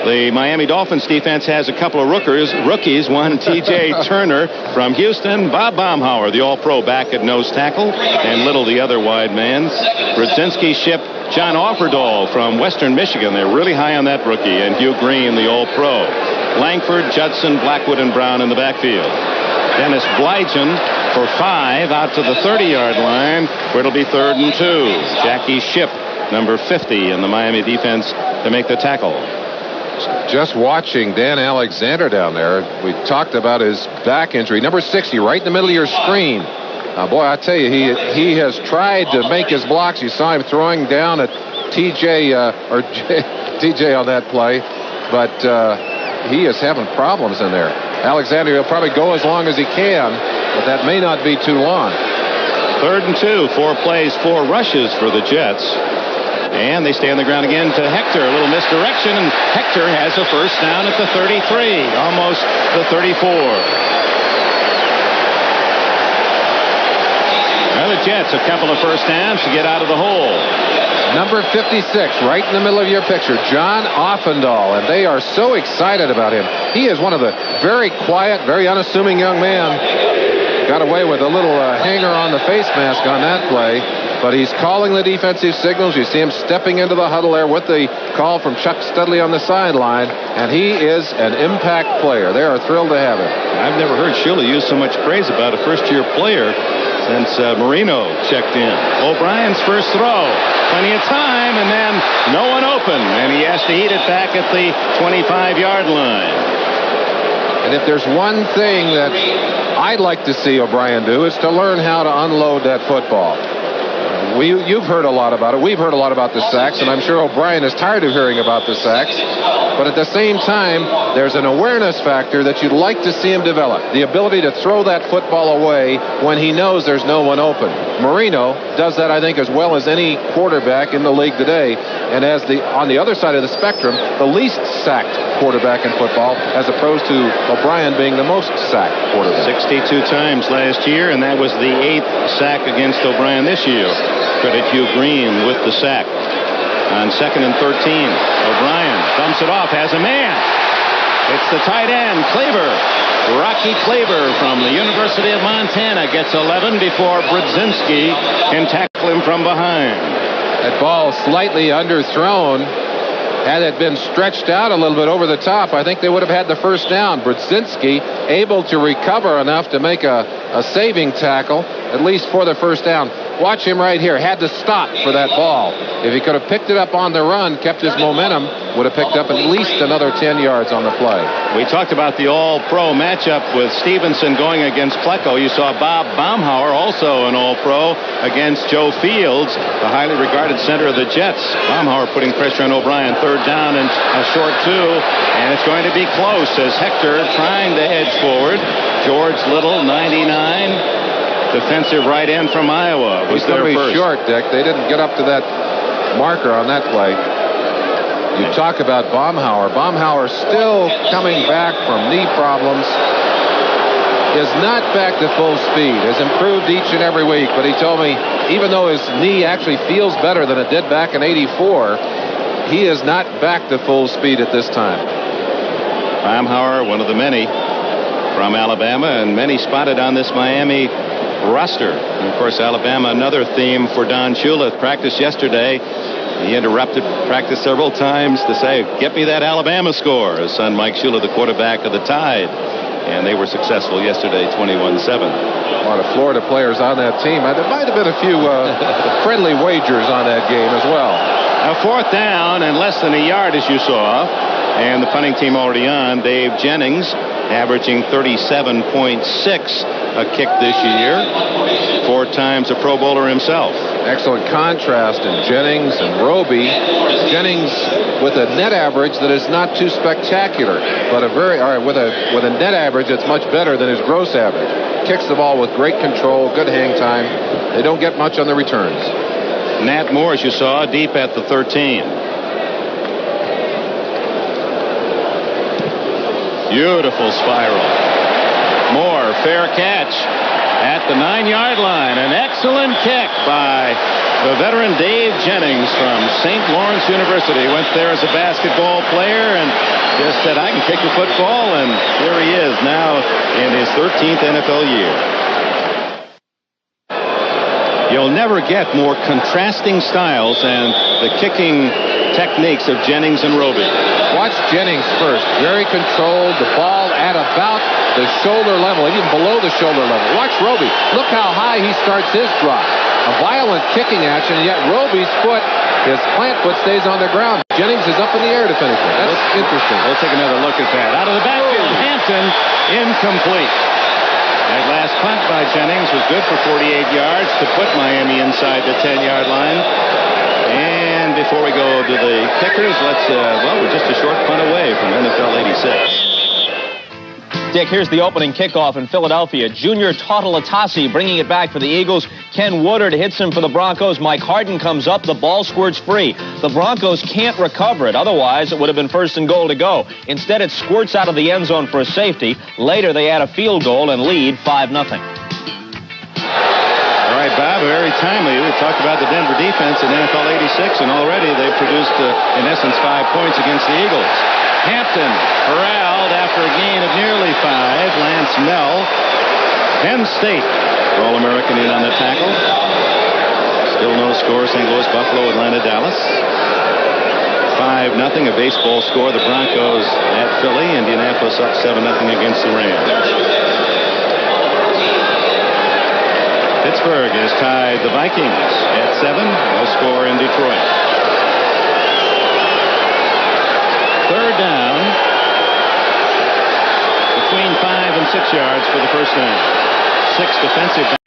The Miami Dolphins defense has a couple of rookies. One, T.J. Turner from Houston. Bob Baumhauer, the All-Pro, back at nose tackle, and Little, the other wide man. Brzezinski shipped John Offerdahl from Western Michigan. They're really high on that rookie, and Hugh Green, the All-Pro. Langford, Judson, Blackwood, and Brown in the backfield. Dennis Blygen for 5 out to the 30-yard line, where it'll be 3rd and 2. Jackie Shipp, number 50 in the Miami defense, to make the tackle. Just watching Dan Alexander down there, we talked about his back injury. Number 60, right in the middle of your screen. Boy, I tell you, he has tried to make his blocks. You saw him throwing down at TJ on that play, but he is having problems in there. Alexander will probably go as long as he can, but that may not be too long. 3rd and 2, 4 plays, 4 rushes for the Jets. And they stay on the ground again to Hector. A little misdirection, and Hector has a first down at the 33, almost the 34. Now the Jets, a couple of first downs to get out of the hole. Number 56, right in the middle of your picture, John Offendahl, and they are so excited about him. He is one of the very quiet, very unassuming young men. Got away with a little hanger on the face mask on that play, but he's calling the defensive signals. You see him stepping into the huddle there with the call from Chuck Studley on the sideline, and he is an impact player. They are thrilled to have him. I've never heard Shula use so much praise about a first-year player since Marino checked in. O'Brien's first throw. Plenty of time, and then no one open, and he has to eat it back at the 25-yard line. And if there's one thing that I'd like to see O'Brien do, is to learn how to unload that football. You've heard a lot about it. We've heard a lot about the sacks, and I'm sure O'Brien is tired of hearing about the sacks. But at the same time, there's an awareness factor that you'd like to see him develop. The ability to throw that football away when he knows there's no one open. Marino does that, I think, as well as any quarterback in the league today. And as on the other side of the spectrum, the least sacked quarterback in football, as opposed to O'Brien being the most sacked quarterback. 62 times last year, and that was the 8th sack against O'Brien this year. Credit Hugh Green with the sack. On 2nd and 13, O'Brien dumps it off, has a man. It's the tight end, Cleaver. Rocky Cleaver from the University of Montana gets 11 before Brzezinski can tackle him from behind. That ball slightly underthrown. Had it been stretched out a little bit over the top, I think they would have had the first down. Brzezinski able to recover enough to make a saving tackle, at least for the first down. Watch him right here. Had to stop for that ball. If he could have picked it up on the run, kept his momentum, would have picked up at least another 10 yards on the play. We talked about the all-pro matchup with Stevenson going against Plecko. You saw Bob Baumhauer, also an all-pro, against Joe Fields, the highly regarded center of the Jets. Baumhauer putting pressure on O'Brien. Third down and a short 2, and it's going to be close as Hector trying to edge forward. George Little, 99. Defensive right end from Iowa was there first. He's short, Dick. They didn't get up to that marker on that play. You talk about Baumhauer. Baumhauer still coming back from knee problems. Is not back to full speed. Has improved each and every week. But he told me, even though his knee actually feels better than it did back in '84, he is not back to full speed at this time. Baumhauer, one of the many from Alabama, and many spotted on this Miami roster. And of course, Alabama, another theme for Don Shula. Practice yesterday, he interrupted practice several times to say, "Get me that Alabama score." His son Mike Shula, the quarterback of the Tide, and they were successful yesterday, 21-7. A lot of Florida players on that team. There might have been a few friendly wagers on that game as well. A fourth down and less than a yard, as you saw, and the punting team already on. Dave Jennings averaging 37.6 a kick this year. 4 times a Pro Bowler himself. Excellent contrast in Jennings and Roby. Jennings with a net average that is not too spectacular, but with a net average that's much better than his gross average. Kicks the ball with great control, good hang time. They don't get much on the returns. Nat Moore, as you saw, deep at the 13. Beautiful spiral. Moore, fair catch at the 9-yard line. An excellent kick by the veteran Dave Jennings from St. Lawrence University. Went there as a basketball player and just said, "I can kick a football," and here he is now in his 13th NFL year. You'll never get more contrasting styles than the kicking techniques of Jennings and Roby. Watch Jennings first. Very controlled. The ball at about the shoulder level, even below the shoulder level. Watch Roby. Look how high he starts his drop. A violent kicking action, and yet Roby's foot, his plant foot, stays on the ground. Jennings is up in the air to finish it. That's interesting. We'll take another look at that. Out of the backfield, Hampton, incomplete. That last punt by Jennings was good for 48 yards to put Miami inside the 10-yard line. And before we go to the kickers, we're just a short punt away from NFL 86. Dick, here's the opening kickoff in Philadelphia. Junior Totalatasi bringing it back for the Eagles. Ken Woodard hits him for the Broncos. Mike Harden comes up. The ball squirts free. The Broncos can't recover it. Otherwise, it would have been 1st and goal to go. Instead, it squirts out of the end zone for a safety. Later, they add a field goal and lead 5-0. All right, Bob, very timely. We talked about the Denver defense in NFL 86, and already they've produced, in essence, 5 points against the Eagles. Hampton corralled after a gain of nearly 5. Lance Nell, Penn State, All-American in on the tackle. Still no score. St. Louis, Buffalo, Atlanta, Dallas. 5-0, a baseball score. The Broncos at Philly. Indianapolis up 7-0 against the Rams. Pittsburgh has tied the Vikings at 7. No score in Detroit. 3rd down. Between 5 and 6 yards for the first down. 6 defensive down.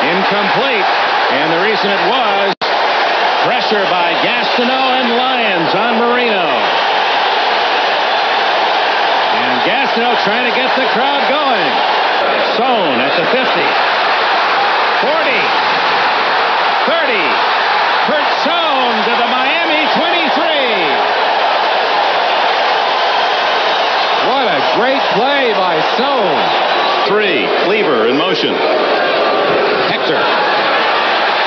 Incomplete. And the reason it was pressure by Gastineau and Lyons on Marino. And Gastineau trying to get the crowd going. Sohn at the 50. 40. 30. Kurt Sohn to the Miami 23. What a great play by Sohn. 3. Cleaver in motion. Hector.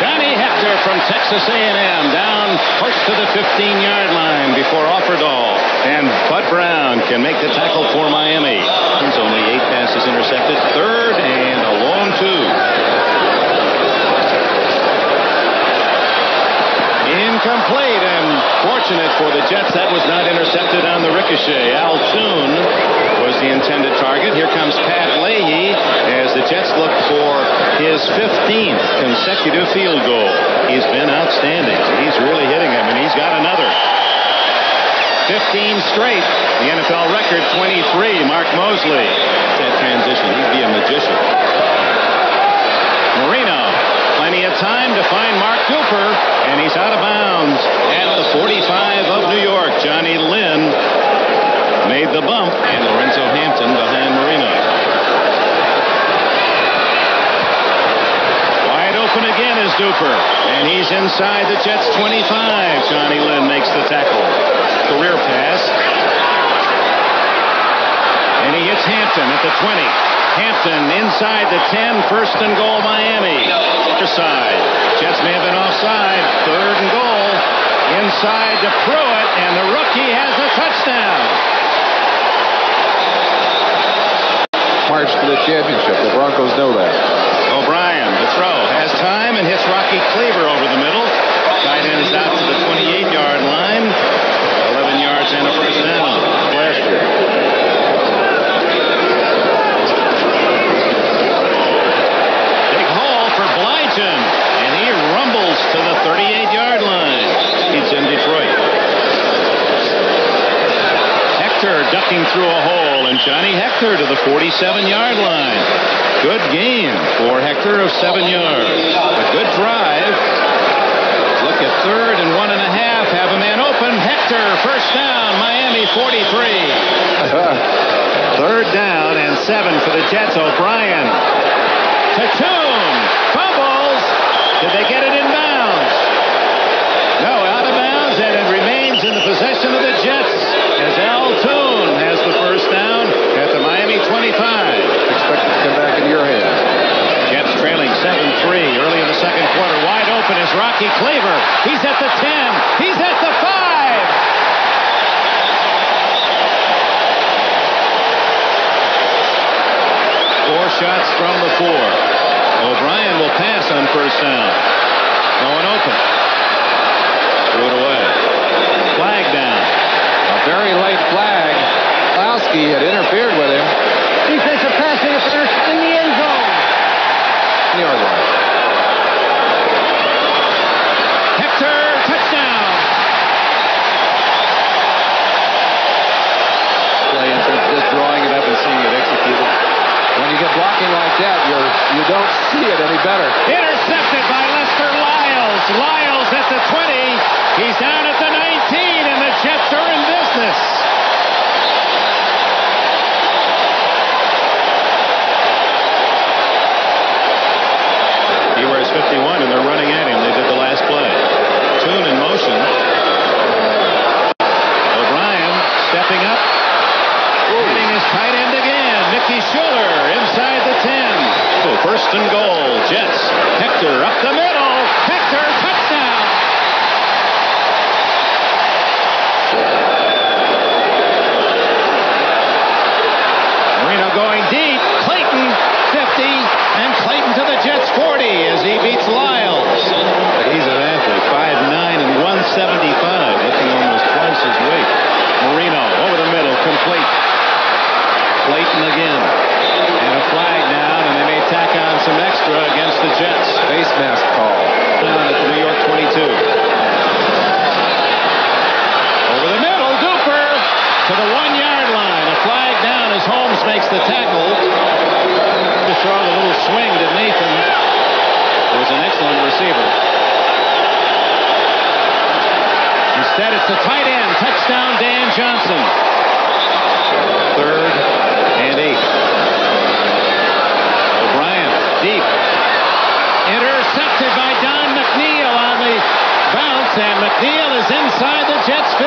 Johnny Hector from Texas A&M down close to the 15-yard line before Offerdahl. And Bud Brown can make the tackle for Miami. He's only 8 passes intercepted. 3rd and a long Incomplete, and fortunate for the Jets, that was not intercepted on the ricochet. Al Toon was the intended target. Here comes Pat Leahy as the Jets look for his 15th consecutive field goal. He's been outstanding. He's really hitting him, and he's got another. 15 straight. The NFL record, 23. Mark Mosley. That transition, he'd be a magician. Marino. Plenty of time to find Mark Duper, and he's out of bounds at the 45 of New York. Johnny Lynn made the bump, and Lorenzo Hampton behind Marino. Wide open again is Duper, and he's inside the Jets' 25. Johnny Lynn makes the tackle. Career pass. And he hits Hampton at the 20. Hampton inside the 10, first and goal, Miami. Side. Jets may have been offside. Third and goal. Inside to Pruitt, and the rookie has a touchdown. March to the championship. The Broncos know that. O'Brien, the throw, has time and hits Rocky Cleaver over the middle. Tight end is out to the 28-yard line. 11 yards and a first down. Last year. And he rumbles to the 38-yard line. He's in Detroit. Hector ducking through a hole, and Johnny Hector to the 47-yard line. Good gain for Hector of 7 yards. A good drive. Look at third and 1.5. Have a man open. Hector, first down. Miami 43. Third down and 7 for the Jets. O'Brien. Tatum. Fumbles. Did they get it in bounds? No, out of bounds, and it remains in the possession of the Jets as Al Toon has the first down at the Miami 25. Expect it to come back in your hands. Jets trailing 7-3 early in the second quarter. Wide open is Rocky Cleaver. He's at the 10. He's at the 5. 4 shots from the 4. O'Brien will pass on first down. Going open. Threw it away. Flag down. A very late flag. Lowski had interfered with him. Defensive pass interference in the end zone. Yard line. Hector, touchdown. Play in terms of just drawing it up and seeing it executed. When you get blocking like that, you don't see it any better. Intercepted by Lester Lyles. Lyles at the 20. He's down at the 19, and the Jets are in business. He wears 51, and they're running at him. They did the last play. Toon in motion. O'Brien stepping up. Hitting his tight end again. Mickey Schuller inside the 10. First and goal. Jets. Hector up the middle. Hector, touchdown. Marino going deep. Clayton 50, and Clayton to the Jets 40 as he beats Lyles. He's an athlete. 5'9" and 175, looking almost twice his weight. Marino over the middle, complete. Clayton again. And a flag down, and they may tack on some extra against the Jets. Face mask call. Down at the New York 22. Over the middle, Duper to the 1-yard line. A flag down as Holmes makes the tackle. To throw the little swing to Nathan, who was an excellent receiver. Instead, it's the tight end. Touchdown, Dan Johnson. Third and 8. O'Brien, deep. Intercepted by Don McNeil on the bounce, and McNeil is inside the Jets 15.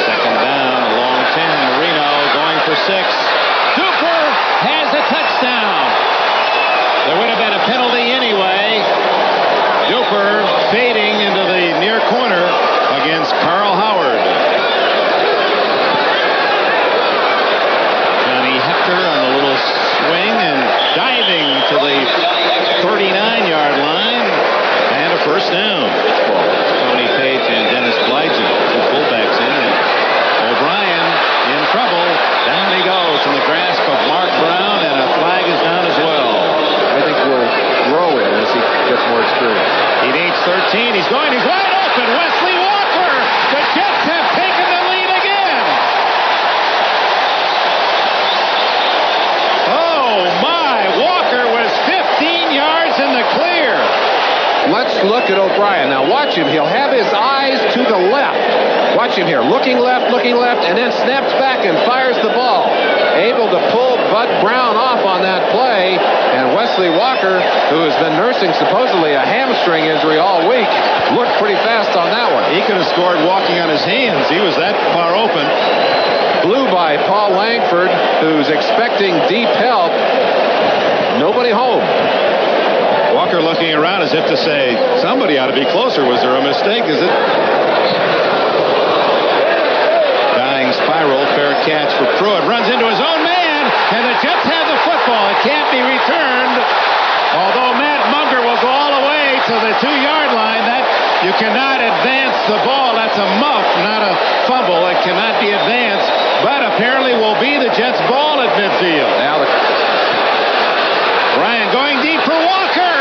Second down, a long 10. Marino going for 6. Duper has a touchdown. There would have been a penalty anyway. Duper fading into the near corner against Carl Howard. He's wide open. Wesley Walker. The Jets have taken the lead again. Oh, my. Walker was 15 yards in the clear. Let's look at O'Brien. Now watch him. He'll have his eyes to the left. Watch him here. Looking left, and then snaps back and fires the ball. Able to pull Bud Brown off on that play. And Wesley Walker, who has been nursing supposedly a hamstring injury all week, looked pretty fast on that one. He could have scored walking on his hands. He was that far open. Blew by Paul Langford, who's expecting deep help. Nobody home. Walker looking around as if to say, somebody ought to be closer. Was there a mistake? Is it? Dying spiral, fair catch for Pruitt. Runs into his own man, and the Jets have the football. It can't be returned. Although Matt Munger will go all the way to the 2-yard line. That you cannot advance the ball. That's a muff, not a fumble. It cannot be advanced, but apparently will be the Jets' ball at midfield. Now Bryan going deep for Walker.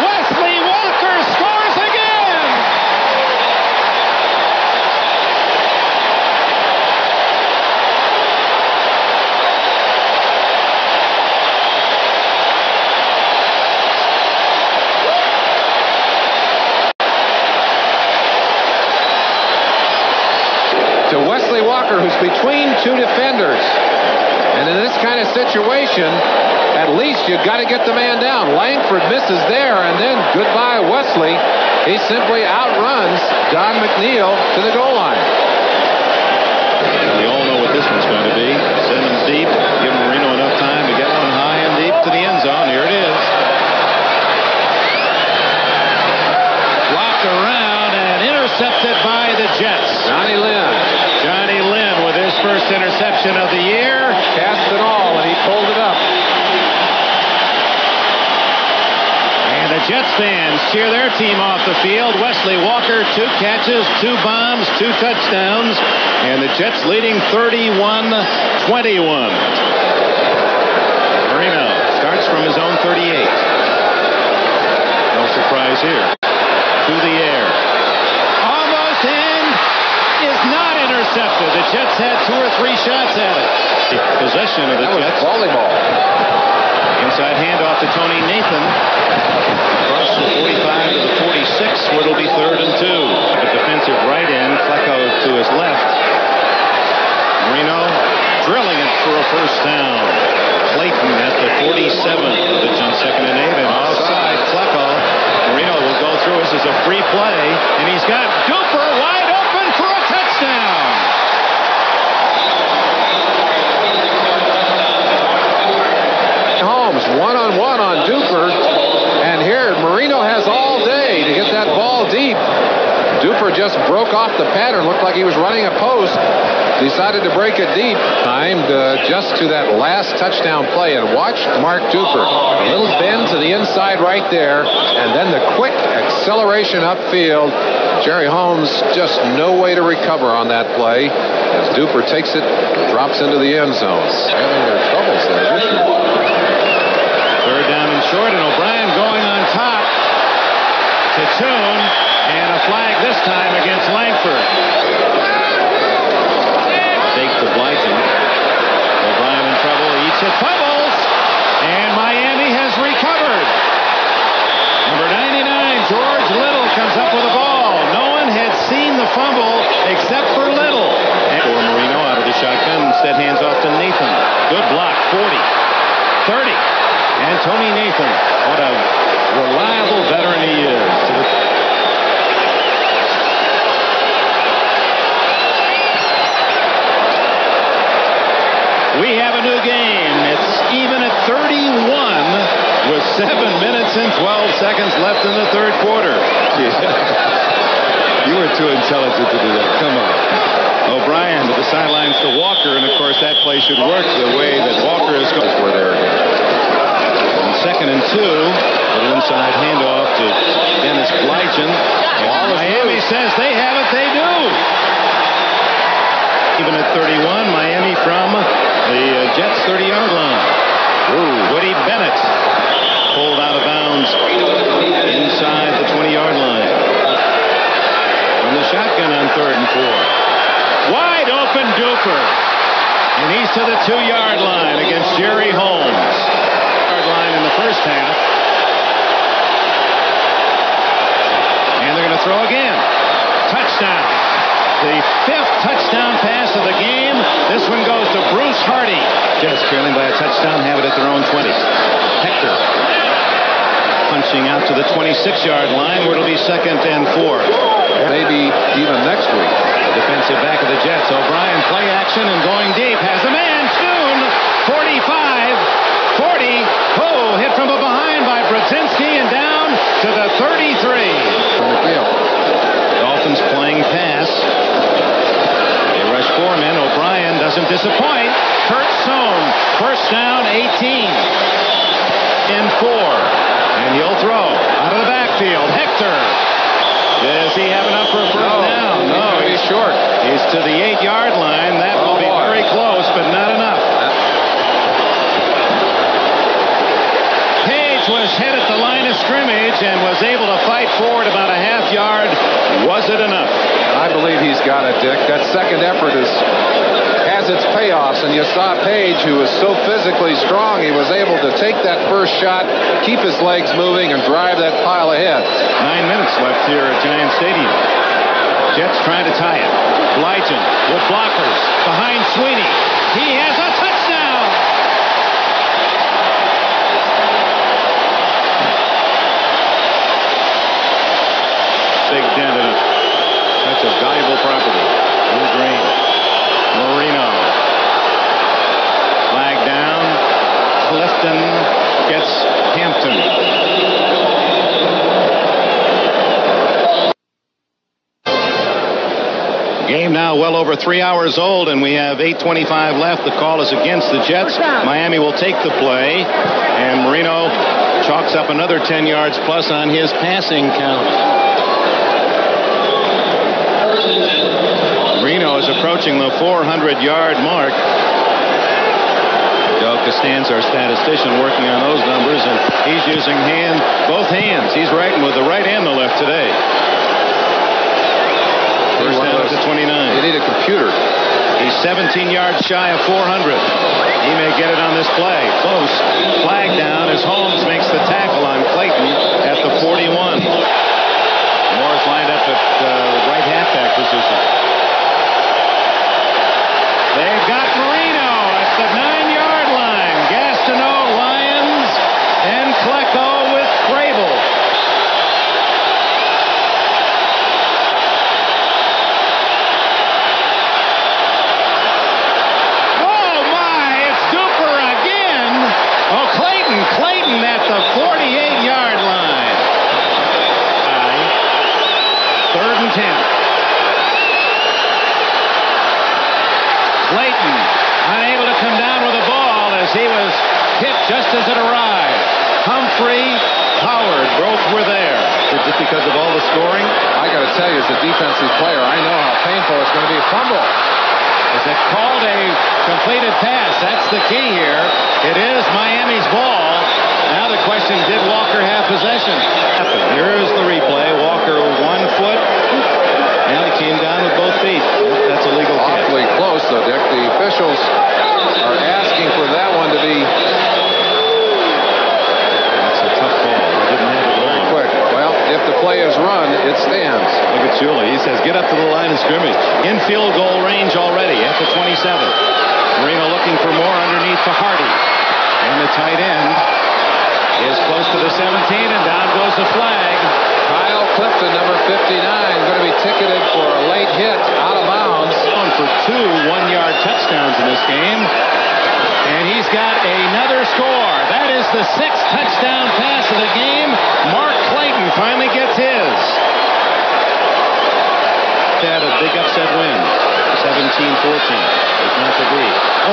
Wesley Walker scores again. to Wesley Walker, who's between two defenders. And in this kind of situation, at least you've got to get the man down. Langford misses there, and then goodbye, Wesley. He simply outruns Don McNeil to the goal line. We all know what this one's going to be. Simmons deep, give Marino enough time to get one high and deep to the end zone. Here it is. Blocked around and intercepted by the Jets. Johnny Lynn. Johnny Lynn with his first interception of the year. Cast it all, and he pulled it up. And the Jets fans cheer their team off the field. Wesley Walker, 2 catches, 2 bombs, 2 touchdowns. And the Jets leading 31-21. Marino starts from his own 38. No surprise here. To the air. Almost in. Is not intercepted. The Jets had 2 or 3 shots at it. Possession of the Jets. Volleyball. Inside handoff to Tony Nathan. Across the 45 to the 46, where it'll be 3rd and 2. A defensive right end. Flecko to his left. Marino drilling it for a first down. Clayton at the 47 of the 2nd and 8. And offside, Flecko. Marino will go through. This is a free play. And he's got Duper wide open for a touchdown. Holmes, one-on-one on Duper. And here, Marino has all day to get that ball deep. Duper just broke off the pattern. Looked like he was running a post. Decided to break it deep. Timed just to that last touchdown play. And watch Mark Duper. A little bend to the inside right there. And then the quick acceleration upfield. Jerry Holmes just no way to recover on that play. As Duper takes it, drops into the end zone. Having their troubles there this year. 3rd down and short, and O'Brien going on top to Toon, and a flag this time against Langford. Fake to Blyton. O'Brien in trouble, he eats it, fumbles, and Miami has recovered. Number 99, George Little, comes up with the ball. No one had seen the fumble except for Little. And for Marino out of the shotgun, instead hands off to Nathan. Good block, 40, 30. And Tony Nathan, what a reliable veteran he is. We have a new game. It's even at 31 with 7 minutes and 12 seconds left in the 3rd quarter. You were too intelligent to do that. Come on. O'Brien to the sidelines to Walker, and of course that play should work the way that Walker is going. We're there again. 2nd and 2, little inside handoff to Dennis Blyton. Miami says they have it, they do. Even at 31, Miami from the Jets 30-yard line. Woody Bennett pulled out of bounds inside the Hector. And he's to the 2-yard line against Jerry Holmes. Yard line in the first half. And they're going to throw again. Touchdown. The 5th touchdown pass of the game. This one goes to Bruce Hardy. Jets trailing by a touchdown, have it at their own 20. Hector punching out to the 26-yard line where it'll be 2nd and 4. Maybe even next week. The defensive back of the Jets. O'Brien play action and going deep. Has a man soon. 45, 40. Oh, hit from behind by Brzezinski and down to the 33. From the field. Dolphins playing pass. They rush 4 men. O'Brien doesn't disappoint. Kurt Sohn. First down, 18. And 4. And he'll throw out of the backfield. Hector. Does he have enough for a first down? No, he's short. He's to the 8-yard line. That will be very close, but not enough. Page was hit at the line of scrimmage and was able to fight forward about a half yard. Was it enough? I believe he's got it, Dick. That second effort has its payoffs, and you saw Page, who was so physically strong, he was able to take that first shot, keep his legs moving, and drive that pile ahead. 9 minutes left here at Giant Stadium. Jets trying to tie it. Blygen with blockers behind Sweeney. He has a touchdown! Big dent in it. That's a valuable property. Blue green. Marino. Flag down. Clifton gets Hampton. Game now well over 3 hours old, and we have 8:25 left. The call is against the Jets. Miami will take the play, and Marino chalks up another 10 yards plus on his passing count. Marino is approaching the 400-yard mark. Joe Costanza, our statistician, working on those numbers, and he's using both hands. He's writing with the right and the left today. First down to 29. You need a computer. He's 17 yards shy of 400. He may get it on this play. Close. Flag down as Holmes makes the tackle on Clayton at the 41. Morris lined up at right halfback position. They've got Marino at the 9-yard line. Gastineau, Lyons, and Klecko with Crable. Clayton at the 48-yard line. 3rd and 10. Clayton unable to come down with the ball as he was hit just as it arrived. Humphrey, Howard, both were there. Just because of all the scoring? I got to tell you, as a defensive player, I know how painful it's going to be a fumble. Is it called a completed pass? That's the key here. It is Miami's ball. Now the question, did Walker have possession? Here is the replay. Walker 1 foot. And he came down with both feet. That's a legal catch. Awfully close, though, Dick. The officials are asking for that one to be... That's a tough ball. He didn't have it very quick. Well, if the play is run, it stands. Look at Shula. He says, get up to the line of scrimmage. In field goal range already at the 27. Marino looking for more underneath to Hardy. And the tight end is close to the 17, and down goes the flag. Kyle Clifton, number 59, going to be ticketed for a late hit out of bounds. On for 2 one-yard touchdowns in this game. And he's got another score. That is the 6th touchdown pass of the game. Mark Clayton finally gets his. Had a big upset win. 17-14. It's not to be.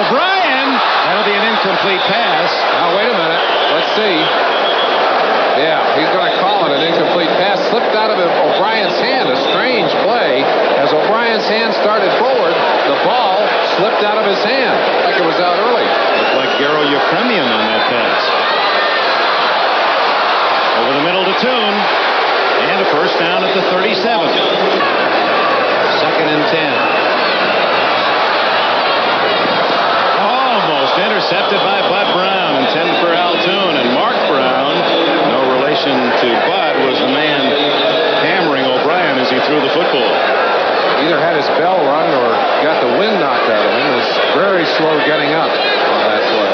O'Brien. That'll be an incomplete pass. Now, wait a minute. Let's see. Yeah, he's going to call it an incomplete pass. Slipped out of O'Brien's hand. A strange play. As O'Brien's hand started forward, the ball slipped out of his hand. Like it was out early. Looked like Garo Yefremian on that pass. Over the middle to Toon. And a first down at the 37. 2nd and 10. his bell rung or got the wind knocked out of him. Was very slow getting up on that play.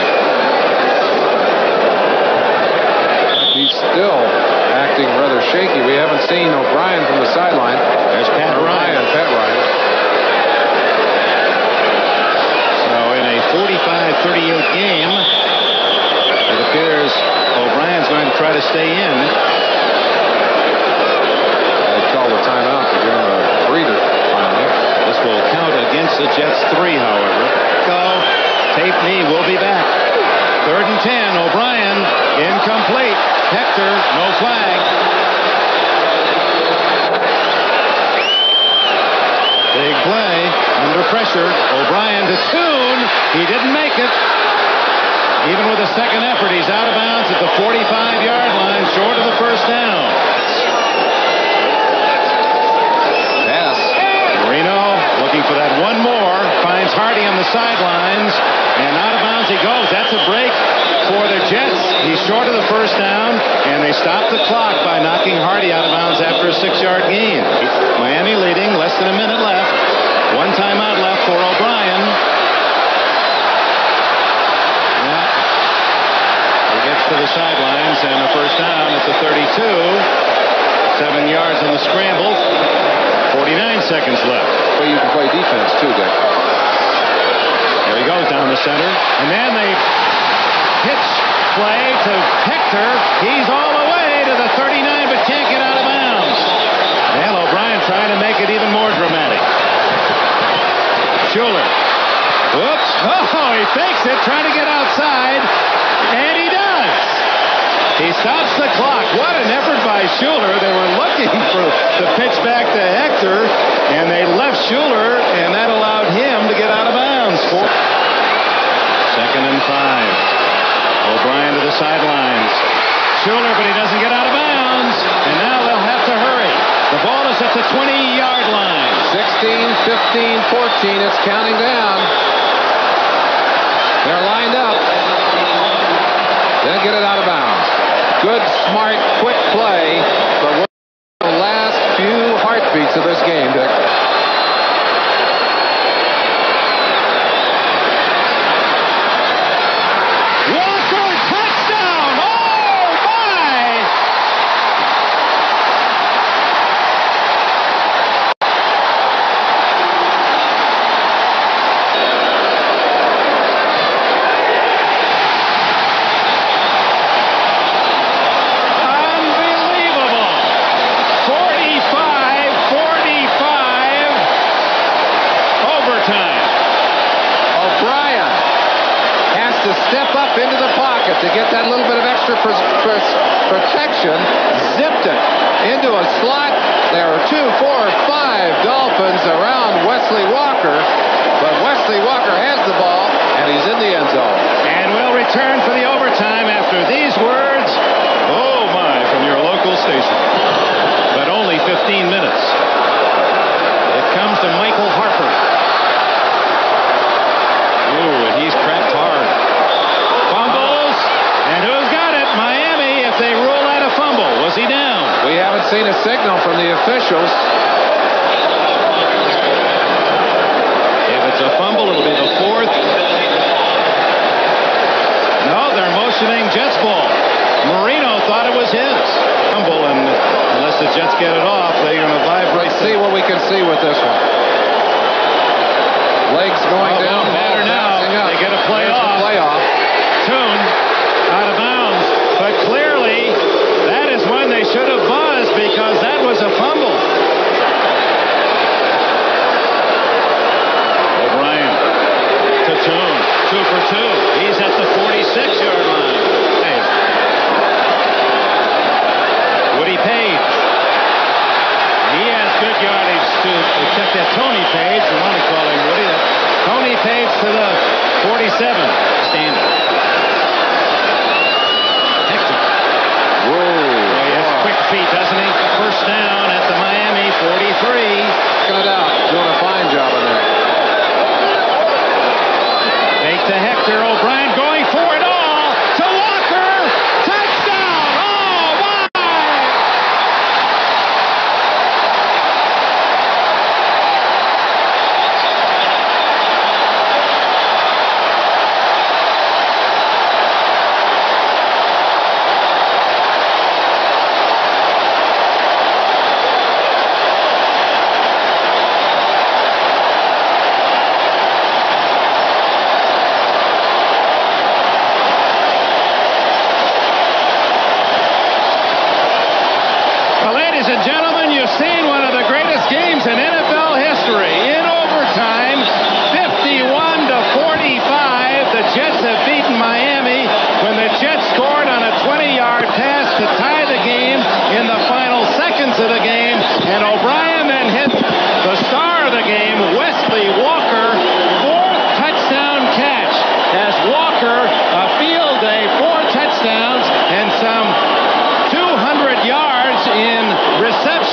He's still acting rather shaky. We haven't seen O'Brien from the sideline. There's Pat Ryan. Pat Ryan. So in a 45-38 game, it appears O'Brien's going to try to stay in. They call the timeout to give him a breather finally. This will count against the Jets 3, however. So, tape me, we'll be back. 3rd and 10, O'Brien, incomplete. Hector, no flag. Big play, under pressure. O'Brien to Toon. He didn't make it. Even with a second effort, he's out of bounds at the 45-yard line, short of the first down. Pass. Marino looking for that one more. Finds Hardy on the sidelines. And out of bounds he goes. That's a break for the Jets. He's short of the first down. And they stop the clock by knocking Hardy out of bounds after a 6-yard gain. Miami leading. Less than a minute left. One timeout left for O'Brien. He gets to the sidelines and a first down at the 32. 7 yards on the scramble. 49 seconds left. Well, you can play defense too, Dick. There he goes down the center. And then they pitch play to Hector. He's all the way to the 39 but can't get out of bounds. And O'Brien trying to make it even more dramatic. Schuler. Whoops. Oh, he fakes it, trying to get outside. And he does. He stops the clock. What an effort by Schuler. They were looking for the pitch back to Hector, and they left Schuler, and that allowed him to get out of bounds. 2nd and 5. O'Brien to the sidelines. Schuler, but he doesn't get out of bounds, and now they'll have to hurry. The ball is at the 20-yard line. 16, 15, 14. It's counting down. They're lined up. They'll get it out of bounds. Good, smart, quick play for the last few heartbeats of this game, Dick. Walker, touchdown! Oh, my! Step up into the pocket to get that little bit of extra protection. Zipped it into a slot. There are 2, 4, 5 Dolphins around Wesley Walker. But Wesley Walker has the ball, and he's in the end zone. And we'll return for the overtime after these words. Oh, my, from your local station. But only 15 minutes. It comes to Michael Harper. Ooh, and he's cracked hard. Fumbles, and who's got it? Miami, if they rule out a fumble. Was he down? We haven't seen a signal from the officials. If it's a fumble, it'll be the 4th. No, they're motioning Jets ball. Marino thought it was his. Fumble, and unless the Jets get it off, they're going to vibrate. Let's see what we can see with this one. Legs going down. Matter now. They get a playoff. Toon out of bounds. But clearly, that is when they should have buzzed because that was a fumble. O'Brien to Toon. 2 for 2. He's at the 46-yard line. Woody Page. He has good yardage to check that Tony Page. We want to call him Woody. Tony Page to the 47. Standing. Hector. Whoa. Boy, he has quick feet, doesn't he? First down at the Miami 43. Cut it out. Doing a fine job in there. Fake to Hector. O'Brien going for it all. To Walker. Touchdown. Oh, my.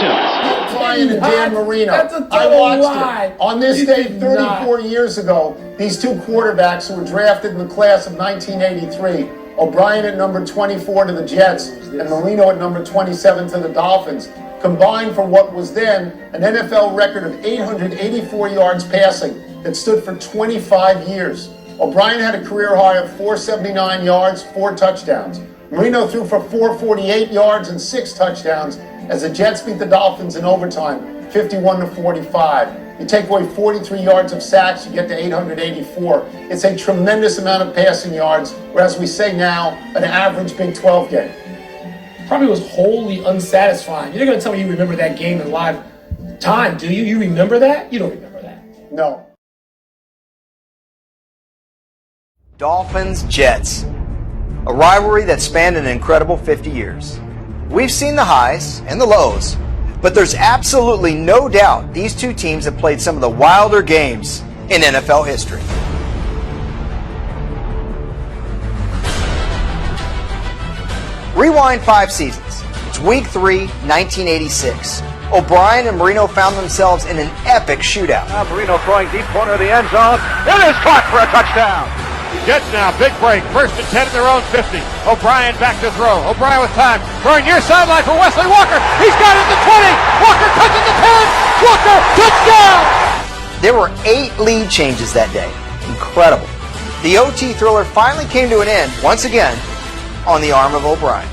congratulations. Brian and Dan Marino. I watched it. On this day 34 years ago, these two quarterbacks who were drafted in the class of 1983, O'Brien at number 24 to the Jets and Marino at number 27 to the Dolphins, combined for what was then an NFL record of 884 yards passing that stood for 25 years. O'Brien had a career high of 479 yards, 4 touchdowns. Marino threw for 448 yards and 6 touchdowns as the Jets beat the Dolphins in overtime, 51-45. You take away 43 yards of sacks, you get to 884. It's a tremendous amount of passing yards, or as we say now, an average Big 12 game. Probably was wholly unsatisfying. You're going to tell me you remember that game in live time, do you? You remember that? You don't remember that. No. Dolphins, Jets. A rivalry that spanned an incredible 50 years. We've seen the highs and the lows, but there's absolutely no doubt these two teams have played some of the wilder games in NFL history. Rewind 5 seasons. It's week 3, 1986. O'Brien and Marino found themselves in an epic shootout. Now Marino throwing deep corner of the end zone. It is caught for a touchdown. Jets now, big break. 1st and 10 at their own 50. O'Brien back to throw. O'Brien with time. Throwing near sideline for Wesley Walker. He's got it at the 20. Walker cuts it to 10. Walker, touchdown! There were 8 lead changes that day. Incredible. The OT thriller finally came to an end, once again, on the arm of O'Brien.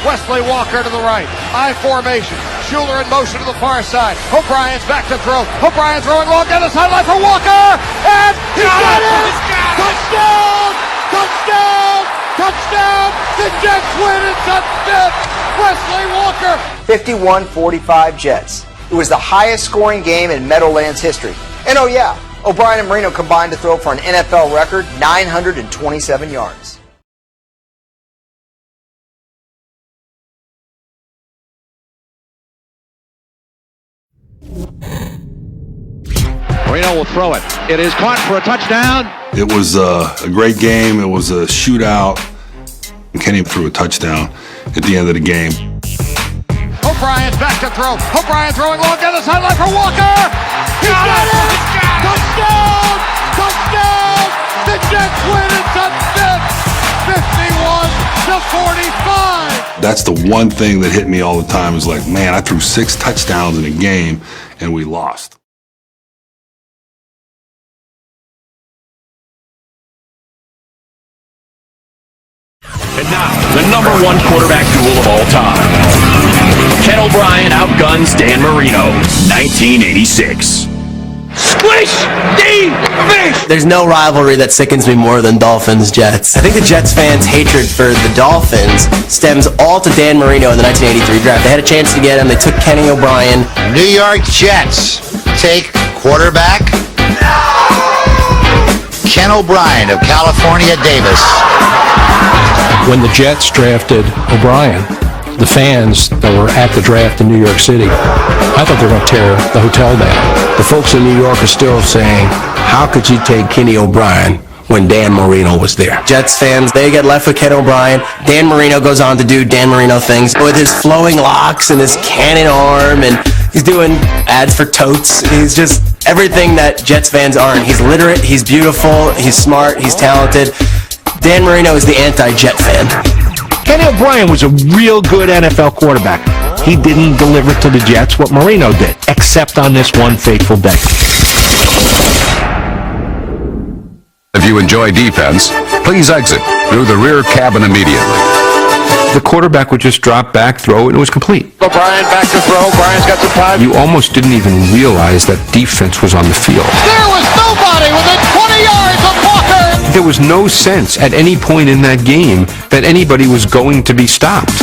Wesley Walker to the right. I formation. Schuler in motion to the far side. O'Brien's back to throw. O'Brien throwing long down the sideline for Walker. And he got it! Touchdown! Touchdown! Touchdown! The Jets win it to 5th. Wesley Walker. 51-45 Jets. It was the highest scoring game in Meadowlands history. And oh yeah, O'Brien and Marino combined to throw for an NFL record 927 yards. Marino will throw it. It is caught for a touchdown. It was a great game. It was a shootout. Kenny threw a touchdown at the end of the game. O'Brien's back to throw. O'Brien throwing long down the sideline for Walker. He got it! Touchdown! Touchdown! The Jets win it to 5th. 51-45. That's the one thing that hit me all the time is like, man, I threw 6 touchdowns in a game and we lost. And now, the #1 quarterback duel of all time. Ken O'Brien outguns Dan Marino, 1986. Squish the fish! There's no rivalry that sickens me more than Dolphins-Jets. I think the Jets fans' hatred for the Dolphins stems all to Dan Marino in the 1983 draft. They had a chance to get him. They took Kenny O'Brien. New York Jets take quarterback Ken O'Brien of California Davis. When the Jets drafted O'Brien, the fans that were at the draft in New York City, I thought they were going to tear the hotel down. The folks in New York are still saying, how could you take Kenny O'Brien when Dan Marino was there? Jets fans, they get left with Ken O'Brien. Dan Marino goes on to do Dan Marino things with his flowing locks and his cannon arm, and he's doing ads for totes. He's just everything that Jets fans aren't. He's literate, he's beautiful, he's smart, he's talented. Dan Marino is the anti-Jet fan. Kenny O'Brien was a real good NFL quarterback. He didn't deliver to the Jets what Marino did, except on this one fateful day. If you enjoy defense, please exit through the rear cabin immediately. The quarterback would just drop back, throw it, and it was complete. O'Brien back to throw. O'Brien's got some time. You almost didn't even realize that defense was on the field. There was nobody within 20 yards of Walker. There was no sense at any point in that game that anybody was going to be stopped.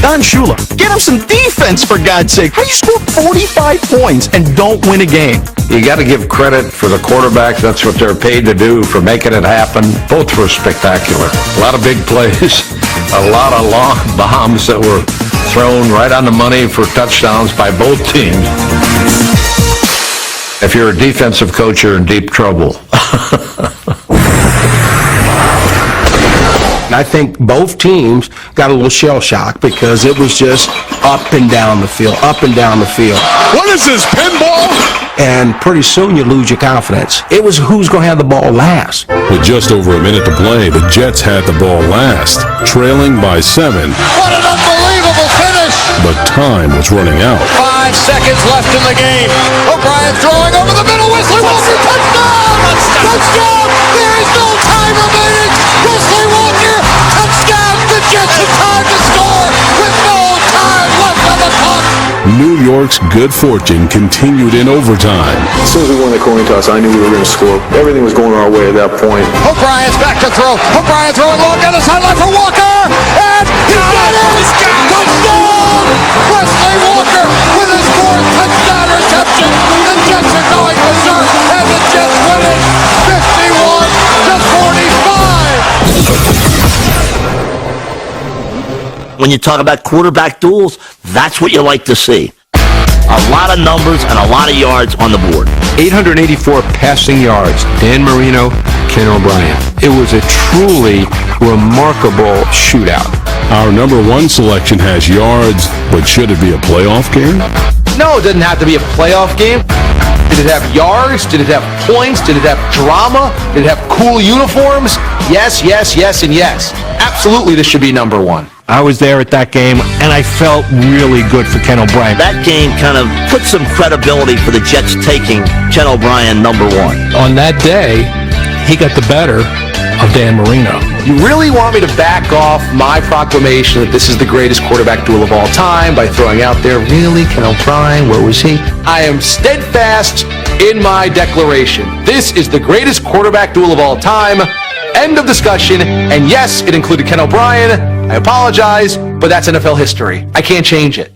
Don Shula, get him some defense, for God's sake. How do you score 45 points and don't win a game? You got to give credit for the quarterback. That's what they're paid to do, for making it happen. Both were spectacular. A lot of big plays, a lot of long bombs that were thrown right on the money for touchdowns by both teams. If you're a defensive coach, you're in deep trouble. I think both teams got a little shell shock because it was just up and down the field, up and down the field. What is this, pinball? And pretty soon you lose your confidence. It was who's going to have the ball last. With just over a minute to play, the Jets had the ball last, trailing by 7. What an unbelievable finish! But time was running out. 5 seconds left in the game. O'Brien throwing over the middle. Wesley Walker, touchdown! Touchdown! There is no time remaining. Wesley Walker, touchdown! The Jets have time to score with no time left on the clock. New York's good fortune continued in overtime. As soon as we won the coin toss, I knew we were going to score. Everything was going our way at that point. O'Brien's back to throw. O'Brien throwing long down the sideline for Walker. And he got it! Touchdown! Wesley Walker with his 4th touchdown reception. The Jets are going berserk, and the Jets win it 51-45. When you talk about quarterback duels, that's what you like to see. A lot of numbers and a lot of yards on the board. 884 passing yards. Dan Marino, Ken O'Brien. It was a truly remarkable shootout. Our number 1 selection has yards, but should it be a playoff game? No, it doesn't have to be a playoff game. Did it have yards? Did it have points? Did it have drama? Did it have cool uniforms? Yes, yes, yes, and yes. Absolutely, this should be number 1. I was there at that game, and I felt really good for Ken O'Brien. That game kind of put some credibility for the Jets taking Ken O'Brien number 1. On that day, he got the better of Dan Marino. You really want me to back off my proclamation that this is the greatest quarterback duel of all time by throwing out there, really, Ken O'Brien, where was he? I am steadfast in my declaration. This is the greatest quarterback duel of all time. End of discussion. And yes, it included Ken O'Brien. I apologize, but that's NFL history. I can't change it.